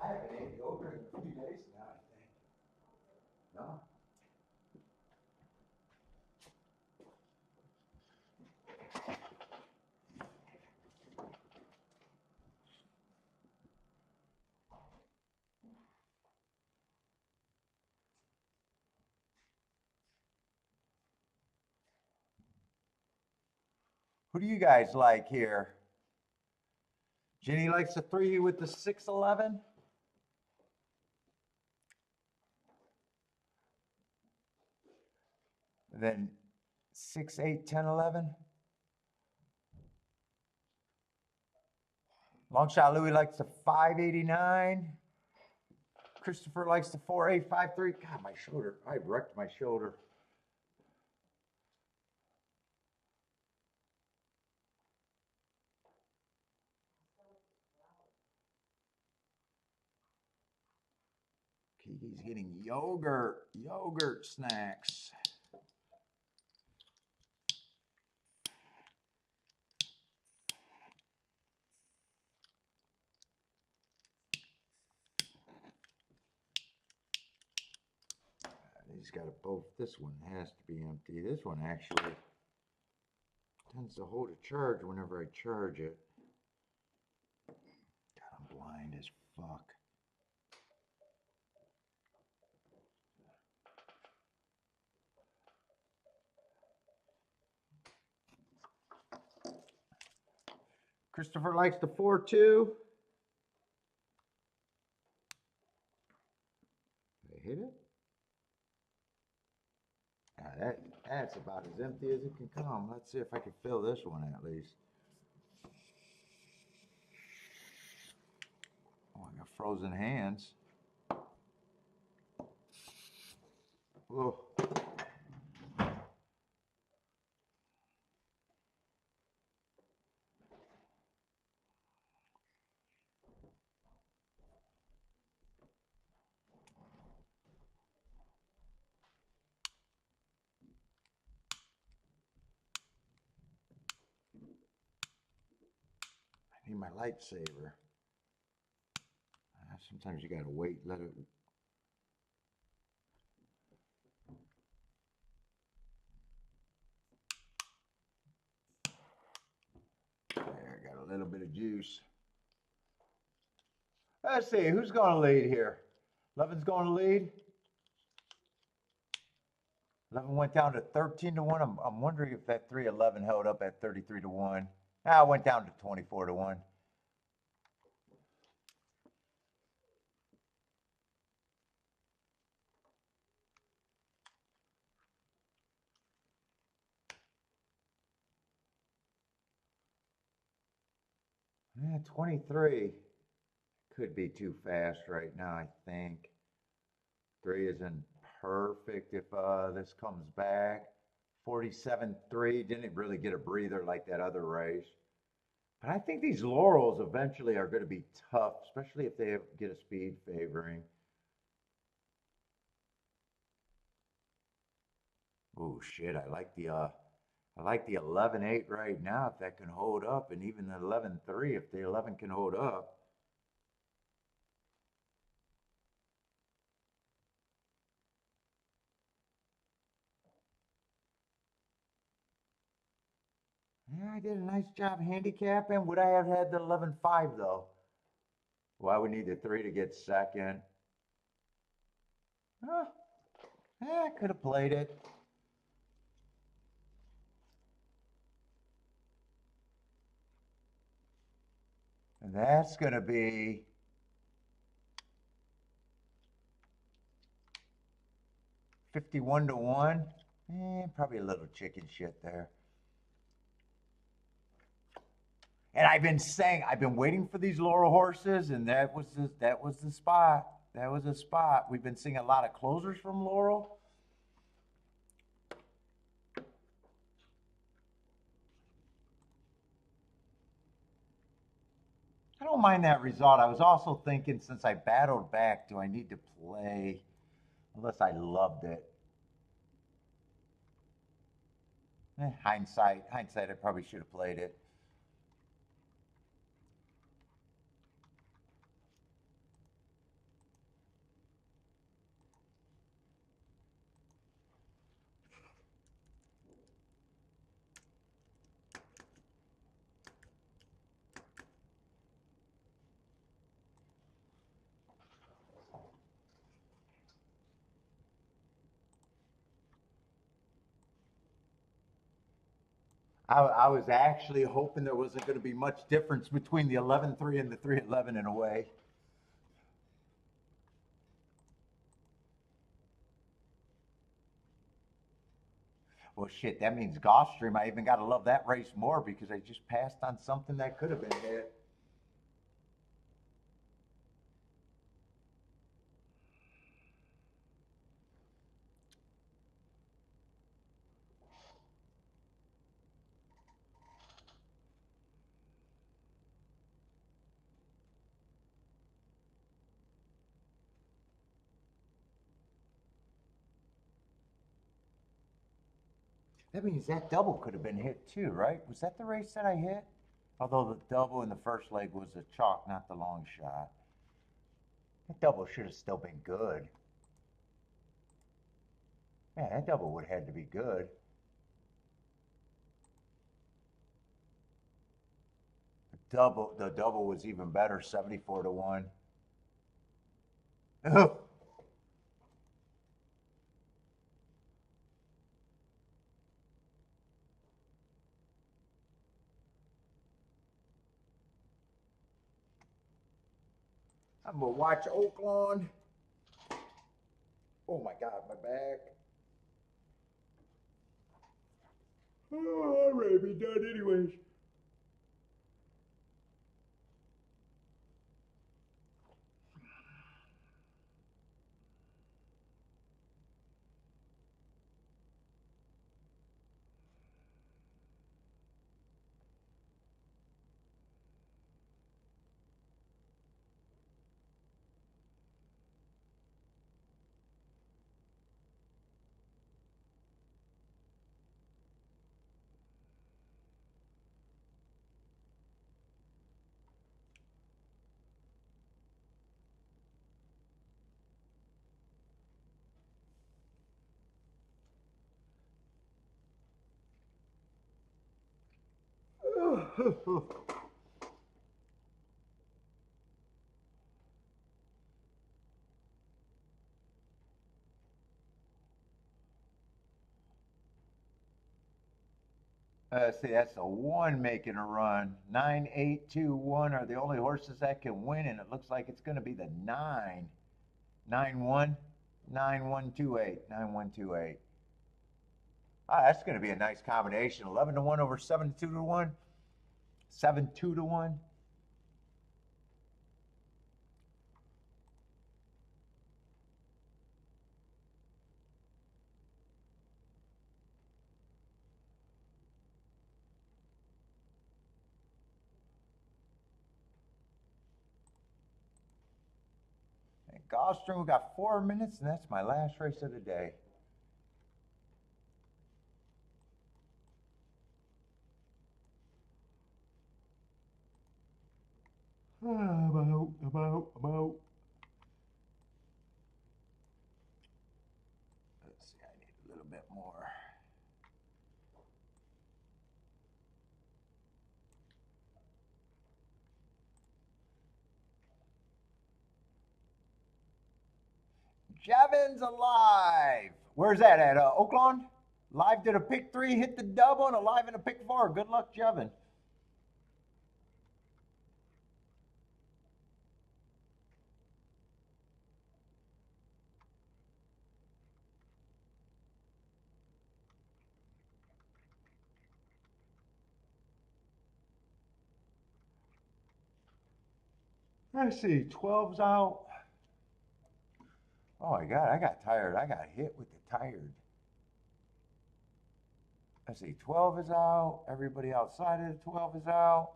I haven't ate yogurt in a few days now, I think. No. Who do you guys like here? Jenny likes the 3 with the 611. And then 6, 8, 10, 11. Long shot Louis likes the 589. Christopher likes the 4853. God, my shoulder. I wrecked my shoulder. Kiki's getting yogurt snacks. He's got a both. This one has to be empty. This one actually tends to hold a charge whenever I charge it. God, I'm blind as fuck. Christopher likes the 4-2. Did I hit it? That's about as empty as it can come. Let's see if I can fill this one at least. Oh, I got frozen hands. Oh. I need my lightsaber. Sometimes you gotta wait, let it. There, got a little bit of juice. Let's see, who's going to lead here? Levin's going to lead. Levin went down to 13-1. I'm wondering if that 311 held up at 33-1. It went down to 24-1. Yeah, 23 could be too fast right now, I think. 3 is in perfect if this comes back. 47.3, didn't really get a breather like that other race. But I think these Laurels eventually are going to be tough, especially if they get a speed favoring. Oh shit, I like the 11.8 right now if that can hold up, and even the 11.3 if the 11 can hold up. Yeah, I did a nice job handicapping. Would I have had the 11.5 though? Well, I would need the 3 to get second. Huh. Yeah, I could have played it. And that's going to be 51 to 1. Probably a little chicken shit there. And I've been waiting for these Laurel horses, and that was the spot. That was a spot. We've been seeing a lot of closers from Laurel. I don't mind that result. I was also thinking, since I battled back, do I need to play? Unless I loved it. Hindsight, I probably should have played it. I was actually hoping there wasn't going to be much difference between the 11.3 and the 3.11 in a way. Well, shit, that means Gulfstream. I even got to love that race more because I just passed on something that could have been hit. That means that double could have been hit too, right? Was that the race that I hit? Although the double in the first leg was a chalk, not the long shot. That double should have still been good. Yeah, that double would have had to be good. The double was even better, 74 to 1. Oh. I'm gonna watch Oaklawn. Oh my God, my back. Oh, I'm ready to be done anyways. See, that's a 1 making a run. 9, 8, 2, 1 are the only horses that can win, and it looks like it's going to be the 9. 9, 1, 9, 1, 2, 8. 9, 1, 2, 8. Ah, that's going to be a nice combination. 11 to 1 over 7 2 to 1. 7 2 to 1. At Gulfstream, we got 4 minutes, and that's my last race of the day. About. Let's see, I need a little bit more. Jevons alive. Where's that at? Oakland? Live did a pick 3, hit the double, and alive in a pick 4. Good luck, Jevon. Let's see, 12's out. Oh my God, I got tired. I got hit with the tired. Let's see, 12 is out. Everybody outside of the 12 is out.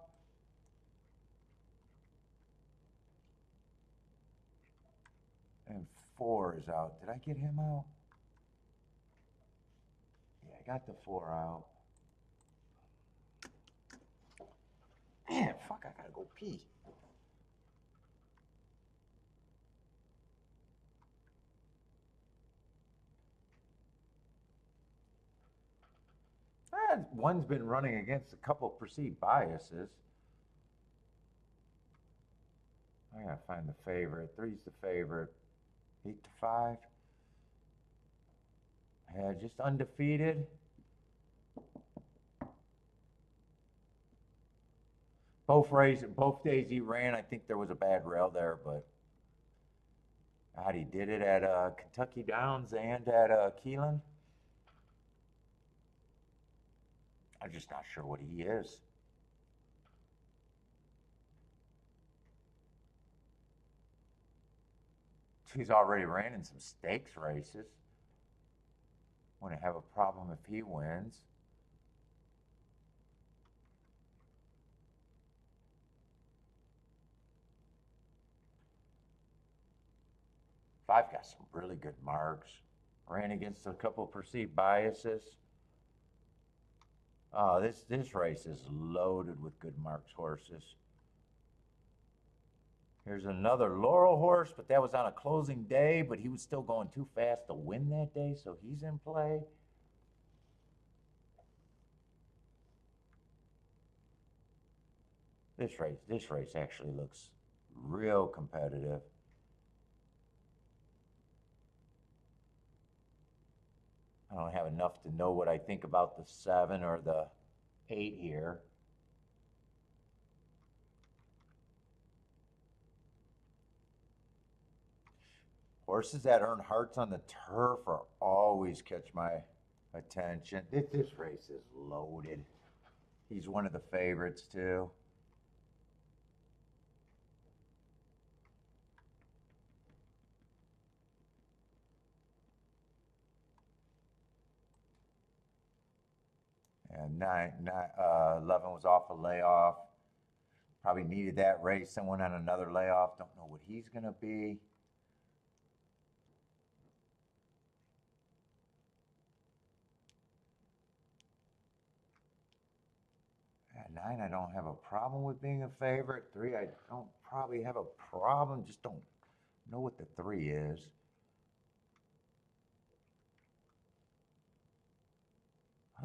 And 4 is out. Did I get him out? Yeah, I got the 4 out. Man, fuck, I gotta go pee. One's been running against a couple perceived biases. I gotta find the favorite. 3's the favorite. 8 to 5. Yeah, just undefeated. Both days he ran. I think there was a bad rail there, but God, he did it at Kentucky Downs and at Keeneland. I'm just not sure what he is. He's already ran in some stakes races. Wouldn't have a problem if he wins. Five got some really good marks. Ran against a couple perceived biases. Oh, this race is loaded with good marks horses. Here's another Laurel horse, but that was on a closing day, but he was still going too fast to win that day, so he's in play. This race actually looks real competitive. I don't have enough to know what I think about the 7 or the 8 here. Horses that earn hearts on the turf are always catch my attention. This race is loaded. He's one of the favorites too. And 11 was off a layoff. Probably needed that race. Someone on another layoff. Don't know what he's going to be. At 9, I don't have a problem with being a favorite. 3, I don't probably have a problem. Just don't know what the 3 is.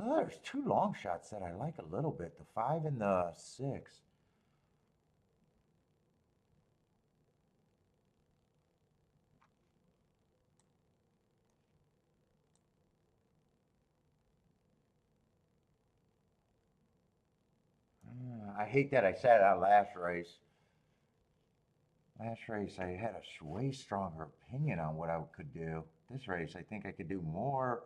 Oh, there's 2 long shots that I like a little bit. The 5 and the 6. I hate that I sat out last race. Last race, I had a way stronger opinion on what I could do. This race, I think I could do more.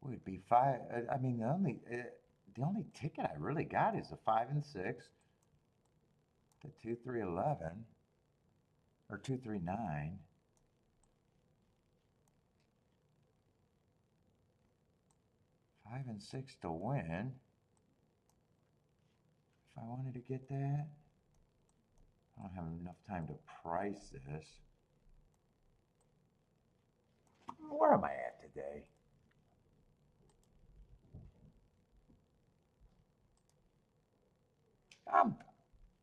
Would be 5. I mean, the only ticket I really got is the 5 and 6. The 2-3-11 or 2-3-9. 5 and 6 to win. If I wanted to get that, I don't have enough time to price this. Where am I at today?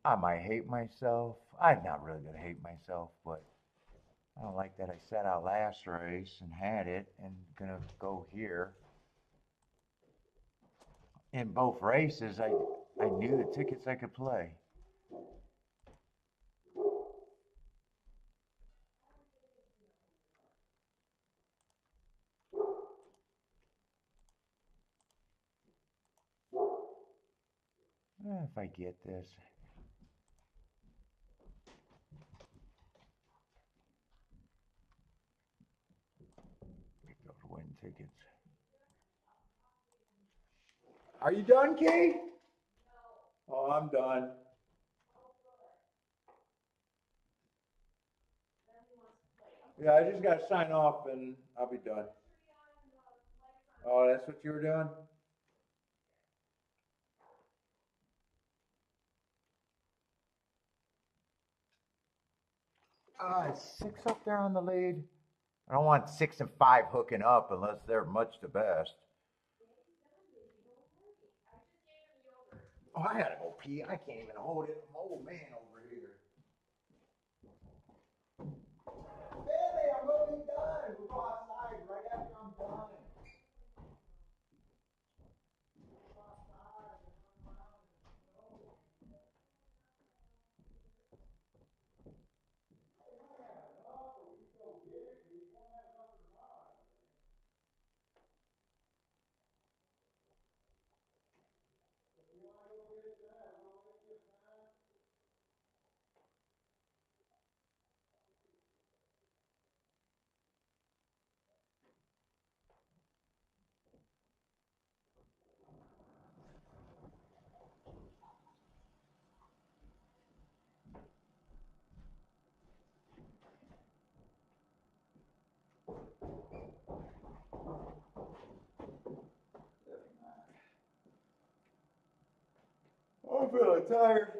I might hate myself. I'm not really gonna hate myself, but I don't like that I set out last race and had it and gonna go here. In both races, I knew the tickets I could play. If I get this. Those win tickets. Are you done, Kate? No. Oh, I'm done. Yeah, I just got to sign off and I'll be done. Oh, that's what you were doing? It's 6 up there on the lead. I don't want 6 and 5 hooking up unless they're much the best. Oh, I gotta go pee. I can't even hold it. I'm an old man over here. Billy, I'm gonna be done. We'll go outside right after I'm done. I'm feeling tired.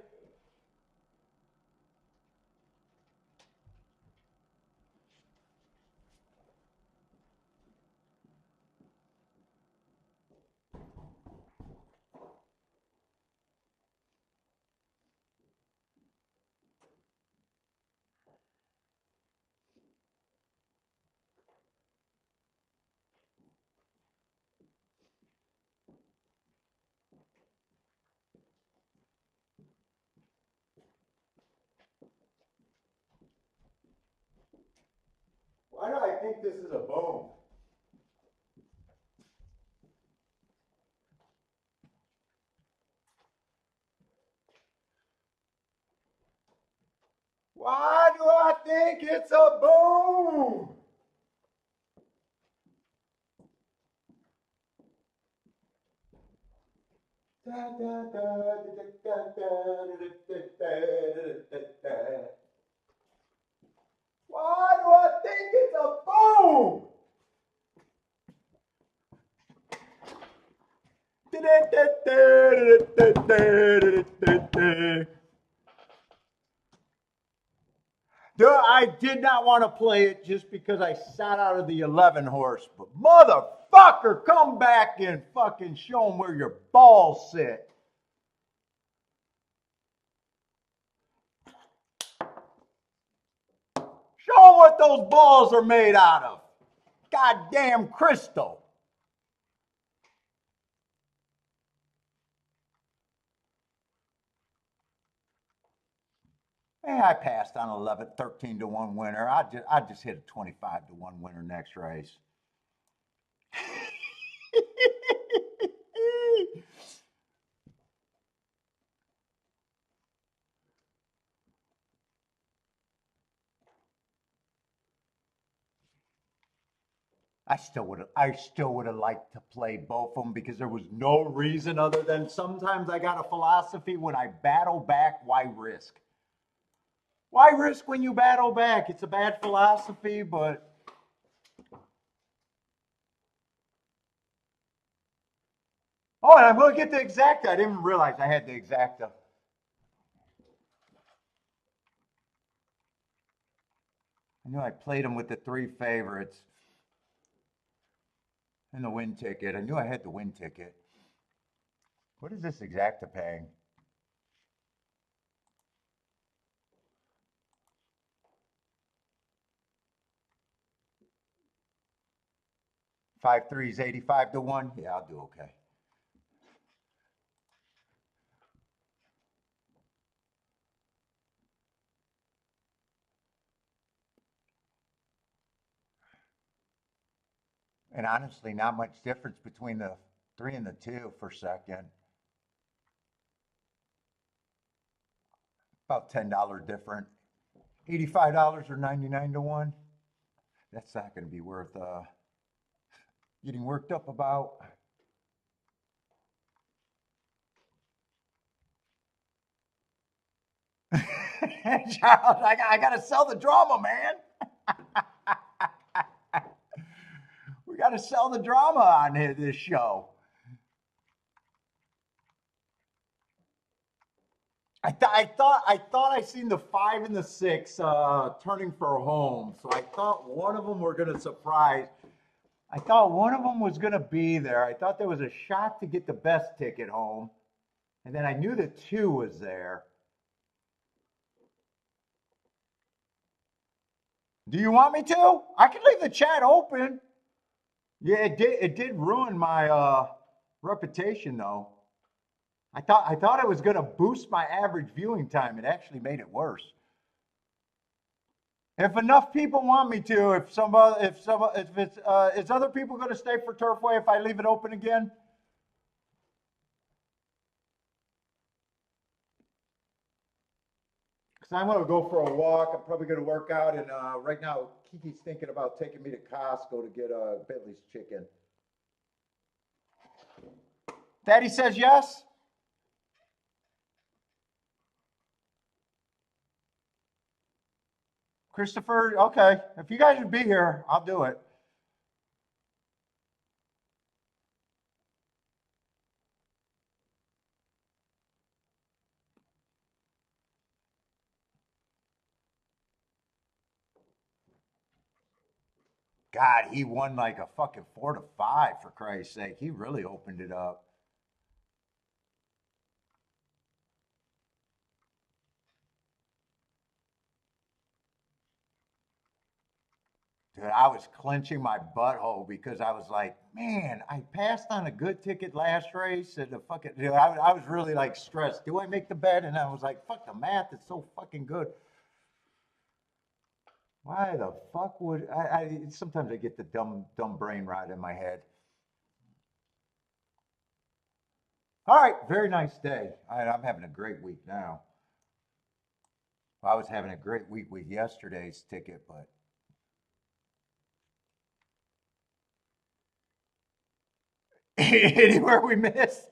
Why do I think this is a boom? Why do I think it's a boom? Why do I think it's a boom? Dude, I did not want to play it just because I sat out of the 11 horse, but motherfucker, come back and fucking show them where your balls sit. Show them what those balls are made out of. Goddamn crystal. I passed on 11, 13 to 1 winner. I just hit a 25 to 1 winner next race. I still would have liked to play both of them because there was no reason other than sometimes I got a philosophy when I battle back, why risk? Why risk when you battle back? It's a bad philosophy, but oh, and I'm going to get the exacta. I didn't realize I had the exacta. I knew I played them with the three favorites and the win ticket. I knew I had the win ticket. What is this exacta paying? Five threes, 85 to 1. Yeah, I'll do okay. And honestly, not much difference between the 3 and the 2 for second. About $10 different. $85 or 99 to 1. That's not going to be worth getting worked up about. Charles, I got to sell the drama, man. We got to sell the drama on this show. I thought I seen the 5 and the 6 turning for a home, so I thought one of them were going to surprise. I thought one of them was going to be there. I thought there was a shot to get the best ticket home, and then I knew the 2 was there. Do you want me to? I can leave the chat open. Yeah, it did ruin my reputation though. I thought it was going to boost my average viewing time. It actually made it worse. If enough people want me to, if it's is other people going to stay for Turfway if I leave it open again? Because I'm going to go for a walk. I'm probably going to work out, and right now Kiki's thinking about taking me to Costco to get Bentley's chicken. Daddy says yes. Christopher, okay. If you guys would be here, I'll do it. God, he won like a fucking 4 to 5 for Christ's sake. He really opened it up. Dude, I was clenching my butthole because I was like, man, I passed on a good ticket last race and the fucking, dude, I was really like stressed. Do I make the bet? And I was like, fuck the math, it's so fucking good. Why the fuck would I sometimes I get the dumb brain rot in my head. All right, very nice day. I'm having a great week now. I was having a great week with yesterday's ticket, but anywhere we miss.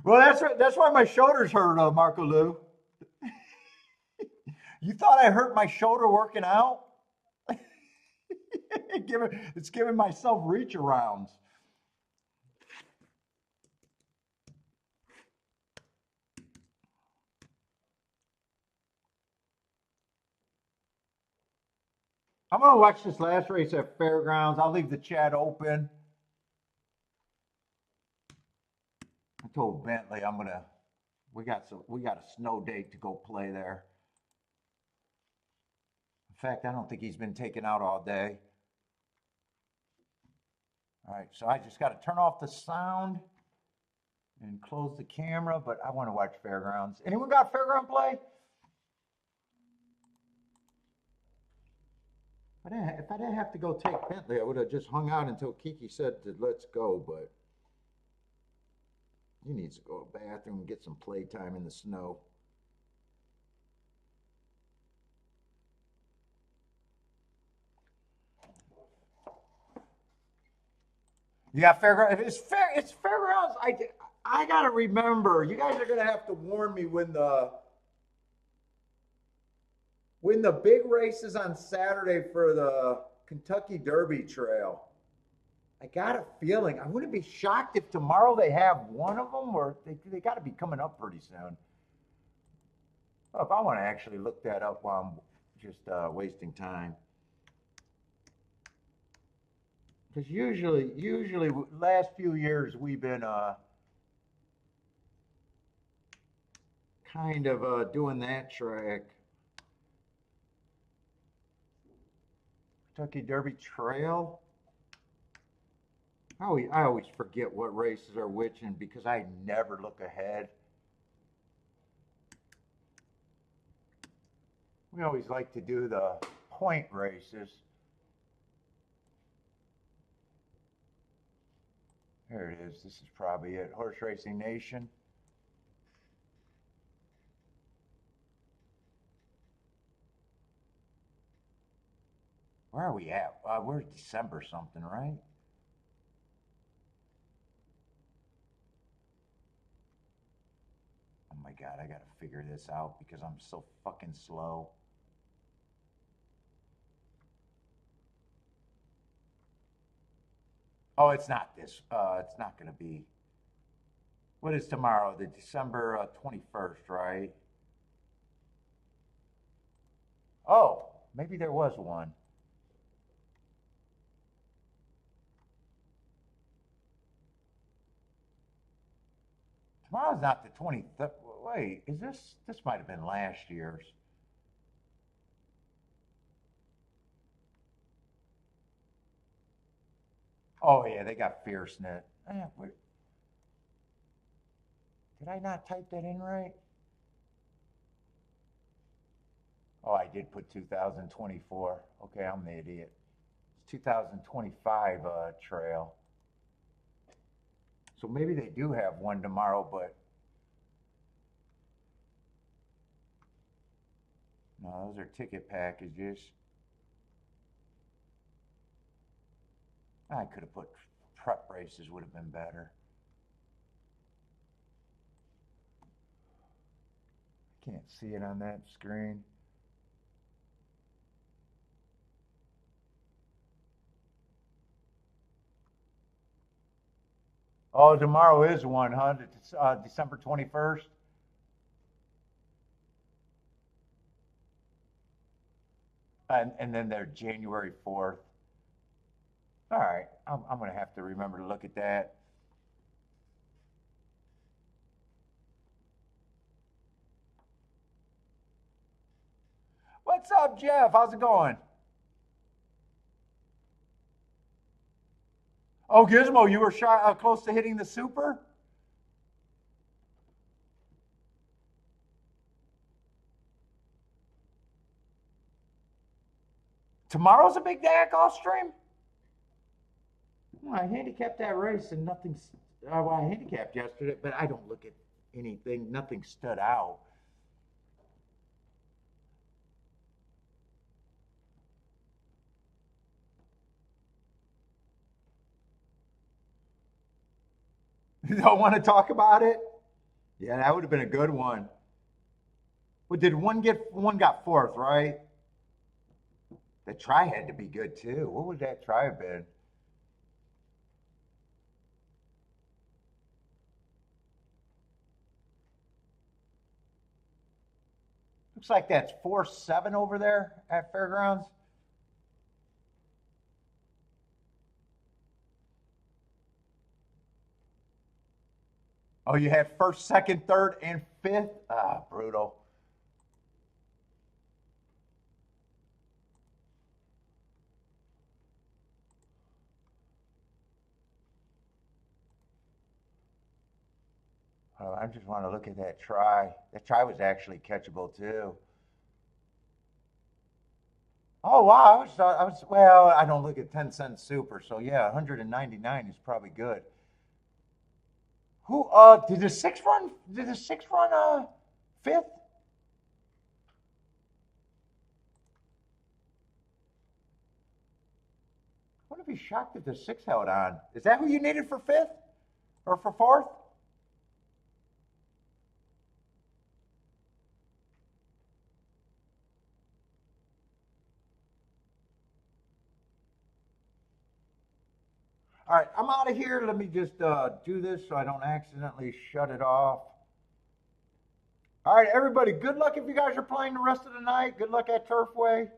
Well, that's why my shoulders hurt, Marco Lou. You thought I hurt my shoulder working out? It's giving myself reach arounds. I'm gonna watch this last race at Fairgrounds. I'll leave the chat open. I told Bentley we got a snow date to go play there. In fact, I don't think he's been taken out all day. All right, so I just got to turn off the sound and close the camera, but I want to watch Fairgrounds. Anyone got Fairground play? If I didn't have to go take Bentley, I would have just hung out until Kiki said let's go, but he needs to go to the bathroom and get some playtime in the snow. Yeah, Fairgrounds. It's Fairgrounds. I gotta remember. You guys are gonna have to warn me when the big race is on Saturday for the Kentucky Derby Trail. I got a feeling I wouldn't be shocked if tomorrow they have one of them, or they got to be coming up pretty soon. Well, if I want to actually look that up while I'm just wasting time, because usually last few years we've been kind of doing that track. Kentucky Derby Trail. I always forget what races are which, and because I never look ahead. We always like to do the point races. There it is. This is probably it. Horse Racing Nation. Where are we at? We're December something, right? Oh my God, I gotta figure this out because I'm so fucking slow. Oh, it's not this. It's not gonna be. What is tomorrow? The December 21st, right? Oh, maybe there was one. Tomorrow's not the 23rd. Wait, is this? This might have been last year's. Oh yeah, they got FierceNet. Did I not type that in right? Oh, I did put 2024. Okay, I'm the idiot. It's 2025 trail. So maybe they do have one tomorrow, but no, those are ticket packages. I could have put prep races, would have been better. Can't see it on that screen. Oh, tomorrow is one, huh? It's December 21st. And then they're January 4th. All right, I'm going to have to remember to look at that. What's up, Jeff? How's it going? Oh, Gizmo, you were close to hitting the super? Tomorrow's a big day at Gulfstream? Well, I handicapped that race and nothing's. Well, I handicapped yesterday, but I don't look at anything. Nothing stood out. You don't want to talk about it? Yeah, that would have been a good one. Well, did one got fourth, right? The try had to be good too. What would that try have been? Looks like that's 4-7 over there at Fairgrounds. Oh, you had first, second, third, and fifth. Ah, brutal. Oh, I just want to look at that try. That try was actually catchable too. Oh wow, well, I don't look at 10 cent super, so yeah, 199 is probably good. Who did the six run? Did the six run fifth? I wouldn't be shocked if the six held on. Is that who you needed for fifth or for fourth? All right, I'm out of here. Let me just do this so I don't accidentally shut it off. All right, everybody, good luck if you guys are playing the rest of the night. Good luck at Turfway.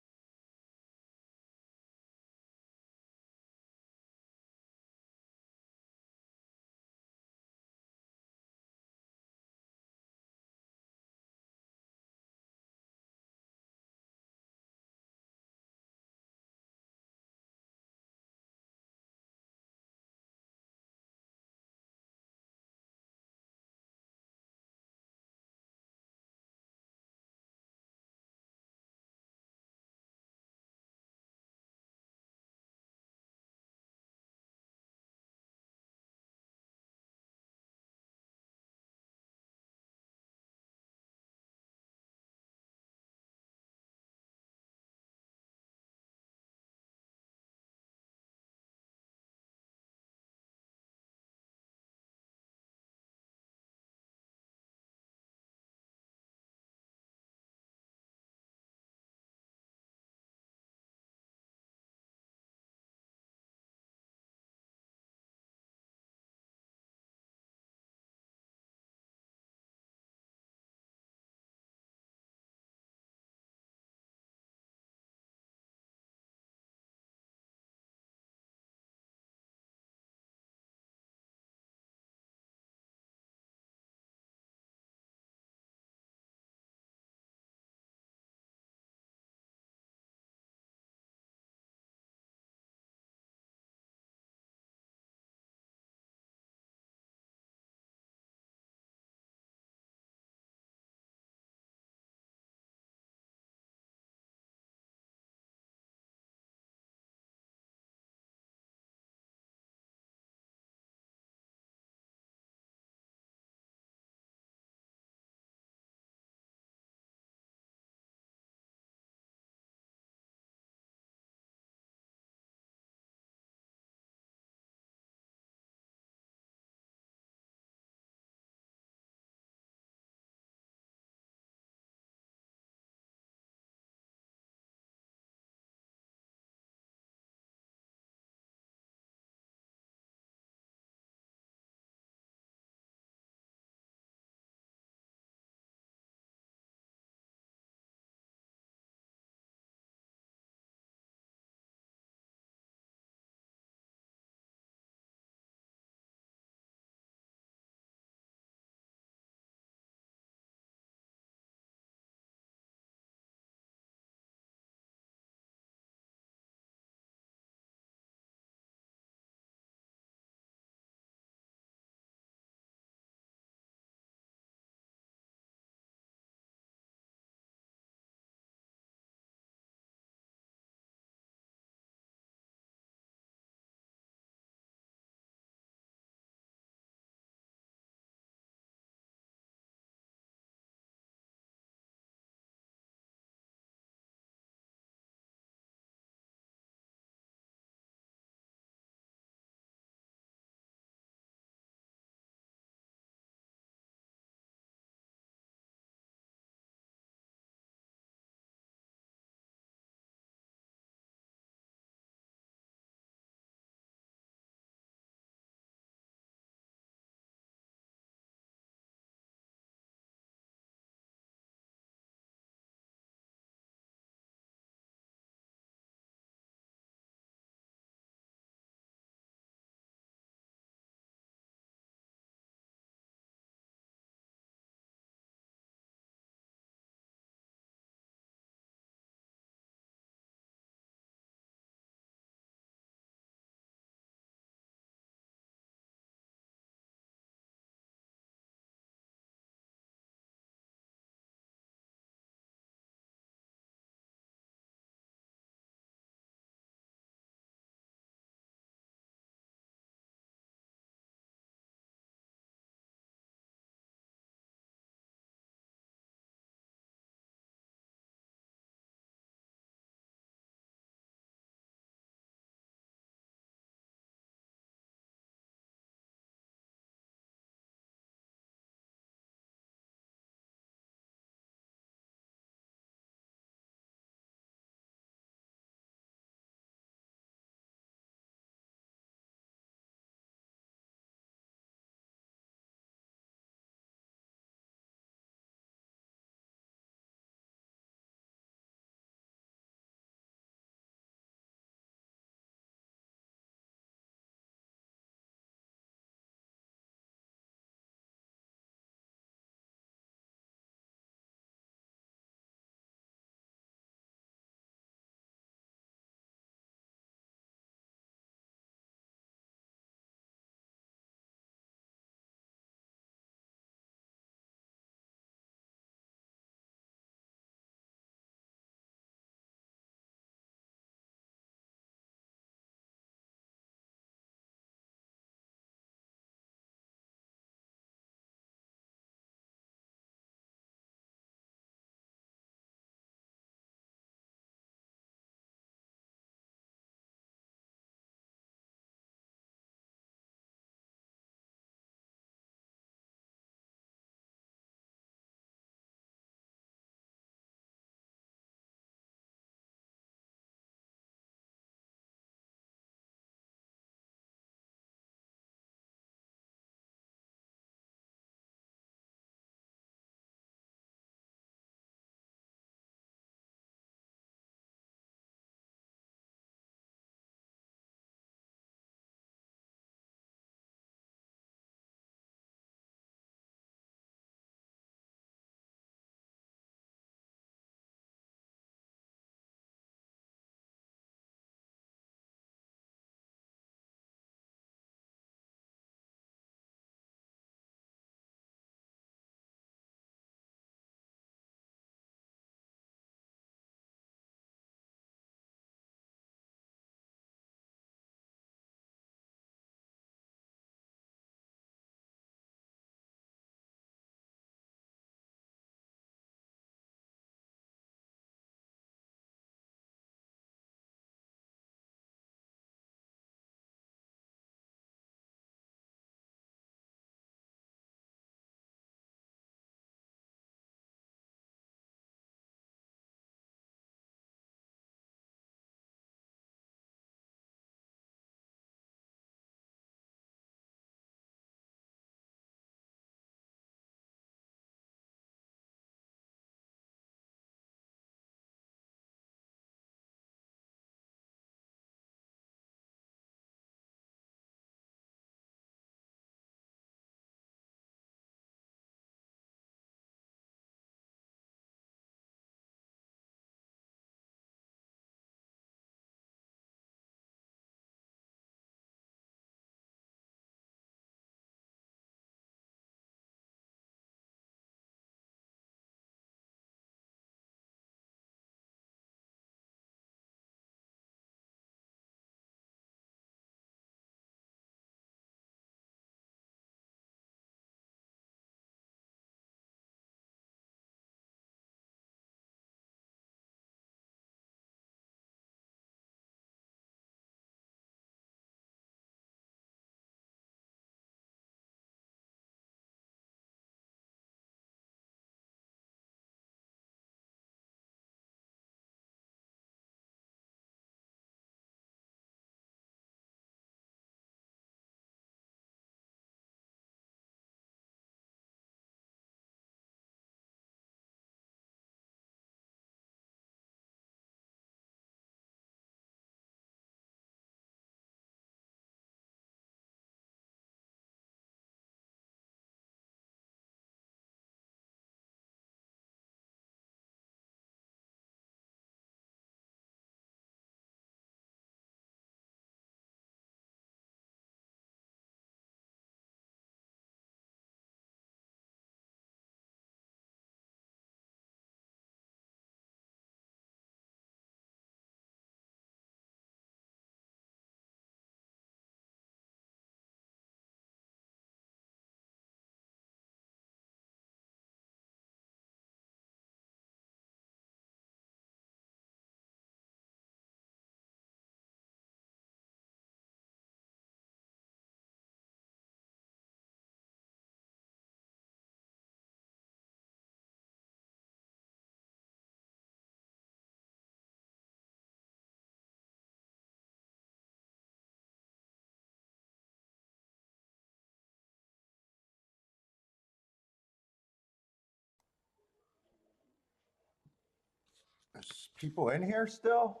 There's people in here still?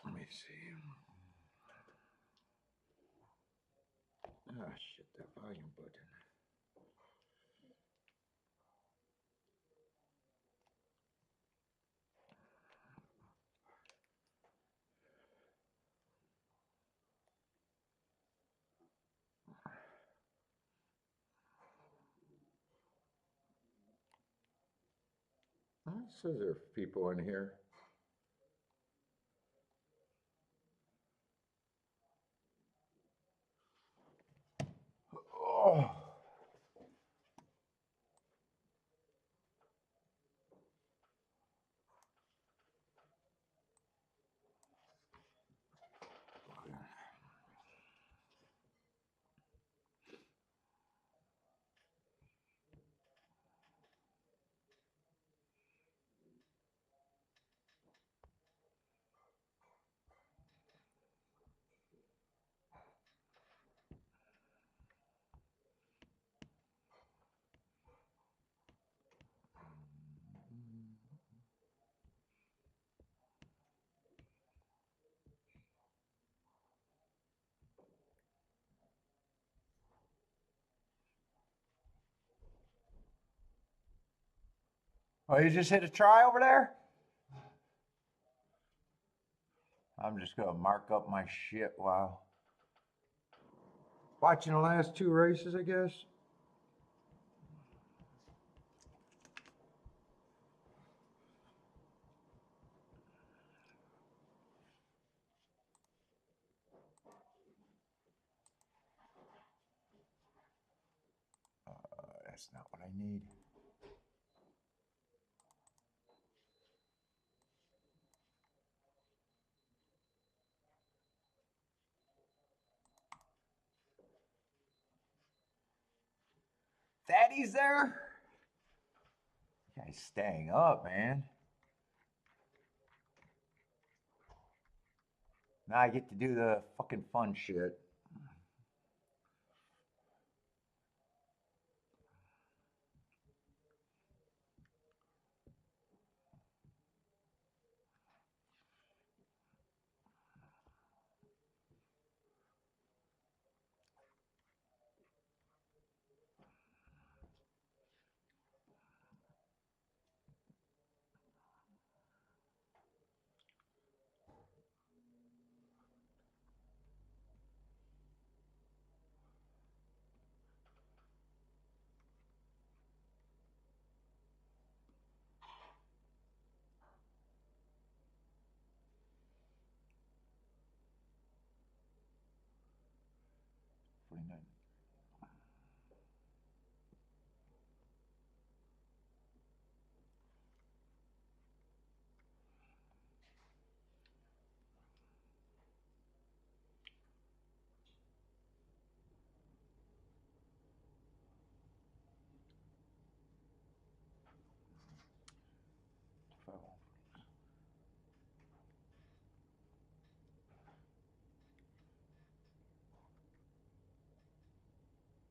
Let me see. Ah, shit, that volume button. It says there are people in here. Oh. Oh, you just hit a try over there? I'm just gonna mark up my shit while watching the last two races, I guess. That's not what I need. Daddy's there? You guys staying up, man. Now I get to do the fucking fun shit.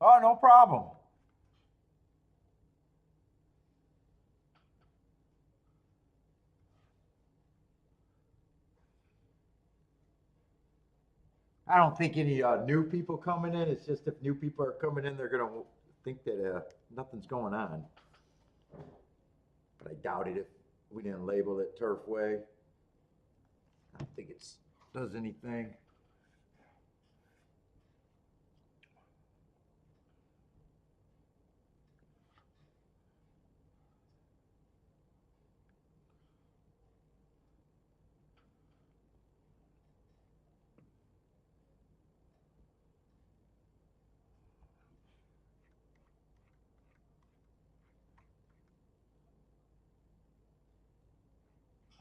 Oh, no problem. I don't think any new people coming in. It's just if new people are coming in, they're gonna think that nothing's going on. But I doubt it if we didn't label it Turfway. I don't think it does anything.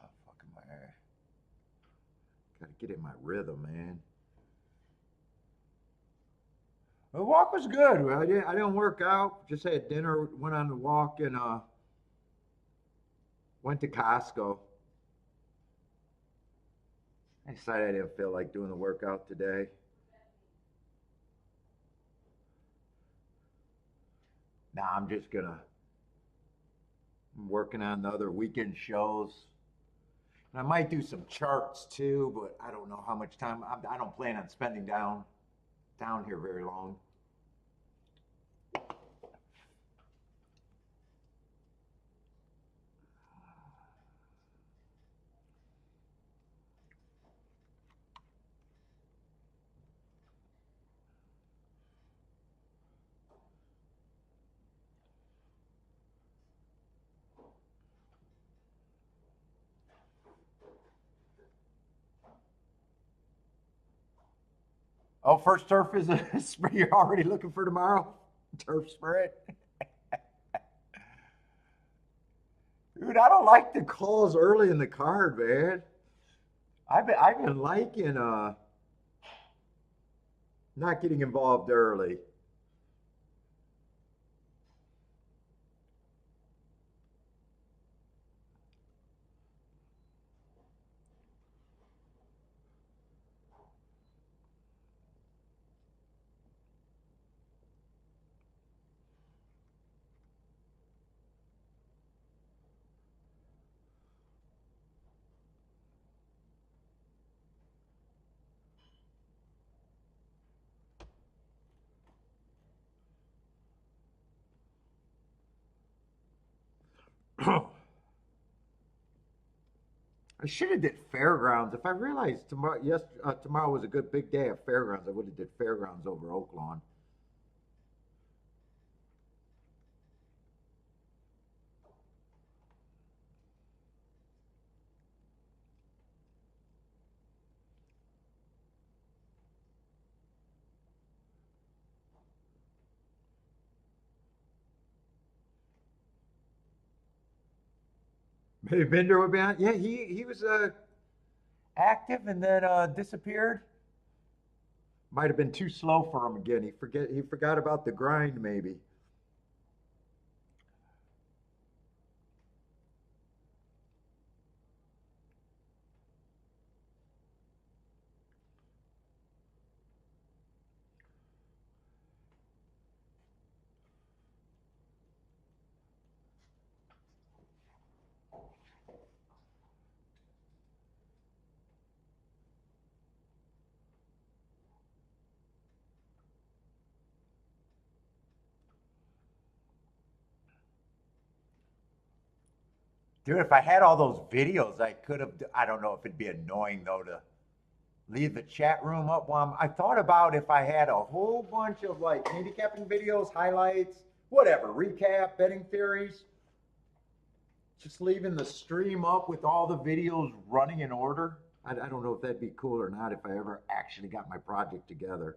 Oh, fucking my ass. Gotta get in my rhythm, man. The walk was good. I didn't work out. Just had dinner. Went on the walk and went to Costco. I decided I didn't feel like doing the workout today. Now I'm just gonna I'm working on the other weekend shows. And I might do some charts too, but I don't know how much time. I don't plan on spending down here very long. Oh, first turf is a spray you're already looking for tomorrow? Turf spread? Dude, I don't like the calls early in the card, man. I've been liking not getting involved early. I should have did fairgrounds. If I realized tomorrow was a good big day at fairgrounds, I would have did fairgrounds over Oaklawn. Maybe Bender would be on. Yeah, he was active and then disappeared. Might have been too slow for him again. He forgot about the grind maybe. Dude, if I had all those videos, I could have. I don't know if it'd be annoying though to leave the chat room up while I thought about if I had a whole bunch of like handicapping videos, highlights, whatever, recap, betting theories, just leaving the stream up with all the videos running in order. I don't know if that'd be cool or not if I ever actually got my project together.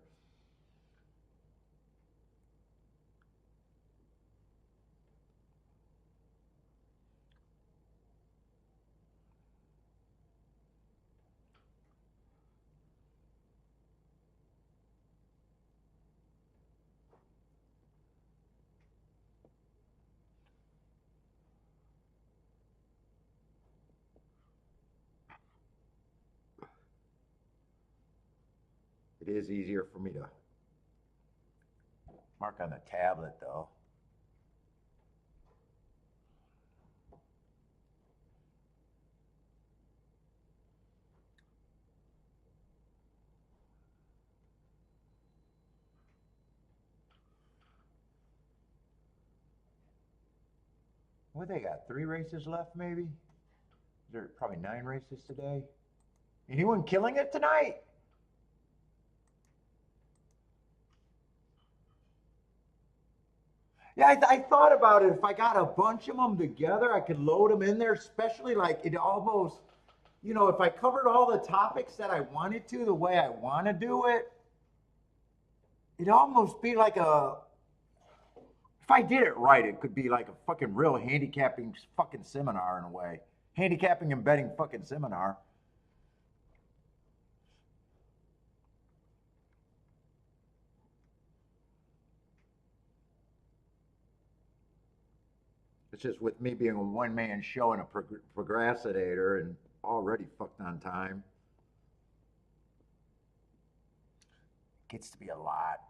It is easier for me to mark on the tablet though. What they got? 3 races left, maybe? There are probably 9 races today. Anyone killing it tonight? Yeah, I thought about it. If I got a bunch of them together, I could load them in there, especially like it almost, if I covered all the topics that I wanted to the way I want to do it, it'd almost be like if I did it right, it could be like a fucking real handicapping fucking seminar in a way. Handicapping and betting fucking seminar. It's just with me being a one-man show and a procrastinator and already fucked on time. Gets to be a lot.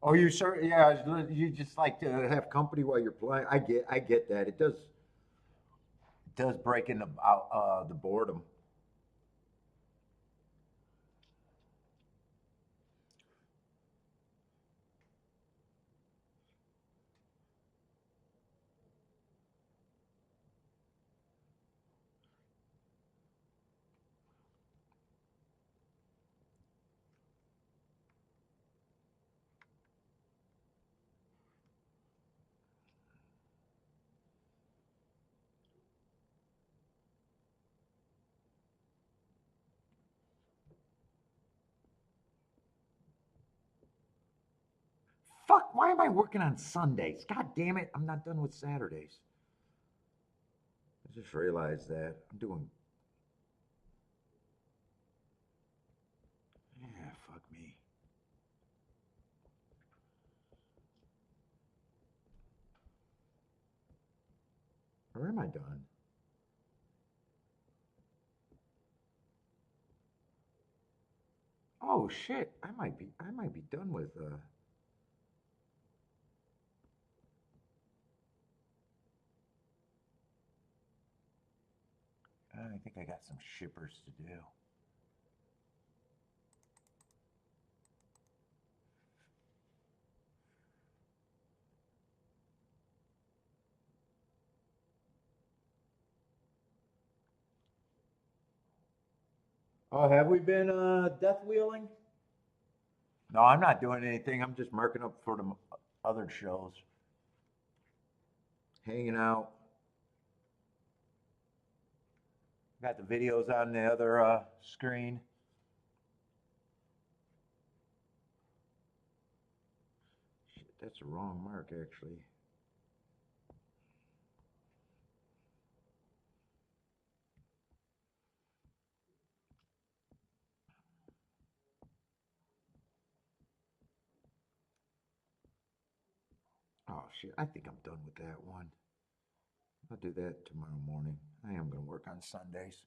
Oh, you sir? Yeah, you just like to have company while you're playing. I get that. It does break in the boredom. Fuck! Why am I working on Sundays? God damn it! I'm not done with Saturdays. I just realized that I'm doing. Yeah, fuck me. Or am I done? Oh shit! I might be done with. I think I got some shippers to do. Oh, have we been death wheeling? No, I'm not doing anything. I'm just marking up for the other shows, hanging out. Got the videos on the other screen. Shit, that's the wrong mark, actually. Oh shit, I think I'm done with that one. I'll do that tomorrow morning. I am going to work on Sundays.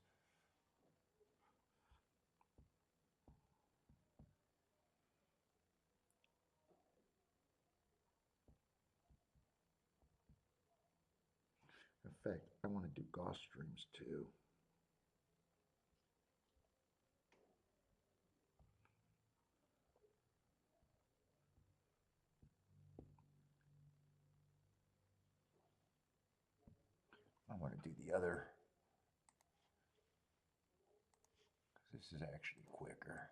In fact, I want to do Gulfstreams too. I want to do the other, because this is actually quicker.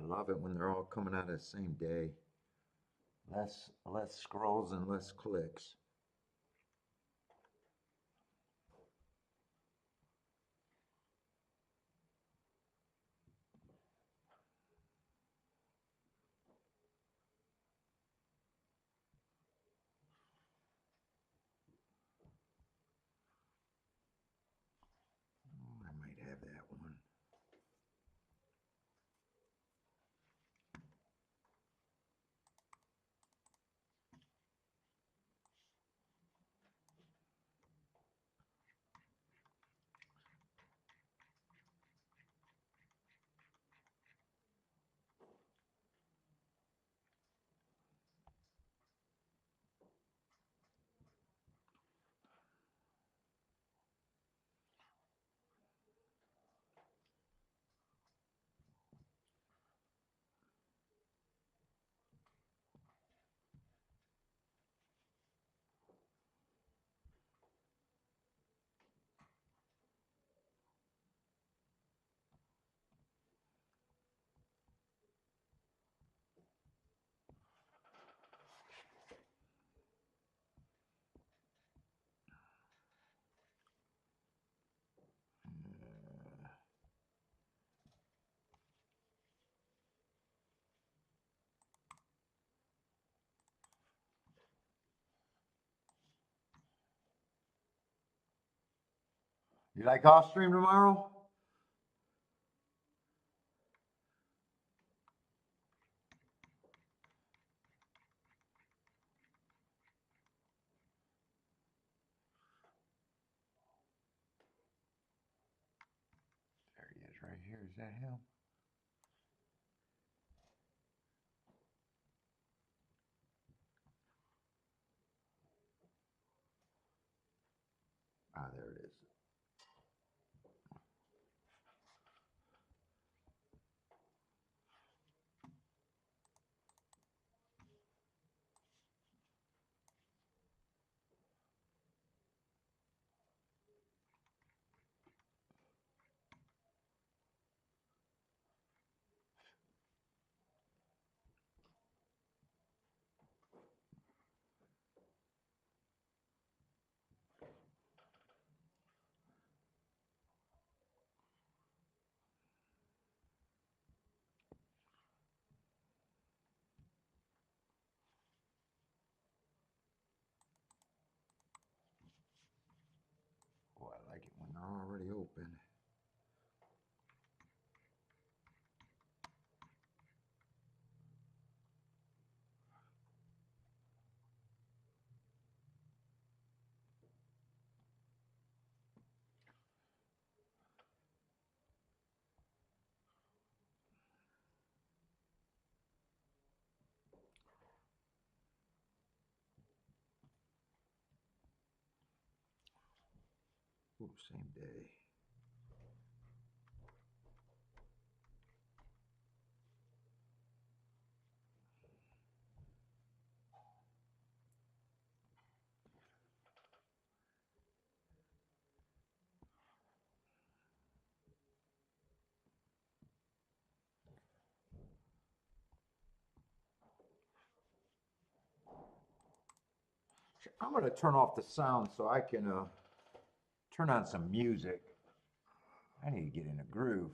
love it when they're all coming out of the same day. Less scrolls and less clicks. I might have that one. You like Gulfstream tomorrow? There he is right here. Is that him? Ah, there it is. Oh, I like it when they're already open. Ooh, same day. I'm going to turn off the sound so I can turn on some music. I need to get in a groove.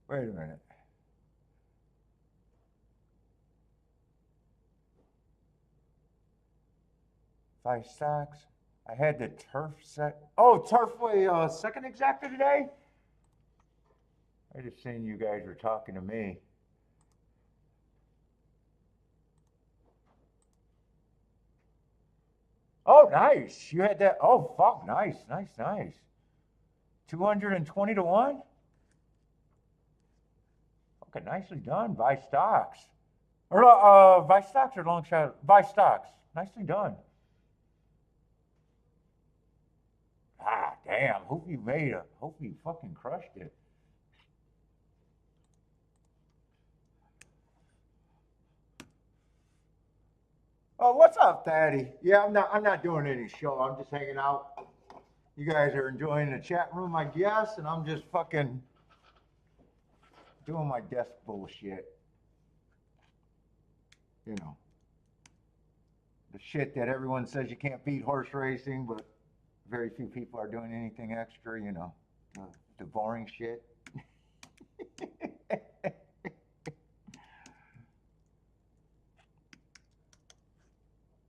Wait a minute. Five stocks. I had the turf set. Oh, Turfway second exacta today? I just seen you guys were talking to me. Oh, nice. You had that. Oh, fuck. Nice, nice, nice. 220 to 1? Okay, nicely done. Buy stocks. Or buy stocks or long shot? Buy stocks. Nicely done. Ah, damn. Hope you made it. Hope you fucking crushed it. Oh, what's up, Daddy? Yeah, I'm not doing any show. I'm just hanging out. You guys are enjoying the chat room, I guess, and I'm just fucking doing my desk bullshit. You know, the shit that everyone says you can't beat horse racing, but very few people are doing anything extra. You know, the boring shit.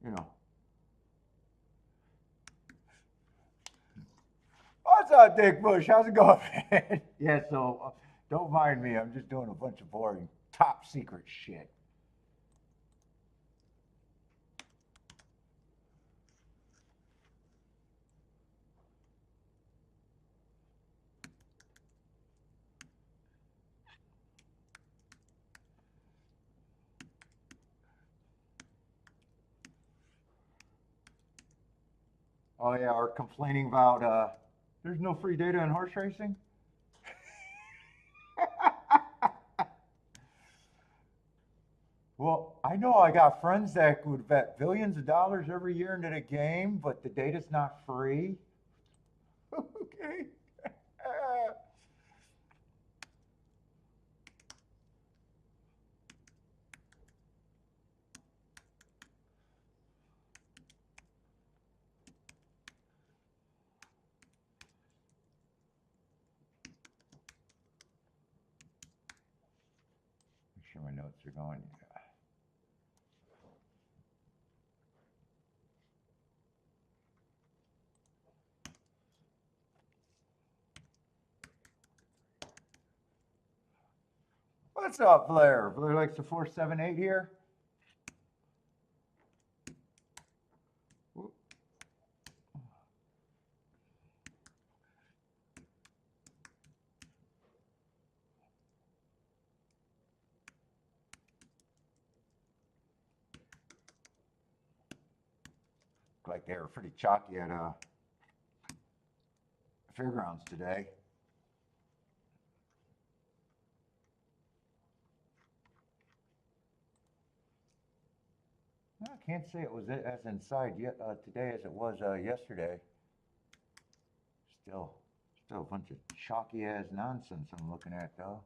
You know. What's up, Dick Bush? How's it going, man? Yeah, so don't mind me. I'm just doing a bunch of boring, top secret shit. Oh yeah, or complaining about there's no free data in horse racing. Well, I know I got friends that would bet billions of dollars every year into the game, but the data's not free. Okay. Make sure my notes are going. What's up, Blair? Blair likes the 478 here. Like they were pretty chalky at fairgrounds today. I can't say it was as inside yet today as it was yesterday. Still, still a bunch of chalky ass nonsense I'm looking at though.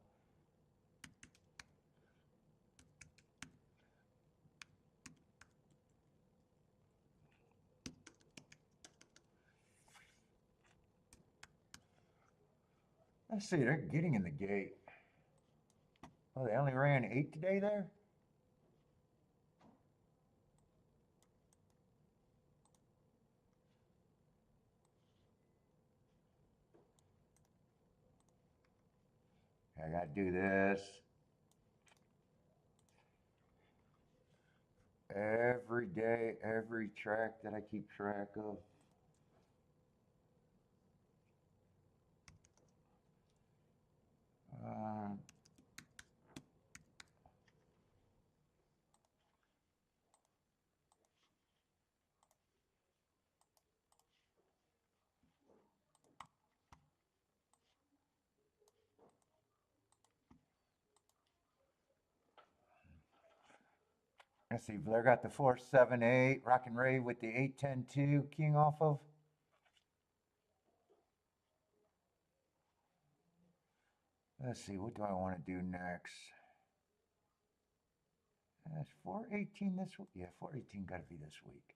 Let's see, they're getting in the gate. Oh, they only ran 8 today there? I gotta do this every day, every track that I keep track of. Uh, let's see, Blair got the 478, Rockin' Ray with the 810-2 keying off of. Let's see, what do I want to do next? That's 418 this week. Yeah, 418 got to be this week.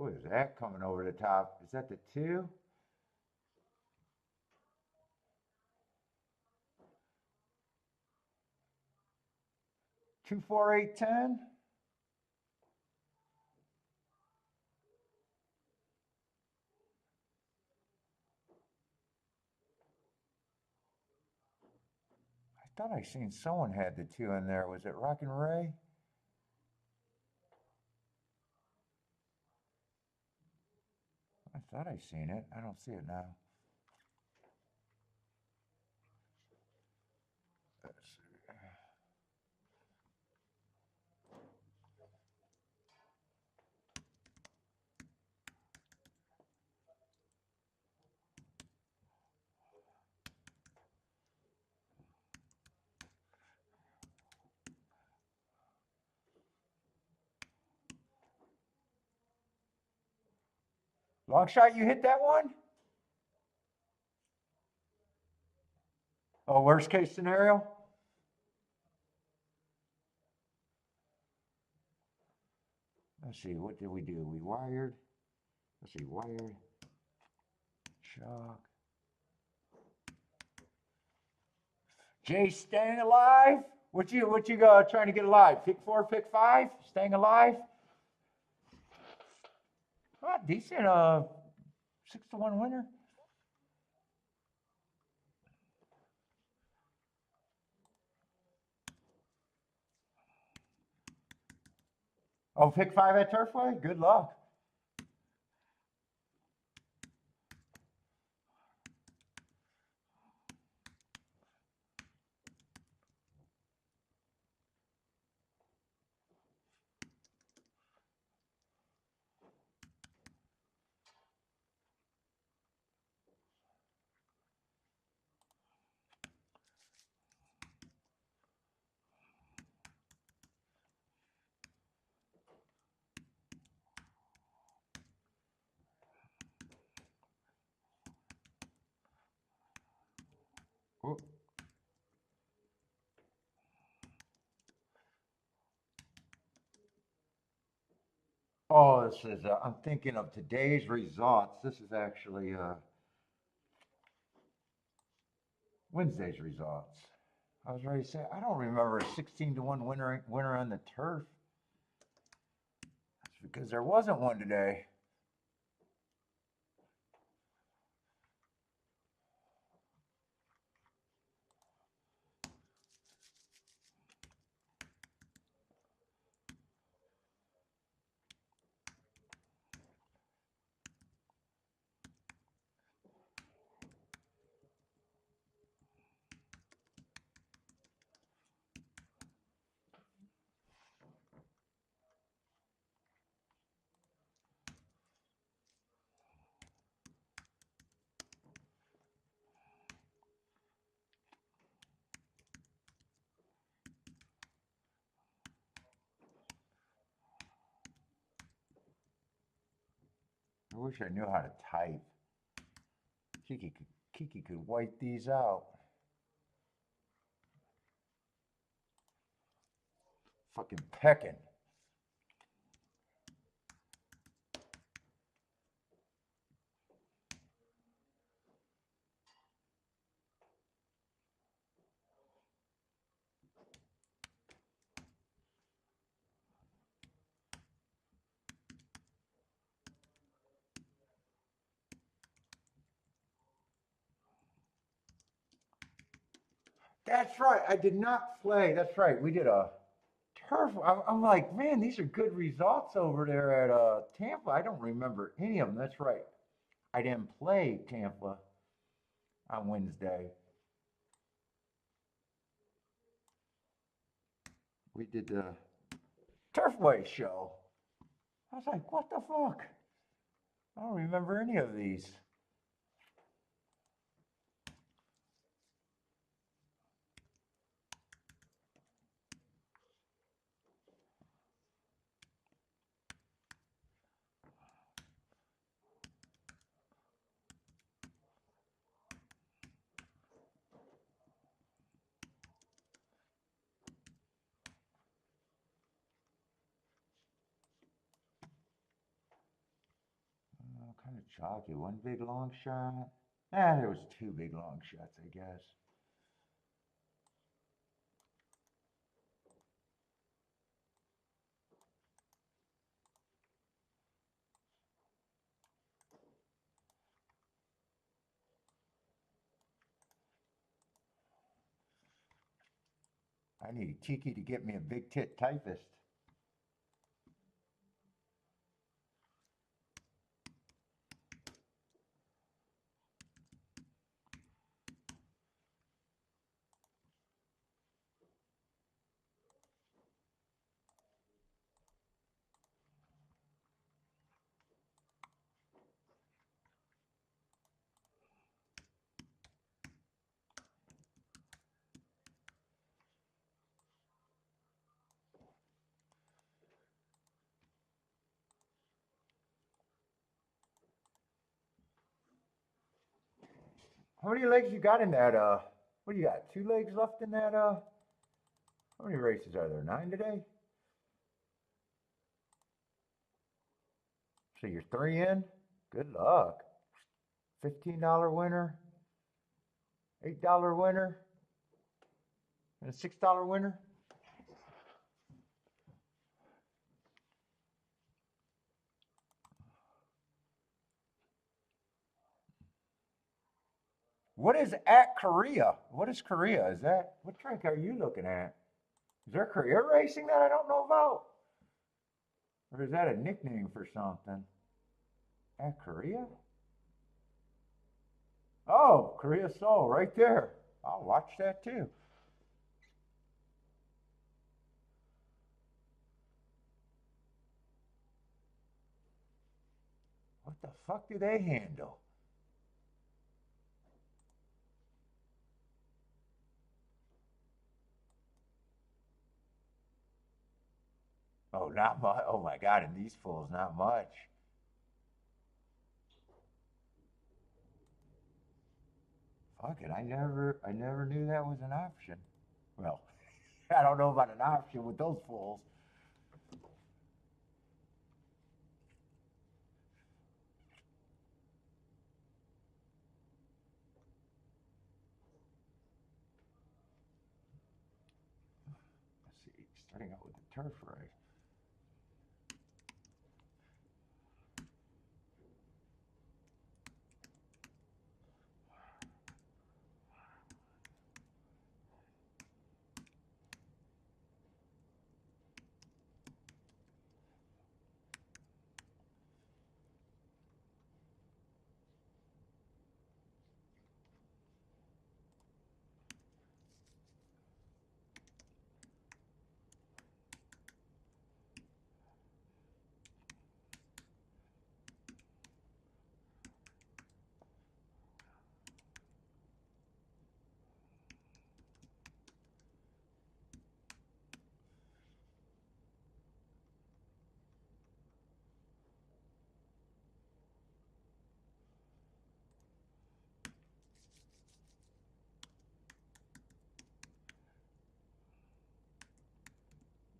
Who is that coming over the top? Is that the 2? 2, 4, 8, 10. I thought I seen someone had the 2 in there. Was it Rockin' Ray? I thought I seen it. I don't see it now. Let's see. Long shot, you hit that one? Oh, worst case scenario? Let's see, what did we do? We wired. Let's see, wired. Chalk. Jay staying alive? What you trying to get alive? Pick 4, pick 5? Staying alive? Oh, decent 6-1 winner. Oh, pick 5 at Turfway? Good luck. Ooh. Oh, this is, I'm thinking of today's results. This is actually Wednesday's results. I was ready to say, I don't remember a 16-1 winner on the turf. That's because there wasn't one today. I wish I knew how to type. Kiki could wipe these out. Fucking pecking. That's right. I did not play. That's right. We did a turf. I'm like, man, these are good results over there at Tampa. I don't remember any of them. That's right. I didn't play Tampa on Wednesday. We did the Turfway show. I was like, what the fuck? I don't remember any of these. Chalky, one big long shot. There was two big long shots, I guess. I need Tiki to get me a big tit typist. How many legs you got in that, what do you got? 2 legs left in that, how many races are there? 9 today? So you're 3 in? Good luck. $15 winner, $8 winner, and a $6 winner. What is at Korea? What is Korea? Is that, what track are you looking at? Is there Korea racing that I don't know about? Or is that a nickname for something? At Korea? Oh, Korea Seoul, right there. I'll watch that too. What the fuck do they handle? Oh, not much. Oh my God, in these fools, not much. Fuck it, I never knew that was an option. Well, I don't know about an option with those fools. Let's see, starting out with the turf race.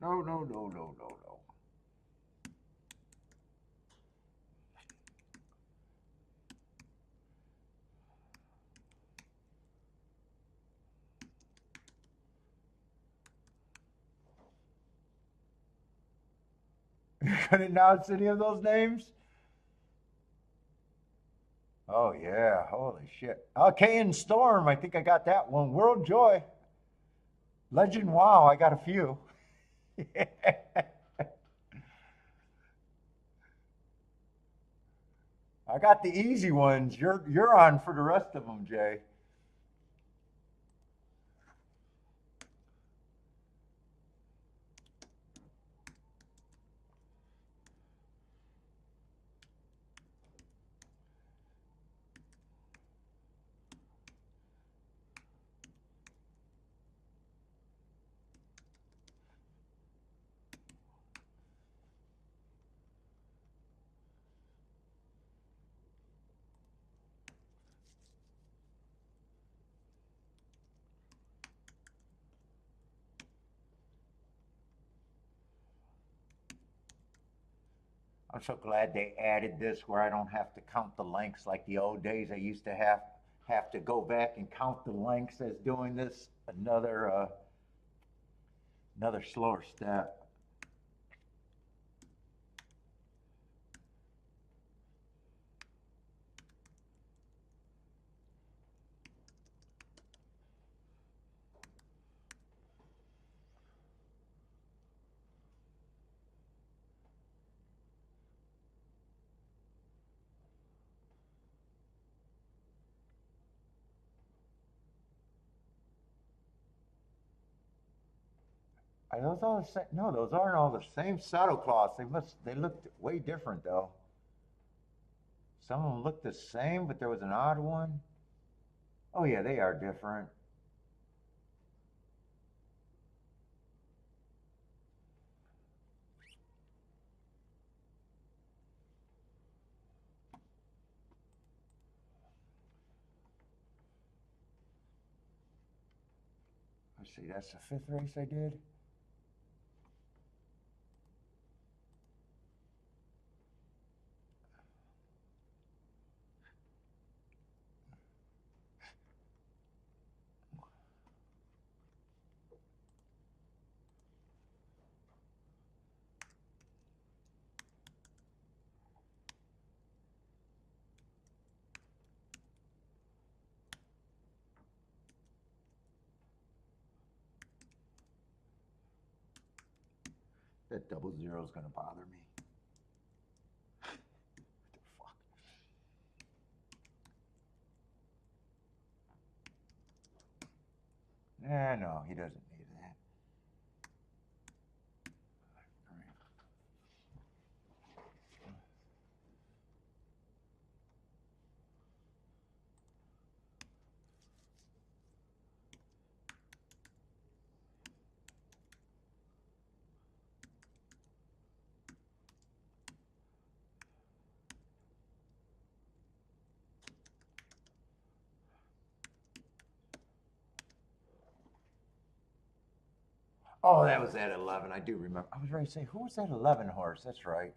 No, no, no, no, no, no. You couldn't announce any of those names? Oh yeah, holy shit. Okay, and Storm, I think I got that one. World Joy. Legend Wow, I got a few. I got the easy ones. You're on for the rest of them, Jay. I'm so glad they added this where I don't have to count the lengths like the old days. I used to have to go back and count the lengths as doing this. Another slower step. Are those all the same? No, those aren't all the same saddle cloths. They looked way different though. Some of them looked the same, but there was an odd one. Oh yeah, they are different. Let's see, that's the fifth race I did. That double zero is gonna bother me. What the fuck? No, he doesn't need that. Oh, that was that 11. I do remember. I was ready to say, who was that 11 horse? That's right.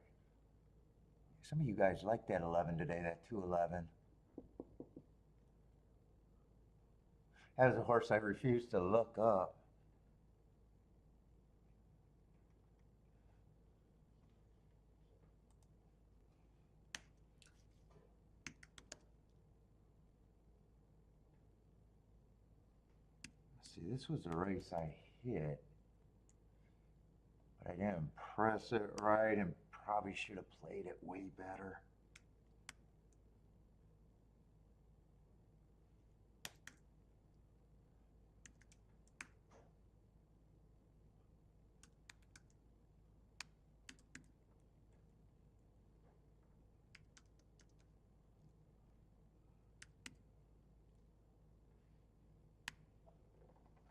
Some of you guys like that 11 today, that 211. That was a horse I refused to look up. Let's see, this was the race I hit, but I didn't press it right and probably should have played it way better.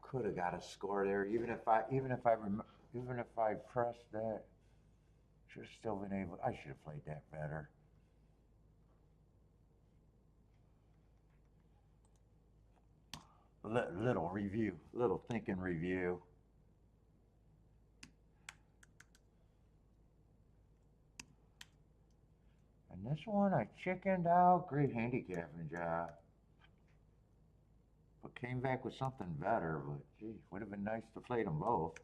Could have got a score there, even if I pressed that. Should have still been able. I should have played that better. Little review, little thinking review. And this one I chickened out. Great handicapping job. But came back with something better. But gee, would have been nice to play them both.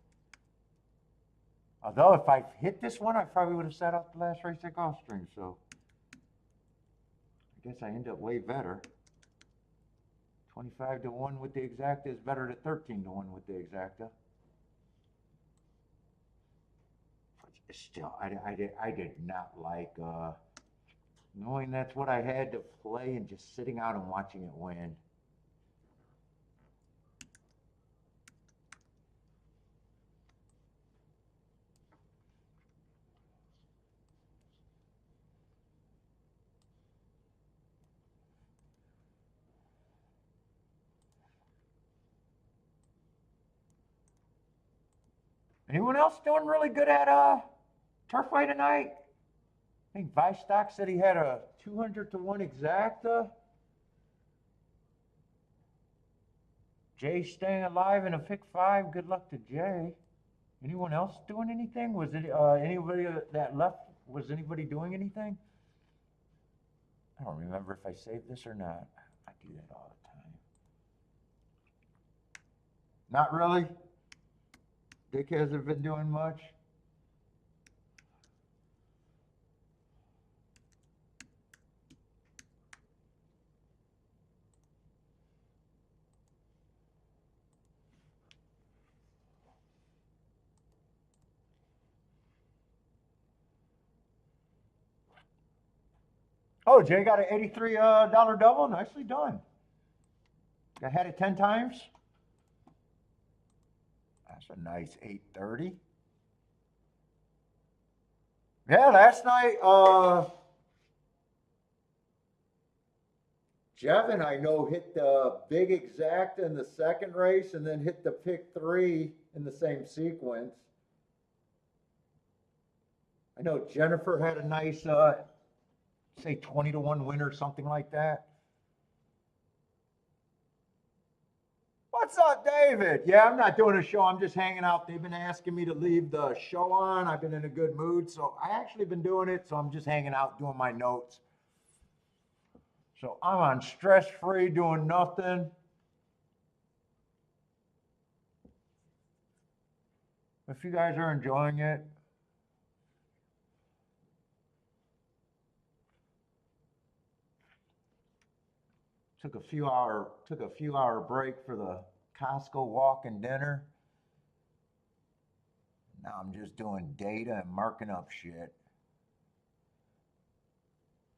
Although if I hit this one, I probably would have sat out the last race at Gulfstream. So I guess I end up way better. 25 to 1 with the exacta is better than 13 to 1 with the exacta. Still, I did not like knowing that's what I had to play and just sitting out and watching it win. Anyone else doing really good at Turfway tonight? I think Vistock said he had a 200 to 1 exacta. Jay staying alive in a pick 5. Good luck to Jay. Anyone else doing anything? Was it anybody that left Was anybody doing anything? I don't remember if I saved this or not. I do that all the time. Not really? Dick hasn't been doing much? Oh, Jay got an $83 double. Nicely done. I had it 10 times. That's a nice 830. Yeah, last night, Jevin, I know, hit the big exact in the second race and then hit the pick 3 in the same sequence. I know Jennifer had a nice, say 20-1 win or something like that. What's up, David? Yeah, I'm not doing a show. I'm just hanging out. They've been asking me to leave the show on. I've been in a good mood, so I actually been doing it. So I'm just hanging out, doing my notes. So I'm on stress-free, doing nothing. If you guys are enjoying it, took a few hour break for the Costco walk and dinner. Now I'm just doing data and marking up shit.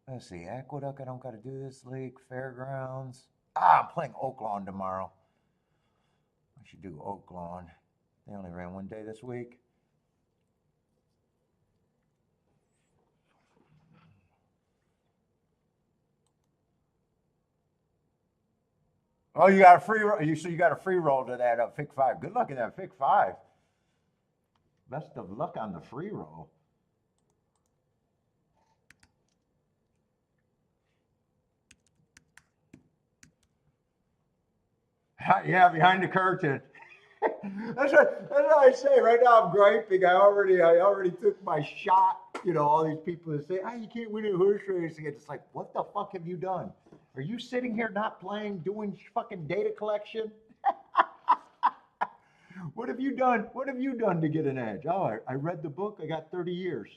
Let's see, Aqueduct, I don't got to do this league. Fairgrounds. I'm playing Oaklawn tomorrow. I should do Oaklawn. They only ran one day this week. Oh, you got a free roll. So you got a free roll to that pick 5. Good luck in that pick 5. Best of luck on the free roll. Yeah, behind the curtain. That's what I say. Right now I'm griping. I already took my shot. You know, all these people that say, you can't win a horse racing. It's like, what the fuck have you done? Are you sitting here not playing, doing fucking data collection? What have you done? What have you done to get an edge? Oh, I read the book. I got 30 years.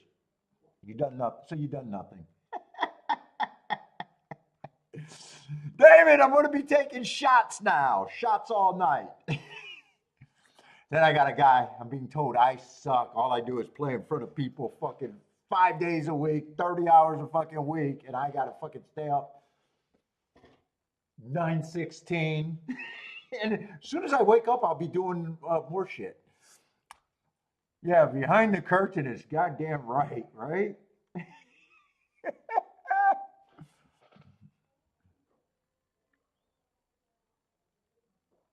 You done nothing. So you done nothing. David, I'm going to be taking shots now. Shots all night. Then I got a guy, I'm being told I suck. All I do is play in front of people fucking 5 days a week, 30 hours a fucking week, and I got to fucking stay up 9:16. And as soon as I wake up, I'll be doing more shit. Yeah, behind the curtain is goddamn right, right?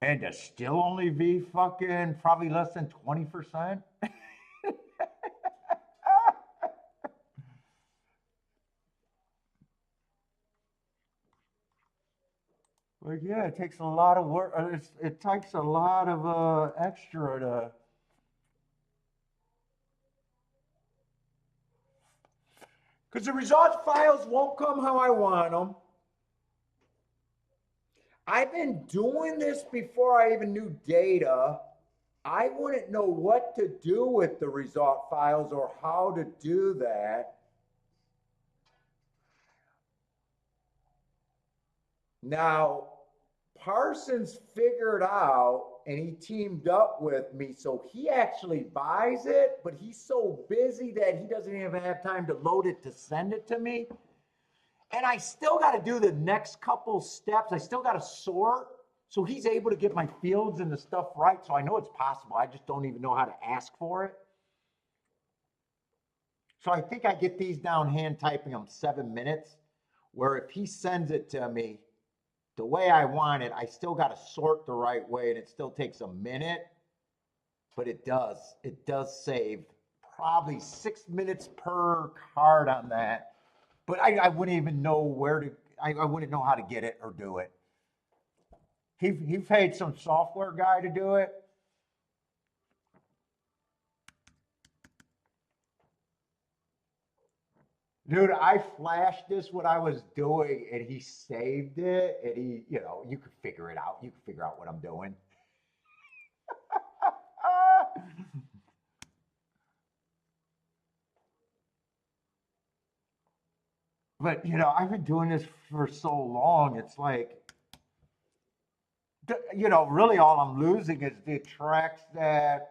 And to still only be fucking probably less than 20%. Like, yeah, it takes a lot of work. It takes a lot of extra to. Because the results files won't come how I want them. I've been doing this before I even knew data. I wouldn't know what to do with the result files or how to do that. Now, Parsons figured out and he teamed up with me. So he actually buys it, but he's so busy that he doesn't even have time to load it to send it to me. And I still got to do the next couple steps. I still got to sort. So he's able to get my fields and the stuff right. So I know it's possible. I just don't even know how to ask for it. So I think I get these down hand typing them 7 minutes, where if he sends it to me the way I want it, I still got to sort the right way, and it still takes a minute, but it does save probably 6 minutes per card on that. But I wouldn't even know I wouldn't know how to get it or do it. He paid some software guy to do it. Dude, I flashed this what I was doing, and he saved it, and you could figure it out. You could figure out what I'm doing. But I've been doing this for so long. It's like, really all I'm losing is the tracks that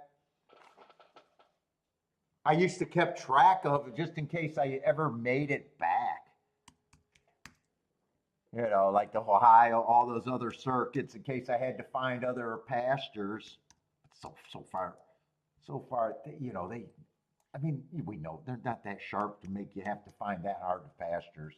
I used to kept track of just in case I ever made it back. Like the Ohio, all those other circuits, in case I had to find other pastures. So far, they. I mean, we know they're not that sharp to make you have to find that hard of pastures.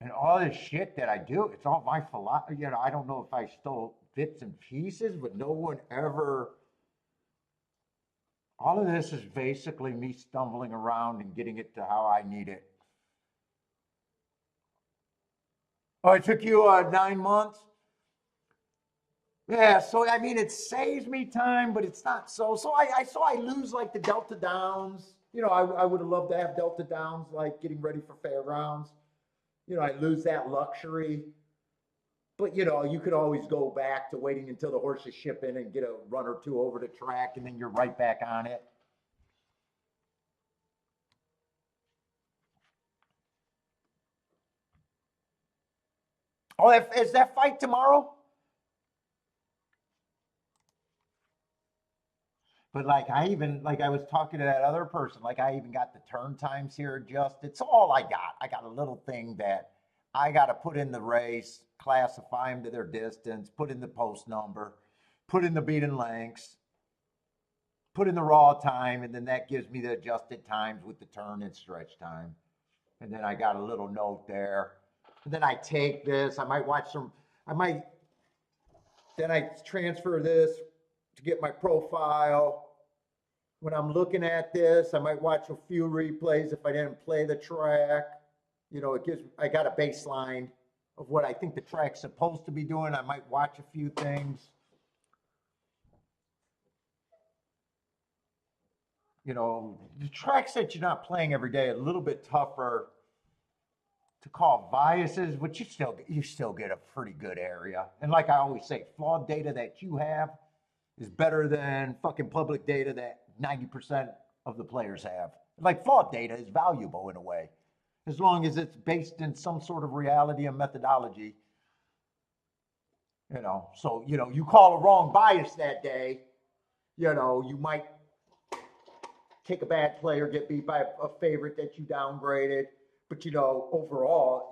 And all this shit that I do, it's all my philosophy. I don't know if I stole bits and pieces, but no one ever. All of this is basically me stumbling around and getting it to how I need it. Oh, it took you 9 months? Yeah, so I mean, it saves me time, but it's not so. So I lose like the Delta Downs. I would have loved to have Delta Downs, like getting ready for fairgrounds. I lose that luxury. But you could always go back to waiting until the horses ship in and get a run or two over the track, and then you're right back on it. Oh, is that fight tomorrow? But like I was talking to that other person, like I even got the turn times here adjusted. So all I got. I got a little thing that I got to put in the race, classify them to their distance, put in the post number, put in the beaten lengths, put in the raw time, and then that gives me the adjusted times with the turn and stretch time. And then I got a little note there. And then I take this. I might watch some. I might. Then I transfer this to get my profile. When I'm looking at this, I might watch a few replays if I didn't play the track. It gives. I got a baseline of what I think the track's supposed to be doing. I might watch a few things. The tracks that you're not playing every day are a little bit tougher to call biases, but you still get a pretty good area. And like I always say, flawed data that you have is better than fucking public data that 90% of the players have. Like flawed data is valuable in a way, as long as it's based in some sort of reality and methodology. So you call a wrong bias that day, you might take a bad player, get beat by a favorite that you downgraded. But overall,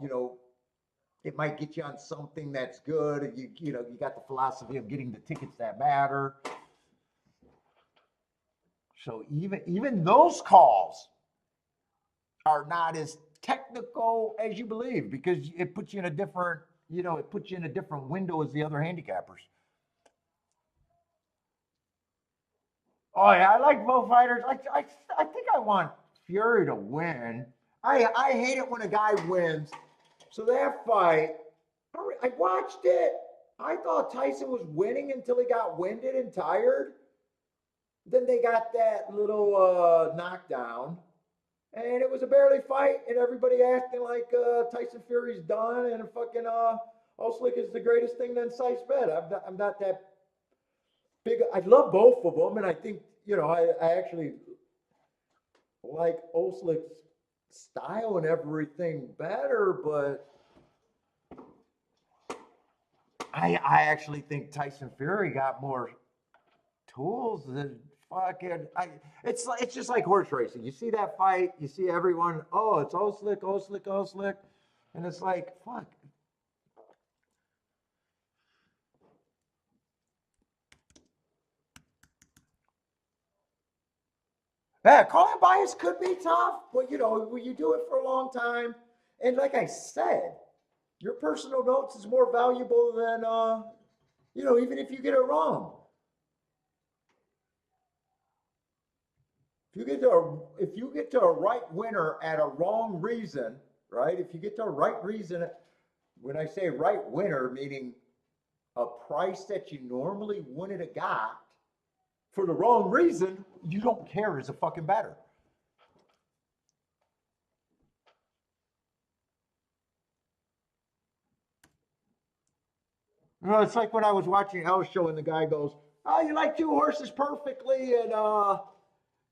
it might get you on something that's good. You got the philosophy of getting the tickets that matter. So even those calls are not as technical as you believe, because it puts you in a different window as the other handicappers. Oh yeah, I like both fighters. I think I want Fury to win. I hate it when a guy wins. So that fight, I watched it. I thought Tyson was winning until he got winded and tired. Then they got that little knockdown, and it was a barely fight, and everybody acting like Tyson Fury's done, and fucking Oslick is the greatest thing since sliced bread. I'm not that big. I love both of them, and I think I actually like Oslick's style and everything better, but I actually think Tyson Fury got more tools than fucking. It's just like horse racing. You see that fight, you see everyone. Oh, it's Oslick, Oslick, Oslick, and it's like fuck. Yeah, calling bias could be tough, but when you do it for a long time, and like I said, your personal notes is more valuable than even if you get it wrong. If you get to a right winner at a wrong reason, right? If you get the right reason, when I say right winner, meaning a price that you normally wouldn't have got for the wrong reason, you don't care as a fucking bettor. You know, it's like when I was watching Ellis show and the guy goes, "Oh, you like two horses perfectly, and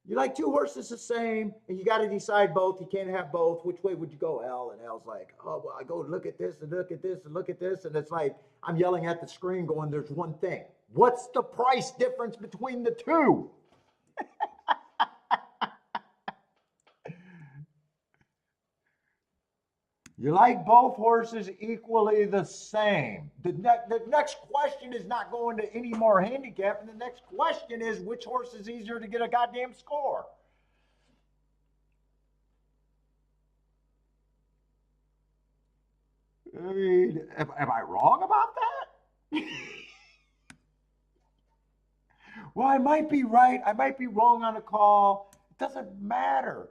you like two horses the same, and you got to decide both. You can't have both. Which way would you go, Al?" And Al's like, "Oh, well, I go look at this and look at this and look at this," and it's like I'm yelling at the screen, going, "There's one thing. What's the price difference between the two?" You like both horses equally the same. The next question is not going to any more handicap, and the next question is which horse is easier to get a goddamn score. I mean, am I wrong about that? Well, I might be right. I might be wrong on a call. It doesn't matter.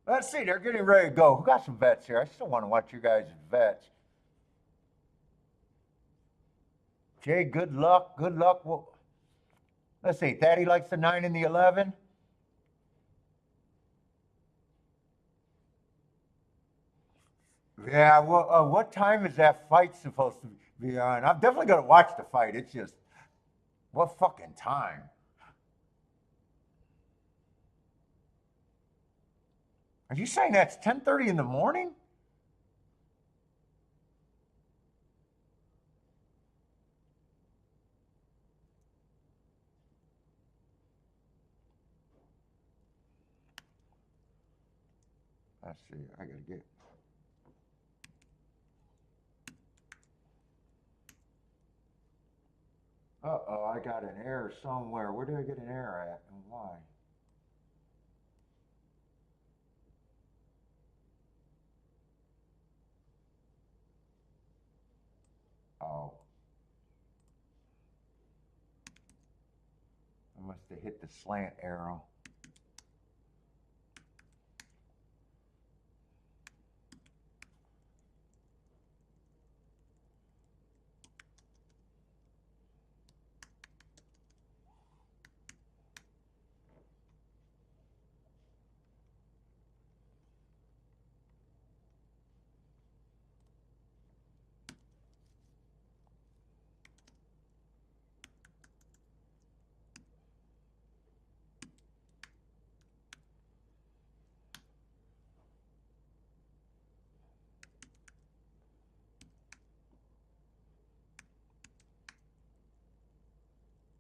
Let's see. They're getting ready to go. Who got some vets here? I still want to watch you guys' vets. Jay, good luck. Good luck. Well, let's see. Thaddy likes the 9 and the 11. Yeah, well, what time is that fight supposed to be on? I'm definitely going to watch the fight. It's just, what fucking time? Are you saying that's 10:30 in the morning? Let's see. I got to get. Uh-oh, I got an error somewhere. Where did I get an error at and why? Oh, I must have hit the slant arrow.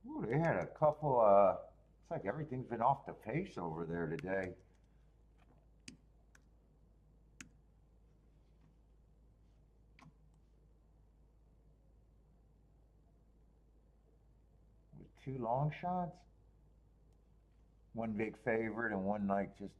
Ooh, they had a couple, it's like everything's been off the pace over there today. With two long shots, one big favorite and one like just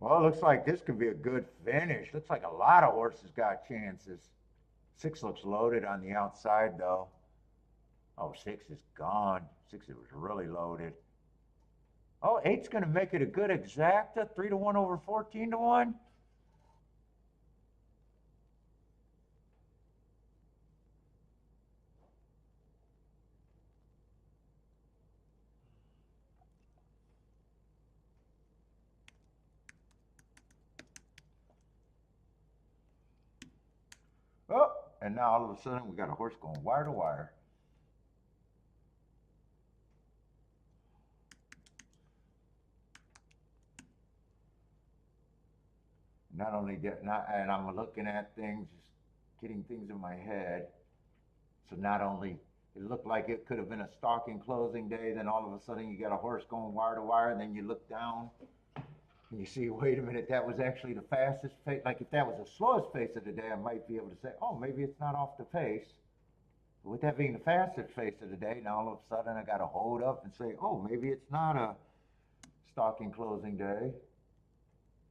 well, it looks like this could be a good finish. Looks like a lot of horses got chances. 6 looks loaded on the outside though. Oh, 6 is gone. 6 it was really loaded. Oh, 8's going to make it a good exacta. 3-1 over 14-1. And now all of a sudden we got a horse going wire to wire. Not only that, and I'm looking at things, just getting things in my head. So not only it looked like it could have been a stalking closing day, then all of a sudden you got a horse going wire to wire, and then you look down and you see, wait a minute, that was actually the fastest pace. Like if that was the slowest pace of the day, I might be able to say, oh, maybe it's not off the pace. But with that being the fastest pace of the day, now all of a sudden I got to hold up and say, oh, maybe it's not a stalking closing day.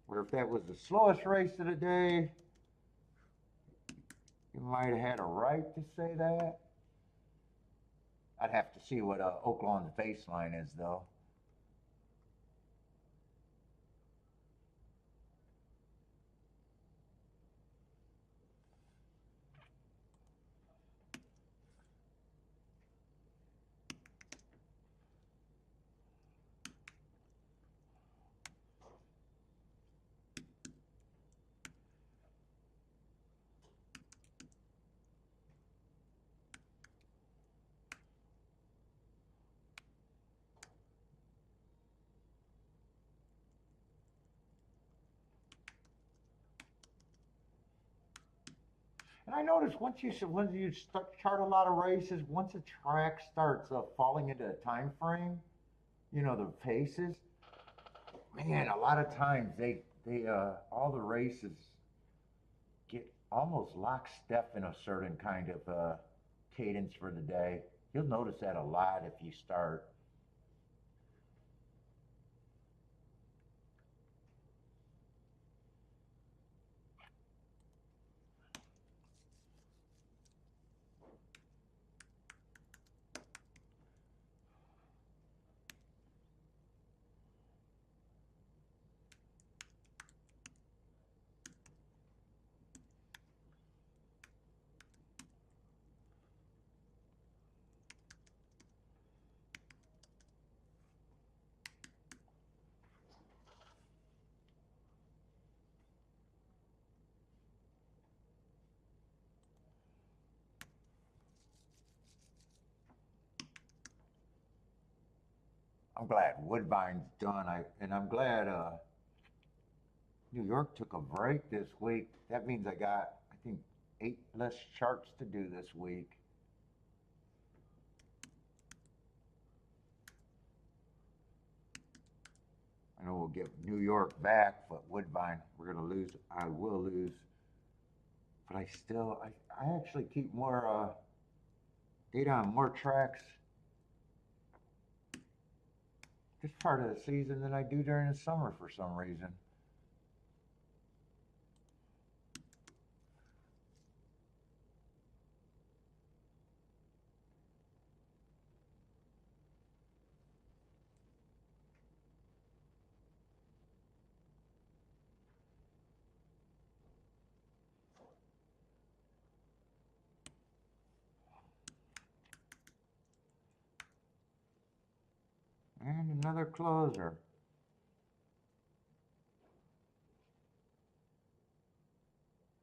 Or if that was the slowest race of the day, you might have had a right to say that. I'd have to see what Oaklawn's baseline is, though. And I noticed when you chart a lot of races, once a track starts falling into a time frame, you know, the paces, man, a lot of times they all the races get almost lockstep in a certain kind of cadence for the day. You'll notice that a lot if you start. I'm glad Woodbine's done. And I'm glad New York took a break this week. That means I got, I think, 8 less charts to do this week. I know we'll get New York back, but Woodbine, we're going to lose. I will lose. But I actually keep more data on more tracks this part of the season than I do during the summer for some reason. And another closer.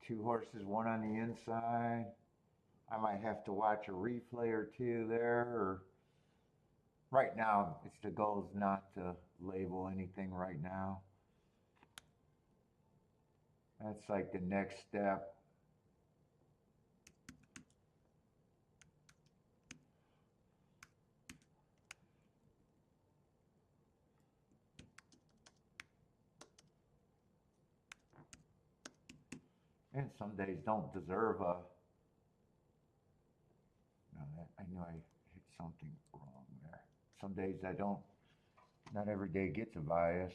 Two horses, one on the inside. I might have to watch a replay or two there. Or right now, it's the goal is not to label anything right now. That's like the next step. And some days don't deserve a. No, I knew I hit something wrong there. Some days I don't. Not every day gets a bias.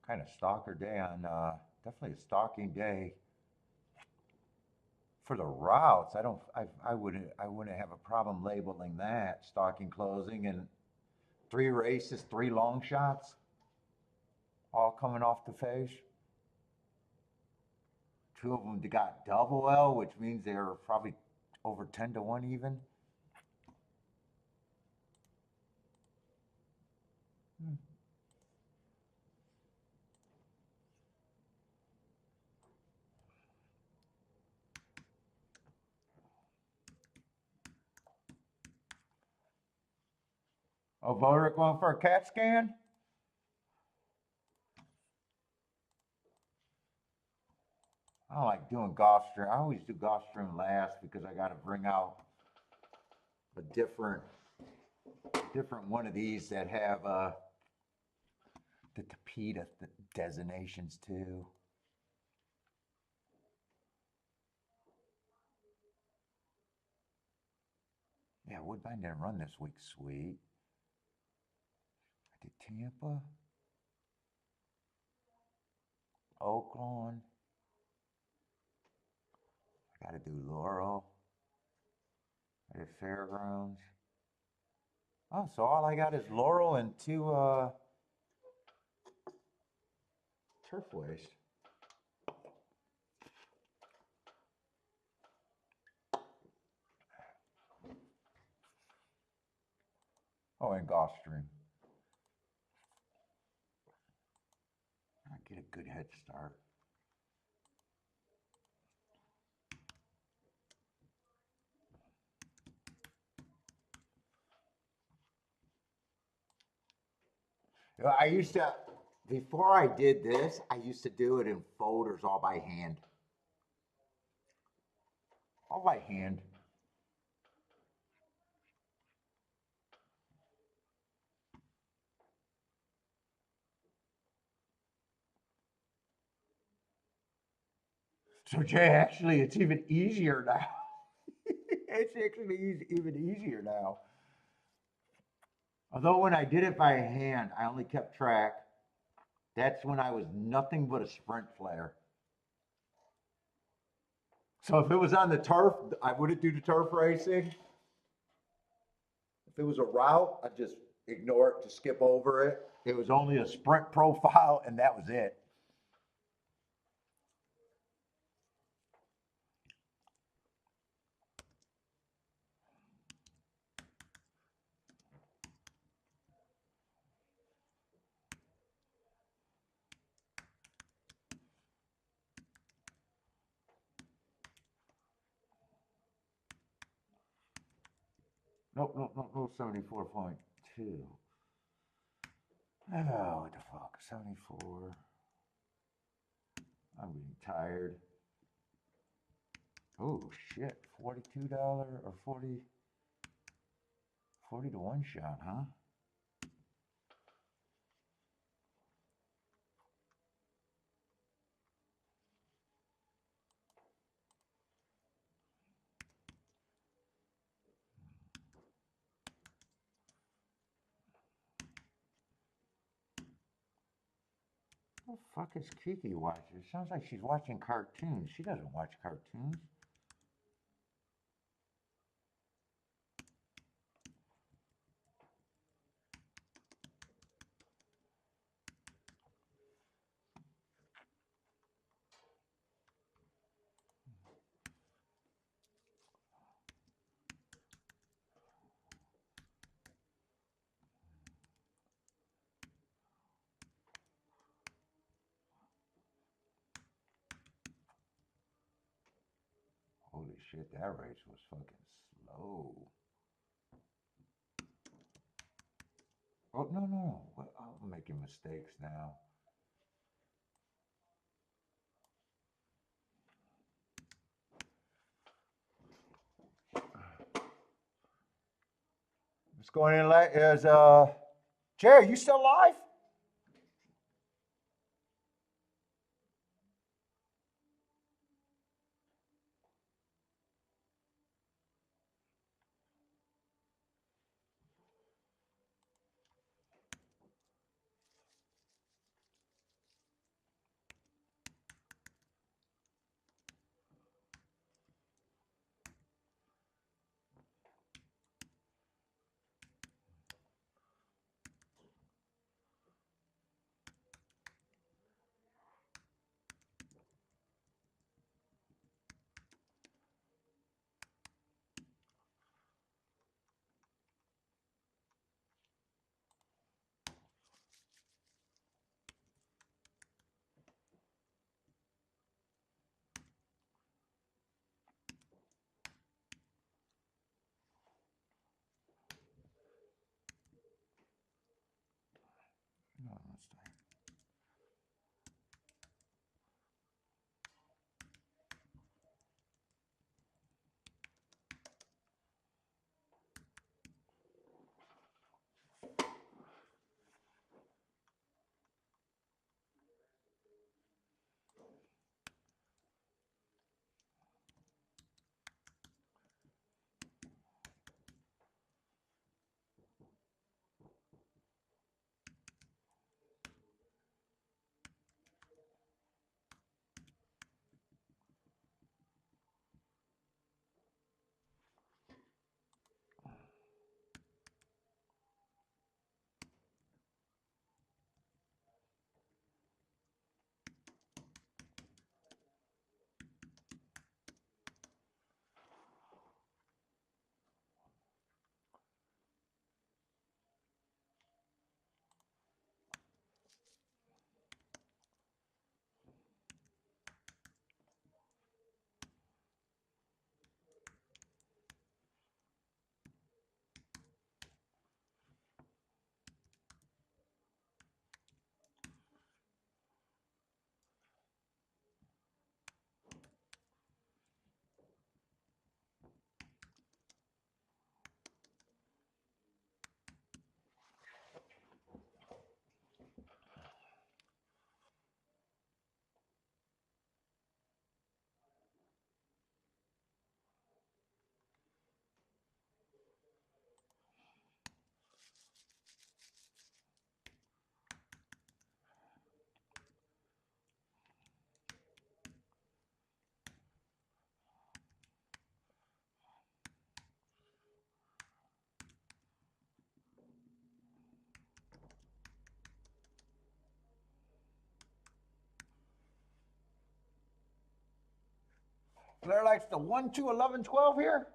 Kind of stalker day on, definitely a stalking day For the routes, I wouldn't have a problem labeling that stocking closing and 3 races, 3 long shots, all coming off the face. 2 of them got double L, which means they're probably over 10 to 1 even. Hmm. Oh, voter going for a CAT scan? I don't like doing Gulfstream. I always do Gulfstream last because I got to bring out a different one of these that have the Tapeta designations too. Yeah, Woodbine didn't run this week. Sweet. I did Tampa, Oakland. I got to do Laurel. I did Fairgrounds. Oh, so all I got is Laurel and 2 turfways. Oh, and Gulfstream. I get a good head start. You know, I used to, before I did this, I used to do it in folders all by hand. All by hand. So Jay, actually, it's even easier now. It's actually even easier now. Although when I did it by hand, I only kept track. That's when I was nothing but a sprint flare. So if it was on the turf, I wouldn't do the turf racing. If it was a route, I'd just ignore it, just skip over it. It was only a sprint profile, and that was it. Nope, nope, nope, nope, 74.2. Oh, what the fuck? 74. I'm getting tired. Oh, shit. $42 or 40 to 1 shot, huh? What the fuck is Kiki watching? It sounds like she's watching cartoons. She doesn't watch cartoons. Holy shit, that race was fucking slow. Oh, no, no, no. I'm making mistakes now. What's going in late is, Jay, are you still live? last time. Claire likes the 1, 2, 11, 12 here.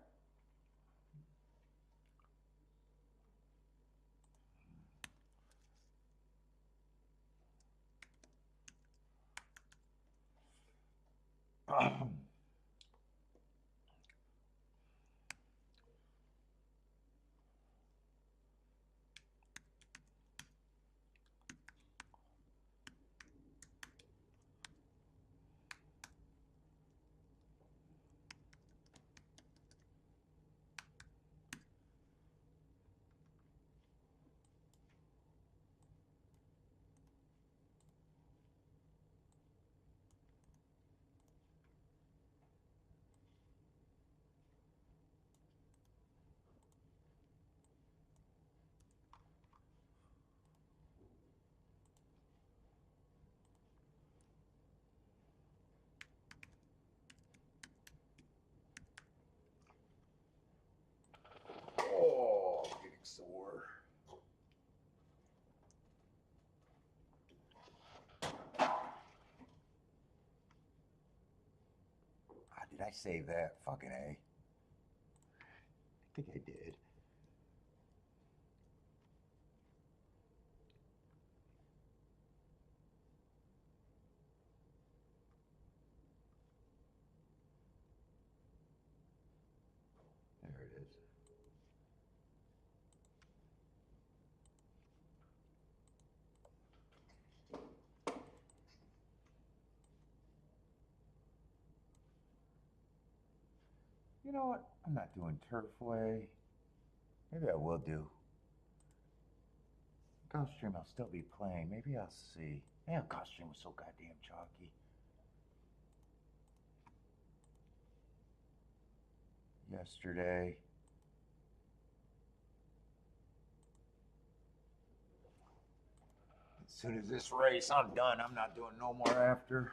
Oh, I'm getting sore. Ah, did I save that? Fucking A. I think I did. There it is. You know what? I'm not doing Turfway. Maybe I will do. Gulfstream I'll still be playing. Maybe I'll see. Man, Gulfstream was so goddamn chalky. Yesterday. As soon as this race, I'm done. I'm not doing no more after.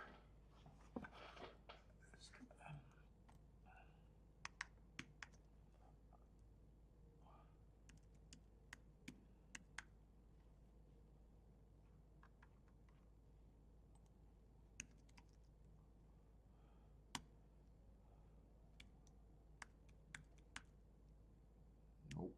Nope.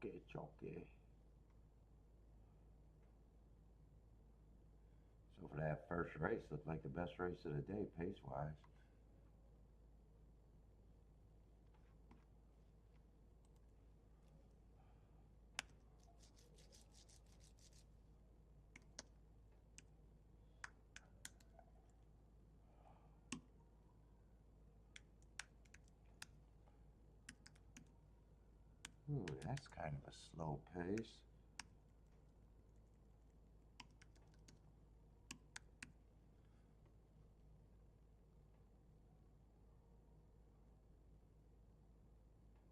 Chalky, chalky. So for that first race, looked like the best race of the day, pace-wise. Ooh, that's kind of a slow pace.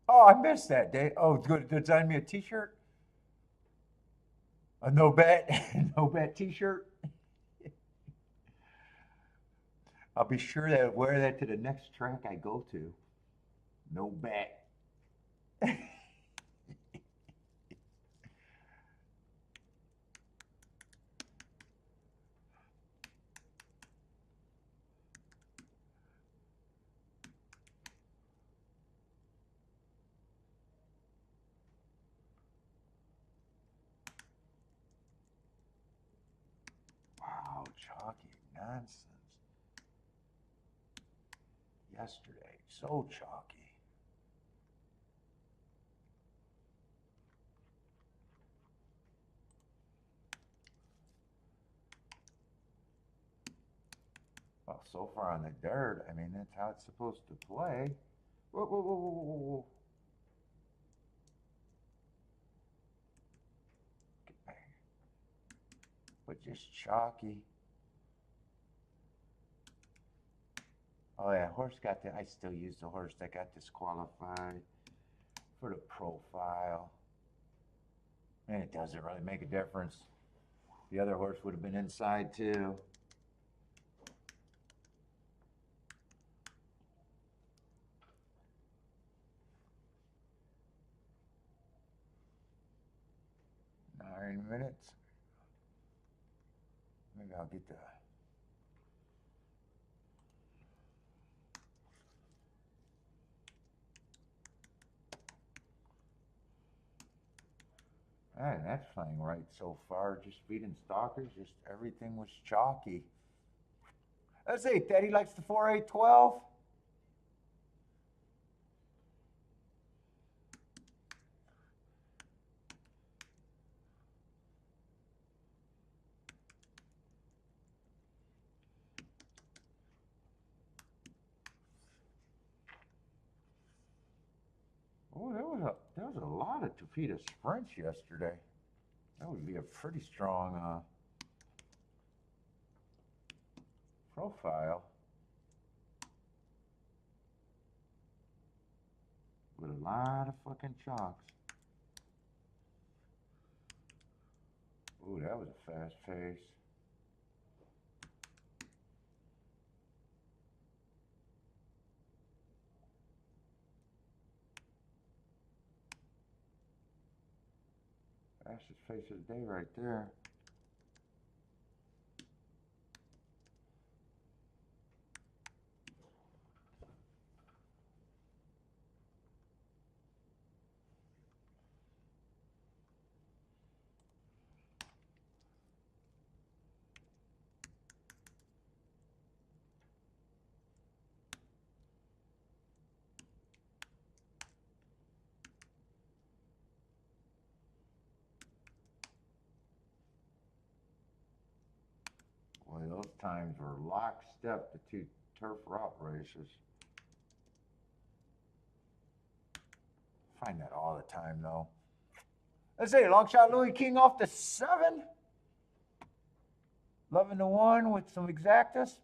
Oh, I missed that day. Oh, good. Design me a T-shirt. A no bet, no bet T-shirt. I'll be sure to wear that to the next track I go to. No bet. Wow, chalky nonsense. Yesterday, so chalky. Well, so far on the dirt, I mean, that's how it's supposed to play. Whoa, whoa, whoa, whoa, whoa, whoa. But just chalky. Oh yeah, horse got the. I still use the horse that got disqualified for the profile. And it doesn't really make a difference. The other horse would have been inside too. Nine minutes. Maybe I'll get the. Man, that's playing right so far. Just feeding stalkers. Just everything was chalky. Let's see. Teddy likes the 4-8-12. Oh, there was a lot of Topita sprints yesterday. That would be a pretty strong profile with a lot of fucking chalks. Ooh, that was a fast pace. Fastest pace of the day right there. Boy, those times were lockstep, the two turf route races. Find that all the time, though. Let's see, long shot Louis King off the 7. 11-1 with some exactas.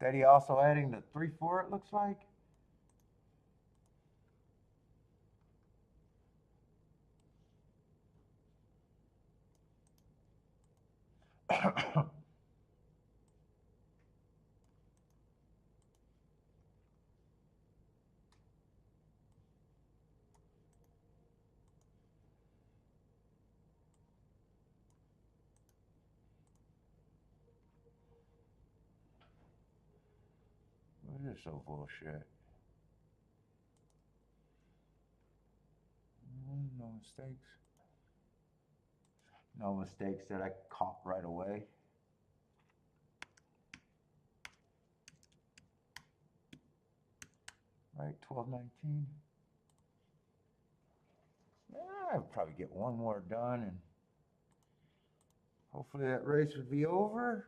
Teddy also adding the 3-4, it looks like. is so bullshit. No mistakes. No mistakes that I caught right away. Right, 12-19. I'll probably get one more done and hopefully that race would be over.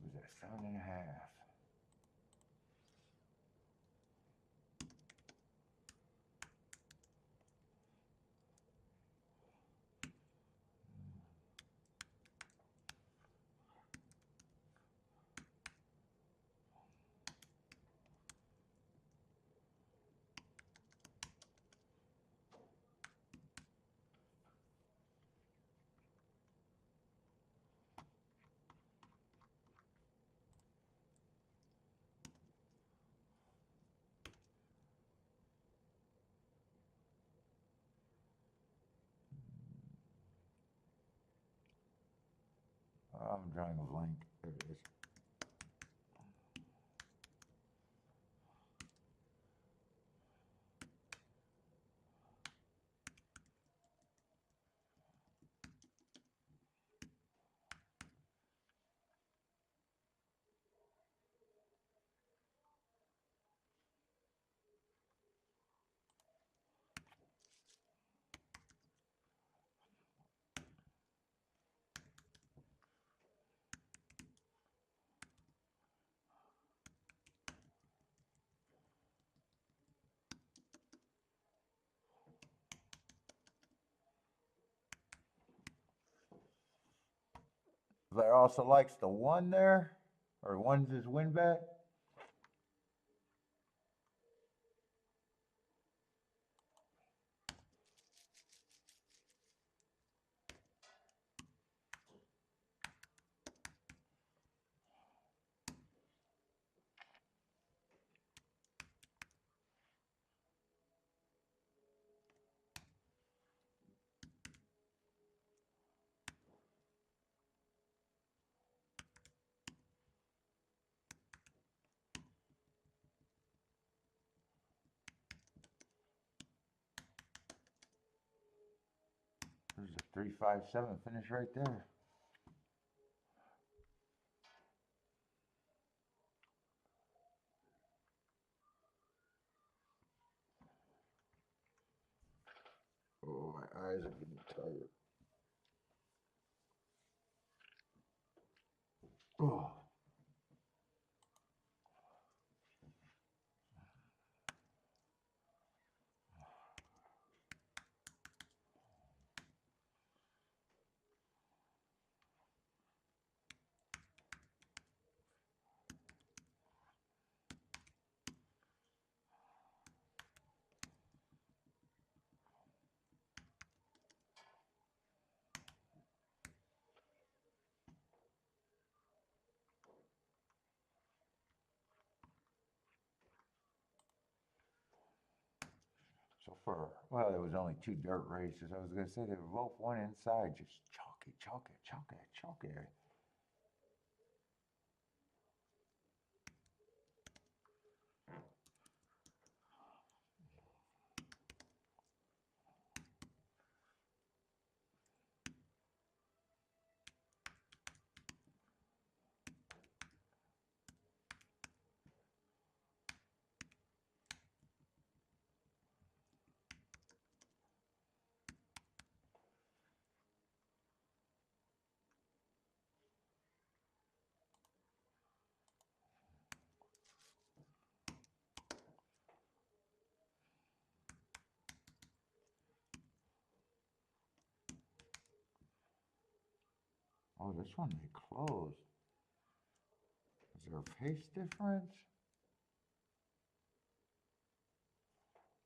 Was that 7.5? I'm drawing a blank. There it is. Blair also likes the one there, or one's his win bet. There's a 3-5-7 finish right there. Oh, my eyes are getting tired. Oh. So far, well, there was only 2 dirt races. I was going to say they were both one inside, just chalk it, chalk it, chalk it, chalk it. Oh, this one they closed. Is there a pace difference?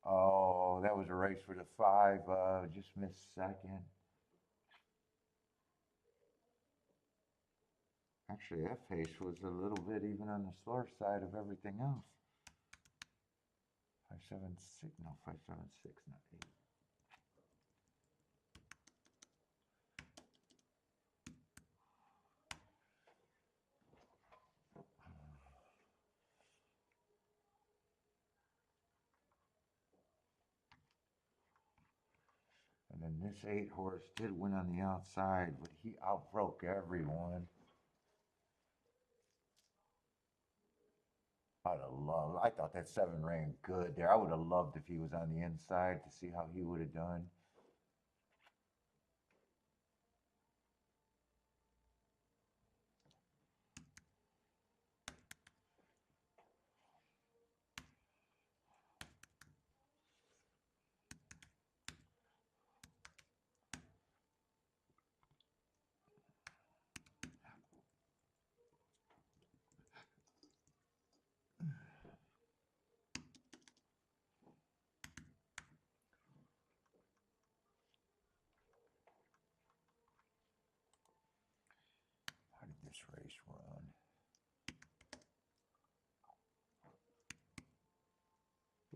Oh, that was a race for the 5. Just missed second. Actually, that pace was a little bit even on the slower side of everything else. 5.76, no, 5.76, not 8. And then this 8 horse did win on the outside, but he outbroke everyone. I thought that 7 ran good there. I would have loved if he was on the inside to see how he would have done. How did this race run?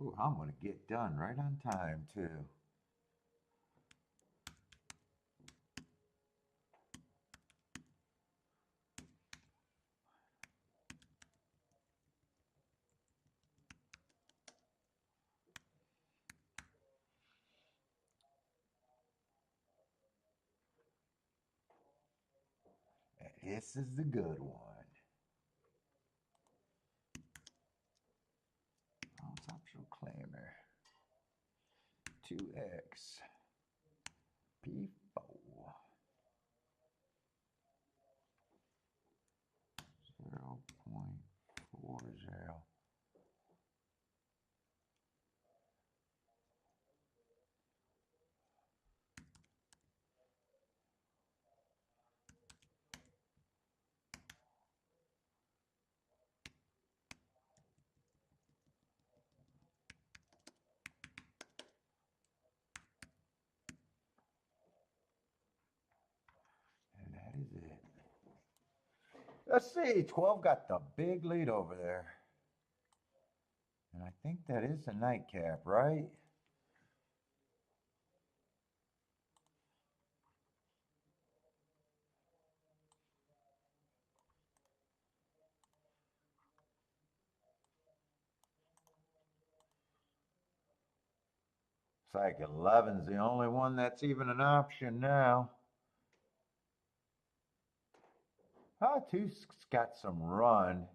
Ooh, I'm going to get done right on time, too. And this is the good one. Oh, optional claimer. 2X. P4. 0.40. And that is it. Let's see, 12 got the big lead over there. And I think that is a nightcap, right? It's like 11's the only one that's even an option now. Oh, 2's got some run.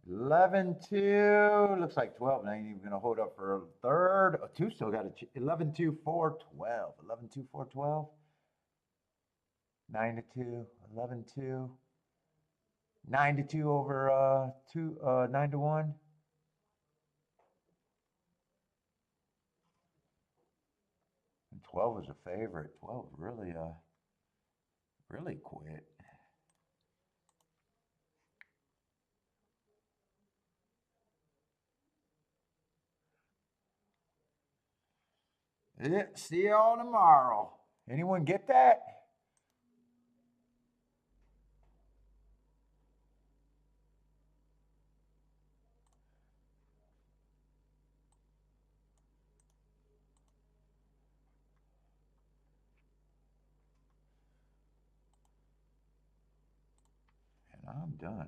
11-2. Looks like 12 ain't even going to hold up for a third. Oh, 2 still got a 11-2, 4-12. 11-2, 4-12. 9-2, 11-2. 9-2 over 9-1. And 12 was a favorite. 12 really really quit. Yeah, see y'all tomorrow. Anyone get that? And I'm done.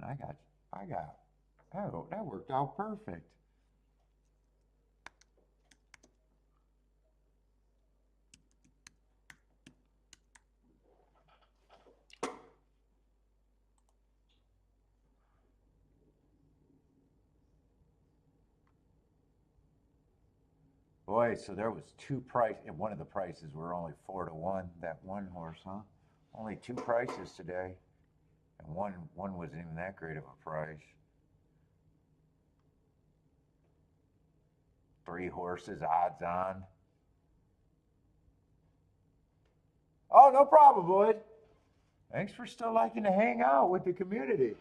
That worked out perfect. Boy, so there was 2 price, and one of the prices were only 4-1. That one horse, huh? Only 2 prices today, and one wasn't even that great of a price. 3 horses, odds on. Oh, no problem, Boyd. Thanks for still liking to hang out with the community.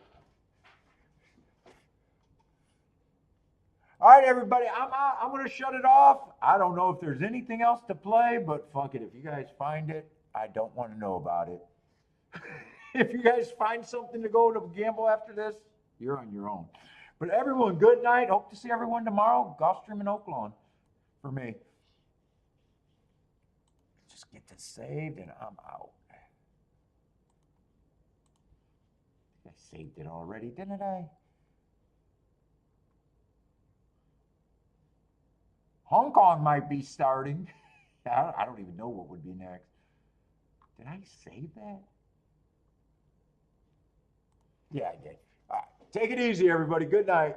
All right, everybody, I'm out. I'm going to shut it off. I don't know if there's anything else to play, but fuck it. If you guys find it, I don't want to know about it. If you guys find something to go to gamble after this, you're on your own. But everyone, good night. Hope to see everyone tomorrow. Gulfstream and Oaklawn for me. Just get this saved and I'm out. I saved it already, didn't I? Hong Kong might be starting. I don't even know what would be next. Did I save that? Yeah, I did. All right. Take it easy, everybody. Good night.